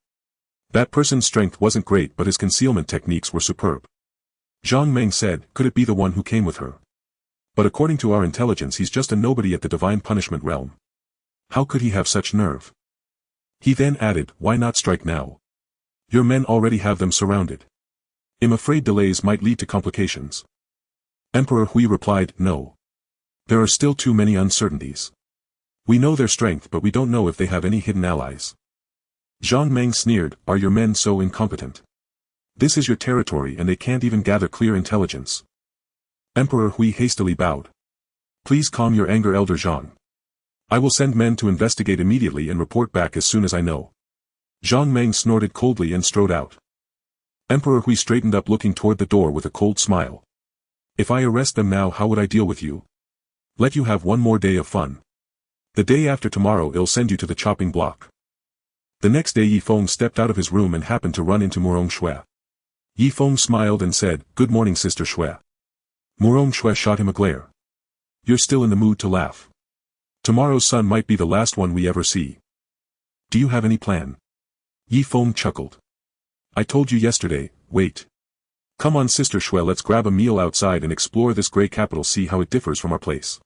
That person's strength wasn't great, but his concealment techniques were superb." Zhang Meng said, "Could it be the one who came with her? But according to our intelligence he's just a nobody at the divine punishment realm. How could he have such nerve?" He then added, "Why not strike now? Your men already have them surrounded. I'm afraid delays might lead to complications." Emperor Hui replied, "No. There are still too many uncertainties. We know their strength but we don't know if they have any hidden allies." Zhang Meng sneered, "Are your men so incompetent? This is your territory and they can't even gather clear intelligence." Emperor Hui hastily bowed. Please calm your anger, Elder Zhang. I will send men to investigate immediately and report back as soon as I know. Zhang Meng snorted coldly and strode out. Emperor Hui straightened up, looking toward the door with a cold smile. If I arrest them now, how would I deal with you? Let you have one more day of fun. The day after tomorrow I'll send you to the chopping block. The next day Yi Feng stepped out of his room and happened to run into Murong Shui. Yi Feng smiled and said, Good morning, Sister Shui. Murong Shui shot him a glare. You're still in the mood to laugh. Tomorrow's sun might be the last one we ever see. Do you have any plan? Yi Feng chuckled. I told you yesterday, wait. Come on, Sister Shui, let's grab a meal outside and explore this grey capital, see how it differs from our place.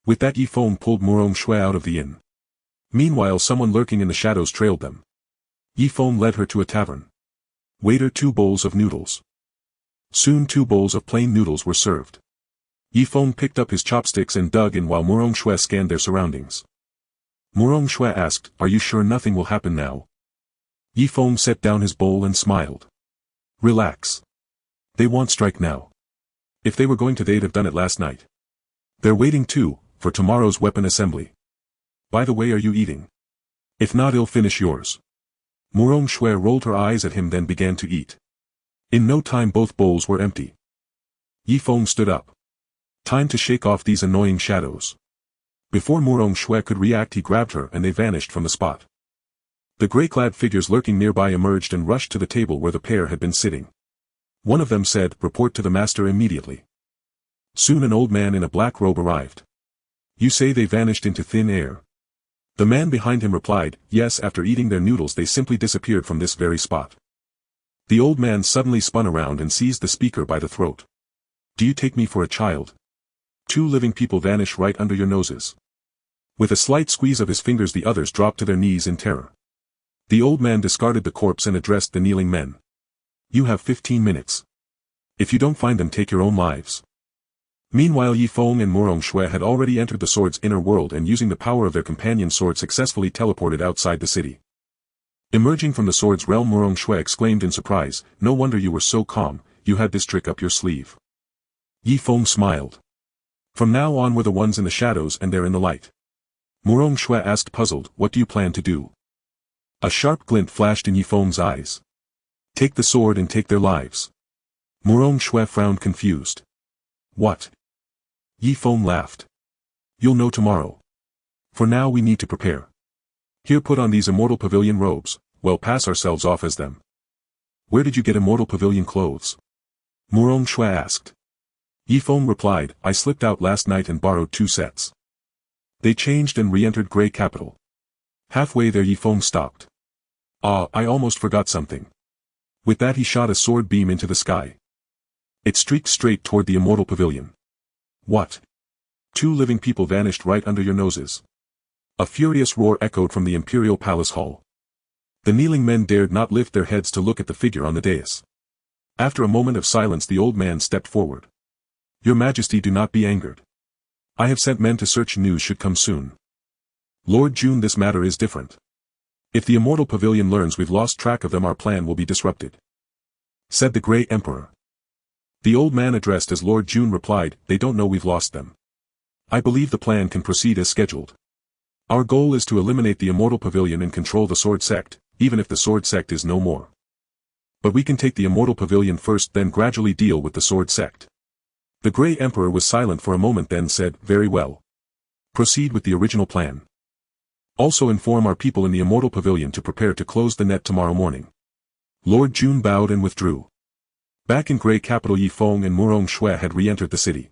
With that Yi Feng pulled Murong Shui out of the inn. Meanwhile someone lurking in the shadows trailed them. Yi Feng led her to a tavern. Waiter, 2 bowls of noodles. Soon 2 bowls of plain noodles were served. Yi Feng picked up his chopsticks and dug in while Murong Shui scanned their surroundings. Murong Shui asked, Are you sure nothing will happen now? Yi Feng set down his bowl and smiled. Relax. They won't strike now. If they were going to, they'd have done it last night. They're waiting too, for tomorrow's weapon assembly. By the way, are you eating? If not, I'll finish yours. Murong Shui rolled her eyes at him, then began to eat. In no time both bowls were empty. Yi Feng stood up. Time to shake off these annoying shadows. Before Murong Shui could react, he grabbed her and they vanished from the spot. The grey-clad figures lurking nearby emerged and rushed to the table where the pair had been sitting. One of them said, Report to the master immediately. Soon an old man in a black robe arrived. You say they vanished into thin air? The man behind him replied, Yes, after eating their noodles they simply disappeared from this very spot. The old man suddenly spun around and seized the speaker by the throat. Do you take me for a child? 2 living people vanish right under your noses. With a slight squeeze of his fingers the others dropped to their knees in terror. The old man discarded the corpse and addressed the kneeling men. You have 15 minutes. If you don't find them, take your own lives. Meanwhile Yi Feng and Murong Shui had already entered the sword's inner world and using the power of their companion sword successfully teleported outside the city. Emerging from the sword's realm, Murong Shui exclaimed in surprise, No wonder you were so calm, you had this trick up your sleeve. Yi Feng smiled. From now on we're the ones in the shadows and they're in the light. Murong Shui asked puzzled, What do you plan to do? A sharp glint flashed in Yi Feng's eyes. Take the sword and take their lives. Murong Shui frowned confused. What? Yi Feng laughed. You'll know tomorrow. For now we need to prepare. Here, put on these immortal pavilion robes, we'll pass ourselves off as them. Where did you get immortal pavilion clothes? Murong Shui asked. Yi Feng replied, I slipped out last night and borrowed 2 sets. They changed and re-entered Grey Capital. Halfway there Yi Feng stopped. Ah, I almost forgot something. With that he shot a sword beam into the sky. It streaked straight toward the immortal pavilion. What? 2 living people vanished right under your noses. A furious roar echoed from the imperial palace hall. The kneeling men dared not lift their heads to look at the figure on the dais. After a moment of silence the old man stepped forward. Your Majesty, do not be angered. I have sent men to search, news should come soon. Lord Jun, this matter is different. If the immortal pavilion learns we've lost track of them, our plan will be disrupted. Said the Grey Emperor. The old man addressed as Lord Jun replied, They don't know we've lost them. I believe the plan can proceed as scheduled. Our goal is to eliminate the immortal pavilion and control the sword sect, even if the sword sect is no more. But we can take the immortal pavilion first, then gradually deal with the sword sect. The Grey Emperor was silent for a moment, then said, Very well. Proceed with the original plan. Also inform our people in the immortal pavilion to prepare to close the net tomorrow morning. Lord Jun bowed and withdrew. Back in Grey Capital, Yi Feng and Murong Shui had re-entered the city.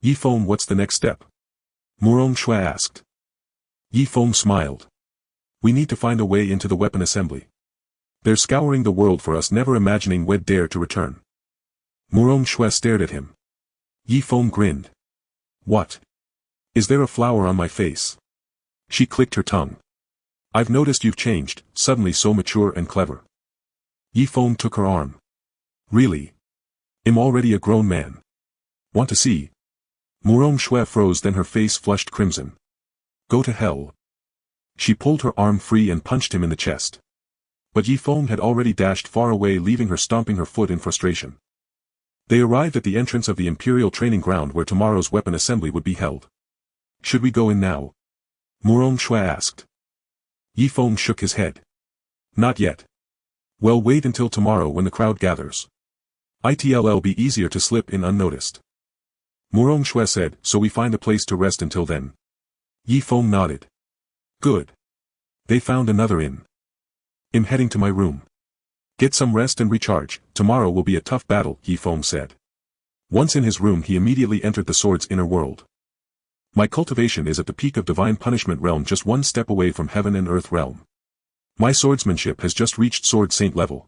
Yi Feng, what's the next step? Murong Shui asked. Yi Feng smiled. We need to find a way into the weapon assembly. They're scouring the world for us, never imagining we'd dare to return. Murong Shui stared at him. Yi Feng grinned. What? Is there a flower on my face? She clicked her tongue. I've noticed you've changed, suddenly so mature and clever. Yi Feng took her arm. Really? I'm already a grown man. Want to see? Murong Shui froze, then her face flushed crimson. Go to hell. She pulled her arm free and punched him in the chest. But Yi Feng had already dashed far away, leaving her stomping her foot in frustration. They arrived at the entrance of the Imperial training ground where tomorrow's weapon assembly would be held. Should we go in now? Murong Shui asked. Yi Feng shook his head. Not yet. Well, wait until tomorrow when the crowd gathers. It'll be easier to slip in unnoticed. Murong Shui said, so we find a place to rest until then. Yi Feng nodded. Good. They found another inn. I'm heading to my room. Get some rest and recharge, tomorrow will be a tough battle, Yi Feng said. Once in his room he immediately entered the sword's inner world. My cultivation is at the peak of divine punishment realm, just one step away from heaven and earth realm. My swordsmanship has just reached sword saint level.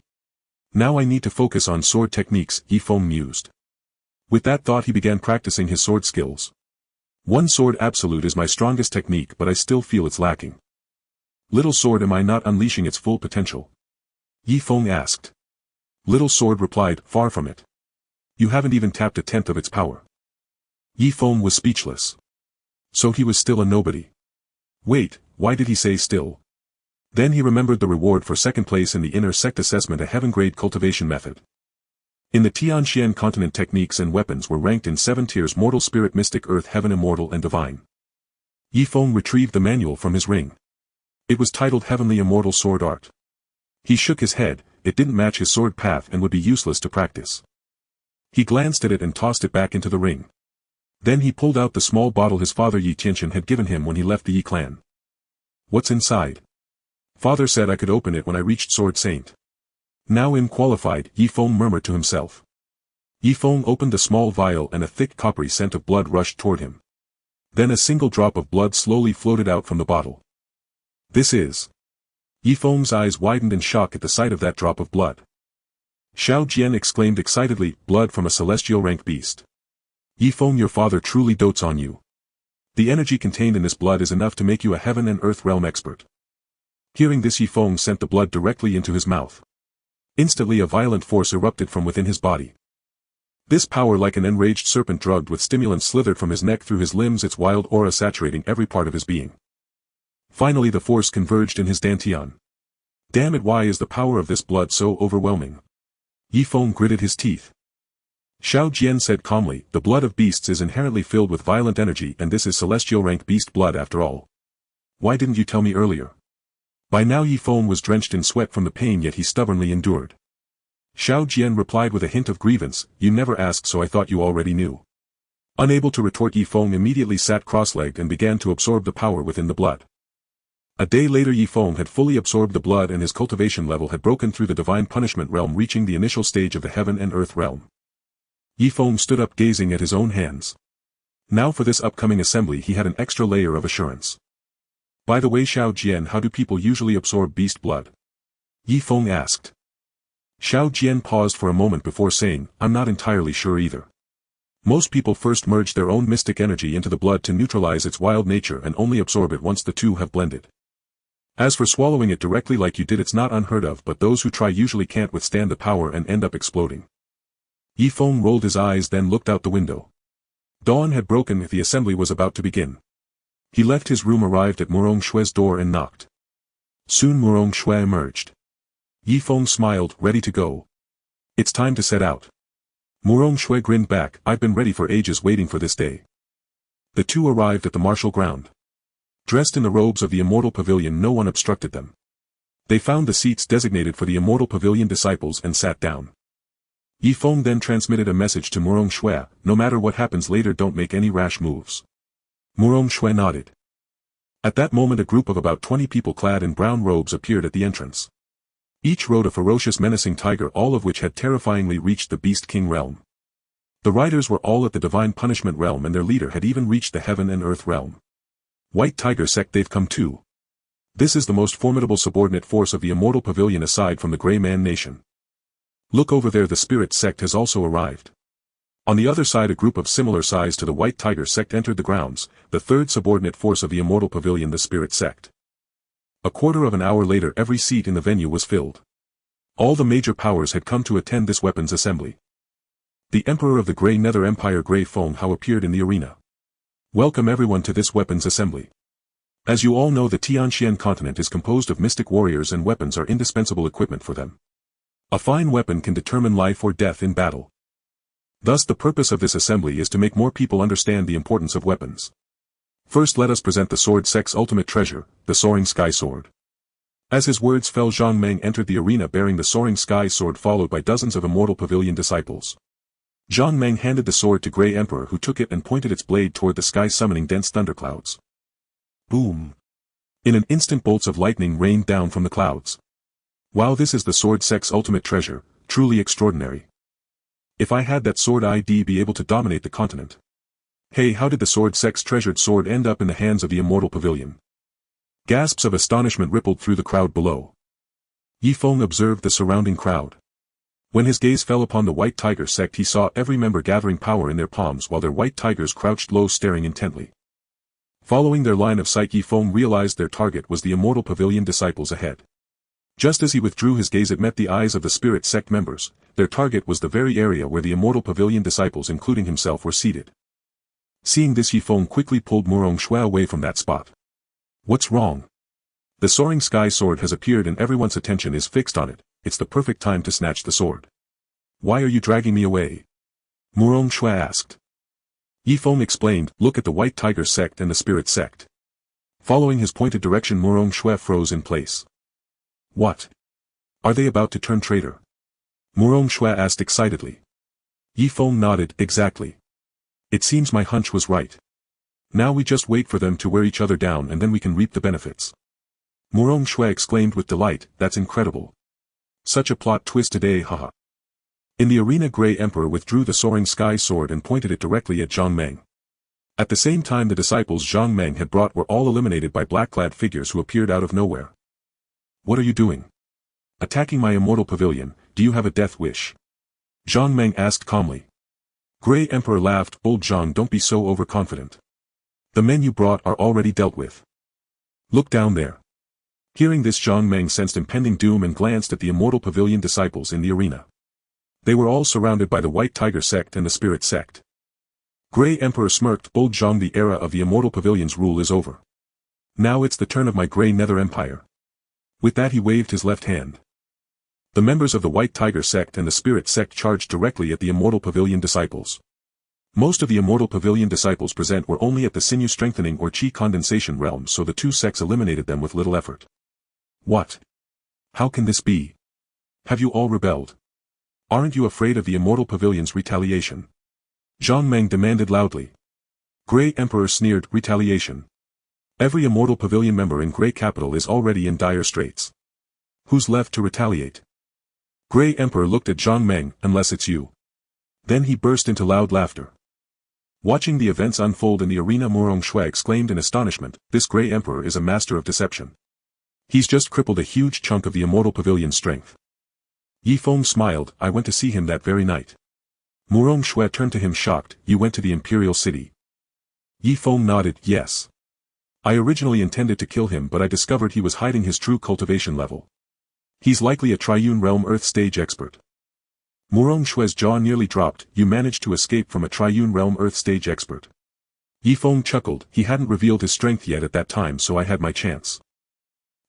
Now I need to focus on sword techniques, Yi Feng mused. With that thought he began practicing his sword skills. One sword absolute is my strongest technique, but I still feel it's lacking. Little sword, am I not unleashing its full potential? Yi Feng asked. Little sword replied, far from it. You haven't even tapped a tenth of its power. Yi Feng was speechless. So he was still a nobody. Wait, why did he say still? Then he remembered the reward for second place in the inner sect assessment, a heaven-grade cultivation method. In the Tianxian continent, techniques and weapons were ranked in 7 tiers: mortal, spirit, mystic, earth, heaven, immortal and divine. Yi Feng retrieved the manual from his ring. It was titled Heavenly Immortal Sword Art. He shook his head, it didn't match his sword path and would be useless to practice. He glanced at it and tossed it back into the ring. Then he pulled out the small bottle his father Yi Tianxian had given him when he left the Yi clan. What's inside? Father said I could open it when I reached Sword Saint. Now I'm qualified, Yi Feng murmured to himself. Yi Feng opened the small vial and a thick coppery scent of blood rushed toward him. Then a single drop of blood slowly floated out from the bottle. This is... Yi Feng's eyes widened in shock at the sight of that drop of blood. Xiao Jian exclaimed excitedly, blood from a celestial rank beast. Yi Feng, your father truly dotes on you. The energy contained in this blood is enough to make you a heaven and earth realm expert. Hearing this, Yi Feng sent the blood directly into his mouth. Instantly a violent force erupted from within his body. This power, like an enraged serpent drugged with stimulants, slithered from his neck through his limbs, its wild aura saturating every part of his being. Finally the force converged in his dantian. Damn it, why is the power of this blood so overwhelming? Yi Feng gritted his teeth. Xiao Jian said calmly, the blood of beasts is inherently filled with violent energy, and this is celestial rank beast blood after all. Why didn't you tell me earlier? By now Yi Feng was drenched in sweat from the pain, yet he stubbornly endured. Xiao Jian replied with a hint of grievance, you never asked, so I thought you already knew. Unable to retort, Yi Feng immediately sat cross-legged and began to absorb the power within the blood. A day later Yi Feng had fully absorbed the blood and his cultivation level had broken through the divine punishment realm, reaching the initial stage of the heaven and earth realm. Yi Feng stood up gazing at his own hands. Now for this upcoming assembly he had an extra layer of assurance. By the way, Xiao Jian, how do people usually absorb beast blood? Yi Feng asked. Xiao Jian paused for a moment before saying, I'm not entirely sure either. Most people first merge their own mystic energy into the blood to neutralize its wild nature and only absorb it once the two have blended. As for swallowing it directly like you did, it's not unheard of, but those who try usually can't withstand the power and end up exploding. Yi Feng rolled his eyes, then looked out the window. Dawn had broken, the assembly was about to begin. He left his room, arrived at Murong Shui's door and knocked. Soon Murong Shui emerged. Yi Feng smiled, ready to go. It's time to set out. Murong Shui grinned back, I've been ready for ages, waiting for this day. The two arrived at the martial ground. Dressed in the robes of the Immortal Pavilion, no one obstructed them. They found the seats designated for the Immortal Pavilion disciples and sat down. Yi Feng then transmitted a message to Murong Shui, no matter what happens later, don't make any rash moves. Murong Shui nodded. At that moment a group of about 20 people clad in brown robes appeared at the entrance. Each rode a ferocious menacing tiger, all of which had terrifyingly reached the Beast King realm. The riders were all at the Divine Punishment realm and their leader had even reached the Heaven and Earth realm. White Tiger sect, they've come too. This is the most formidable subordinate force of the Immortal Pavilion aside from the Grey Man Nation. Look over there, the Spirit sect has also arrived. On the other side a group of similar size to the White Tiger sect entered the grounds, the third subordinate force of the Immortal Pavilion, the Spirit sect. A quarter of an hour later every seat in the venue was filled. All the major powers had come to attend this weapons assembly. The Emperor of the Grey Nether Empire, Grey Feng Hao, appeared in the arena. Welcome everyone to this weapons assembly. As you all know, the Tianxian continent is composed of mystic warriors and weapons are indispensable equipment for them. A fine weapon can determine life or death in battle. Thus the purpose of this assembly is to make more people understand the importance of weapons. First let us present the sword Sek's ultimate treasure, the soaring sky sword. As his words fell, Zhang Meng entered the arena bearing the soaring sky sword followed by dozens of Immortal Pavilion disciples. Zhang Meng handed the sword to Grey Emperor, who took it and pointed its blade toward the sky, summoning dense thunderclouds. Boom! In an instant bolts of lightning rained down from the clouds. Wow, this is the sword Sek's ultimate treasure, truly extraordinary. If I had that sword I'd be able to dominate the continent. Hey, how did the sword Sek's treasured sword end up in the hands of the Immortal Pavilion? Gasps of astonishment rippled through the crowd below. Yi Feng observed the surrounding crowd. When his gaze fell upon the White Tiger sect, he saw every member gathering power in their palms while their white tigers crouched low, staring intently. Following their line of sight, Yi Feng realized their target was the Immortal Pavilion disciples ahead. Just as he withdrew his gaze, it met the eyes of the Spirit Sect members. Their target was the very area where the Immortal Pavilion disciples, including himself, were seated. Seeing this, Yi Feng quickly pulled Murong Shui away from that spot. What's wrong? The soaring sky sword has appeared and everyone's attention is fixed on it. It's the perfect time to snatch the sword. Why are you dragging me away? Murong Shui asked. Yi Feng explained, look at the White Tiger sect and the Spirit sect. Following his pointed direction, Murong Shui froze in place. What? Are they about to turn traitor? Murong Shui asked excitedly. Yi Feng nodded, exactly. It seems my hunch was right. Now we just wait for them to wear each other down and then we can reap the benefits. Murong Shui exclaimed with delight, that's incredible. Such a plot twist today, haha. In the arena, Grey Emperor withdrew the soaring sky sword and pointed it directly at Zhang Meng. At the same time, the disciples Zhang Meng had brought were all eliminated by black-clad figures who appeared out of nowhere. What are you doing? Attacking my Immortal Pavilion, do you have a death wish? Zhang Meng asked calmly. Grey Emperor laughed, old Zhang, don't be so overconfident. The men you brought are already dealt with. Look down there. Hearing this, Zhang Meng sensed impending doom and glanced at the Immortal Pavilion disciples in the arena. They were all surrounded by the White Tiger sect and the Spirit sect. Grey Emperor smirked, old Zhang, the era of the Immortal Pavilion's rule is over. Now it's the turn of my Grey Nether Empire. With that he waved his left hand. The members of the White Tiger sect and the Spirit sect charged directly at the Immortal Pavilion disciples. Most of the Immortal Pavilion disciples present were only at the sinew strengthening or chi condensation realms, so the two sects eliminated them with little effort. What? How can this be? Have you all rebelled? Aren't you afraid of the Immortal Pavilion's retaliation? Zhang Meng demanded loudly. Grey Emperor sneered, retaliation. Every Immortal Pavilion member in Grey Capital is already in dire straits. Who's left to retaliate? Grey Emperor looked at Zhang Meng, unless it's you. Then he burst into loud laughter. Watching the events unfold in the arena, Murong Shui exclaimed in astonishment, this Grey Emperor is a master of deception. He's just crippled a huge chunk of the Immortal Pavilion's strength. Yi Feng smiled, I went to see him that very night. Murong Shui turned to him shocked, you went to the Imperial City. Yi Feng nodded, yes. I originally intended to kill him, but I discovered he was hiding his true cultivation level. He's likely a Triune Realm Earth stage expert. Murong Shui's jaw nearly dropped, you managed to escape from a Triune Realm Earth stage expert. Yi Feng chuckled, he hadn't revealed his strength yet at that time, so I had my chance.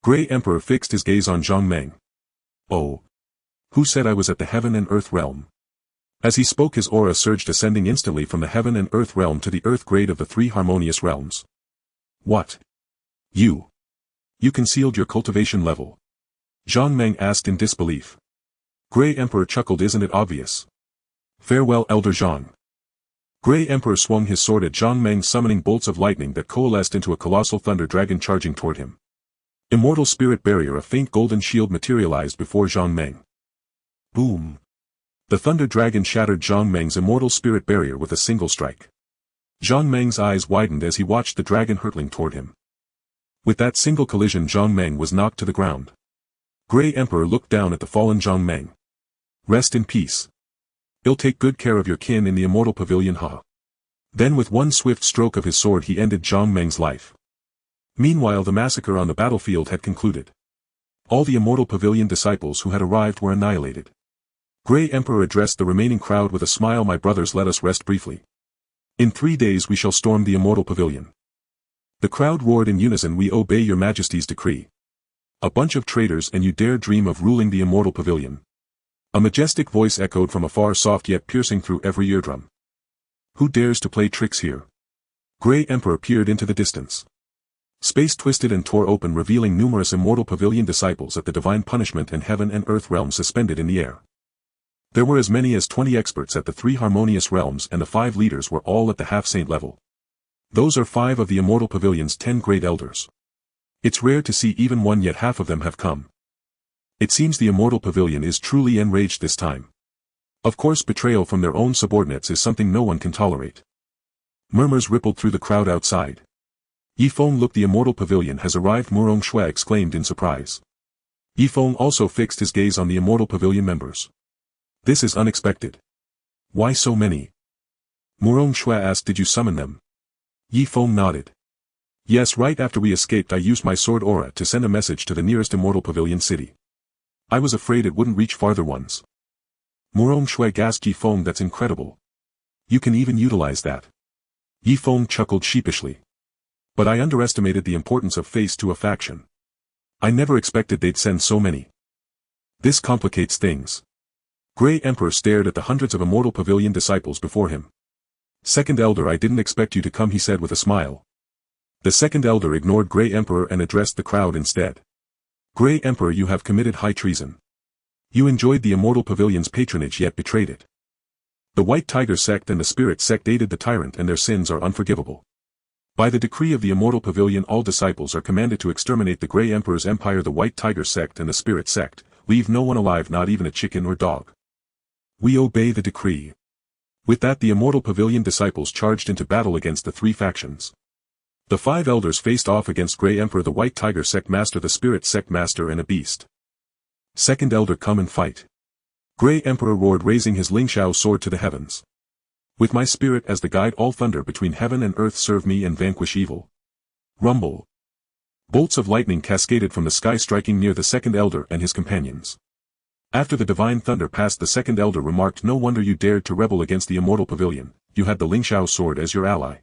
Grey Emperor fixed his gaze on Zhang Meng. Oh. Who said I was at the Heaven and Earth realm? As he spoke, his aura surged, ascending instantly from the Heaven and Earth realm to the Earth grade of the three harmonious realms. What? You concealed your cultivation level? Zhang Meng asked in disbelief. Grey Emperor chuckled, isn't it obvious? Farewell, Elder Zhang. Grey Emperor swung his sword at Zhang Meng, summoning bolts of lightning that coalesced into a colossal thunder dragon charging toward him. Immortal Spirit Barrier, a faint golden shield materialized before Zhang Meng. Boom! The thunder dragon shattered Zhang Meng's Immortal Spirit Barrier with a single strike. Zhang Meng's eyes widened as he watched the dragon hurtling toward him. With that single collision, Zhang Meng was knocked to the ground. Grey Emperor looked down at the fallen Zhang Meng. Rest in peace. I'll take good care of your kin in the Immortal Pavilion, haha. Then with one swift stroke of his sword he ended Zhang Meng's life. Meanwhile, the massacre on the battlefield had concluded. All the Immortal Pavilion disciples who had arrived were annihilated. Grey Emperor addressed the remaining crowd with a smile, my brothers, let us rest briefly. In 3 days we shall storm the Immortal Pavilion. The crowd roared in unison, we obey your majesty's decree. A bunch of traitors, and you dare dream of ruling the Immortal Pavilion. A majestic voice echoed from afar, soft yet piercing through every eardrum. Who dares to play tricks here? Grey Emperor peered into the distance. Space twisted and tore open, revealing numerous immortal pavilion disciples at the divine punishment and heaven and earth realms suspended in the air. There were as many as 20 experts at the 3 harmonious realms, and the 5 leaders were all at the half-saint level. Those are 5 of the immortal pavilion's 10 great elders. It's rare to see even one, yet half of them have come. It seems the immortal pavilion is truly enraged this time. Of course, betrayal from their own subordinates is something no one can tolerate. Murmurs rippled through the crowd outside. Yifeng, look, the immortal pavilion has arrived, Murong Shui exclaimed in surprise. Yifeng also fixed his gaze on the immortal pavilion members. This is unexpected. Why so many? Murong Shui asked, did you summon them? Yifeng nodded. Yes, right after we escaped I used my sword aura to send a message to the nearest immortal pavilion city. I was afraid it wouldn't reach farther ones. Murong Shui gasped. Yifeng, that's incredible. You can even utilize that. Yifeng chuckled sheepishly. But I underestimated the importance of face to a faction. I never expected they'd send so many. This complicates things. Grey Emperor stared at the hundreds of immortal pavilion disciples before him. Second Elder, I didn't expect you to come, he said with a smile. The Second Elder ignored Grey Emperor and addressed the crowd instead. Grey Emperor, you have committed high treason. You enjoyed the immortal pavilion's patronage yet betrayed it. The White Tiger sect and the Spirit sect aided the tyrant, and their sins are unforgivable. By the decree of the immortal pavilion, all disciples are commanded to exterminate the Grey Emperor's empire, the White Tiger sect and the Spirit sect. Leave no one alive, not even a chicken or dog. We obey the decree. With that, the immortal pavilion disciples charged into battle against the 3 factions. The 5 elders faced off against Grey Emperor, the White Tiger sect master, the Spirit sect master, and a beast. Second Elder, come and fight. Grey Emperor roared, raising his Lingshao sword to the heavens. With my spirit as the guide, all thunder between heaven and earth serve me and vanquish evil. Rumble. Bolts of lightning cascaded from the sky, striking near the Second Elder and his companions. After the divine thunder passed, the Second Elder remarked, no wonder you dared to rebel against the immortal pavilion, you had the Lingshao sword as your ally.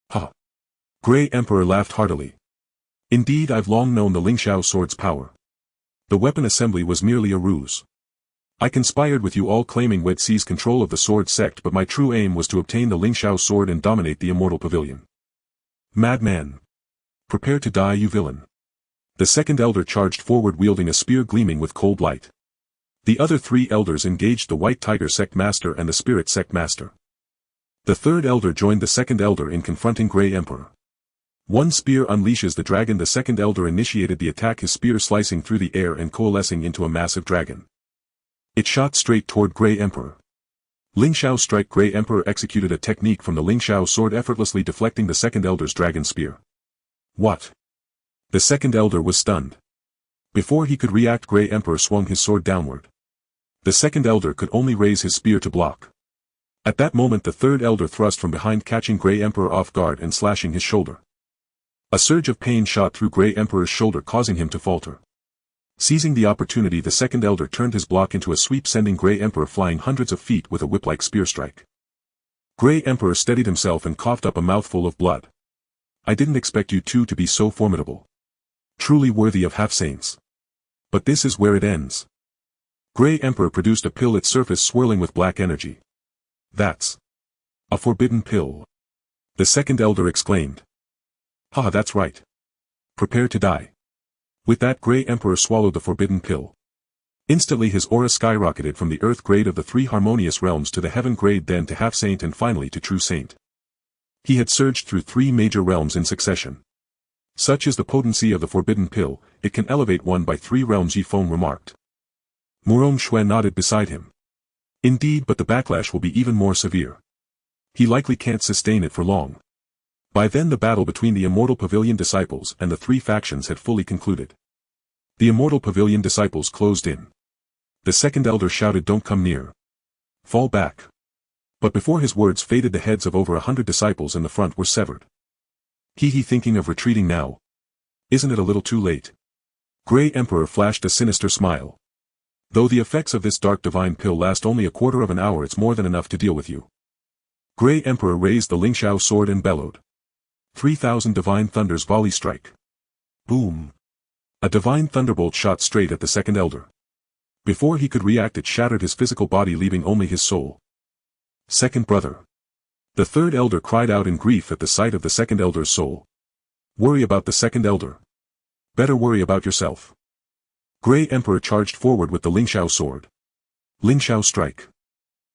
Ha! Grey Emperor laughed heartily. Indeed, I've long known the Lingshao sword's power. The weapon assembly was merely a ruse. I conspired with you all, claiming we'd seize control of the sword sect, but my true aim was to obtain the Lingshao sword and dominate the immortal pavilion. Madman! Prepare to die, you villain. The Second Elder charged forward, wielding a spear gleaming with cold light. The other 3 elders engaged the White Tiger sect master and the Spirit sect master. The Third Elder joined the Second Elder in confronting Grey Emperor. One spear unleashes the dragon. The Second Elder initiated the attack, his spear slicing through the air and coalescing into a massive dragon. It shot straight toward Grey Emperor. Lingshao strike. Grey Emperor executed a technique from the Lingshao sword, effortlessly deflecting the Second Elder's dragon spear. What? The Second Elder was stunned. Before he could react, Grey Emperor swung his sword downward. The Second Elder could only raise his spear to block. At that moment, the Third Elder thrust from behind, catching Grey Emperor off guard and slashing his shoulder. A surge of pain shot through Grey Emperor's shoulder, causing him to falter. Seizing the opportunity, the Second Elder turned his block into a sweep, sending Grey Emperor flying hundreds of feet with a whip-like spear strike. Grey Emperor steadied himself and coughed up a mouthful of blood. I didn't expect you two to be so formidable. Truly worthy of half-saints. But this is where it ends. Grey Emperor produced a pill, its surface swirling with black energy. That's a forbidden pill. The Second Elder exclaimed. Ha, that's right. Prepare to die. With that, Grey Emperor swallowed the forbidden pill. Instantly his aura skyrocketed from the earth grade of the 3 harmonious realms to the heaven grade, then to half-saint, and finally to true saint. He had surged through 3 major realms in succession. Such is the potency of the forbidden pill, it can elevate one by 3 realms, Yifeng remarked. Murong Shui nodded beside him. Indeed, but the backlash will be even more severe. He likely can't sustain it for long. By then the battle between the immortal pavilion disciples and the 3 factions had fully concluded. The immortal pavilion disciples closed in. The Second Elder shouted, don't come near. Fall back. But before his words faded, the heads of over 100 disciples in the front were severed. He thinking of retreating now. Isn't it a little too late? Grey Emperor flashed a sinister smile. Though the effects of this dark divine pill last only a quarter of an hour, it's more than enough to deal with you. Grey Emperor raised the Lingshao sword and bellowed. 3,000 divine thunders volley strike. Boom. A divine thunderbolt shot straight at the Second Elder. Before he could react, it shattered his physical body, leaving only his soul. Second brother. The third elder cried out in grief at the sight of the second elder's soul. Worry about the second elder. Better worry about yourself. Grey Emperor charged forward with the Lingxiao sword. Lingxiao strike.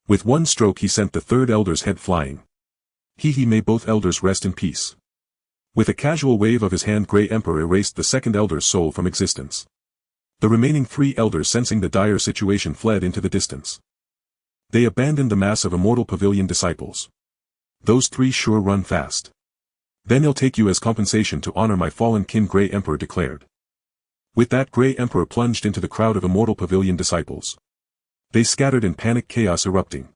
With one stroke he sent the third elder's head flying. May both elders rest in peace. With a casual wave of his hand, Grey Emperor erased the second elder's soul from existence. The remaining 3 elders, sensing the dire situation, fled into the distance. They abandoned the mass of Immortal Pavilion disciples. Those 3 sure run fast. Then I'll take you as compensation to honor my fallen kin, Grey Emperor declared. With that, Grey Emperor plunged into the crowd of Immortal Pavilion disciples. They scattered in panic, chaos erupting.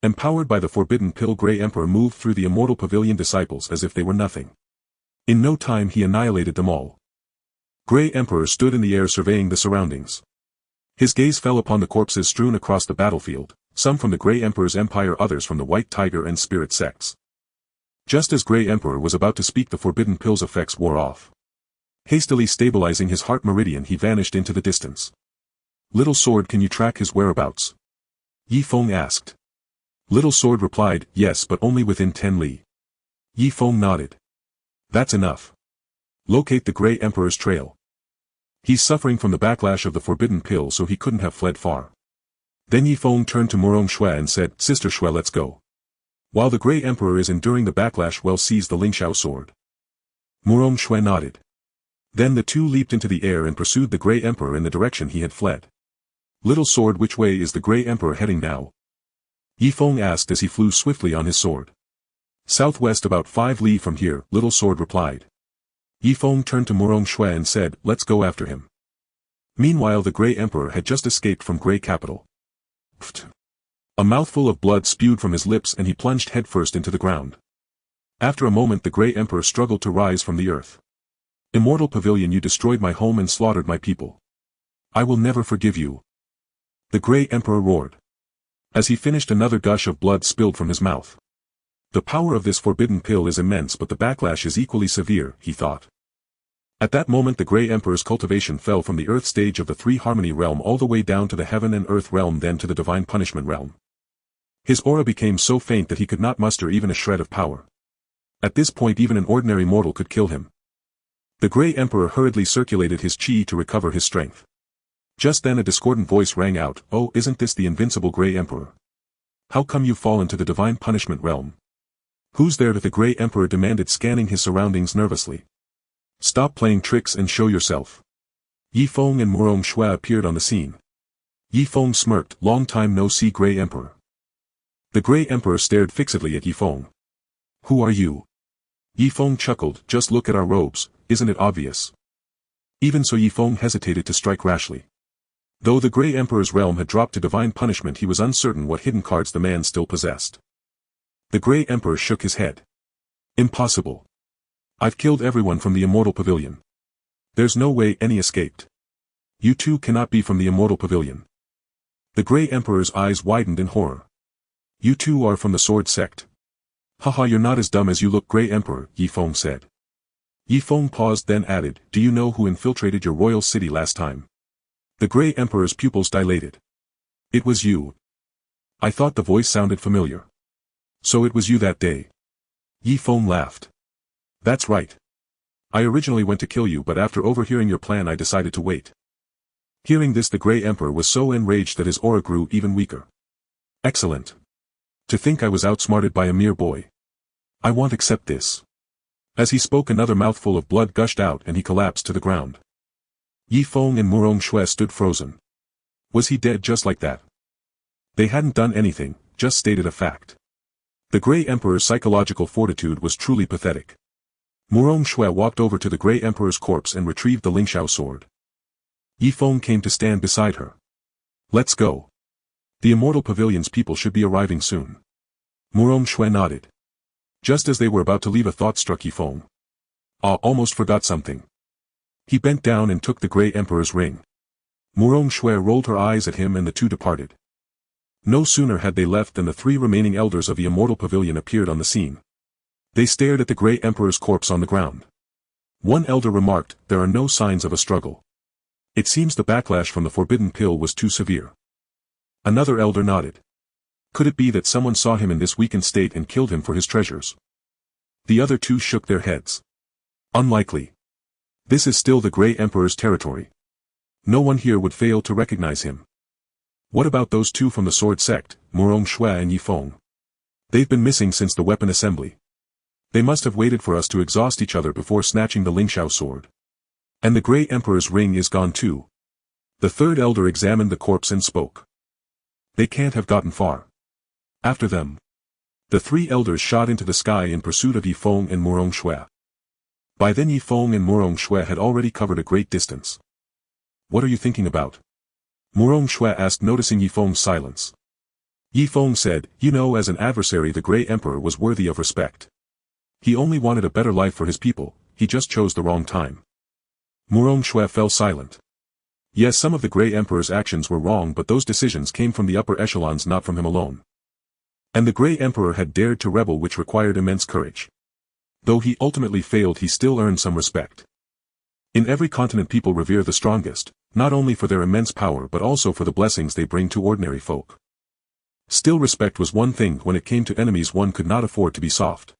Empowered by the forbidden pill, Grey Emperor moved through the Immortal Pavilion disciples as if they were nothing. In no time he annihilated them all. Grey Emperor stood in the air surveying the surroundings. His gaze fell upon the corpses strewn across the battlefield, some from the Grey Emperor's empire, others from the White Tiger and Spirit sects. Just as Grey Emperor was about to speak, the forbidden pill's effects wore off. Hastily stabilizing his heart meridian, he vanished into the distance. Little Sword, can you track his whereabouts? Yi Feng asked. Little Sword replied, yes, but only within 10 li. Yi Feng nodded. That's enough. Locate the Grey Emperor's trail. He's suffering from the backlash of the forbidden pill, so he couldn't have fled far. Then Yi Feng turned to Murong Shui and said, Sister Shui, let's go. While the Grey Emperor is enduring the backlash, well, seize the Lingxiao sword. Murong Shui nodded. Then the 2 leaped into the air and pursued the Grey Emperor in the direction he had fled. Little Sword, which way is the Grey Emperor heading now? Yi Feng asked as he flew swiftly on his sword. Southwest, about 5 li from here, Little Sword replied. Yi Feng turned to Murong Shui and said, let's go after him. Meanwhile, the Grey Emperor had just escaped from Grey Capital. Pfft. A mouthful of blood spewed from his lips and he plunged headfirst into the ground. After a moment, the Grey Emperor struggled to rise from the earth. Immortal Pavilion, you destroyed my home and slaughtered my people. I will never forgive you. The Grey Emperor roared. As he finished, another gush of blood spilled from his mouth. The power of this forbidden pill is immense, but the backlash is equally severe, he thought. At that moment, the Grey Emperor's cultivation fell from the earth stage of the 3 harmony realm all the way down to the heaven and earth realm, then to the divine punishment realm. His aura became so faint that he could not muster even a shred of power. At this point, even an ordinary mortal could kill him. The Grey Emperor hurriedly circulated his chi to recover his strength. Just then a discordant voice rang out, oh, isn't this the invincible Grey Emperor? How come you've fallen to the divine punishment realm? Who's there? The Grey Emperor demanded, scanning his surroundings nervously. Stop playing tricks and show yourself. Yi Feng and Murong Shui appeared on the scene. Yi Feng smirked, long time no see, Grey Emperor. The Grey Emperor stared fixedly at Yi Feng. Who are you? Yi Feng chuckled, just look at our robes, isn't it obvious? Even so, Yi Feng hesitated to strike rashly. Though the Grey Emperor's realm had dropped to divine punishment, he was uncertain what hidden cards the man still possessed. The Grey Emperor shook his head. Impossible. I've killed everyone from the Immortal Pavilion. There's no way any escaped. You 2 cannot be from the Immortal Pavilion. The Grey Emperor's eyes widened in horror. You 2 are from the Sword Sect. Haha, you're not as dumb as you look, Grey Emperor, Yi Feng said. Yi Feng paused, then added, do you know who infiltrated your royal city last time? The Grey Emperor's pupils dilated. It was you. I thought the voice sounded familiar. So it was you that day. Yi Feng laughed. That's right. I originally went to kill you, but after overhearing your plan I decided to wait. Hearing this, the Grey Emperor was so enraged that his aura grew even weaker. Excellent. To think I was outsmarted by a mere boy. I won't accept this. As he spoke, another mouthful of blood gushed out and he collapsed to the ground. Yi Feng and Murong Shui stood frozen. Was he dead just like that? They hadn't done anything, just stated a fact. The Grey Emperor's psychological fortitude was truly pathetic. Murong Shui walked over to the Grey Emperor's corpse and retrieved the Lingxiao sword. Yi Feng came to stand beside her. Let's go. The Immortal Pavilion's people should be arriving soon. Murong Shui nodded. Just as they were about to leave, a thought struck Yi Feng. Almost forgot something. He bent down and took the Grey Emperor's ring. Murong Shui rolled her eyes at him and the 2 departed. No sooner had they left than the 3 remaining elders of the Immortal Pavilion appeared on the scene. They stared at the Grey Emperor's corpse on the ground. One elder remarked, there are no signs of a struggle. It seems the backlash from the forbidden pill was too severe. Another elder nodded. Could it be that someone saw him in this weakened state and killed him for his treasures? The other two shook their heads. Unlikely. This is still the Grey Emperor's territory. No one here would fail to recognize him. What about those two from the sword sect, Murong Shui and Yi Feng? They've been missing since the weapon assembly. They must have waited for us to exhaust each other before snatching the Lingxiao sword. And the Grey Emperor's ring is gone too. The third elder examined the corpse and spoke. They can't have gotten far. After them. The three elders shot into the sky in pursuit of Yi Feng and Murong Shui. By then Yi Feng and Murong Shui had already covered a great distance. What are you thinking about? Murong Shui asked, noticing Yi Feng's silence. Yi Feng said, you know, as an adversary the Grey Emperor was worthy of respect. He only wanted a better life for his people, he just chose the wrong time. Murong Shui fell silent. Yes, some of the Grey Emperor's actions were wrong, but those decisions came from the upper echelons, not from him alone. And the Grey Emperor had dared to rebel, which required immense courage. Though he ultimately failed, he still earned some respect. In every continent people revere the strongest, not only for their immense power but also for the blessings they bring to ordinary folk. Still, respect was one thing. When it came to enemies one could not afford to be soft.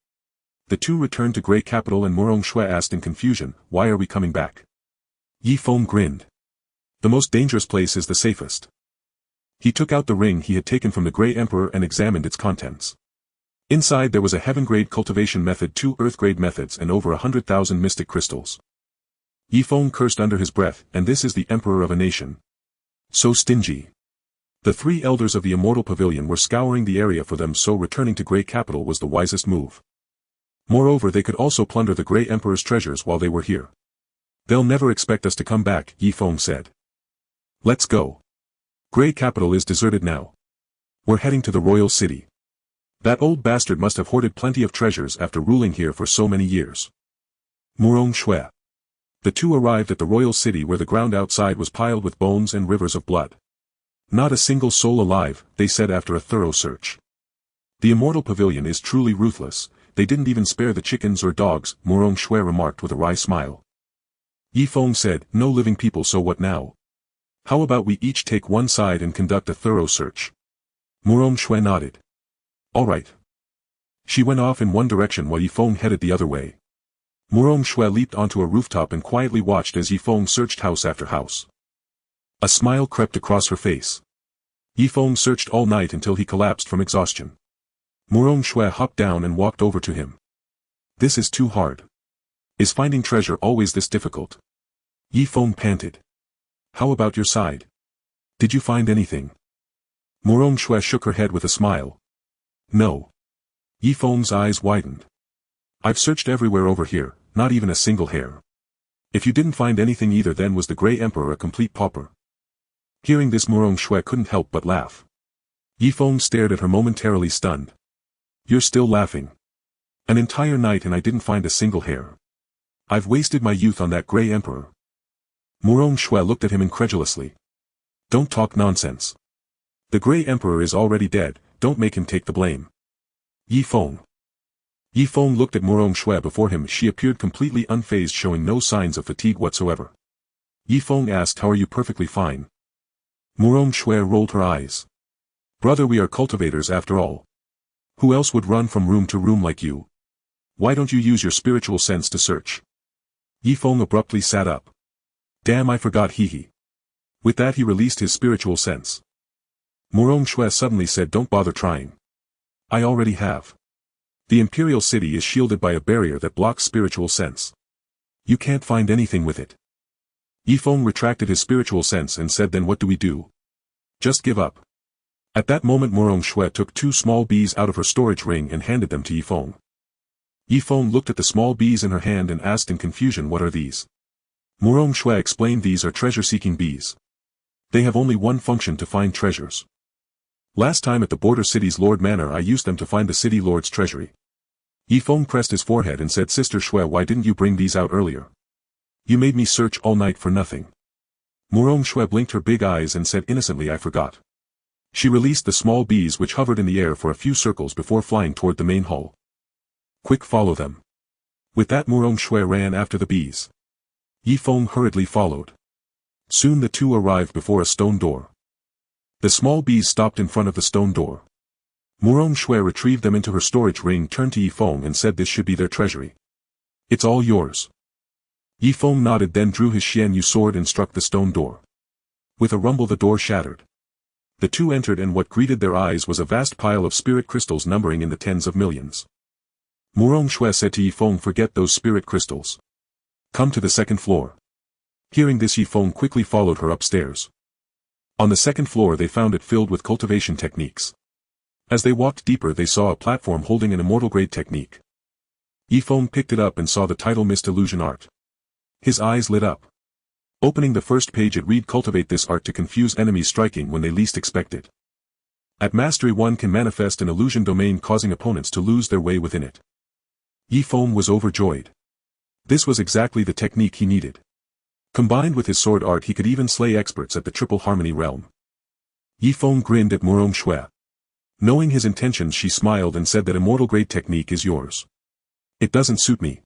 The two returned to Grey Capital and Murong Shui asked in confusion, why are we coming back? Yi Feng grinned. The most dangerous place is the safest. He took out the ring he had taken from the Grey Emperor and examined its contents. Inside there was a heaven-grade cultivation method, 2 earth-grade methods, and over 100,000 mystic crystals. Yi Feng cursed under his breath, and this is the Emperor of a nation. So stingy. The three elders of the Immortal Pavilion were scouring the area for them, so returning to Grey Capital was the wisest move. Moreover, they could also plunder the Grey Emperor's treasures while they were here. They'll never expect us to come back, Yi Feng said. Let's go. Grey Capital is deserted now. We're heading to the royal city. That old bastard must have hoarded plenty of treasures after ruling here for so many years. Murong Shui. The two arrived at the royal city, where the ground outside was piled with bones and rivers of blood. Not a single soul alive, they said after a thorough search. The Immortal Pavilion is truly ruthless. They didn't even spare the chickens or dogs, Murong Shui remarked with a wry smile. Yi Feng said, no living people, so what now? How about we each take one side and conduct a thorough search? Murong Shui nodded. All right. She went off in one direction while Yi Feng headed the other way. Murong Shui leaped onto a rooftop and quietly watched as Yi Feng searched house after house. A smile crept across her face. Yi Feng searched all night until he collapsed from exhaustion. Murong Shui hopped down and walked over to him. This is too hard. Is finding treasure always this difficult? Yi Feng panted. How about your side? Did you find anything? Murong Shui shook her head with a smile. No. Yi Feng's eyes widened. I've searched everywhere over here, not even a single hair. If you didn't find anything either, then was the Grey Emperor a complete pauper? Hearing this, Murong Shui couldn't help but laugh. Yi Feng stared at her momentarily stunned. You're still laughing. An entire night and I didn't find a single hair. I've wasted my youth on that Grey Emperor. Murong Shui looked at him incredulously. Don't talk nonsense. The Grey Emperor is already dead, don't make him take the blame. Yi Feng. Yi Feng looked at Murong Shui before him. She appeared completely unfazed, showing no signs of fatigue whatsoever. Yi Feng asked, how are you? Perfectly fine. Murong Shui rolled her eyes. Brother, we are cultivators after all. Who else would run from room to room like you? Why don't you use your spiritual sense to search? Yi Feng abruptly sat up. Damn, I forgot, hee. With that he released his spiritual sense. Murong Shui suddenly said, don't bother trying. I already have. The Imperial City is shielded by a barrier that blocks spiritual sense. You can't find anything with it. Yi Feng retracted his spiritual sense and said, then what do we do? Just give up. At that moment Murong Shui took 2 small bees out of her storage ring and handed them to Yi Feng. Yi Feng looked at the small bees in her hand and asked in confusion, what are these? Murong Shui explained, these are treasure-seeking bees. They have only one function, to find treasures. Last time at the border city's Lord Manor I used them to find the city lord's treasury. Yi Feng pressed his forehead and said, Sister Shui, why didn't you bring these out earlier? You made me search all night for nothing. Murong Shui blinked her big eyes and said innocently, I forgot. She released the small bees which hovered in the air for a few circles before flying toward the main hall. Quick, follow them. With that Murong Shui ran after the bees. Yi Feng hurriedly followed. Soon the two arrived before a stone door. The small bees stopped in front of the stone door. Murong Shui retrieved them into her storage ring, turned to Yifeng and said this should be their treasury. It's all yours. Yifeng nodded, then drew his Xian Yu sword and struck the stone door. With a rumble the door shattered. The two entered, and what greeted their eyes was a vast pile of spirit crystals numbering in the tens of millions. Murong Shui said to Yifeng, forget those spirit crystals. Come to the second floor. Hearing this, Yifeng quickly followed her upstairs. On the second floor they found it filled with cultivation techniques. As they walked deeper they saw a platform holding an immortal grade technique. Yifeng picked it up and saw the title Mist Illusion Art. His eyes lit up. Opening the first page it read, cultivate this art to confuse enemies striking when they least expect it. At Mastery 1 can manifest an illusion domain causing opponents to lose their way within it. Yifeng was overjoyed. This was exactly the technique he needed. Combined with his sword art he could even slay experts at the Triple Harmony realm. Yifeng grinned at Murong Shui. Knowing his intentions she smiled and said that immortal grade technique is yours. It doesn't suit me.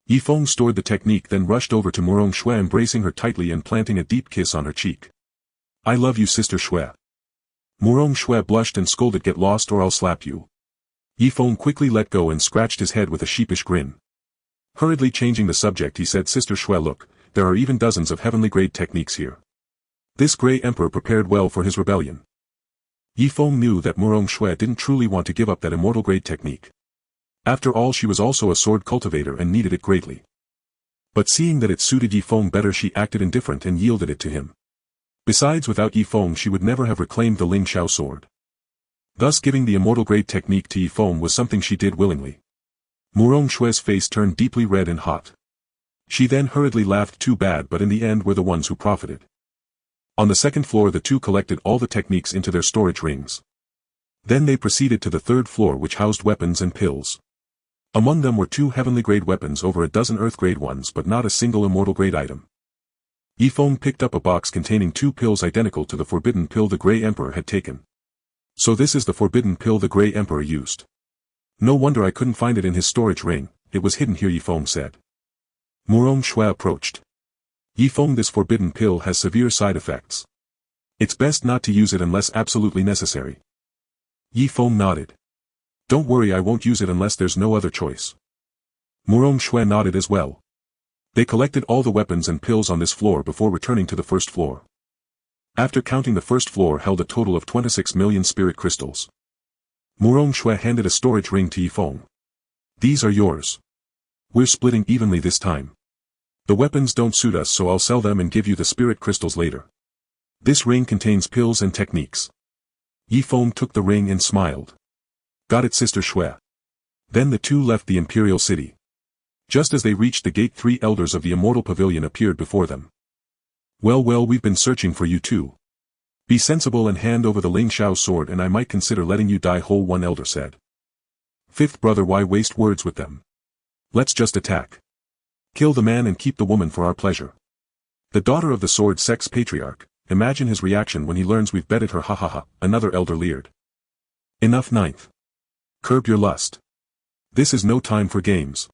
Yifeng stored the technique, then rushed over to Murong Shui, embracing her tightly and planting a deep kiss on her cheek. I love you, Sister Shui. Murong Shui blushed and scolded, get lost or I'll slap you. Yifeng quickly let go and scratched his head with a sheepish grin. Hurriedly changing the subject he said, Sister Shui, look, there are even dozens of heavenly grade techniques here. This Grey Emperor prepared well for his rebellion. Yifeng knew that Murong Shui didn't truly want to give up that immortal grade technique. After all, she was also a sword cultivator and needed it greatly. But seeing that it suited Yifeng better, she acted indifferent and yielded it to him. Besides, without Yifeng she would never have reclaimed the Ling Xiao sword. Thus giving the immortal grade technique to Yifeng was something she did willingly. Murong Shui's face turned deeply red and hot. She then hurriedly laughed. Too bad, but in the end we're the ones who profited. On the second floor the two collected all the techniques into their storage rings. Then they proceeded to the third floor, which housed weapons and pills. Among them were 2 heavenly grade weapons, over a dozen earth grade ones, but not a single immortal grade item. Yifeng picked up a box containing 2 pills identical to the forbidden pill the Grey Emperor had taken. So this is the forbidden pill the Grey Emperor used. No wonder I couldn't find it in his storage ring, it was hidden here, Yifeng said. Murong Shui approached. Yifeng, this forbidden pill has severe side effects. It's best not to use it unless absolutely necessary. Yifeng nodded. Don't worry, I won't use it unless there's no other choice. Murong Shui nodded as well. They collected all the weapons and pills on this floor before returning to the first floor. After counting, the first floor held a total of 26 million spirit crystals. Murong Shui handed a storage ring to Yifeng. These are yours. We're splitting evenly this time. The weapons don't suit us, so I'll sell them and give you the spirit crystals later. This ring contains pills and techniques. Yifeng took the ring and smiled. Got it, Sister Shui. Then the two left the imperial city. Just as they reached the gate, 3 elders of the immortal pavilion appeared before them. Well, we've been searching for you too. Be sensible and hand over the Ling Xiao sword and I might consider letting you die whole, one elder said. 5th brother, why waste words with them? Let's just attack. Kill the man and keep the woman for our pleasure. The daughter of the sword sex patriarch, imagine his reaction when he learns we've bedded her, ha ha ha, another elder leered. Enough, 9th. Curb your lust. This is no time for games.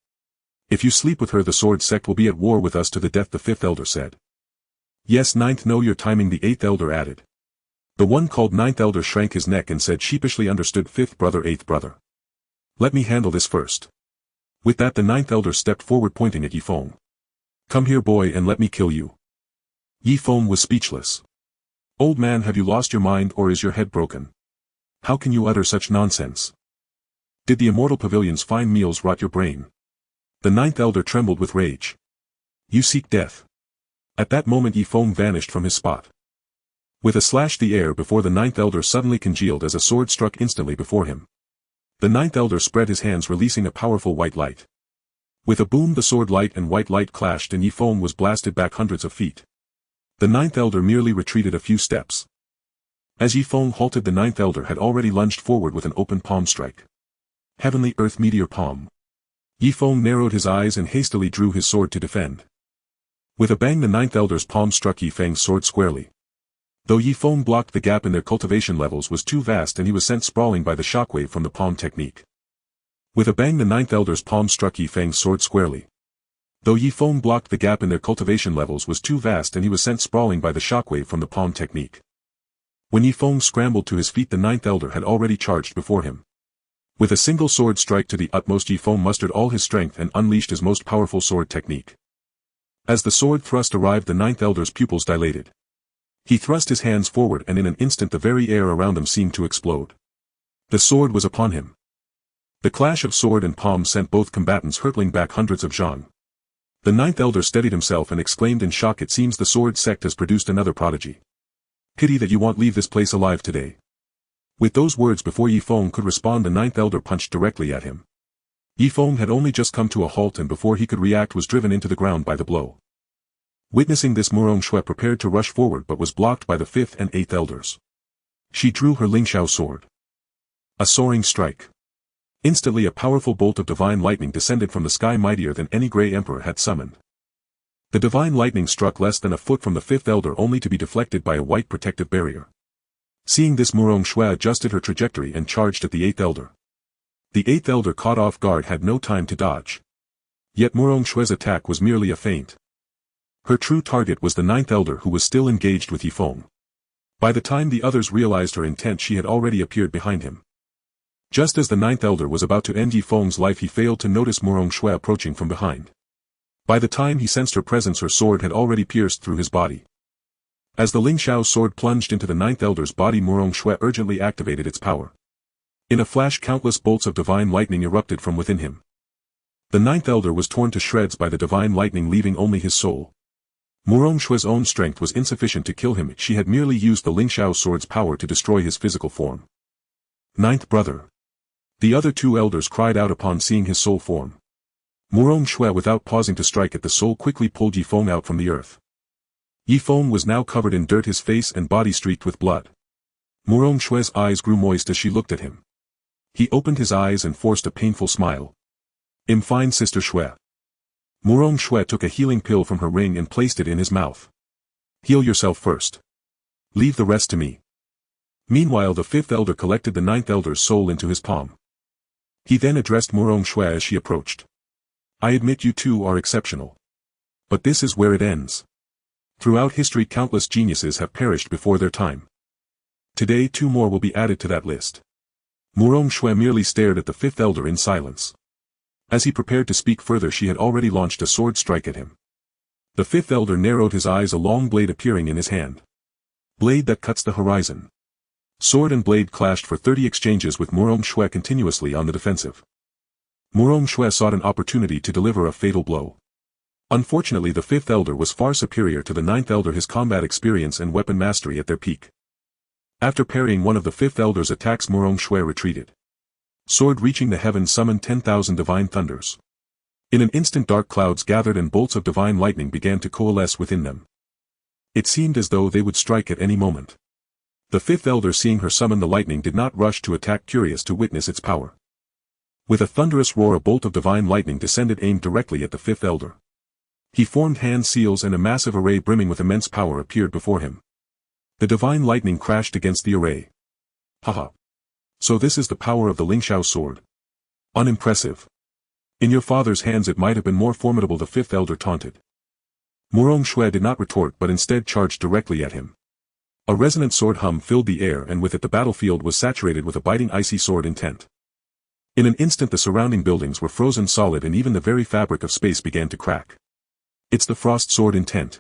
If you sleep with her the sword sect will be at war with us to the death, the 5th elder said. Yes, 9th, know your timing, the 8th elder added. The one called 9th elder shrank his neck and said sheepishly, understood 5th brother, 8th brother. Let me handle this first. With that the 9th elder stepped forward pointing at Yifeng. Come here, boy, and let me kill you. Yifeng was speechless. Old man, have you lost your mind or is your head broken? How can you utter such nonsense? Did the immortal pavilion's fine meals rot your brain? The 9th elder trembled with rage. You seek death. At that moment Yifeng vanished from his spot. With a slash the air before the 9th elder suddenly congealed as a sword struck instantly before him. The 9th elder spread his hands, releasing a powerful white light. With a boom the sword light and white light clashed and Yifeng was blasted back hundreds of feet. The 9th elder merely retreated a few steps. As Yifeng halted, the 9th elder had already lunged forward with an open palm strike. Heavenly Earth Meteor Palm. Yifeng narrowed his eyes and hastily drew his sword to defend. With a bang the 9th elder's palm struck Yifeng's sword squarely. Though Yifeng blocked, the gap in their cultivation levels was too vast and he was sent sprawling by the shockwave from the palm technique. With a bang the 9th elder's palm struck Yifeng's sword squarely. Though Yi Feng blocked, the gap in their cultivation levels was too vast and he was sent sprawling by the shockwave from the palm technique. When Yi Feng scrambled to his feet, the ninth elder had already charged before him. With a single sword strike to the utmost, Yi Feng mustered all his strength and unleashed his most powerful sword technique. As the sword thrust arrived, the ninth elder's pupils dilated. He thrust his hands forward and in an instant the very air around them seemed to explode. The sword was upon him. The clash of sword and palm sent both combatants hurtling back hundreds of zhang. The ninth elder steadied himself and exclaimed in shock, "It seems the sword sect has produced another prodigy. Pity that you won't leave this place alive today." With those words, before Yi Feng could respond, the ninth elder punched directly at him. Yi Feng had only just come to a halt and before he could react was driven into the ground by the blow. Witnessing this, Murong Shui prepared to rush forward but was blocked by the fifth and eighth elders. She drew her Lingxiao sword. A soaring strike. Instantly a powerful bolt of divine lightning descended from the sky, mightier than any Grey Emperor had summoned. The divine lightning struck less than a foot from the fifth elder, only to be deflected by a white protective barrier. Seeing this, Murong Shui adjusted her trajectory and charged at the eighth elder. The eighth elder, caught off guard, had no time to dodge. Yet Murong Shui's attack was merely a feint. Her true target was the ninth elder, who was still engaged with Yi Feng. By the time the others realized her intent, she had already appeared behind him. Just as the ninth elder was about to end Yi Feng's life, he failed to notice Murong Shui approaching from behind. By the time he sensed her presence, her sword had already pierced through his body. As the Lingxiao sword plunged into the ninth elder's body, Murong Shui urgently activated its power. In a flash, countless bolts of divine lightning erupted from within him. The ninth elder was torn to shreds by the divine lightning, leaving only his soul. Murong Shui's own strength was insufficient to kill him. She had merely used the Lingxiao sword's power to destroy his physical form. "Ninth brother!" The other two elders cried out upon seeing his soul form. Murong Shui, without pausing to strike at the soul, quickly pulled Yi Feng out from the earth. Yi Feng was now covered in dirt, his face and body streaked with blood. Murong Shui's eyes grew moist as she looked at him. He opened his eyes and forced a painful smile. "I'm fine, Sister Shui." Murong Shui took a healing pill from her ring and placed it in his mouth. "Heal yourself first. Leave the rest to me." Meanwhile, the fifth elder collected the ninth elder's soul into his palm. He then addressed Murong Shui as she approached. "I admit you two are exceptional. But this is where it ends. Throughout history, countless geniuses have perished before their time. Today 2 more will be added to that list." Murong Shui merely stared at the fifth elder in silence. As he prepared to speak further, she had already launched a sword strike at him. The fifth elder narrowed his eyes, a long blade appearing in his hand. Blade that cuts the horizon. Sword and blade clashed for 30 exchanges, with Murong Shui continuously on the defensive. Murong Shui sought an opportunity to deliver a fatal blow. Unfortunately, the fifth elder was far superior to the ninth elder, his combat experience and weapon mastery at their peak. After parrying one of the fifth elder's attacks, Murong Shui retreated. Sword reaching the heavens summoned 10,000 divine thunders. In an instant, dark clouds gathered and bolts of divine lightning began to coalesce within them. It seemed as though they would strike at any moment. The fifth elder, seeing her summon the lightning, did not rush to attack, curious to witness its power. With a thunderous roar, a bolt of divine lightning descended, aimed directly at the fifth elder. He formed hand seals and a massive array brimming with immense power appeared before him. The divine lightning crashed against the array. "Haha. So this is the power of the Lingxiao sword. Unimpressive. In your father's hands it might have been more formidable," the fifth elder taunted. Murong Shui did not retort but instead charged directly at him. A resonant sword hum filled the air, and with it the battlefield was saturated with a biting, icy sword intent. In an instant the surrounding buildings were frozen solid and even the very fabric of space began to crack. "It's the frost sword intent.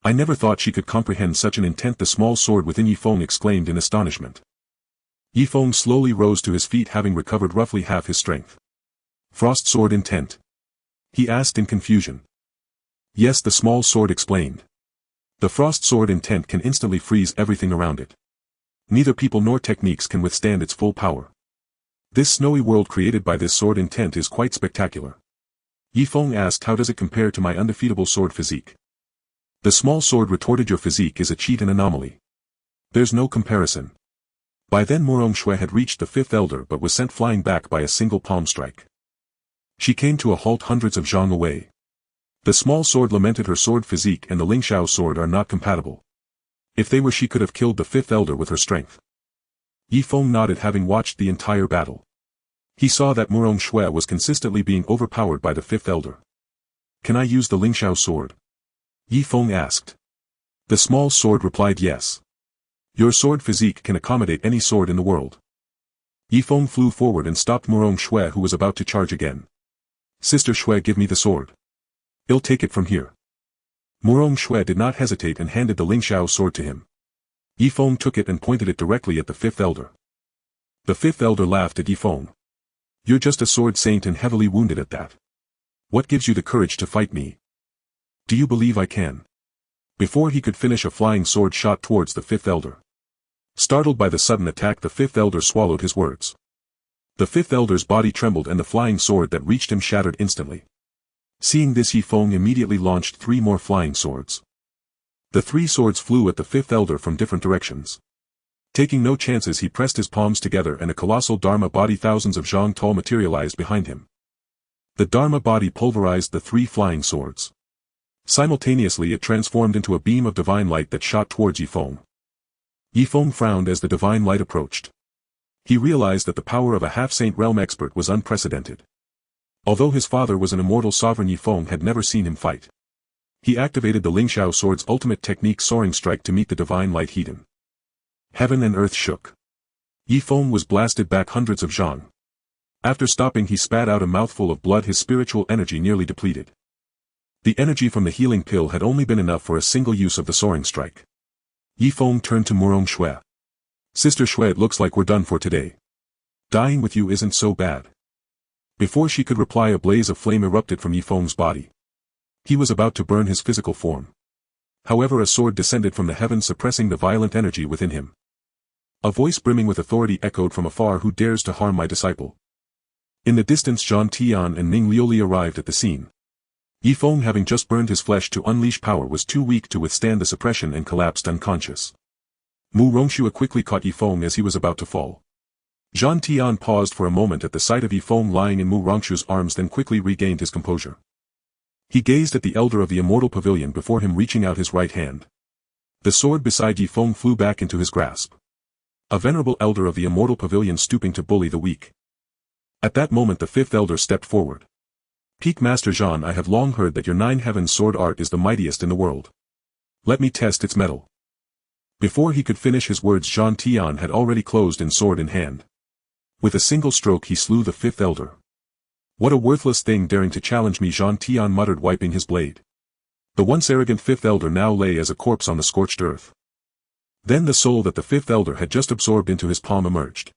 I never thought she could comprehend such an intent." The small sword within Yi Feng exclaimed in astonishment. Yi Feng slowly rose to his feet, having recovered roughly half his strength. "Frost sword intent?" he asked in confusion. "Yes," the small sword explained. "The frost sword intent can instantly freeze everything around it. Neither people nor techniques can withstand its full power. This snowy world created by this sword intent is quite spectacular." Yi Feng asked, "How does it compare to my undefeatable sword physique?" The small sword retorted, "Your physique is a cheat and anomaly. There's no comparison." By then Murong Shui had reached the fifth elder but was sent flying back by a single palm strike. She came to a halt hundreds of zhang away. The small sword lamented, "Her sword physique and the Lingxiao sword are not compatible. If they were, she could have killed the fifth elder with her strength." Yi Feng nodded, having watched the entire battle. He saw that Murong Shui was consistently being overpowered by the fifth elder. Can I use the Lingxiao sword? Yi Feng asked. The small sword replied yes. Your sword physique can accommodate any sword in the world. Yi Feng flew forward and stopped Murong Shui, who was about to charge again. Sister Shui, give me the sword. I'll take it from here. Murong Shui did not hesitate and handed the Lingxiao sword to him. Yi Feng took it and pointed it directly at the fifth elder. The fifth elder laughed at Yi Feng. You're just a sword saint and heavily wounded at that. What gives you the courage to fight me? Do you believe I can? Before he could finish, a flying sword shot towards the fifth elder. Startled by the sudden attack, the fifth elder swallowed his words. The fifth elder's body trembled and the flying sword that reached him shattered instantly. Seeing this, Yi Feng immediately launched 3 more flying swords. The 3 swords flew at the fifth elder from different directions. Taking no chances, he pressed his palms together and a colossal Dharma body thousands of zhang tall materialized behind him. The Dharma body pulverized the 3 flying swords. Simultaneously it transformed into a beam of divine light that shot towards Yi Feng. Yi Feng frowned as the divine light approached. He realized that the power of a half-saint realm expert was unprecedented. Although his father was an immortal sovereign, Yi Feng had never seen him fight. He activated the Lingxiao sword's ultimate technique, Soaring Strike, to meet the divine light heat. Heaven and earth shook. Yi Feng was blasted back hundreds of zhang. After stopping, he spat out a mouthful of blood, his spiritual energy nearly depleted. The energy from the healing pill had only been enough for a single use of the Soaring Strike. Yi Feng turned to Murong Shui. Sister Shui, it looks like we're done for today. Dying with you isn't so bad. Before she could reply, a blaze of flame erupted from Yi Feng's body. He was about to burn his physical form. However, a sword descended from the heavens, suppressing the violent energy within him. A voice brimming with authority echoed from afar, who dares to harm my disciple? In the distance, Zhang Tian and Ning Liuli arrived at the scene. Yi Feng, having just burned his flesh to unleash power, was too weak to withstand the suppression and collapsed unconscious. Mu Rongxue quickly caught Yi Feng as he was about to fall. Zhang Tian paused for a moment at the sight of Yi Feng lying in Mu Rongxue's arms, then quickly regained his composure. He gazed at the elder of the immortal pavilion before him, reaching out his right hand. The sword beside Yi Feng flew back into his grasp. A venerable elder of the immortal pavilion stooping to bully the weak. At that moment the fifth elder stepped forward. Peak Master Zhan, I have long heard that your 9 heavens sword art is the mightiest in the world. Let me test its mettle. Before he could finish his words, Zhang Tian had already closed in, sword in hand. With a single stroke he slew the fifth elder. What a worthless thing, daring to challenge me, Zhang Tian muttered, wiping his blade. The once arrogant fifth elder now lay as a corpse on the scorched earth. Then the soul that the fifth elder had just absorbed into his palm emerged.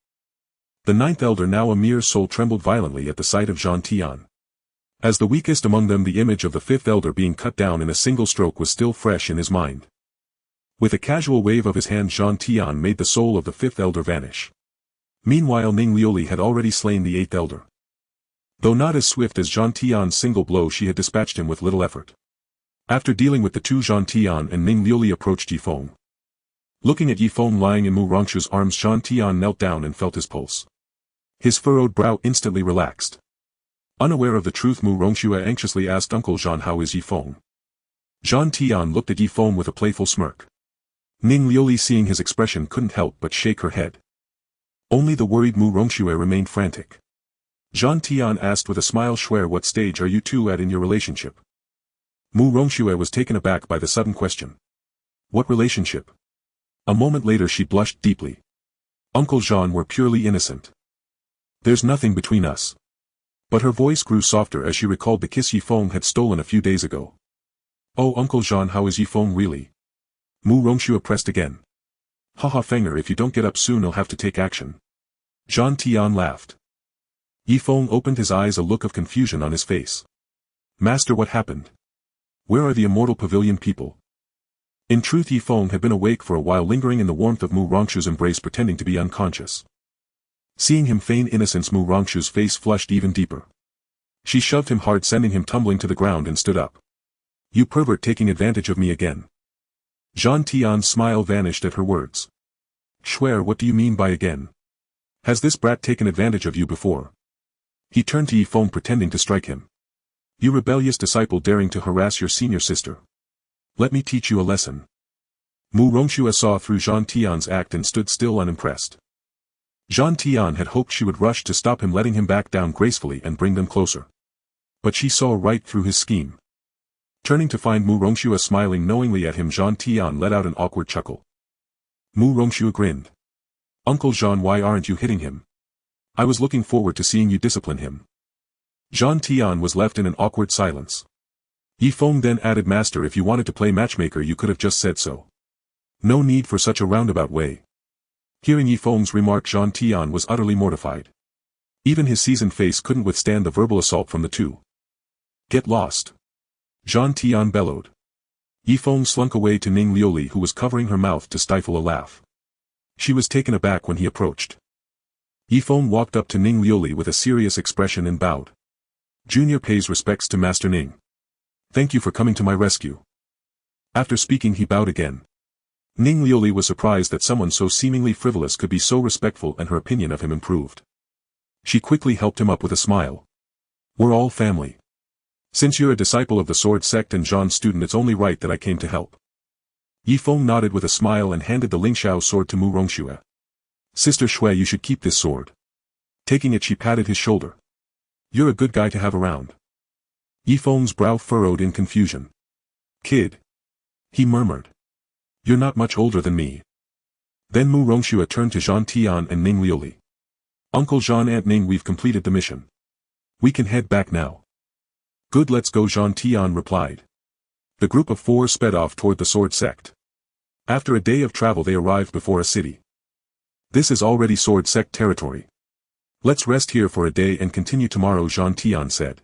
The 9th elder, now a mere soul, trembled violently at the sight of Zhang Tian. As the weakest among them, the image of the fifth elder being cut down in a single stroke was still fresh in his mind. With a casual wave of his hand, Zhang Tian made the soul of the fifth elder vanish. Meanwhile, Ning Liuli had already slain the 8th elder. Though not as swift as Zhang Tian's single blow, she had dispatched him with little effort. After dealing with the 2, Zhang Tian and Ning Liuli approached Yi Feng. Looking at Yi Feng lying in Mu Rongxue's arms, Zhang Tian knelt down and felt his pulse. His furrowed brow instantly relaxed. Unaware of the truth, Mu Rongxue anxiously asked, Uncle Zhan, how is Yi Feng? Zhang Tian looked at Yi Feng with a playful smirk. Ning Liuli, seeing his expression, couldn't help but shake her head. Only the worried Mu Rongxue remained frantic. Zhang Tian asked with a smile, Shui, what stage are you 2 at in your relationship? Mu Rongxue was taken aback by the sudden question. What relationship? A moment later she blushed deeply. Uncle Zhan, we're purely innocent. There's nothing between us. But her voice grew softer as she recalled the kiss Yi Feng had stolen a few days ago. Oh, Uncle Zhan, how is Yi Feng really? Mu Rongxue pressed again. Haha, Fenger, if you don't get up soon I'll have to take action. Zhang Tian laughed. Yi Feng opened his eyes, a look of confusion on his face. Master, what happened? Where are the immortal pavilion people? In truth, Yi Feng had been awake for a while, lingering in the warmth of Mu Rongxue's embrace, pretending to be unconscious. Seeing him feign innocence, Mu Rongxue's face flushed even deeper. She shoved him hard, sending him tumbling to the ground, and stood up. You pervert, taking advantage of me again. Zhang Tian's smile vanished at her words. Shui, what do you mean by again? Has this brat taken advantage of you before? He turned to Yi Feng, pretending to strike him. You rebellious disciple, daring to harass your senior sister. Let me teach you a lesson. Mu Rongxue saw through Zhang Tian's act and stood still, unimpressed. Zhang Tian had hoped she would rush to stop him, letting him back down gracefully and bring them closer. But she saw right through his scheme. Turning to find Mu Rongxue smiling knowingly at him, Jean Tian let out an awkward chuckle. Mu Rongxue grinned. Uncle Jean, why aren't you hitting him? I was looking forward to seeing you discipline him. Jean Tian was left in an awkward silence. Yifeng then added, Master, if you wanted to play matchmaker you could have just said so. No need for such a roundabout way. Hearing Yifeng's remark, Jean Tian was utterly mortified. Even his seasoned face couldn't withstand the verbal assault from the two. Get lost. Jean Tian bellowed. Yifeng slunk away to Ning Liuli, who was covering her mouth to stifle a laugh. She was taken aback when he approached. Yifeng walked up to Ning Liuli with a serious expression and bowed. Junior pays respects to Master Ning. Thank you for coming to my rescue. After speaking he bowed again. Ning Liuli was surprised that someone so seemingly frivolous could be so respectful, and her opinion of him improved. She quickly helped him up with a smile. We're all family. Since you're a disciple of the sword sect and Jean's student, it's only right that I came to help. Yifeng nodded with a smile and handed the Lingxiao sword to Mu Rongxue. Sister Shui, you should keep this sword. Taking it, she patted his shoulder. You're a good guy to have around. Yifeng's brow furrowed in confusion. Kid. He murmured. You're not much older than me. Then Mu Rongxue turned to Jean Tian and Ning Liuli. Uncle Jean, Aunt Ning, we've completed the mission. We can head back now. Good, let's go, Jean Tian replied. The group of four sped off toward the sword sect. After a day of travel they arrived before a city. This is already sword sect territory. Let's rest here for a day and continue tomorrow, Jean Tian said.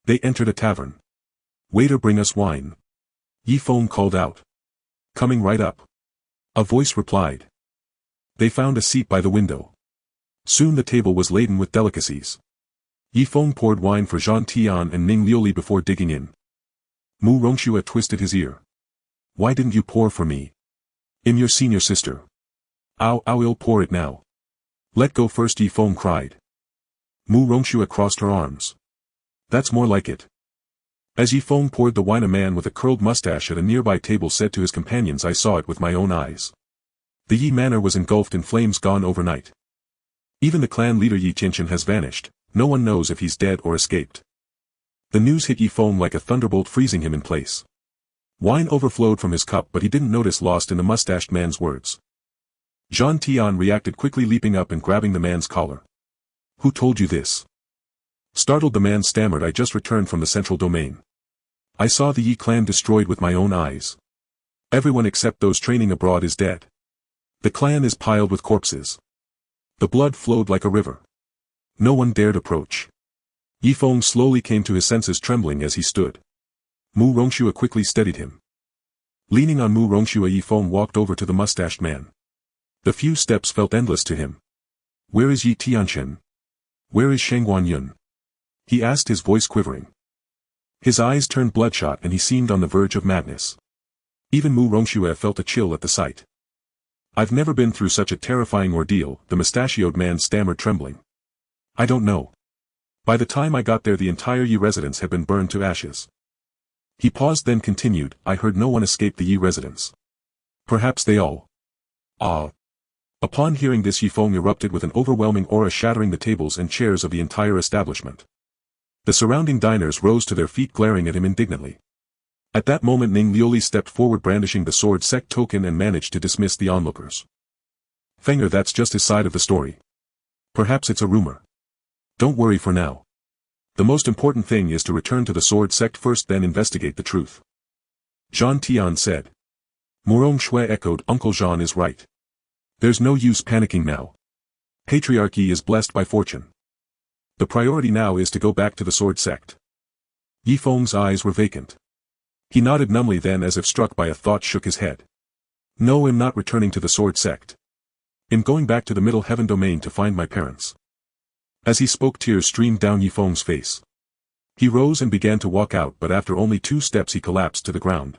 They entered a tavern. Waiter, bring us wine. Yifeng called out. Coming right up. A voice replied. They found a seat by the window. Soon the table was laden with delicacies. Yifeng poured wine for Jean Tian and Ning Liuli before digging in. Mu Rongxue twisted his ear. Why didn't you pour for me? I'm your senior sister. I'll pour it now. Let go first, Yifeng cried. Mu Rongxue crossed her arms. That's more like it. As Yifeng poured the wine, a man with a curled mustache at a nearby table said to his companions, I saw it with my own eyes. The Yi manor was engulfed in flames, gone overnight. Even the clan leader Yi Qianqian has vanished, no one knows if he's dead or escaped. The news hit Yifeng like a thunderbolt, freezing him in place. Wine overflowed from his cup, but he didn't notice, lost in the mustached man's words. Jean Tian reacted quickly, leaping up and grabbing the man's collar. Who told you this? Startled, the man stammered, I just returned from the central domain. I saw the Yi clan destroyed with my own eyes. Everyone except those training abroad is dead. The clan is piled with corpses. The blood flowed like a river. No one dared approach. Yifeng slowly came to his senses, trembling as he stood. Mu Rongxue quickly steadied him. Leaning on Mu Rongxue, Yifeng walked over to the mustached man. The few steps felt endless to him. Where is Yi Tianqian? Where is Sheng Guanyun? He asked, his voice quivering. His eyes turned bloodshot and he seemed on the verge of madness. Even Mu Rongxue felt a chill at the sight. I've never been through such a terrifying ordeal, the mustachioed man stammered, trembling. I don't know. By the time I got there the entire Yi residence had been burned to ashes. He paused, then continued, I heard no one escaped the Yi residence. Perhaps they all. Upon hearing this, Yifeng erupted with an overwhelming aura, shattering the tables and chairs of the entire establishment. The surrounding diners rose to their feet, glaring at him indignantly. At that moment Ning Liuli stepped forward, brandishing the sword sect token, and managed to dismiss the onlookers. Fenger, that's just his side of the story. Perhaps it's a rumor. Don't worry for now. The most important thing is to return to the sword sect first, then investigate the truth. Jean Tian said. Mu Rongxue echoed, Uncle Jean is right. There's no use panicking now. Patriarchy is blessed by fortune. The priority now is to go back to the sword sect. Yifeng's eyes were vacant. He nodded numbly, then, as if struck by a thought, shook his head. No, I'm not returning to the sword sect. I'm going back to the Middle Heaven domain to find my parents. As he spoke, tears streamed down Yifeng's face. He rose and began to walk out, but after only 2 steps he collapsed to the ground.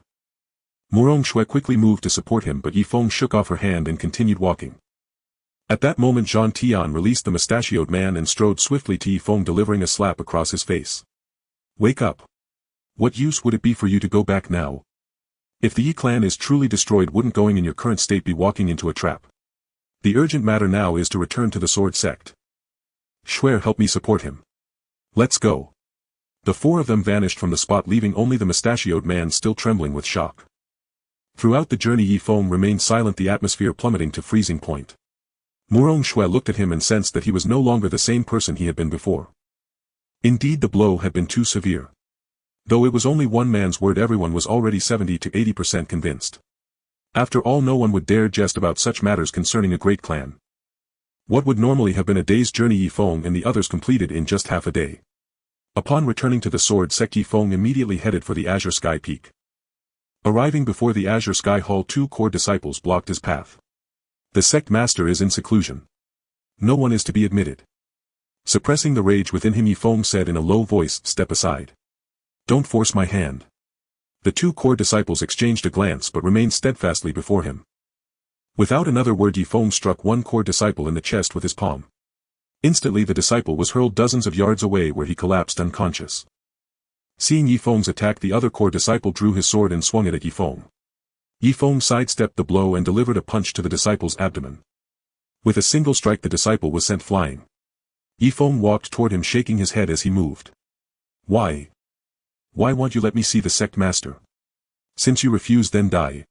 Mu Rongxue quickly moved to support him, but Yifeng shook off her hand and continued walking. At that moment Jean Tian released the mustachioed man and strode swiftly to Yifeng, delivering a slap across his face. Wake up. What use would it be for you to go back now? If the Yi clan is truly destroyed, wouldn't going in your current state be walking into a trap? The urgent matter now is to return to the sword sect. Schwer, help me support him. Let's go. The four of them vanished from the spot, leaving only the mustachioed man still trembling with shock. Throughout the journey Yi Feng remained silent, the atmosphere plummeting to freezing point. Murong Shui looked at him and sensed that he was no longer the same person he had been before. Indeed, the blow had been too severe. Though it was only one man's word, everyone was already 70 to 80% convinced. After all, no one would dare jest about such matters concerning a great clan. What would normally have been a day's journey Yi Feng and the others completed in just half a day. Upon returning to the sword sect, Yi Feng immediately headed for the Azure Sky Peak. Arriving before the Azure Sky Hall, two core disciples blocked his path. The sect master is in seclusion. No one is to be admitted. Suppressing the rage within him, Yi Feng said in a low voice, "Step aside. Don't force my hand." The two core disciples exchanged a glance but remained steadfastly before him. Without another word, Yi Feng struck one core disciple in the chest with his palm. Instantly the disciple was hurled dozens of yards away, where he collapsed unconscious. Seeing Yi Feng's attack, the other core disciple drew his sword and swung it at Yi Feng. Yi Feng sidestepped the blow and delivered a punch to the disciple's abdomen. With a single strike, the disciple was sent flying. Yi Feng walked toward him, shaking his head as he moved. Why won't you let me see the sect master? Since you refuse, then die."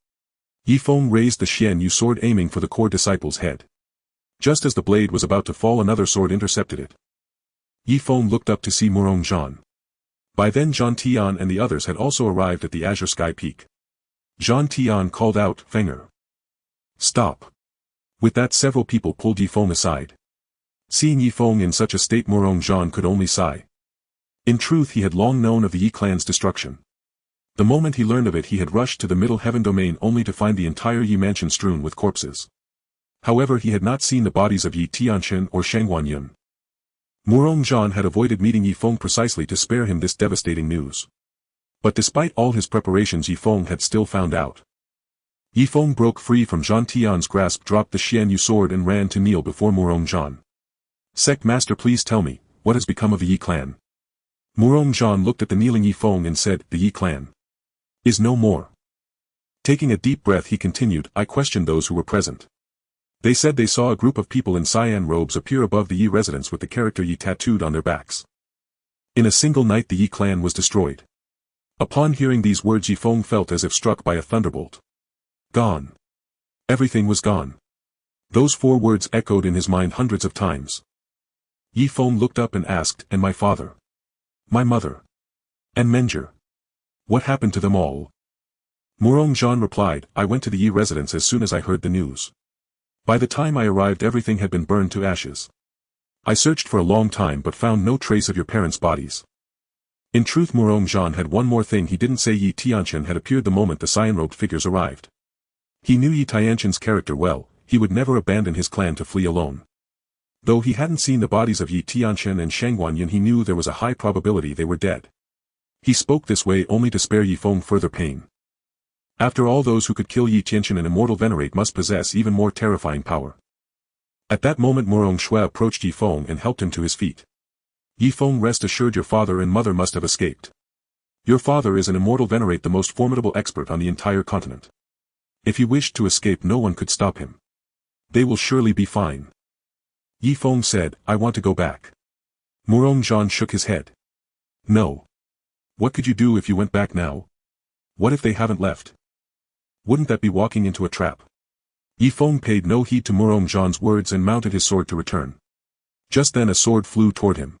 Yi Feng raised the Xian Yu sword, aiming for the core disciple's head. Just as the blade was about to fall, another sword intercepted it. Yi Feng looked up to see Murong Zhan. By then Zhan Tian and the others had also arrived at the Azure Sky Peak. Zhan Tian called out, "Fenger! Stop!" With that, several people pulled Yi Feng aside. Seeing Yi Feng in such a state, Murong Zhan could only sigh. In truth, he had long known of the Yi clan's destruction. The moment he learned of it, he had rushed to the Middle Heaven domain only to find the entire Yi mansion strewn with corpses. However, he had not seen the bodies of Yi Tianchen or Shang Guanyun. Murong Zhan had avoided meeting Yi Feng precisely to spare him this devastating news. But despite all his preparations, Yi Feng had still found out. Yi Feng broke free from Zhan Tian's grasp, dropped the Xian Yu sword and ran to kneel before Murong Zhan. "Sect master, please tell me, what has become of the Yi clan?" Murong Zhan looked at the kneeling Yi Feng and said, "The Yi clan is no more." Taking a deep breath, he continued, "I questioned those who were present. They said they saw a group of people in cyan robes appear above the Yi residence with the character Yi tattooed on their backs. In a single night the Yi clan was destroyed." Upon hearing these words, Yi Feng felt as if struck by a thunderbolt. Gone. Everything was gone. Those four words echoed in his mind hundreds of times. Yi Feng looked up and asked, "And my father? My mother? And Menger? What happened to them all?" Murong Zhan replied, "I went to the Yi residence as soon as I heard the news. By the time I arrived, everything had been burned to ashes. I searched for a long time but found no trace of your parents' bodies." In truth, Murong Zhan had one more thing he didn't say. Yi Tianchen had appeared the moment the cyan-robed figures arrived. He knew Yi Tianchen's character well. He would never abandon his clan to flee alone. Though he hadn't seen the bodies of Yi Tianchen and Shang Guanyun, he knew there was a high probability they were dead. He spoke this way only to spare Yi Feng further pain. After all, those who could kill Yi Tianchen and immortal venerate must possess even more terrifying power. At that moment Murong Shui approached Yi Feng and helped him to his feet. "Yi Feng, rest assured your father and mother must have escaped. Your father is an immortal venerate, the most formidable expert on the entire continent. If he wished to escape, no one could stop him. They will surely be fine." Yi Feng said, "I want to go back." Murong Zhan shook his head. "No. What could you do if you went back now? What if they haven't left? Wouldn't that be walking into a trap?" Yi Feng paid no heed to Murong Zhan's words and mounted his sword to return. Just then a sword flew toward him.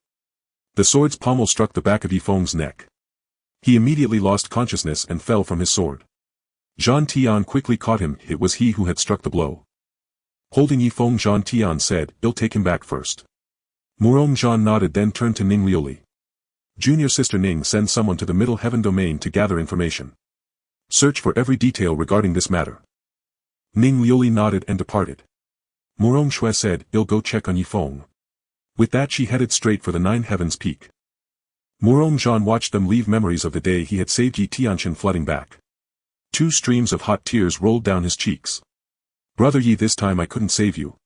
The sword's pommel struck the back of Yi Feng's neck. He immediately lost consciousness and fell from his sword. Zhan Tian quickly caught him. It was he who had struck the blow. Holding Yi Feng, Zhan Tian said, "I'll take him back first." Murong Zhan nodded, then turned to Ning Liuli. "Junior sister Ning, send someone to the Middle Heaven domain to gather information. Search for every detail regarding this matter." Ning Liuli nodded and departed. Murong Shui said, "I'll go check on Yi Feng." With that she headed straight for the Nine Heavens Peak. Murong Zhan watched them leave, memories of the day he had saved Yi Tianchen flooding back. Two streams of hot tears rolled down his cheeks. "Brother Yi, this time I couldn't save you."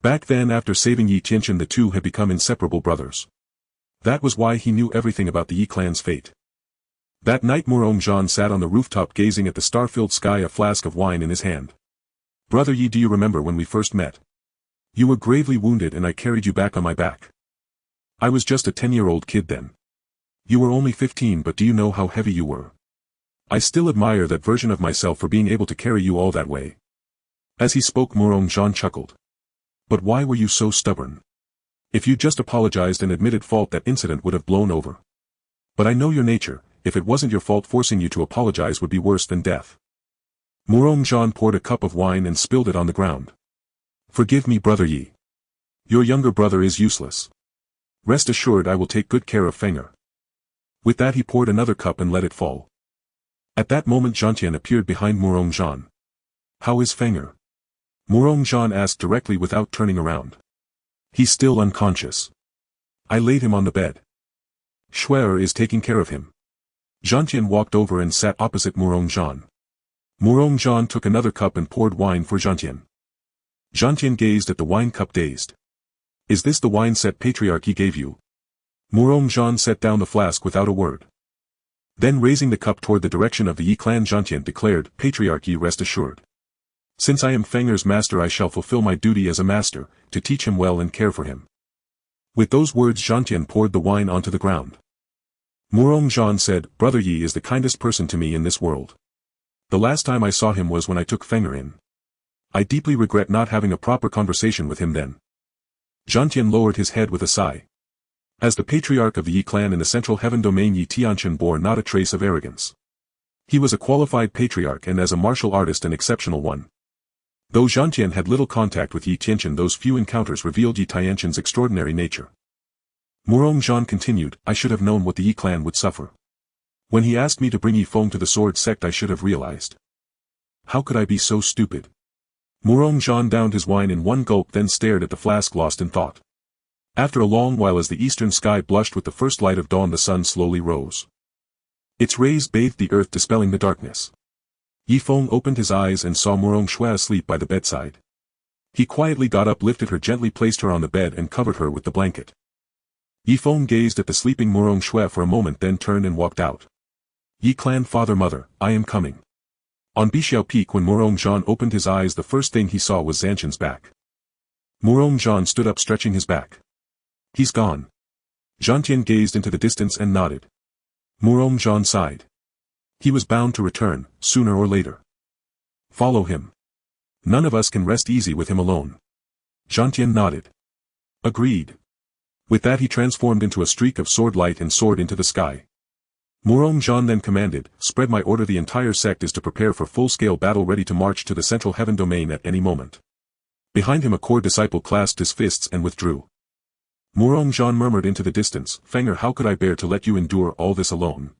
Back then, after saving Yi Tianchen, the two had become inseparable brothers. That was why he knew everything about the Yi clan's fate. That night Murong Zhan sat on the rooftop gazing at the star-filled sky, a flask of wine in his hand. "Brother Yi, do you remember when we first met? You were gravely wounded and I carried you back on my back. I was just a 10-year-old kid then. You were only 15, but do you know how heavy you were? I still admire that version of myself for being able to carry you all that way. As he spoke, Morong-jean chuckled. But why were you so stubborn? If you just apologized and admitted fault, that incident would have blown over. But I know your nature. If it wasn't your fault, forcing you to apologize would be worse than death. Morong-jean poured a cup of wine and spilled it on the ground. Forgive me, brother Yi. Your younger brother is useless. Rest assured, I will take good care of Fenger. With that he poured another cup and let it fall. At that moment Gentian appeared behind Morong-jean. How is Fenger? Morong-jean asked directly without turning around. He's still unconscious. I laid him on the bed. Schwer is taking care of him. Gentian walked over and sat opposite Morong-jean. Morong-jean took another cup and poured wine for Gentian. Gentian gazed at the wine cup dazed. Is this the wine set patriarchy gave you? Morong-jean set down the flask without a word. Then raising the cup toward the direction of the Yi clan, Gentian declared, Patriarchy, rest assured. Since I am Fenger's master, I shall fulfill my duty as a master, to teach him well and care for him. With those words Gentian poured the wine onto the ground. Morong-jean said, Brother Yi is the kindest person to me in this world. The last time I saw him was when I took Fenger in. I deeply regret not having a proper conversation with him then. Gentian lowered his head with a sigh. As the patriarch of the Yi clan in the central heaven domain, Yi Tianqian bore not a trace of arrogance. He was a qualified patriarch and as a martial artist an exceptional one. Though Gentian had little contact with Yi Tianqian, those few encounters revealed Yi Tianqian's extraordinary nature. Morong-jean continued, I should have known what the Yi clan would suffer. When he asked me to bring Yi Feng to the sword sect, I should have realized. How could I be so stupid? Morong-jean downed his wine in one gulp, then stared at the flask lost in thought. After a long while, as the eastern sky blushed with the first light of dawn, the sun slowly rose. Its rays bathed the earth, dispelling the darkness. Yi Feng opened his eyes and saw Morong-shue asleep by the bedside. He quietly got up, lifted her gently, placed her on the bed and covered her with the blanket. Yi Feng gazed at the sleeping Morong-shue for a moment, then turned and walked out. Yi clan, father, mother, I am coming. On Bixiao Peak, when Morong-jean opened his eyes, the first thing he saw was Zanshan's back. Morong-jean stood up, stretching his back. He's gone. Gentian gazed into the distance and nodded. Morong-jean sighed. He was bound to return, sooner or later. Follow him. None of us can rest easy with him alone. Gentian nodded. Agreed. With that he transformed into a streak of sword light and soared into the sky. Morong-jean then commanded, spread my order. The entire sect is to prepare for full-scale battle, ready to march to the central heaven domain at any moment. Behind him a core disciple clasped his fists and withdrew. Morong-jean murmured into the distance, Fenger, how could I bear to let you endure all this alone?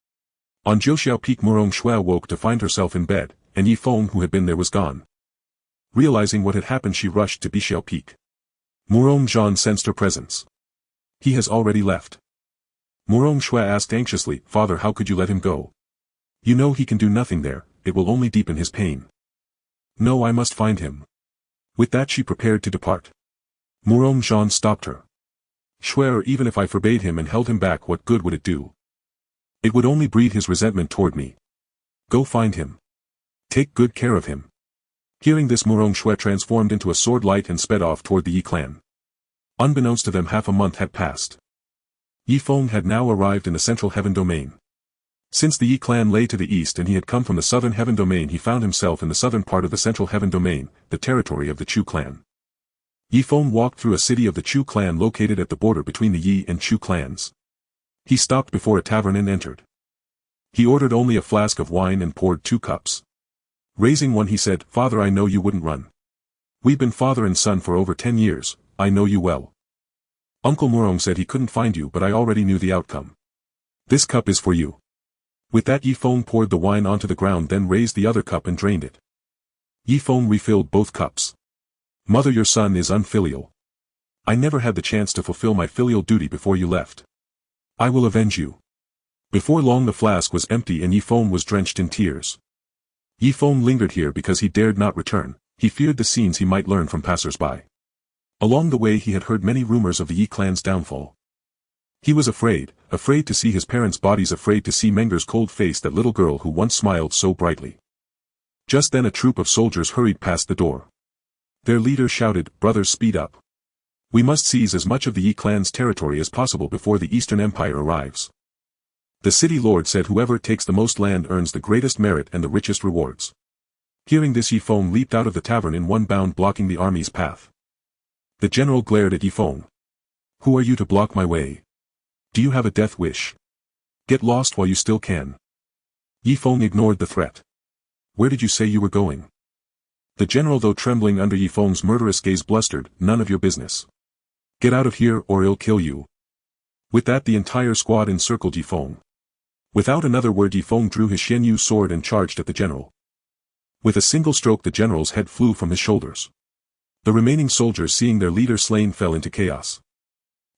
On Jiuxiao Peak, Morong-shue woke to find herself in bed, and Yi Feng, who had been there, was gone. Realizing what had happened, she rushed to Bixiao Peak. Morong-jean sensed her presence. He has already left. Morong-shue asked anxiously, Father, how could you let him go? You know he can do nothing there, it will only deepen his pain. No, I must find him. With that she prepared to depart. Morong-jean stopped her. Schwer, even if I forbade him and held him back, what good would it do? It would only breed his resentment toward me. Go find him. Take good care of him. Hearing this, Morong-shue transformed into a sword light and sped off toward the Yi clan. Unbeknownst to them, half a month had passed. Yi Feng had now arrived in the central heaven domain. Since the Yi clan lay to the east and he had come from the southern heaven domain, he found himself in the southern part of the central heaven domain, the territory of the Chu clan. Yi Feng walked through a city of the Chu clan located at the border between the Yi and Chu clans. He stopped before a tavern and entered. He ordered only a flask of wine and poured 2 cups. Raising one, he said, Father, I know you wouldn't run. We've been father and son for over 10 years, I know you well. Uncle Morong said he couldn't find you, but I already knew the outcome. This cup is for you. With that, Yi Feng poured the wine onto the ground, then raised the other cup and drained it. Yi Feng refilled both cups. Mother, your son is unfilial. I never had the chance to fulfill my filial duty before you left. I will avenge you. Before long the flask was empty and Yi Feng was drenched in tears. Yi Feng lingered here because he dared not return, he feared the scenes he might learn from passers-by. Along the way he had heard many rumors of the Yi clan's downfall. He was afraid to see his parents' bodies, afraid to see Menger's cold face, that little girl who once smiled so brightly. Just then a troop of soldiers hurried past the door. Their leader shouted, Brothers, speed up. We must seize as much of the Yi clan's territory as possible before the Eastern Empire arrives. The city lord said whoever takes the most land earns the greatest merit and the richest rewards. Hearing this, Yifeng leaped out of the tavern in one bound, blocking the army's path. The general glared at Yifeng. Who are you to block my way? Do you have a death wish? Get lost while you still can. Yifeng ignored the threat. Where did you say you were going? The general, though trembling under Yifeng's murderous gaze, blustered, none of your business. Get out of here or I'll kill you. With that, the entire squad encircled Yifeng. Without another word, Yifeng drew his Xianyu sword and charged at the general. With a single stroke, the general's head flew from his shoulders. The remaining soldiers, seeing their leader slain, fell into chaos.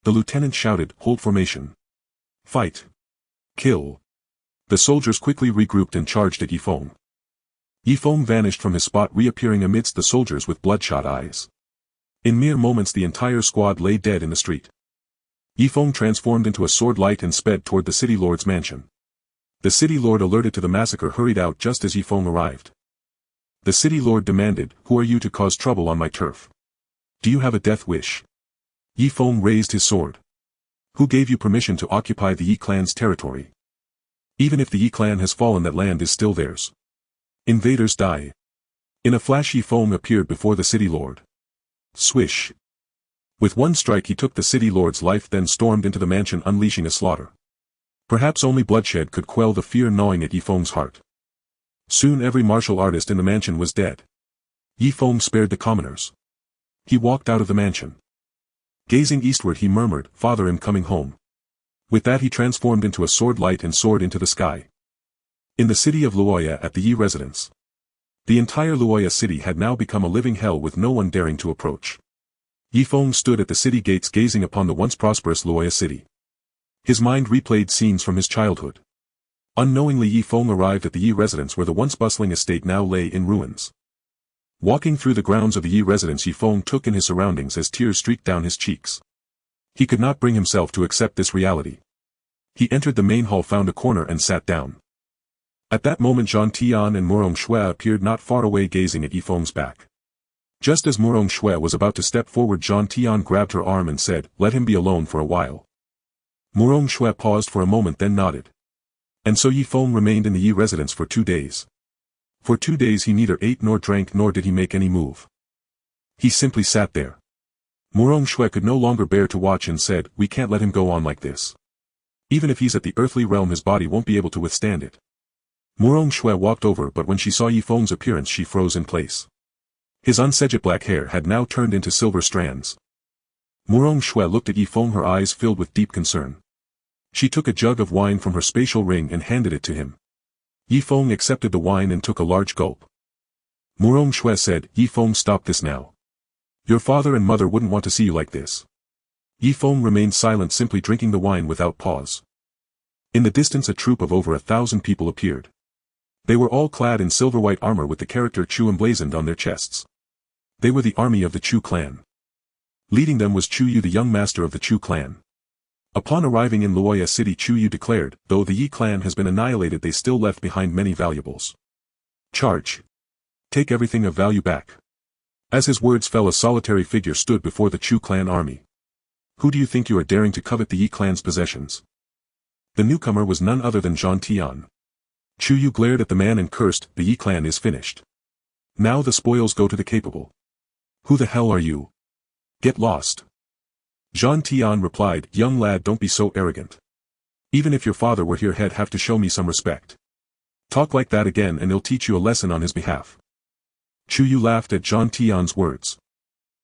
The lieutenant shouted, "Hold formation. Fight. Kill." The soldiers quickly regrouped and charged at Yifeng. Yifeng vanished from his spot, reappearing amidst the soldiers with bloodshot eyes. In mere moments, the entire squad lay dead in the street. Yifeng transformed into a sword light and sped toward the city lord's mansion. The city lord, alerted to the massacre, hurried out just as Yifeng arrived. The city lord demanded, "Who are you to cause trouble on my turf? Do you have a death wish?" Yifeng raised his sword. "Who gave you permission to occupy the Yi clan's territory? Even if the Yi clan has fallen, that land is still theirs. Invaders die." In a flash, Yifeng appeared before the city lord. Swish. With one strike he took the city lord's life, then stormed into the mansion, unleashing a slaughter. Perhaps only bloodshed could quell the fear gnawing at Yifeng's heart. Soon every martial artist in the mansion was dead. Yifeng spared the commoners. He walked out of the mansion. Gazing eastward, he murmured, "Father, I'm coming home." With that, he transformed into a sword light and soared into the sky. In the city of Luoya, at the Yi residence. The entire Luoya city had now become a living hell, with no one daring to approach. Yifeng stood at the city gates, gazing upon the once prosperous Luoya city. His mind replayed scenes from his childhood. Unknowingly, Yifeng arrived at the Yi residence, where the once bustling estate now lay in ruins. Walking through the grounds of the Yi residence, Yifeng took in his surroundings as tears streaked down his cheeks. He could not bring himself to accept this reality. He entered the main hall, found a corner and sat down. At that moment, Zhang Tian and Murong Shui appeared not far away, gazing at Yifeng's back. Just as Murong Shui was about to step forward, Zhang Tian grabbed her arm and said, "Let him be alone for a while." Murong Shui paused for a moment, then nodded. And so Yifeng remained in the Yi residence for 2 days. For 2 days he neither ate nor drank, nor did he make any move. He simply sat there. Murong Shui could no longer bear to watch and said, "We can't let him go on like this. Even if he's at the earthly realm, his body won't be able to withstand it." Murong Shui walked over, but when she saw Yifeng's appearance, she froze in place. His unsaged black hair had now turned into silver strands. Murong Shui looked at Yifeng, her eyes filled with deep concern. She took a jug of wine from her spatial ring and handed it to him. Yifeng accepted the wine and took a large gulp. Murong Shui said, "Yifeng, stop this now. Your father and mother wouldn't want to see you like this." Yifeng remained silent, simply drinking the wine without pause. In the distance, a troop of over 1,000 people appeared. They were all clad in silver-white armor with the character Chu emblazoned on their chests. They were the army of the Chu clan. Leading them was Chu Yu, the young master of the Chu clan. Upon arriving in Luoya city, Chu Yu declared, "Though the Yi clan has been annihilated, they still left behind many valuables. Charge. Take everything of value back." As his words fell, a solitary figure stood before the Chu clan army. "Who do you think you are, daring to covet the Yi clan's possessions?" The newcomer was none other than Zhang Tian. Chu Yu glared at the man and cursed, "The Yi clan is finished. Now the spoils go to the capable. Who the hell are you? Get lost." Zhang Tian replied, "Young lad, don't be so arrogant. Even if your father were here, he'd have to show me some respect. Talk like that again and he'll teach you a lesson on his behalf." Chu Yu laughed at Zhang Tian's words.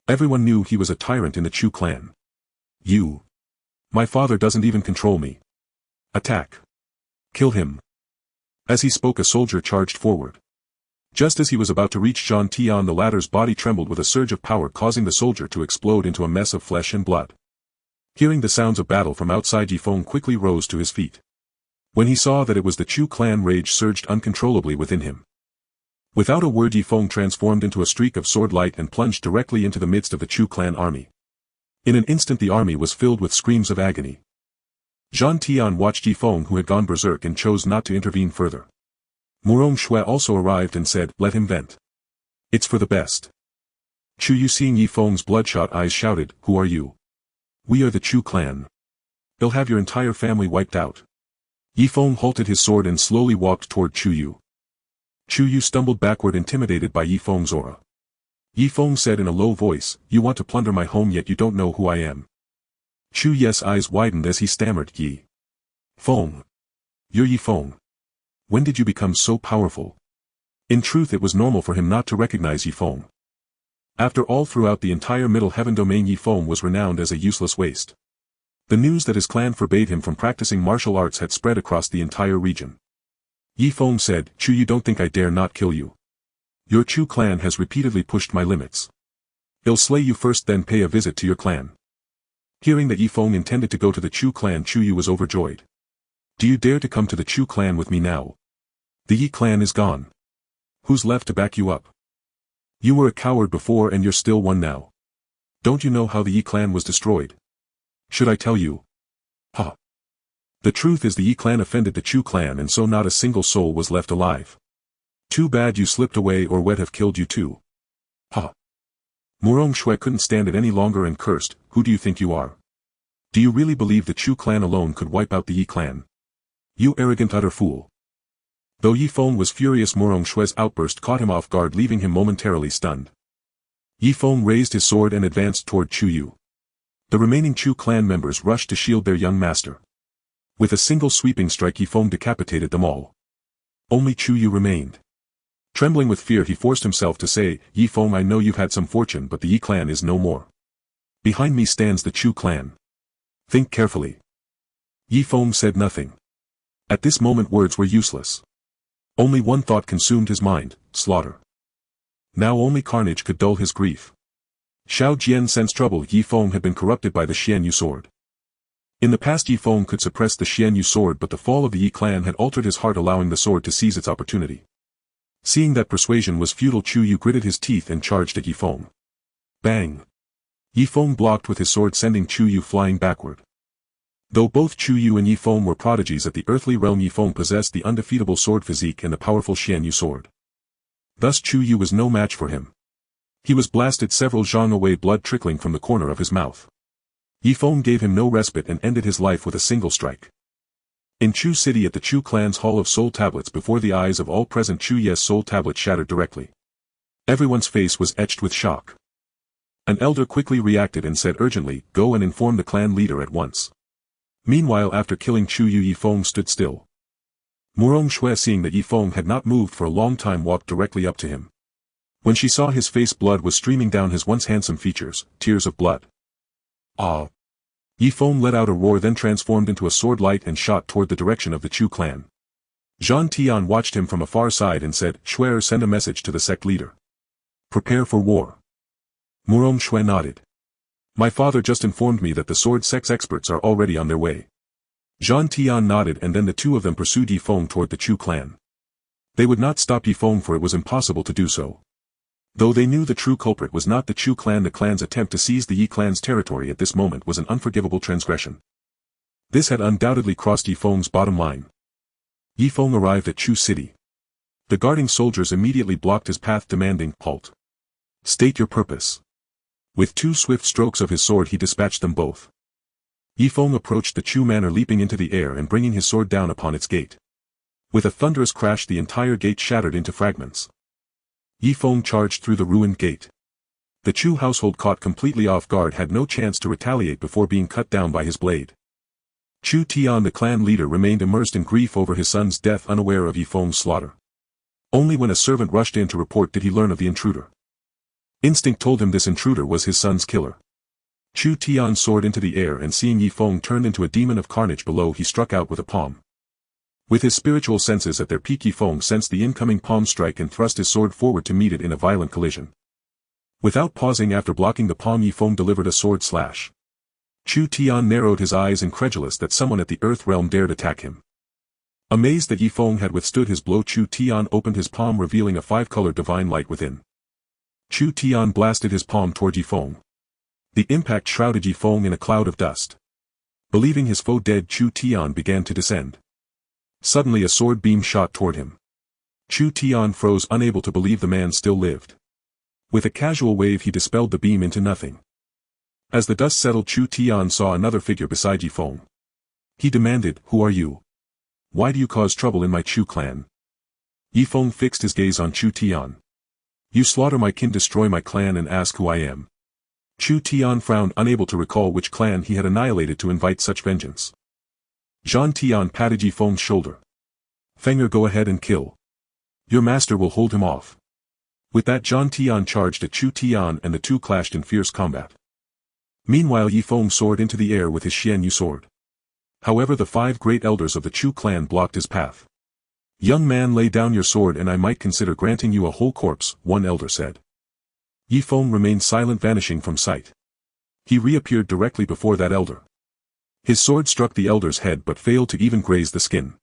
Everyone knew he was a tyrant in the Chu clan. "You. My father doesn't even control me. Attack. Kill him." As he spoke, a soldier charged forward. Just as he was about to reach Zhang Tian, the latter's body trembled with a surge of power, causing the soldier to explode into a mess of flesh and blood. Hearing the sounds of battle from outside, Yifeng quickly rose to his feet. When he saw that it was the Chu clan, rage surged uncontrollably within him. Without a word, Yifeng transformed into a streak of sword light and plunged directly into the midst of the Chu clan army. In an instant the army was filled with screams of agony. Zhang Tian watched Yifeng, who had gone berserk, and chose not to intervene further. Murong Shui also arrived and said, "Let him vent. It's for the best." Chu Yu, seeing Yifeng's bloodshot eyes, shouted, "Who are you?" "We are the Chu clan. They'll have your entire family wiped out." Yifeng halted his sword and slowly walked toward Chu Yu. Chu Yu stumbled backward, intimidated by Yifeng's aura. Yifeng said in a low voice, "You want to plunder my home, yet you don't know who I am." Chu Yu's eyes widened as he stammered, "Yi Feng. You're Yifeng. When did you become so powerful?" In truth, it was normal for him not to recognize Yifeng. After all, throughout the entire Middle Heaven domain, Yifeng was renowned as a useless waste. The news that his clan forbade him from practicing martial arts had spread across the entire region. Yifeng said, "Chu, you don't think I dare not kill you? Your Chu clan has repeatedly pushed my limits. I'll slay you first, then pay a visit to your clan." Hearing that Yifeng intended to go to the Chu clan, Chu Yu was overjoyed. "Do you dare to come to the Chu clan with me now? The Yi clan is gone. Who's left to back you up? You were a coward before and you're still one now. Don't you know how the Yi clan was destroyed? Should I tell you?" "Ha! The truth is the Yi clan offended the Chu clan, and so not a single soul was left alive. Too bad you slipped away, or would have killed you too. Ha!" Murong Shui couldn't stand it any longer and cursed, "Who do you think you are? Do you really believe the Chu clan alone could wipe out the Yi clan? You arrogant utter fool." Though Yifeng was furious, Murong Shui's outburst caught him off guard, leaving him momentarily stunned. Yifeng raised his sword and advanced toward Chu Yu. The remaining Chu clan members rushed to shield their young master. With a single sweeping strike, Yifeng decapitated them all. Only Chu Yu remained. Trembling with fear, he forced himself to say, "Yifeng, I know you've had some fortune, but the Yi clan is no more. Behind me stands the Chu clan. Think carefully." Yifeng said nothing. At this moment words were useless. Only one thought consumed his mind: slaughter. Now only carnage could dull his grief. Xiao Jian sensed trouble. Yifeng had been corrupted by the Xianyu sword. In the past, Yifeng could suppress the Xianyu sword, but the fall of the Yi clan had altered his heart, allowing the sword to seize its opportunity. Seeing that persuasion was futile, Chu Yu gritted his teeth and charged at Yifeng. Bang! Yifeng blocked with his sword, sending Chu Yu flying backward. Though both Chu Yu and Yifeng were prodigies at the earthly realm, Yifeng possessed the undefeatable sword physique and the powerful Xianyu sword. Thus Chu Yu was no match for him. He was blasted several zhang away, blood trickling from the corner of his mouth. Yifeng gave him no respite and ended his life with a single strike. In Chu City, at the Chu clan's Hall of Soul Tablets, before the eyes of all present, Chu Ye's soul tablet shattered directly. Everyone's face was etched with shock. An elder quickly reacted and said urgently, "Go and inform the clan leader at once." Meanwhile, after killing Chu Yu, Yifeng stood still. Murong Shui, seeing that Yifeng had not moved for a long time, walked directly up to him. When she saw his face, blood was streaming down his once handsome features, tears of blood. "Ah!" Yifeng let out a roar, then transformed into a sword light and shot toward the direction of the Chu clan. Zhang Tian watched him from a far side and said, "Shuer, send a message to the sect leader. Prepare for war." Murong Shui nodded. "My father just informed me that the sword sex experts are already on their way." Zhang Tian nodded, and then the two of them pursued Yifeng toward the Chu clan. They would not stop Yifeng, for it was impossible to do so. Though they knew the true culprit was not the Chu clan, the clan's attempt to seize the Yi clan's territory at this moment was an unforgivable transgression. This had undoubtedly crossed Yifeng's bottom line. Yifeng arrived at Chu City. The guarding soldiers immediately blocked his path, demanding, "Halt. State your purpose." With two swift strokes of his sword he dispatched them both. Yifeng approached the Chu manor, leaping into the air and bringing his sword down upon its gate. With a thunderous crash, the entire gate shattered into fragments. Yifeng charged through the ruined gate. The Chu household, caught completely off guard, had no chance to retaliate before being cut down by his blade. Chu Tian, the clan leader, remained immersed in grief over his son's death, unaware of Yifeng's slaughter. Only when a servant rushed in to report did he learn of the intruder. Instinct told him this intruder was his son's killer. Chu Tian soared into the air, and seeing Yifeng turned into a demon of carnage below, he struck out with a palm. With his spiritual senses at their peak, Yifeng sensed the incoming palm strike and thrust his sword forward to meet it in a violent collision. Without pausing after blocking the palm, Yifeng delivered a sword slash. Chu Tian narrowed his eyes, incredulous that someone at the earth realm dared attack him. Amazed that Yifeng had withstood his blow, Chu Tian opened his palm, revealing a five-colored divine light within. Chu Tian blasted his palm toward Yifeng. The impact shrouded Yifeng in a cloud of dust. Believing his foe dead, Chu Tian began to descend. Suddenly a sword beam shot toward him. Chu Tian froze, unable to believe the man still lived. With a casual wave he dispelled the beam into nothing. As the dust settled, Chu Tian saw another figure beside Yifeng. He demanded, "Who are you? Why do you cause trouble in my Chu clan? Yi Feng fixed his gaze on Chu Tian. You slaughter my kin, destroy my clan, and ask who I am. Chu Tian frowned, unable to recall which clan he had annihilated to invite such vengeance. Zhan Tian patted Yi Feng's shoulder. Fenger, go ahead and kill. Your master will hold him off. With that, Zhan Tian charged at Chu Tian and the two clashed in fierce combat. Meanwhile, Yi Feng soared into the air with his Xian Yu sword. However, the 5 great elders of the Chu clan blocked his path. Young man, lay down your sword and I might consider granting you a whole corpse, one elder said. Yi Feng remained silent, vanishing from sight. He reappeared directly before that elder. His sword struck the elder's head but failed to even graze the skin.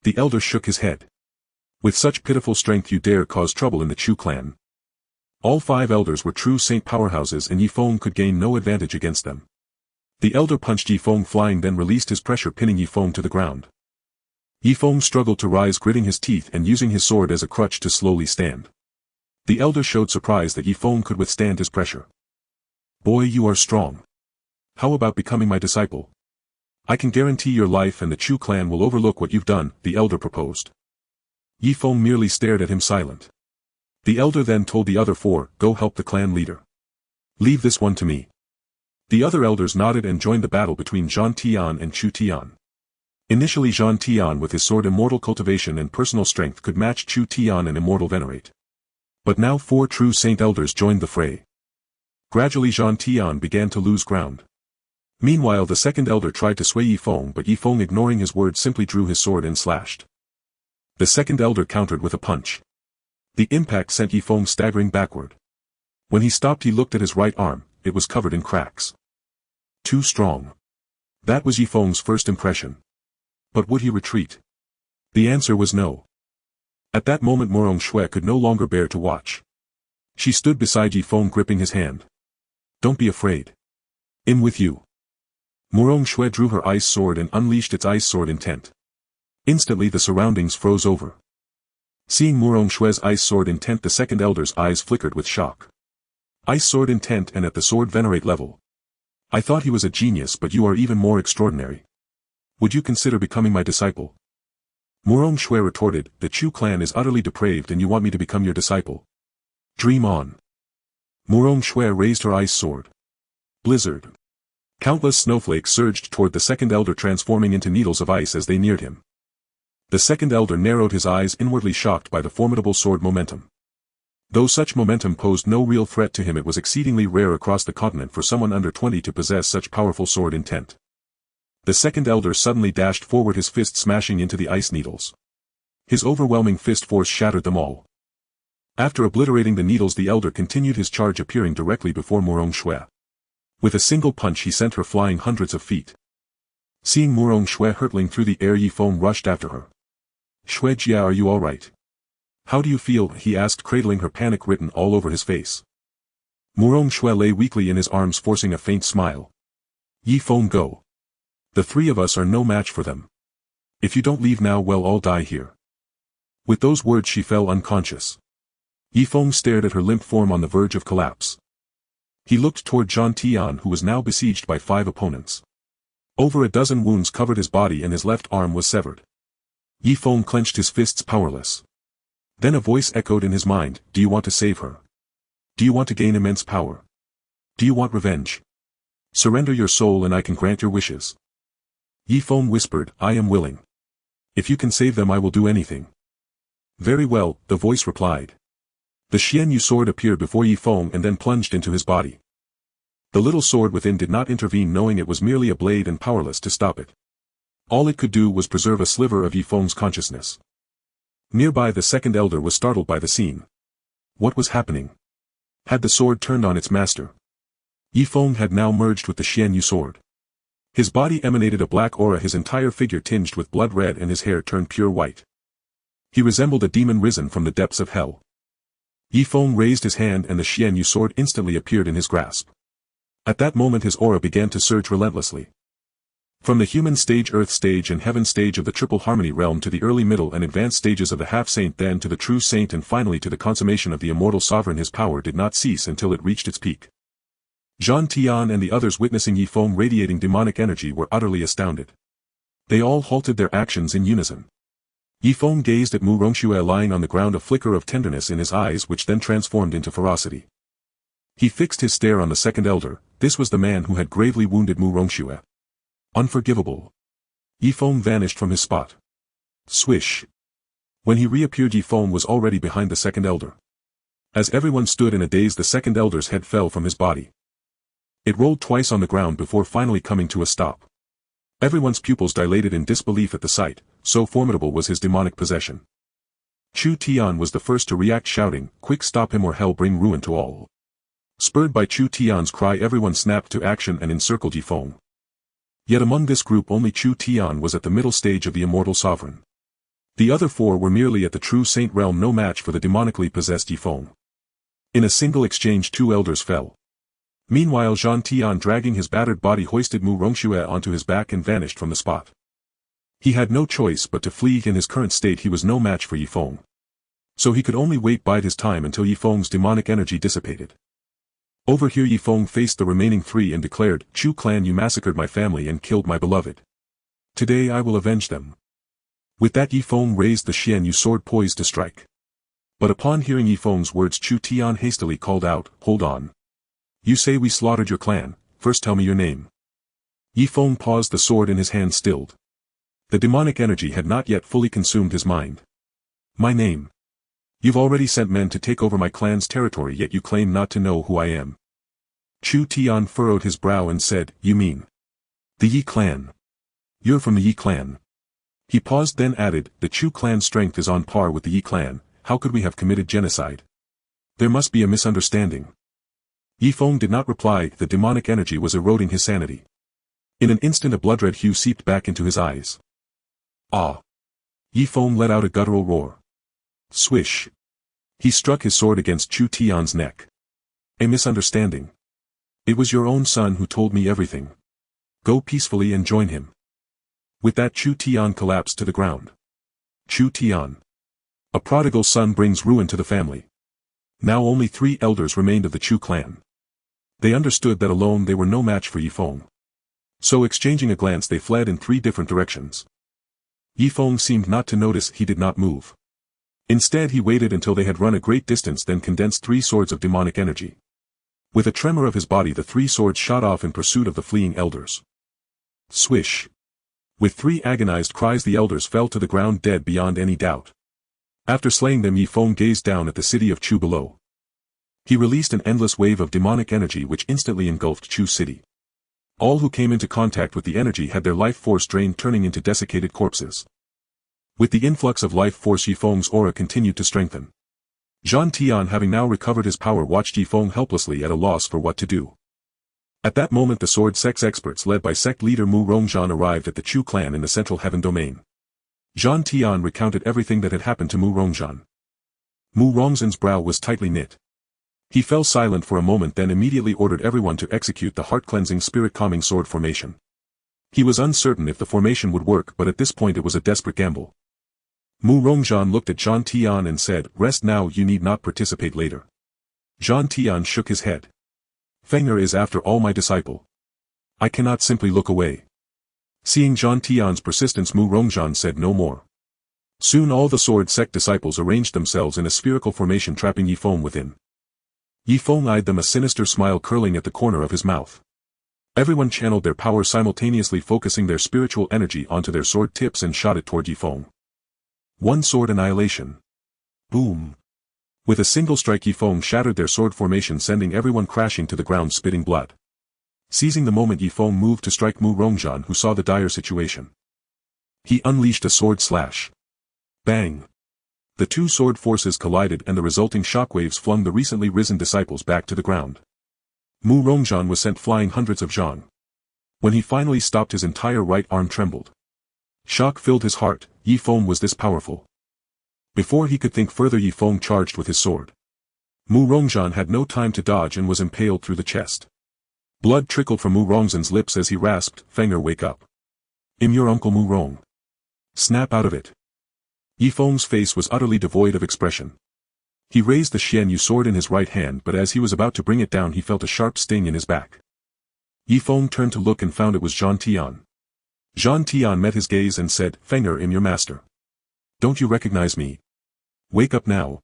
The elder shook his head. With such pitiful strength you dare cause trouble in the Chu clan. All 5 elders were true saint powerhouses and Yi Feng could gain no advantage against them. The elder punched Yi Feng flying, then released his pressure, pinning Yi Feng to the ground. Yi Feng struggled to rise, gritting his teeth and using his sword as a crutch to slowly stand. The elder showed surprise that Yi Feng could withstand his pressure. Boy, you are strong. How about becoming my disciple? I can guarantee your life and the Chu clan will overlook what you've done, the elder proposed. Yi Feng merely stared at him silent. The elder then told the other 4, go help the clan leader. Leave this one to me. The other elders nodded and joined the battle between Zhan Tian and Chu Tian. Initially, Zhan Tian with his sword immortal cultivation and personal strength could match Chu Tian and immortal venerate. But now 4 true saint elders joined the fray. Gradually Zhan Tian began to lose ground. Meanwhile, the second elder tried to sway Yi Feng, but Yi Feng, ignoring his words, simply drew his sword and slashed. The second elder countered with a punch. The impact sent Yi Feng staggering backward. When he stopped, he looked at his right arm, it was covered in cracks. Too strong. That was Yi Feng's first impression. But would he retreat? The answer was no. At that moment Morong Shui could no longer bear to watch. She stood beside Yi Feng, gripping his hand. Don't be afraid. In with you. Morong Shui drew her ice sword and unleashed its ice sword intent. Instantly the surroundings froze over. Seeing Morong Shui's ice sword intent, the second elder's eyes flickered with shock. Ice sword intent, and at the sword venerate level. I thought he was a genius, but you are even more extraordinary. Would you consider becoming my disciple? Morong Shui retorted, the Chu clan is utterly depraved and you want me to become your disciple. Dream on. Morong Shui raised her ice sword. Blizzard. Countless snowflakes surged toward the second elder, transforming into needles of ice as they neared him. The second elder narrowed his eyes, inwardly shocked by the formidable sword momentum. Though such momentum posed no real threat to him, it was exceedingly rare across the continent for someone under 20 to possess such powerful sword intent. The second elder suddenly dashed forward, his fist smashing into the ice needles. His overwhelming fist force shattered them all. After obliterating the needles, the elder continued his charge, appearing directly before Morong Shui. With a single punch he sent her flying hundreds of feet. Seeing Morong Shui hurtling through the air, Yi Feng rushed after her. Shui Jia, are you alright? How do you feel? He asked, cradling her, panic written all over his face. Morong Shui lay weakly in his arms, forcing a faint smile. Yi Feng, go. The 3 of us are no match for them. If you don't leave now, we'll all die here. With those words she fell unconscious. Yi Feng stared at her limp form on the verge of collapse. He looked toward Zhan Tian, who was now besieged by 5 opponents. Over a dozen wounds covered his body and his left arm was severed. Yi Feng clenched his fists, powerless. Then a voice echoed in his mind, do you want to save her? Do you want to gain immense power? Do you want revenge? Surrender your soul and I can grant your wishes. Yi Feng whispered, I am willing. If you can save them, I will do anything. Very well, the voice replied. The Xian Yu sword appeared before Yi Feng and then plunged into his body. The little sword within did not intervene, knowing it was merely a blade and powerless to stop it. All it could do was preserve a sliver of Yi Feng's consciousness. Nearby, the second elder was startled by the scene. What was happening? Had the sword turned on its master? Yi Feng had now merged with the Xian Yu sword. His body emanated a black aura, his entire figure tinged with blood red, and his hair turned pure white. He resembled a demon risen from the depths of hell. Yi Feng raised his hand and the Xian Yu sword instantly appeared in his grasp. At that moment his aura began to surge relentlessly. From the human stage, earth stage and heaven stage of the triple harmony realm to the early, middle and advanced stages of the half-saint, then to the true saint, and finally to the consummation of the immortal sovereign, his power did not cease until it reached its peak. Zhan Tian and the others, witnessing Yi Feng radiating demonic energy, were utterly astounded. They all halted their actions in unison. Yifeng gazed at Mu Rongxue lying on the ground, a flicker of tenderness in his eyes which then transformed into ferocity. He fixed his stare on the second elder. This was the man who had gravely wounded Mu Rongxue. Unforgivable. Yifeng vanished from his spot. Swish. When he reappeared, Yifeng was already behind the second elder. As everyone stood in a daze, the second elder's head fell from his body. It rolled twice on the ground before finally coming to a stop. Everyone's pupils dilated in disbelief at the sight, so formidable was his demonic possession. Chu Tian was the first to react, shouting, "Quick, stop him or hell bring ruin to all." Spurred by Chu Tian's cry, everyone snapped to action and encircled Yifeng. Yet among this group only Chu Tian was at the middle stage of the immortal sovereign. The other four were merely at the true saint realm, no match for the demonically possessed Yifeng. In a single exchange 2 elders fell. Meanwhile Zhan Tian, dragging his battered body, hoisted Mu Rongxue onto his back and vanished from the spot. He had no choice but to flee. In his current state he was no match for Yifeng. So he could only bide his time until Yifeng's demonic energy dissipated. Over here Yifeng faced the remaining 3 and declared, "Chu clan, you massacred my family and killed my beloved. Today I will avenge them." With that Yifeng raised the Xianyu sword poised to strike. But upon hearing Yifeng's words, Chu Tian hastily called out, "Hold on. You say we slaughtered your clan, first tell me your name." Yifeng paused, the sword in his hand stilled. The demonic energy had not yet fully consumed his mind. "My name. You've already sent men to take over my clan's territory, yet you claim not to know who I am." Chu Tian furrowed his brow and said, "You mean the Yi clan? You're from the Yi clan." He paused, then added, "The Chu clan's strength is on par with the Yi clan. How could we have committed genocide? There must be a misunderstanding." Yifeng did not reply. The demonic energy was eroding his sanity. In an instant a blood-red hue seeped back into his eyes. "Ah!" Yifeng let out a guttural roar. Swish. He struck his sword against Chu Tian's neck. "A misunderstanding. It was your own son who told me everything. Go peacefully and join him." With that Chu Tian collapsed to the ground. Chu Tian. A prodigal son brings ruin to the family. Now only 3 elders remained of the Chu clan. They understood that alone they were no match for Yifeng. So exchanging a glance they fled in 3 different directions. Yifeng seemed not to notice. He did not move. Instead he waited until they had run a great distance, then condensed 3 swords of demonic energy. With a tremor of his body the 3 swords shot off in pursuit of the fleeing elders. Swish. With 3 agonized cries the elders fell to the ground, dead beyond any doubt. After slaying them Yifeng gazed down at the city of Chu below. He released an endless wave of demonic energy which instantly engulfed Chu city. All who came into contact with the energy had their life force drained, turning into desiccated corpses. With the influx of life force Yifeng's aura continued to strengthen. Zhan Tian, having now recovered his power, watched Yifeng helplessly at a loss for what to do. At that moment the sword sex experts led by sect leader Mu Rongzhan arrived at the Chu clan in the central heaven domain. Zhan Tian recounted everything that had happened to Mu Rongzhan. Mu Rongzhan's brow was tightly knit. He fell silent for a moment, then immediately ordered everyone to execute the heart-cleansing spirit-calming sword formation. He was uncertain if the formation would work, but at this point it was a desperate gamble. Mu Rongzhan looked at Zhan Tian and said, "Rest now, you need not participate later." Zhan Tian shook his head. "Feng'er is after all my disciple. I cannot simply look away." Seeing Zhan Tian's persistence, Mu Rongzhan said no more. Soon all the sword sect disciples arranged themselves in a spherical formation, trapping Yifeng within. Yifeng eyed them, a sinister smile curling at the corner of his mouth. Everyone channeled their power simultaneously, focusing their spiritual energy onto their sword tips and shot it toward Yifeng. One sword annihilation. Boom. With a single strike Yifeng shattered their sword formation, sending everyone crashing to the ground spitting blood. Seizing the moment, Yifeng moved to strike Mu Rongzhan, who saw the dire situation. He unleashed a sword slash. Bang. The 2 sword forces collided and the resulting shockwaves flung the recently risen disciples back to the ground. Mu Rongzhan was sent flying hundreds of zhang. When he finally stopped, his entire right arm trembled. Shock filled his heart. Yifeng was this powerful. Before he could think further, Yifeng charged with his sword. Mu Rongzhan had no time to dodge and was impaled through the chest. Blood trickled from Mu Rongzhan's lips as he rasped, "Feng'er, wake up. I'm your uncle Mu Rong. Snap out of it." Yifeng's face was utterly devoid of expression. He raised the Xianyu sword in his right hand, but as he was about to bring it down he felt a sharp sting in his back. Yifeng turned to look and found it was Zhan Tian. Zhang Tian met his gaze and said, Fenger, am your master. Don't you recognize me? Wake up now.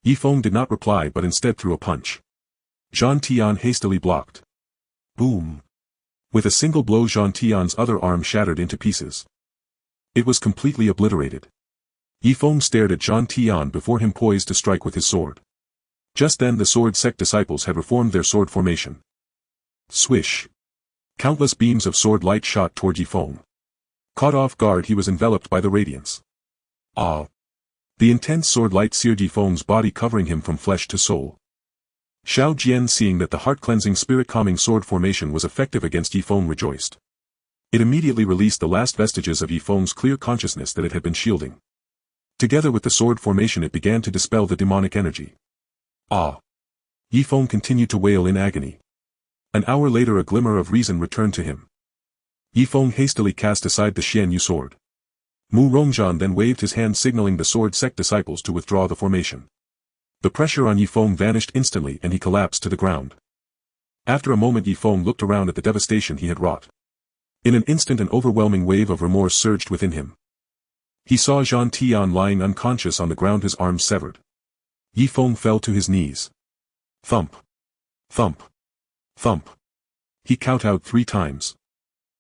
Yifeng did not reply but instead threw a punch. Zhang Tian hastily blocked. Boom. With a single blow Zhang Tian's other arm shattered into pieces. It was completely obliterated. Yifeng stared at Zhang Tian before him poised to strike with his sword. Just then the sword sect disciples had reformed their sword formation. Swish. Countless beams of sword light shot toward Yifeng. Caught off guard he was enveloped by the radiance. Ah! The intense sword light seared Yifeng's body covering him from flesh to soul. Xiao Jian seeing that the heart-cleansing spirit-calming sword formation was effective against Yifeng rejoiced. It immediately released the last vestiges of Yifeng's clear consciousness that it had been shielding. Together with the sword formation it began to dispel the demonic energy. Ah! Yifeng continued to wail in agony. An hour later a glimmer of reason returned to him. Yifeng hastily cast aside the Xian Yu sword. Mu Rongzhan then waved his hand signaling the sword sect disciples to withdraw the formation. The pressure on Yifeng vanished instantly and he collapsed to the ground. After a moment Yifeng looked around at the devastation he had wrought. In an instant an overwhelming wave of remorse surged within him. He saw Zhang Tian lying unconscious on the ground, his arms severed. Yifeng fell to his knees. Thump. Thump. Thump. He kowtowed 3 times.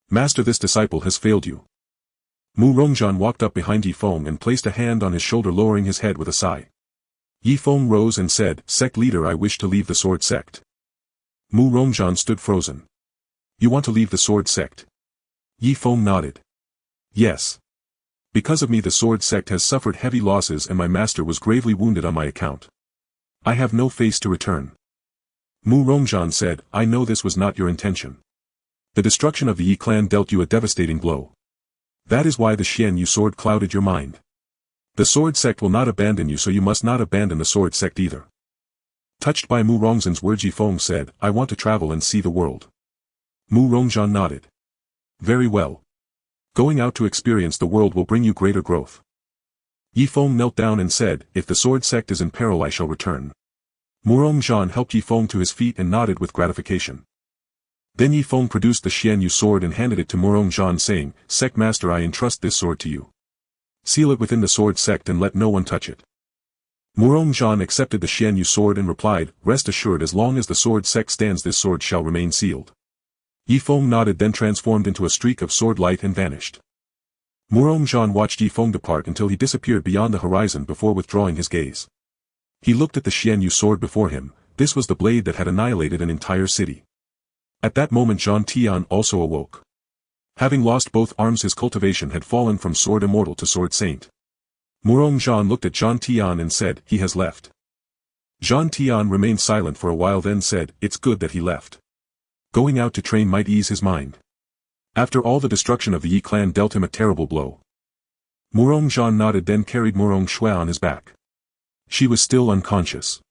Master, this disciple has failed you. Mu Rongzhan walked up behind Yifeng and placed a hand on his shoulder, lowering his head with a sigh. Yifeng rose and said, Sect leader, I wish to leave the sword sect. Mu Rongzhan stood frozen. You want to leave the sword sect? Yifeng nodded. Yes. Because of me the sword sect has suffered heavy losses and my master was gravely wounded on my account. I have no face to return. Mu Rongzhan said, I know this was not your intention. The destruction of the Yi clan dealt you a devastating blow. That is why the Xian Yu sword clouded your mind. The sword sect will not abandon you, so you must not abandon the sword sect either. Touched by Mu Rongzhan's words, Yifeng said, I want to travel and see the world. Mu Rongzhan nodded. Very well. Going out to experience the world will bring you greater growth. Yifeng knelt down and said, if the sword sect is in peril I shall return. Mu Rongzhan helped Yifeng to his feet and nodded with gratification. Then Yifeng produced the Xian Yu sword and handed it to Mu Rongzhan saying, Sect master, I entrust this sword to you. Seal it within the sword sect and let no one touch it. Mu Rongzhan accepted the Xian Yu sword and replied, Rest assured, as long as the sword sect stands this sword shall remain sealed. Yifeng nodded, then transformed into a streak of sword light and vanished. Mu Rongzhan watched Yifeng depart until he disappeared beyond the horizon before withdrawing his gaze. He looked at the Xian Yu sword before him. This was the blade that had annihilated an entire city. At that moment Zhang Tian also awoke. Having lost both arms, his cultivation had fallen from sword immortal to sword saint. Mu Rongzhan looked at Zhang Tian and said, he has left. Zhang Tian remained silent for a while, then said, it's good that he left. Going out to train might ease his mind. After all, the destruction of the Yi clan dealt him a terrible blow. Mu Rongzhan nodded, then carried Mu Rongshui on his back. She was still unconscious.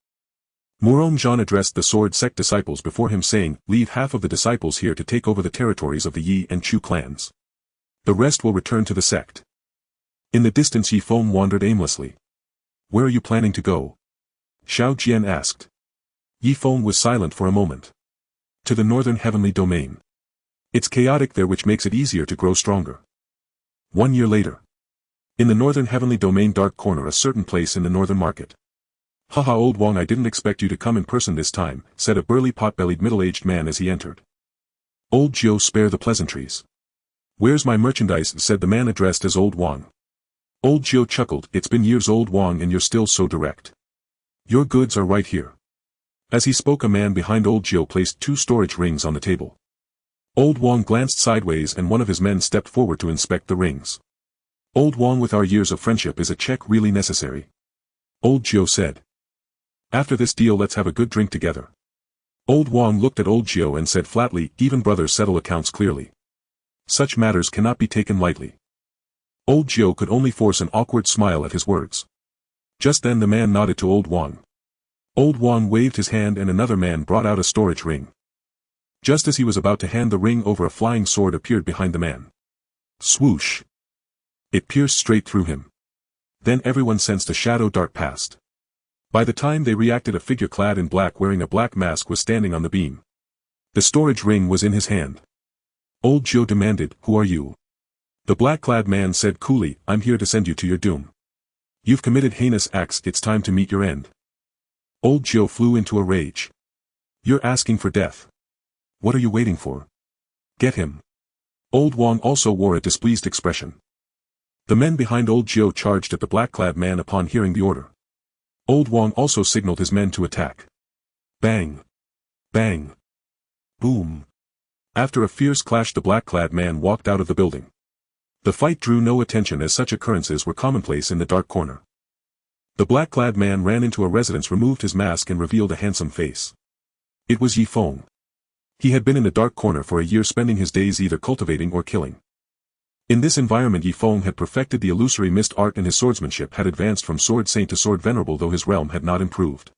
Mu Rongzhan addressed the sword sect disciples before him saying, leave half of the disciples here to take over the territories of the Yi and Chu clans. The rest will return to the sect. In the distance Yifeng wandered aimlessly. Where are you planning to go? Xiao Jian asked. Yifeng was silent for a moment. To the northern heavenly domain. It's chaotic there, which makes it easier to grow stronger. 1 year later. In the northern heavenly domain dark corner, a certain place in the northern market. Haha, old Wang, I didn't expect you to come in person this time, said a burly pot-bellied middle-aged man as he entered. Old Jiu, spare the pleasantries. Where's my merchandise, said the man addressed as old Wang. Old Jiu chuckled, it's been years, old Wang, and you're still so direct. Your goods are right here. As he spoke, a man behind old Jiu placed 2 storage rings on the table. Old Wang glanced sideways and one of his men stepped forward to inspect the rings. Old Wang, with our years of friendship, is a check really necessary? Old Jiu said. After this deal let's have a good drink together. Old Wang looked at old Jiu and said flatly, even brothers settle accounts clearly. Such matters cannot be taken lightly. Old Jiu could only force an awkward smile at his words. Just then the man nodded to old Wang. Old Wang waved his hand and another man brought out a storage ring. Just as he was about to hand the ring over, a flying sword appeared behind the man. Swoosh! It pierced straight through him. Then everyone sensed a shadow dart past. By the time they reacted, a figure clad in black wearing a black mask was standing on the beam. The storage ring was in his hand. Old Jiu demanded, who are you? The black-clad man said coolly, I'm here to send you to your doom. You've committed heinous acts, it's time to meet your end. Old Jiu flew into a rage. You're asking for death. What are you waiting for? Get him. Old Wang also wore a displeased expression. The men behind Old Jiu charged at the black-clad man upon hearing the order. Old Wang also signaled his men to attack. Bang! Bang! Boom! After a fierce clash, the black-clad man walked out of the building. The fight drew no attention as such occurrences were commonplace in the dark corner. The black-clad man ran into a residence, removed his mask and revealed a handsome face. It was Yi Feng. He had been in the dark corner for a year, spending his days either cultivating or killing. In this environment Yi Feng had perfected the illusory mist art, and his swordsmanship had advanced from sword saint to sword venerable, though his realm had not improved.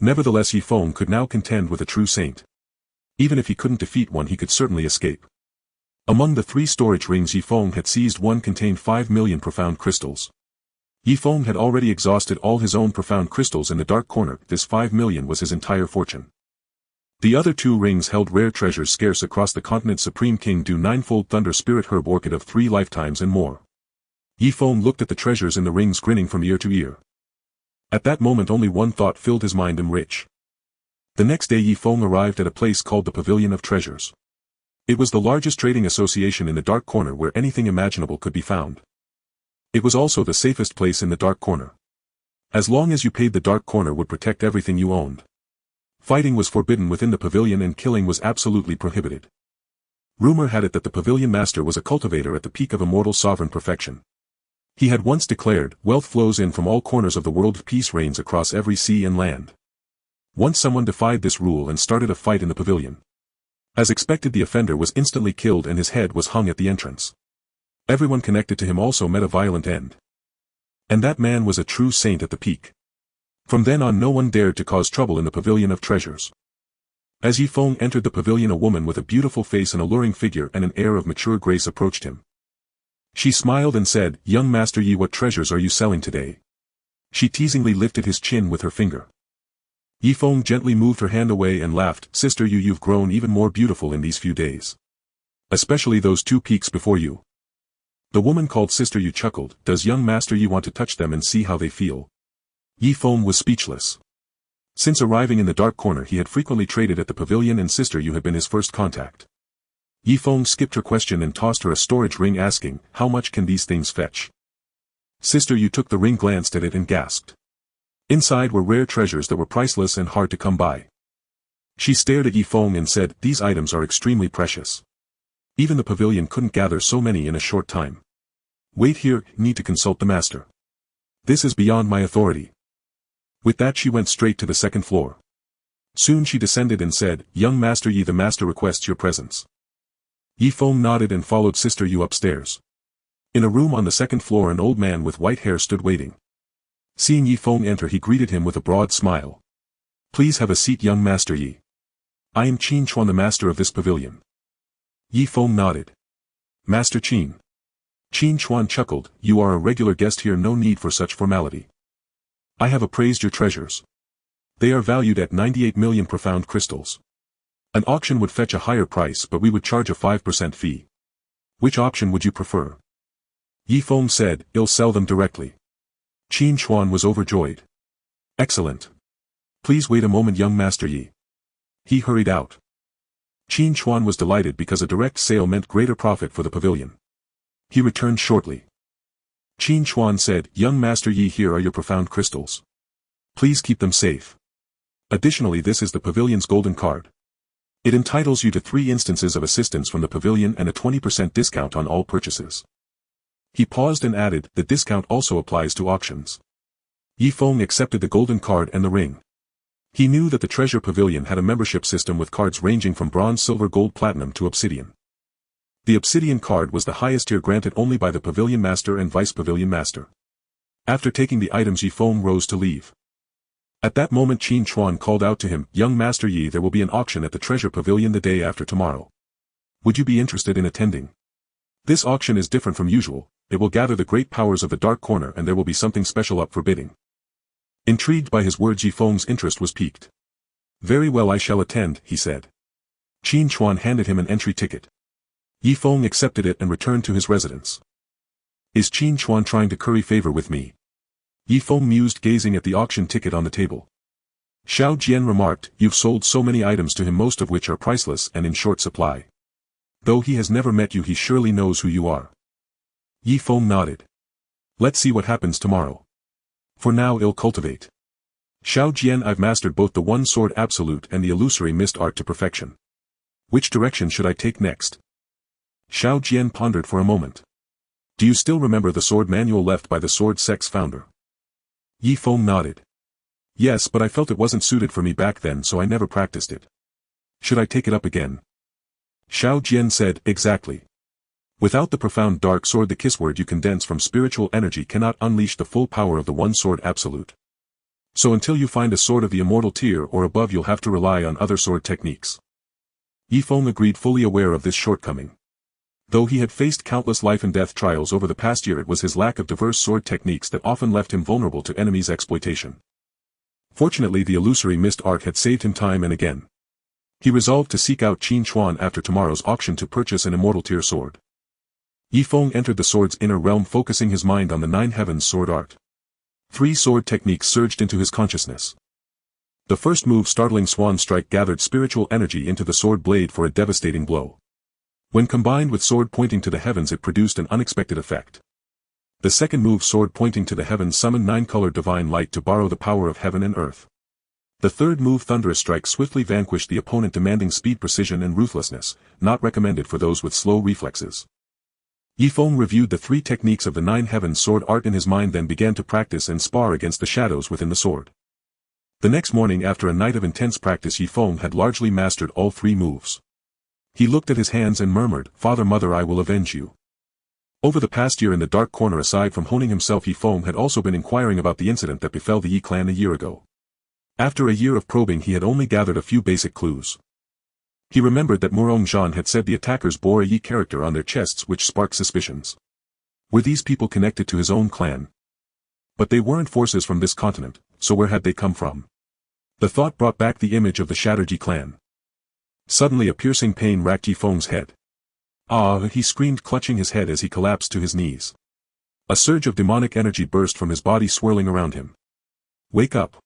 Nevertheless, Yi Feng could now contend with a true saint. Even if he couldn't defeat one, he could certainly escape. Among the 3 storage rings Yi Feng had seized one contained 5 million profound crystals. Yi Feng had already exhausted all his own profound crystals in the dark corner. This 5 million was his entire fortune. The other 2 rings held rare treasures scarce across the continent: Supreme King Do Ninefold Thunder Spirit Herb Orchid of 3 lifetimes and more. Yi Feng looked at the treasures in the rings, grinning from ear to ear. At that moment only one thought filled his mind: I'm rich. The next day Yi Feng arrived at a place called the Pavilion of Treasures. It was the largest trading association in the dark corner where anything imaginable could be found. It was also the safest place in the dark corner. As long as you paid, the dark corner would protect everything you owned. Fighting was forbidden within the pavilion and killing was absolutely prohibited. Rumor had it that the pavilion master was a cultivator at the peak of immortal sovereign perfection. He had once declared, wealth flows in from all corners of the world, peace reigns across every sea and land. Once someone defied this rule and started a fight in the pavilion. As expected, the offender was instantly killed and his head was hung at the entrance. Everyone connected to him also met a violent end. And that man was a true saint at the peak. From then on no one dared to cause trouble in the Pavilion of Treasures. As Yi Feng entered the pavilion, a woman with a beautiful face, an alluring figure and an air of mature grace approached him. She smiled and said, Young Master Yi, what treasures are you selling today? She teasingly lifted his chin with her finger. Yi Feng gently moved her hand away and laughed. Sister Yu, you've grown even more beautiful in these few days. Especially those 2 peaks before you. The woman called Sister Yu chuckled. Does young Master Yi want to touch them and see how they feel? Yi Feng was speechless. Since arriving in the dark corner he had frequently traded at the pavilion and Sister Yu had been his first contact. Yi Feng skipped her question and tossed her a storage ring, asking, how much can these things fetch? Sister Yu took the ring, glanced at it and gasped. Inside were rare treasures that were priceless and hard to come by. She stared at Yi Feng and said, these items are extremely precious. Even the pavilion couldn't gather so many in a short time. Wait here, need to consult the master. This is beyond my authority. With that she went straight to the 2nd floor. Soon she descended and said, Young Master Yi, the master requests your presence. Yi Feng nodded and followed Sister Yu upstairs. In a room on the 2nd floor an old man with white hair stood waiting. Seeing Yi Feng enter he greeted him with a broad smile. Please have a seat, young Master Yi. I am Qin Chuan, the master of this pavilion. Yi Feng nodded. Master Qin. Qin Chuan chuckled, you are a regular guest here, no need for such formality. I have appraised your treasures. They are valued at 98 million profound crystals. An auction would fetch a higher price, but we would charge a 5% fee. Which option would you prefer? Yi Feng said, I'll sell them directly. Qin Chuan was overjoyed. Excellent. Please wait a moment, young Master Yi. He hurried out. Qin Chuan was delighted because a direct sale meant greater profit for the pavilion. He returned shortly. Qin Chuan said, Young Master Yi, here are your profound crystals. Please keep them safe. Additionally, this is the pavilion's golden card. It entitles you to 3 instances of assistance from the pavilion and a 20% discount on all purchases. He paused and added, the discount also applies to auctions. Yi Feng accepted the golden card and the ring. He knew that the treasure pavilion had a membership system with cards ranging from bronze, silver, gold, platinum to obsidian. The obsidian card was the highest tier, granted only by the pavilion master and vice pavilion master. After taking the items Yi Feng rose to leave. At that moment Qin Chuan called out to him, Young Master Yi, there will be an auction at the treasure pavilion the day after tomorrow. Would you be interested in attending? This auction is different from usual, it will gather the great powers of the dark corner and there will be something special up for bidding. Intrigued by his words, Yi Feng's interest was piqued. Very well, I shall attend, he said. Qin Chuan handed him an entry ticket. Yi Feng accepted it and returned to his residence. Is Qin Chuan trying to curry favor with me? Yi Feng mused, gazing at the auction ticket on the table. Xiao Jian remarked, you've sold so many items to him, most of which are priceless and in short supply. Though he has never met you, he surely knows who you are. Yi Feng nodded. Let's see what happens tomorrow. For now I'll cultivate. Xiao Jian, I've mastered both the one sword absolute and the illusory mist art to perfection. Which direction should I take next? Xiao Jian pondered for a moment. Do you still remember the sword manual left by the sword sect's founder? Yi Feng nodded. Yes, but I felt it wasn't suited for me back then, so I never practiced it. Should I take it up again? Xiao Jian said, exactly. Without the profound dark sword, the kiss word you condense from spiritual energy cannot unleash the full power of the one sword absolute. So until you find a sword of the immortal tier or above, you'll have to rely on other sword techniques. Yi Feng agreed, fully aware of this shortcoming. Though he had faced countless life and death trials over the past year, it was his lack of diverse sword techniques that often left him vulnerable to enemies' exploitation. Fortunately, the illusory mist art had saved him time and again. He resolved to seek out Qin Chuan after tomorrow's auction to purchase an immortal tier sword. Yi Feng entered the sword's inner realm, focusing his mind on the nine heavens sword art. 3 sword techniques surged into his consciousness. The first move, Startling Swan Strike, gathered spiritual energy into the sword blade for a devastating blow. When combined with sword pointing to the heavens, it produced an unexpected effect. The second move, Sword Pointing to the Heavens, summoned 9-colored divine light to borrow the power of heaven and earth. The third move, Thunderous Strike, swiftly vanquished the opponent, demanding speed, precision and ruthlessness, not recommended for those with slow reflexes. Yi Feng reviewed the 3 techniques of the Nine Heavens sword art in his mind, then began to practice and spar against the shadows within the sword. The next morning, after a night of intense practice, Yi Feng had largely mastered all 3 moves. He looked at his hands and murmured, Father, Mother, I will avenge you. Over the past year in the dark corner, aside from honing himself, Yi Feng had also been inquiring about the incident that befell the Yi clan a year ago. After a year of probing, he had only gathered a few basic clues. He remembered that Murong Zhan had said the attackers bore a Yi character on their chests, which sparked suspicions. Were these people connected to his own clan? But they weren't forces from this continent, so where had they come from? The thought brought back the image of the shattered Yi clan. Suddenly a piercing pain racked Yi Feng's head. Ah! He screamed, clutching his head as he collapsed to his knees. A surge of demonic energy burst from his body, swirling around him. Wake up!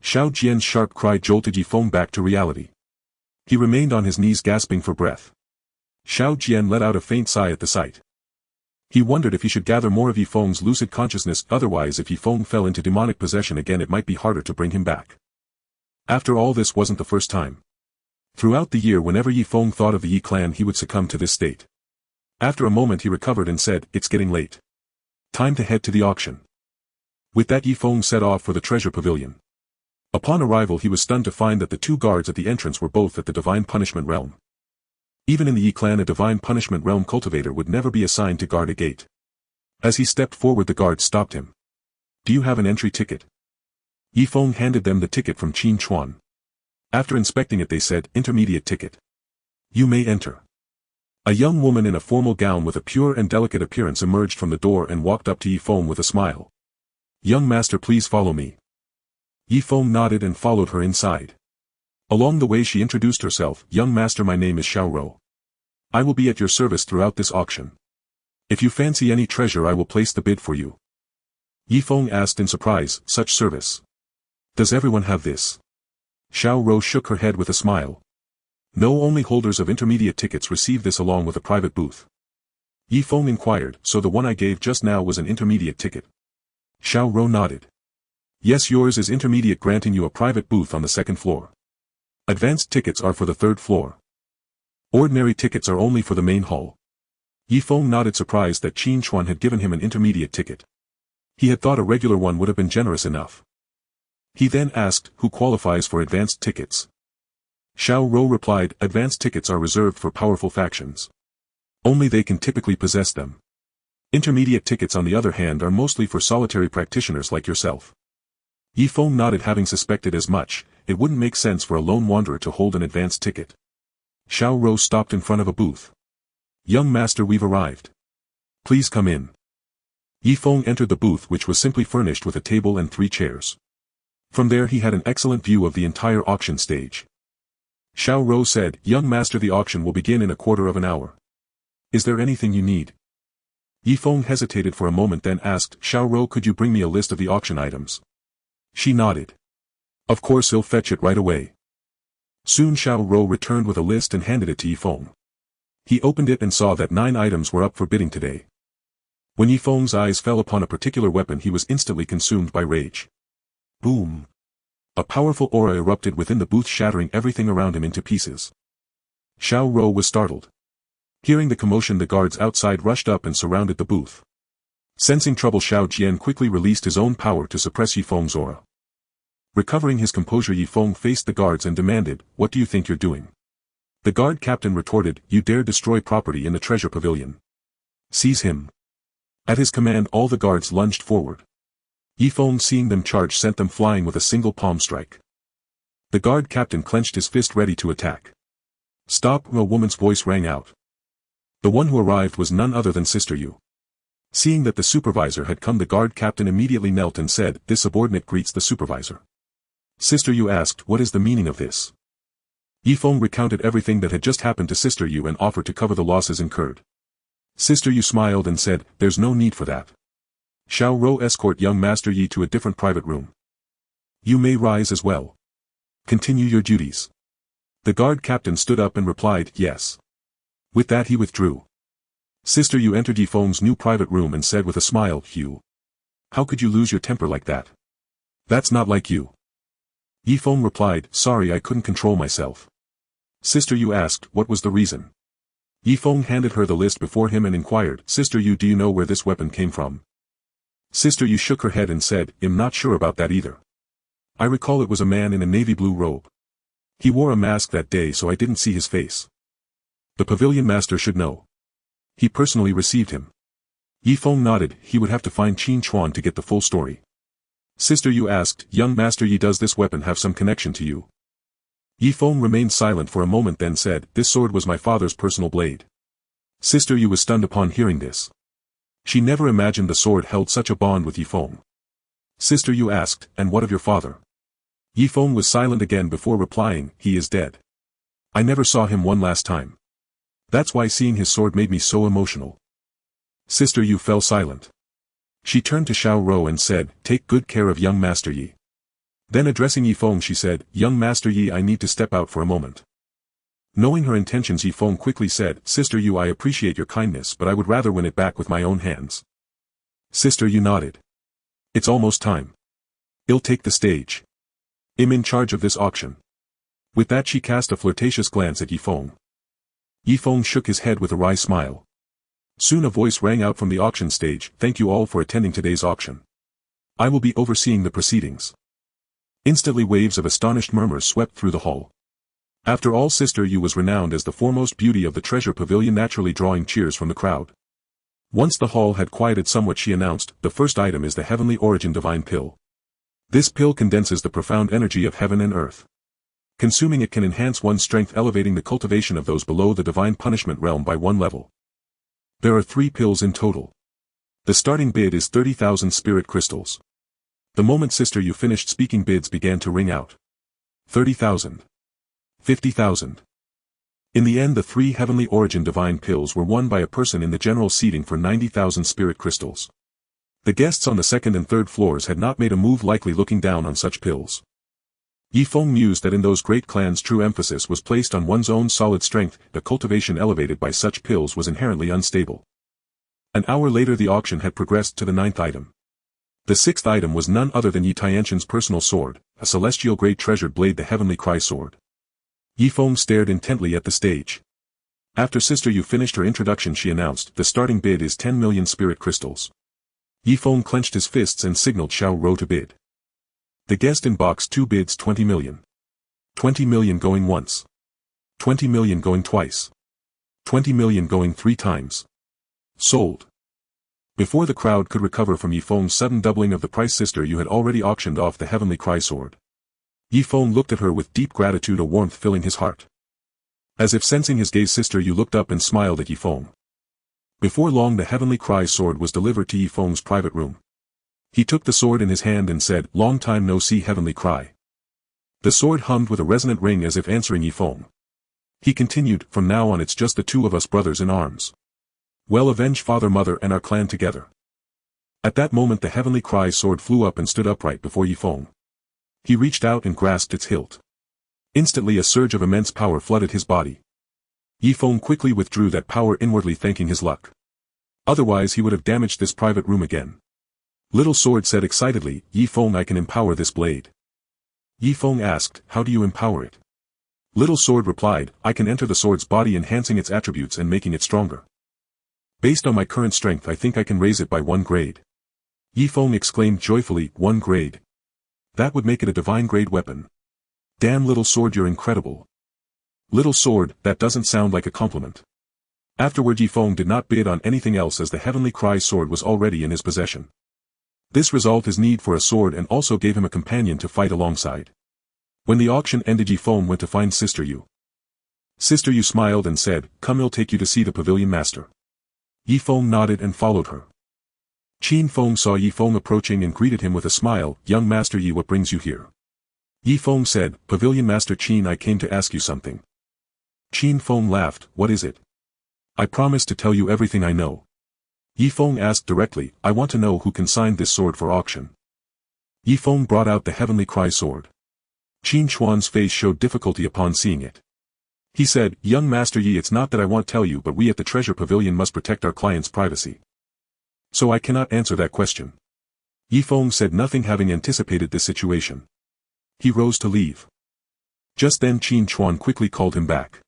Xiao Jian's sharp cry jolted Yi Feng back to reality. He remained on his knees, gasping for breath. Xiao Jian let out a faint sigh at the sight. He wondered if he should gather more of Yi Feng's lucid consciousness, otherwise if Yi Feng fell into demonic possession again, it might be harder to bring him back. After all, this wasn't the first time. Throughout the year, whenever Yi Feng thought of the Yi clan, he would succumb to this state. After a moment he recovered and said, It's getting late. Time to head to the auction. With that, Yi Feng set off for the treasure pavilion. Upon arrival, he was stunned to find that the 2 guards at the entrance were both at the Divine Punishment Realm. Even in the Yi clan, a Divine Punishment Realm cultivator would never be assigned to guard a gate. As he stepped forward, the guards stopped him. Do you have an entry ticket? Yi Feng handed them the ticket from Qin Chuan. After inspecting it, they said, Intermediate ticket. You may enter. A young woman in a formal gown with a pure and delicate appearance emerged from the door and walked up to Yi Feng with a smile. Young master, please follow me. Yi Feng nodded and followed her inside. Along the way she introduced herself, Young master, my name is Xiao Rou. I will be at your service throughout this auction. If you fancy any treasure, I will place the bid for you. Yi Feng asked in surprise, Such service? Does everyone have this? Xiao Rou shook her head with a smile. No, only holders of intermediate tickets receive this along with a private booth. Yi Feng inquired, So the one I gave just now was an intermediate ticket? Xiao Rou nodded. Yes, yours is intermediate, granting you a private booth on the 2nd floor. Advanced tickets are for the 3rd floor. Ordinary tickets are only for the main hall. Yi Feng nodded, surprised that Qin Chuan had given him an intermediate ticket. He had thought a regular one would have been generous enough. He then asked, Who qualifies for advanced tickets? Xiao Rou replied, Advanced tickets are reserved for powerful factions. Only they can typically possess them. Intermediate tickets, on the other hand, are mostly for solitary practitioners like yourself. Yi Feng nodded, having suspected as much. It wouldn't make sense for a lone wanderer to hold an advanced ticket. Xiao Rou stopped in front of a booth. Young master, we've arrived. Please come in. Yi Feng entered the booth, which was simply furnished with a table and 3 chairs. From there he had an excellent view of the entire auction stage. Xiao Rou said, Young master, the auction will begin in a quarter of an hour. Is there anything you need? Yifeng hesitated for a moment then asked, Xiao Rou, could you bring me a list of the auction items? She nodded. Of course, he'll fetch it right away. Soon Xiao Rou returned with a list and handed it to Yifeng. He opened it and saw that 9 items were up for bidding today. When Yifeng's eyes fell upon a particular weapon, he was instantly consumed by rage. Boom! A powerful aura erupted within the booth, shattering everything around him into pieces. Xiao Rou was startled. Hearing the commotion, the guards outside rushed up and surrounded the booth. Sensing trouble, Xiao Jian quickly released his own power to suppress Yifeng's aura. Recovering his composure, Yifeng faced the guards and demanded, What do you think you're doing? The guard captain retorted, You dare destroy property in the treasure pavilion. Seize him. At his command, all the guards lunged forward. Yifeng, seeing them charge, sent them flying with a single palm strike. The guard captain clenched his fist ready to attack. Stop! A woman's voice rang out. The one who arrived was none other than Sister Yu. Seeing that the supervisor had come, the guard captain immediately knelt and said, This subordinate greets the supervisor. Sister Yu asked, What is the meaning of this? Yifeng recounted everything that had just happened to Sister Yu and offered to cover the losses incurred. Sister Yu smiled and said, There's no need for that. Xiao Rou, escort young Master Yi to a different private room. You may rise as well. Continue your duties. The guard captain stood up and replied, Yes. With that he withdrew. Sister Yu entered Yifeng's new private room and said with a smile, Yu. How could you lose your temper like that? That's not like you. Yifeng replied, Sorry, I couldn't control myself. Sister Yu asked, What was the reason? Yifeng handed her the list before him and inquired, Sister Yu, do you know where this weapon came from? Sister Yu shook her head and said, I'm not sure about that either. I recall it was a man in a navy blue robe. He wore a mask that day, so I didn't see his face. The pavilion master should know. He personally received him. Yifeng nodded. He would have to find Qin Chuan to get the full story. Sister Yu asked, Young Master Yi, does this weapon have some connection to you? Yifeng remained silent for a moment then said, This sword was my father's personal blade. Sister Yu was stunned upon hearing this. She never imagined the sword held such a bond with Yifeng. Sister Yu asked, And what of your father? Yifeng was silent again before replying, He is dead. I never saw him one last time. That's why seeing his sword made me so emotional. Sister Yu fell silent. She turned to Xiao Rou and said, Take good care of young Master Yi. Then addressing Yifeng she said, Young Master Yi, I need to step out for a moment. Knowing her intentions, Yifeng quickly said, Sister Yu, I appreciate your kindness, but I would rather win it back with my own hands. Sister Yu nodded. It's almost time. I'll take the stage. I'm in charge of this auction. With that she cast a flirtatious glance at Yifeng. Yifeng shook his head with a wry smile. Soon a voice rang out from the auction stage, Thank you all for attending today's auction. I will be overseeing the proceedings. Instantly waves of astonished murmurs swept through the hall. After all, Sister Yu was renowned as the foremost beauty of the treasure pavilion, naturally drawing cheers from the crowd. Once the hall had quieted somewhat, she announced, The first item is the Heavenly Origin Divine Pill. This pill condenses the profound energy of heaven and earth. Consuming it can enhance one's strength, elevating the cultivation of those below the divine punishment realm by 1 level. There are 3 pills in total. The starting bid is 30,000 spirit crystals. The moment Sister Yu finished speaking, bids began to ring out. 30,000. 50,000. In the end, the 3 Heavenly Origin Divine Pills were won by a person in the general seating for 90,000 spirit crystals. The guests on the 2nd and 3rd floors had not made a move, likely looking down on such pills. Yifeng mused that in those great clans true emphasis was placed on one's own solid strength. The cultivation elevated by such pills was inherently unstable. An hour later the auction had progressed to the 9th item. The 6th item was none other than Yi Tianqian's personal sword, a celestial great treasured blade, the Heavenly Cry sword. Yifeng stared intently at the stage. After Sister Yu finished her introduction she announced, The starting bid is 10 million spirit crystals. Yifeng clenched his fists and signaled Xiao Rou to bid. The guest in box 2 bids 20 million. 20 million going once. 20 million going twice. 20 million going 3 times. Sold. Before the crowd could recover from Yifeng's sudden doubling of the price, Sister Yu had already auctioned off the Heavenly Cry sword. Yifeng looked at her with deep gratitude, a warmth filling his heart. As if sensing his gaze, Sister Yu looked up and smiled at Yifeng. Before long the Heavenly Cry sword was delivered to Yifeng's private room. He took the sword in his hand and said, Long time no see, Heavenly Cry. The sword hummed with a resonant ring as if answering Yifeng. He continued, From now on it's just the 2 of us, brothers in arms. Well, avenge father, mother and our clan together. At that moment the heavenly cry sword flew up and stood upright before Yifeng. He reached out and grasped its hilt. Instantly a surge of immense power flooded his body. Yifeng quickly withdrew that power inwardly, thanking his luck. Otherwise he would have damaged this private room again. Little Sword said excitedly, Yifeng, I can empower this blade. Yifeng asked, how do you empower it? Little Sword replied, I can enter the sword's body, enhancing its attributes and making it stronger. Based on my current strength I think I can raise it by 1 grade. Yifeng exclaimed joyfully, 1 grade. That would make it a divine grade weapon. Damn, Little Sword, you're incredible. Little Sword, that doesn't sound like a compliment. Afterward Yifeng did not bid on anything else as the heavenly cry sword was already in his possession. This resolved his need for a sword and also gave him a companion to fight alongside. When the auction ended Yifeng went to find Sister Yu. Sister Yu smiled and said, come, I'll take you to see the pavilion master. Yifeng nodded and followed her. Qin Feng saw Yifeng approaching and greeted him with a smile, young Master Yi, what brings you here? Yifeng said, Pavilion Master Qin, I came to ask you something. Qin Feng laughed, what is it? I promise to tell you everything I know. Yifeng asked directly, I want to know who consigned this sword for auction. Yifeng brought out the heavenly cry sword. Qin Chuan's face showed difficulty upon seeing it. He said, young Master Yi, it's not that I won't tell you, but we at the Treasure Pavilion must protect our client's privacy. So I cannot answer that question. Yifeng said nothing, having anticipated this situation. He rose to leave. Just then Qin Chuan quickly called him back.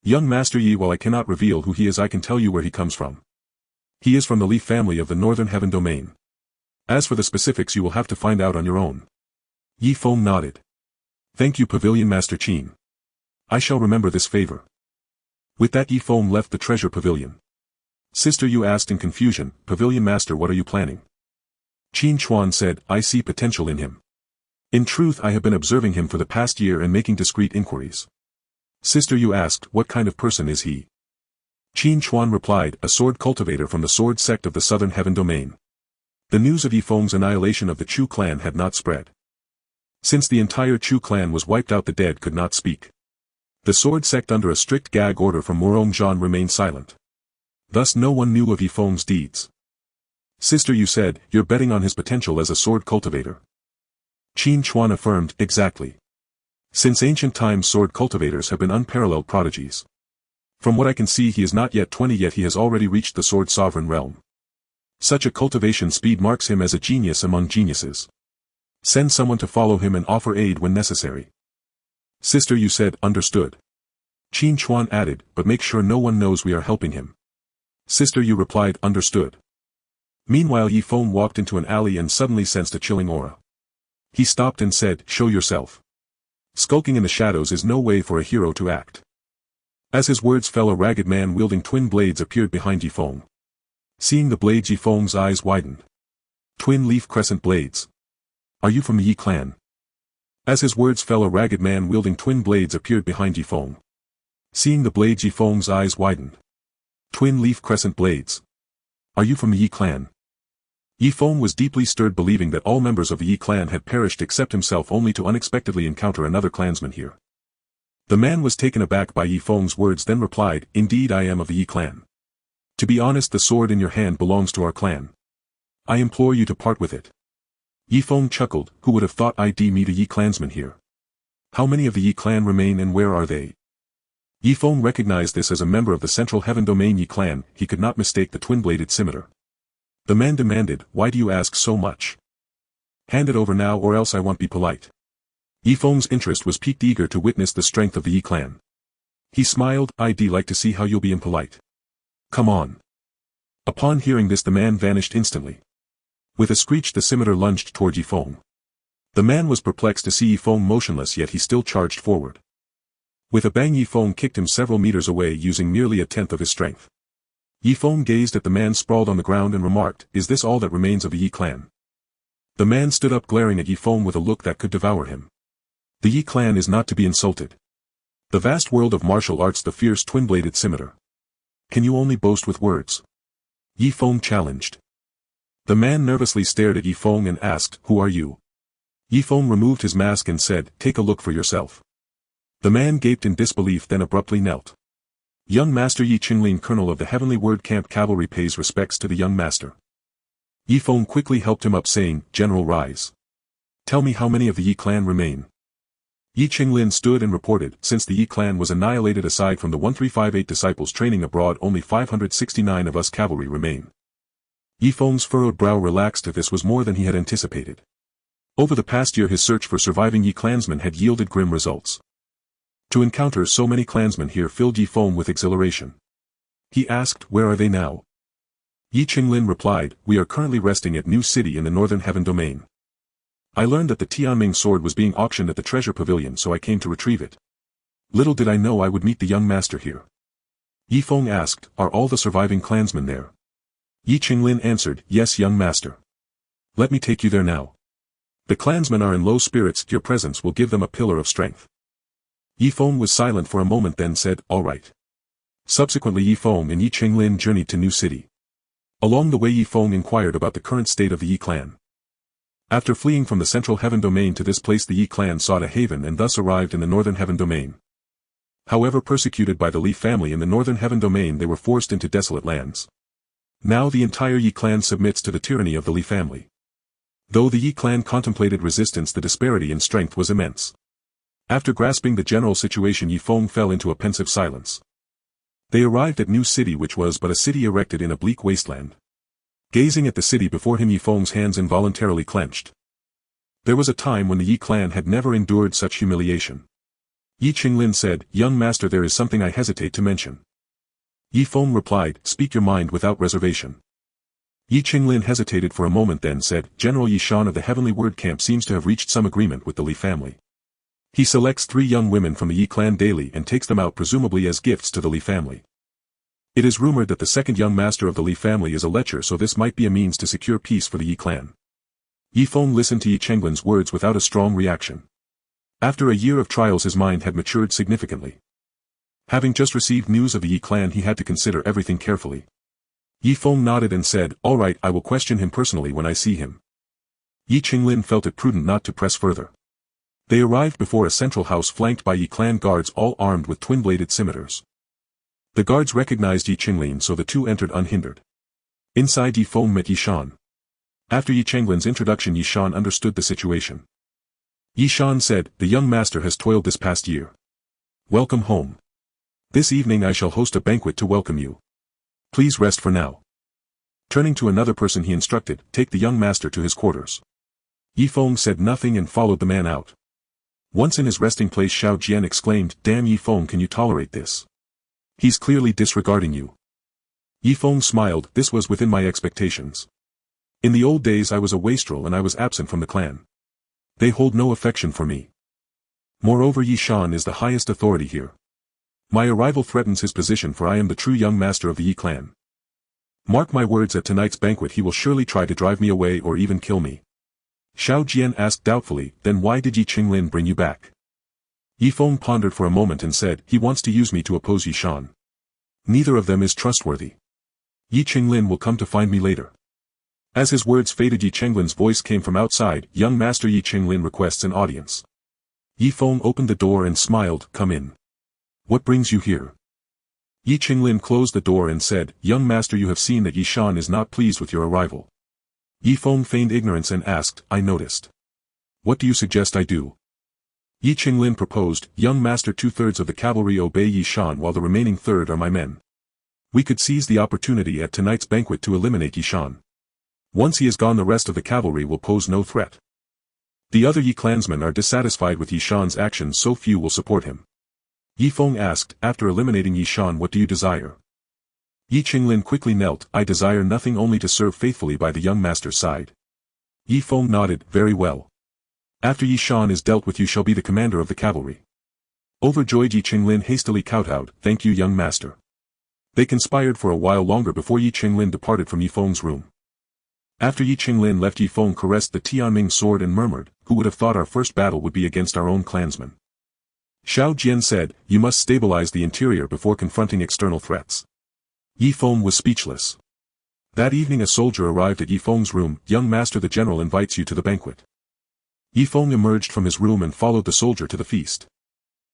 Young Master Yi, while I cannot reveal who he is, I can tell you where he comes from. He is from the Leaf family of the Northern Heaven Domain. As for the specifics you will have to find out on your own. Yifeng nodded. Thank you, Pavilion Master Qin. I shall remember this favor. With that Yifeng left the treasure pavilion. Sister Yu asked in confusion, Pavilion Master, what are you planning? Qin Chuan said, I see potential in him. In truth, I have been observing him for the past year and making discreet inquiries. Sister Yu asked, what kind of person is he? Qin Chuan replied, a sword cultivator from the sword sect of the Southern Heaven Domain. The news of Yifeng's annihilation of the Chu clan had not spread. Since the entire Chu clan was wiped out, the dead could not speak. The sword sect, under a strict gag order from Murong Zhan, remained silent. Thus no one knew of Yifeng's deeds. Sister Yu said, you're betting on his potential as a sword cultivator. Qin Chuan affirmed, exactly. Since ancient times sword cultivators have been unparalleled prodigies. From what I can see, he is not yet 20, yet he has already reached the sword sovereign realm. Such a cultivation speed marks him as a genius among geniuses. Send someone to follow him and offer aid when necessary. Sister Yu said, understood. Qin Chuan added, but make sure no one knows we are helping him. Sister Yu replied, understood. Meanwhile Yifeng walked into an alley and suddenly sensed a chilling aura. He stopped and said, show yourself. Skulking in the shadows is no way for a hero to act. As his words fell, a ragged man wielding twin blades appeared behind Yifeng. Seeing the blades, Yifeng's eyes widened. Twin leaf crescent blades. Are you from the Yi clan? As his words fell, a ragged man wielding twin blades appeared behind Yifeng. Seeing the blades, Yifeng's eyes widened. Twin leaf crescent blades. Are you from the Yi clan? Yifeng was deeply stirred, believing that all members of the Yi clan had perished except himself, only to unexpectedly encounter another clansman here. The man was taken aback by Yifeng's words, then replied, indeed I am of the Yi clan. To be honest, the sword in your hand belongs to our clan. I implore you to part with it. Yifeng chuckled, who would have thought I'd meet a Yi clansman here? How many of the Yi clan remain and where are they? Yifeng recognized this as a member of the Central Heaven Domain Yi clan. He could not mistake the twin-bladed scimitar. The man demanded, why do you ask so much? Hand it over now or else I won't be polite. Yifeng's interest was piqued, eager to witness the strength of the Yi clan. He smiled, I'd like to see how you'll be impolite. Come on. Upon hearing this, the man vanished instantly. With a screech, the scimitar lunged toward Yifeng. The man was perplexed to see Yifeng motionless, yet he still charged forward. With a bang, Yifeng kicked him several meters away, using merely a tenth of his strength. Yifeng gazed at the man sprawled on the ground and remarked, is this all that remains of the Yi clan? The man stood up, glaring at Yifeng with a look that could devour him. The Yi clan is not to be insulted. The vast world of martial arts, the fierce twin-bladed scimitar. Can you only boast with words? Yifeng challenged. The man nervously stared at Yifeng and asked, who are you? Yifeng removed his mask and said, take a look for yourself. The man gaped in disbelief, then abruptly knelt. Young Master Yi Qinglin, Colonel of the Heavenly Word Camp Cavalry, pays respects to the young master. Yi Feng quickly helped him up, saying, General, rise. Tell me how many of the Yi clan remain. Yi Qinglin stood and reported, since the Yi clan was annihilated aside from the 1358 disciples training abroad, only 569 of us cavalry remain. Yi Feng's furrowed brow relaxed, if this was more than he had anticipated. Over the past year his search for surviving Yi clansmen had yielded grim results. To encounter so many clansmen here filled Yi Feng with exhilaration. He asked, where are they now? Yi Qinglin replied, we are currently resting at New City in the Northern Heaven Domain. I learned that the Tianming sword was being auctioned at the treasure pavilion, so I came to retrieve it. Little did I know I would meet the young master here. Yi Feng asked, are all the surviving clansmen there? Yi Qinglin answered, yes, young master. Let me take you there now. The clansmen are in low spirits, your presence will give them a pillar of strength. Yi Feng was silent for a moment, then said, all right. Subsequently Yi Feng and Yi Qinglin journeyed to New City. Along the way Yi Feng inquired about the current state of the Yi clan. After fleeing from the Central Heaven Domain to this place, the Yi clan sought a haven and thus arrived in the Northern Heaven Domain. However, persecuted by the Li family in the Northern Heaven Domain, they were forced into desolate lands. Now the entire Yi clan submits to the tyranny of the Li family. Though the Yi clan contemplated resistance, the disparity in strength was immense. After grasping the general situation, Yi Feng fell into a pensive silence. They arrived at New City, which was but a city erected in a bleak wasteland. Gazing at the city before him, Yi Feng's hands involuntarily clenched. There was a time when the Yi clan had never endured such humiliation. Yi Qinglin said, young master, there is something I hesitate to mention. Yi Feng replied, speak your mind without reservation. Yi Qinglin hesitated for a moment, then said, General Yi Shan of the Heavenly Word Camp seems to have reached some agreement with the Li family. He selects 3 young women from the Yi clan daily and takes them out, presumably as gifts to the Li family. It is rumored that the second young master of the Li family is a lecher, so this might be a means to secure peace for the Yi clan. Yi Feng listened to Yi Qinglin's words without a strong reaction. After a year of trials his mind had matured significantly. Having just received news of the Yi clan, he had to consider everything carefully. Yi Feng nodded and said, all right, I will question him personally when I see him. Yi Qinglin felt it prudent not to press further. They arrived before a central house flanked by Yi clan guards, all armed with twin-bladed scimitars. The guards recognized Yi Qinglin, so the two entered unhindered. Inside, Yi Feng met Yi Shan. After Yi Qinglin's introduction, Yi Shan understood the situation. Yi Shan said, the young master has toiled this past year. Welcome home. This evening I shall host a banquet to welcome you. Please rest for now. Turning to another person he instructed, take the young master to his quarters. Yi Feng said nothing and followed the man out. Once in his resting place, Xiao Jian exclaimed, damn Yi Feng, can you tolerate this? He's clearly disregarding you. Yi Feng smiled, this was within my expectations. In the old days I was a wastrel and I was absent from the clan. They hold no affection for me. Moreover, Yi Shan is the highest authority here. My arrival threatens his position, for I am the true young master of the Yi clan. Mark my words, at tonight's banquet he will surely try to drive me away or even kill me. Xiao Jian asked doubtfully, then why did Yi Qinglin bring you back? Yi Feng pondered for a moment and said, he wants to use me to oppose Yi Shan. Neither of them is trustworthy. Yi Qinglin will come to find me later. As his words faded, Yi Qinglin's voice came from outside, young master Yi Qinglin requests an audience. Yi Feng opened the door and smiled, come in. What brings you here? Yi Qinglin closed the door and said, young master, you have seen that Yi Shan is not pleased with your arrival. Yi Feng feigned ignorance and asked, I noticed. What do you suggest I do? Yi Qinglin proposed, young master, 2/3 of the cavalry obey Yi Shan while the remaining third are my men. We could seize the opportunity at tonight's banquet to eliminate Yi Shan. Once he is gone, the rest of the cavalry will pose no threat. The other Yi clansmen are dissatisfied with Yi Shan's actions, so few will support him. Yi Feng asked, after eliminating Yi Shan, what do you desire? Yi Qinglin quickly knelt, I desire nothing, only to serve faithfully by the young master's side. Yi Feng nodded, very well. After Yi Shan is dealt with, you shall be the commander of the cavalry. Overjoyed, Yi Qinglin hastily kowtowed, thank you, young master. They conspired for a while longer before Yi Qinglin departed from Yi Feng's room. After Yi Qinglin left, Yi Feng caressed the Tianming sword and murmured, who would have thought our first battle would be against our own clansmen? Xiao Jian said, you must stabilize the interior before confronting external threats. Yi Feng was speechless. That evening a soldier arrived at Yi Feng's room, young master, the general invites you to the banquet. Yi Feng emerged from his room and followed the soldier to the feast.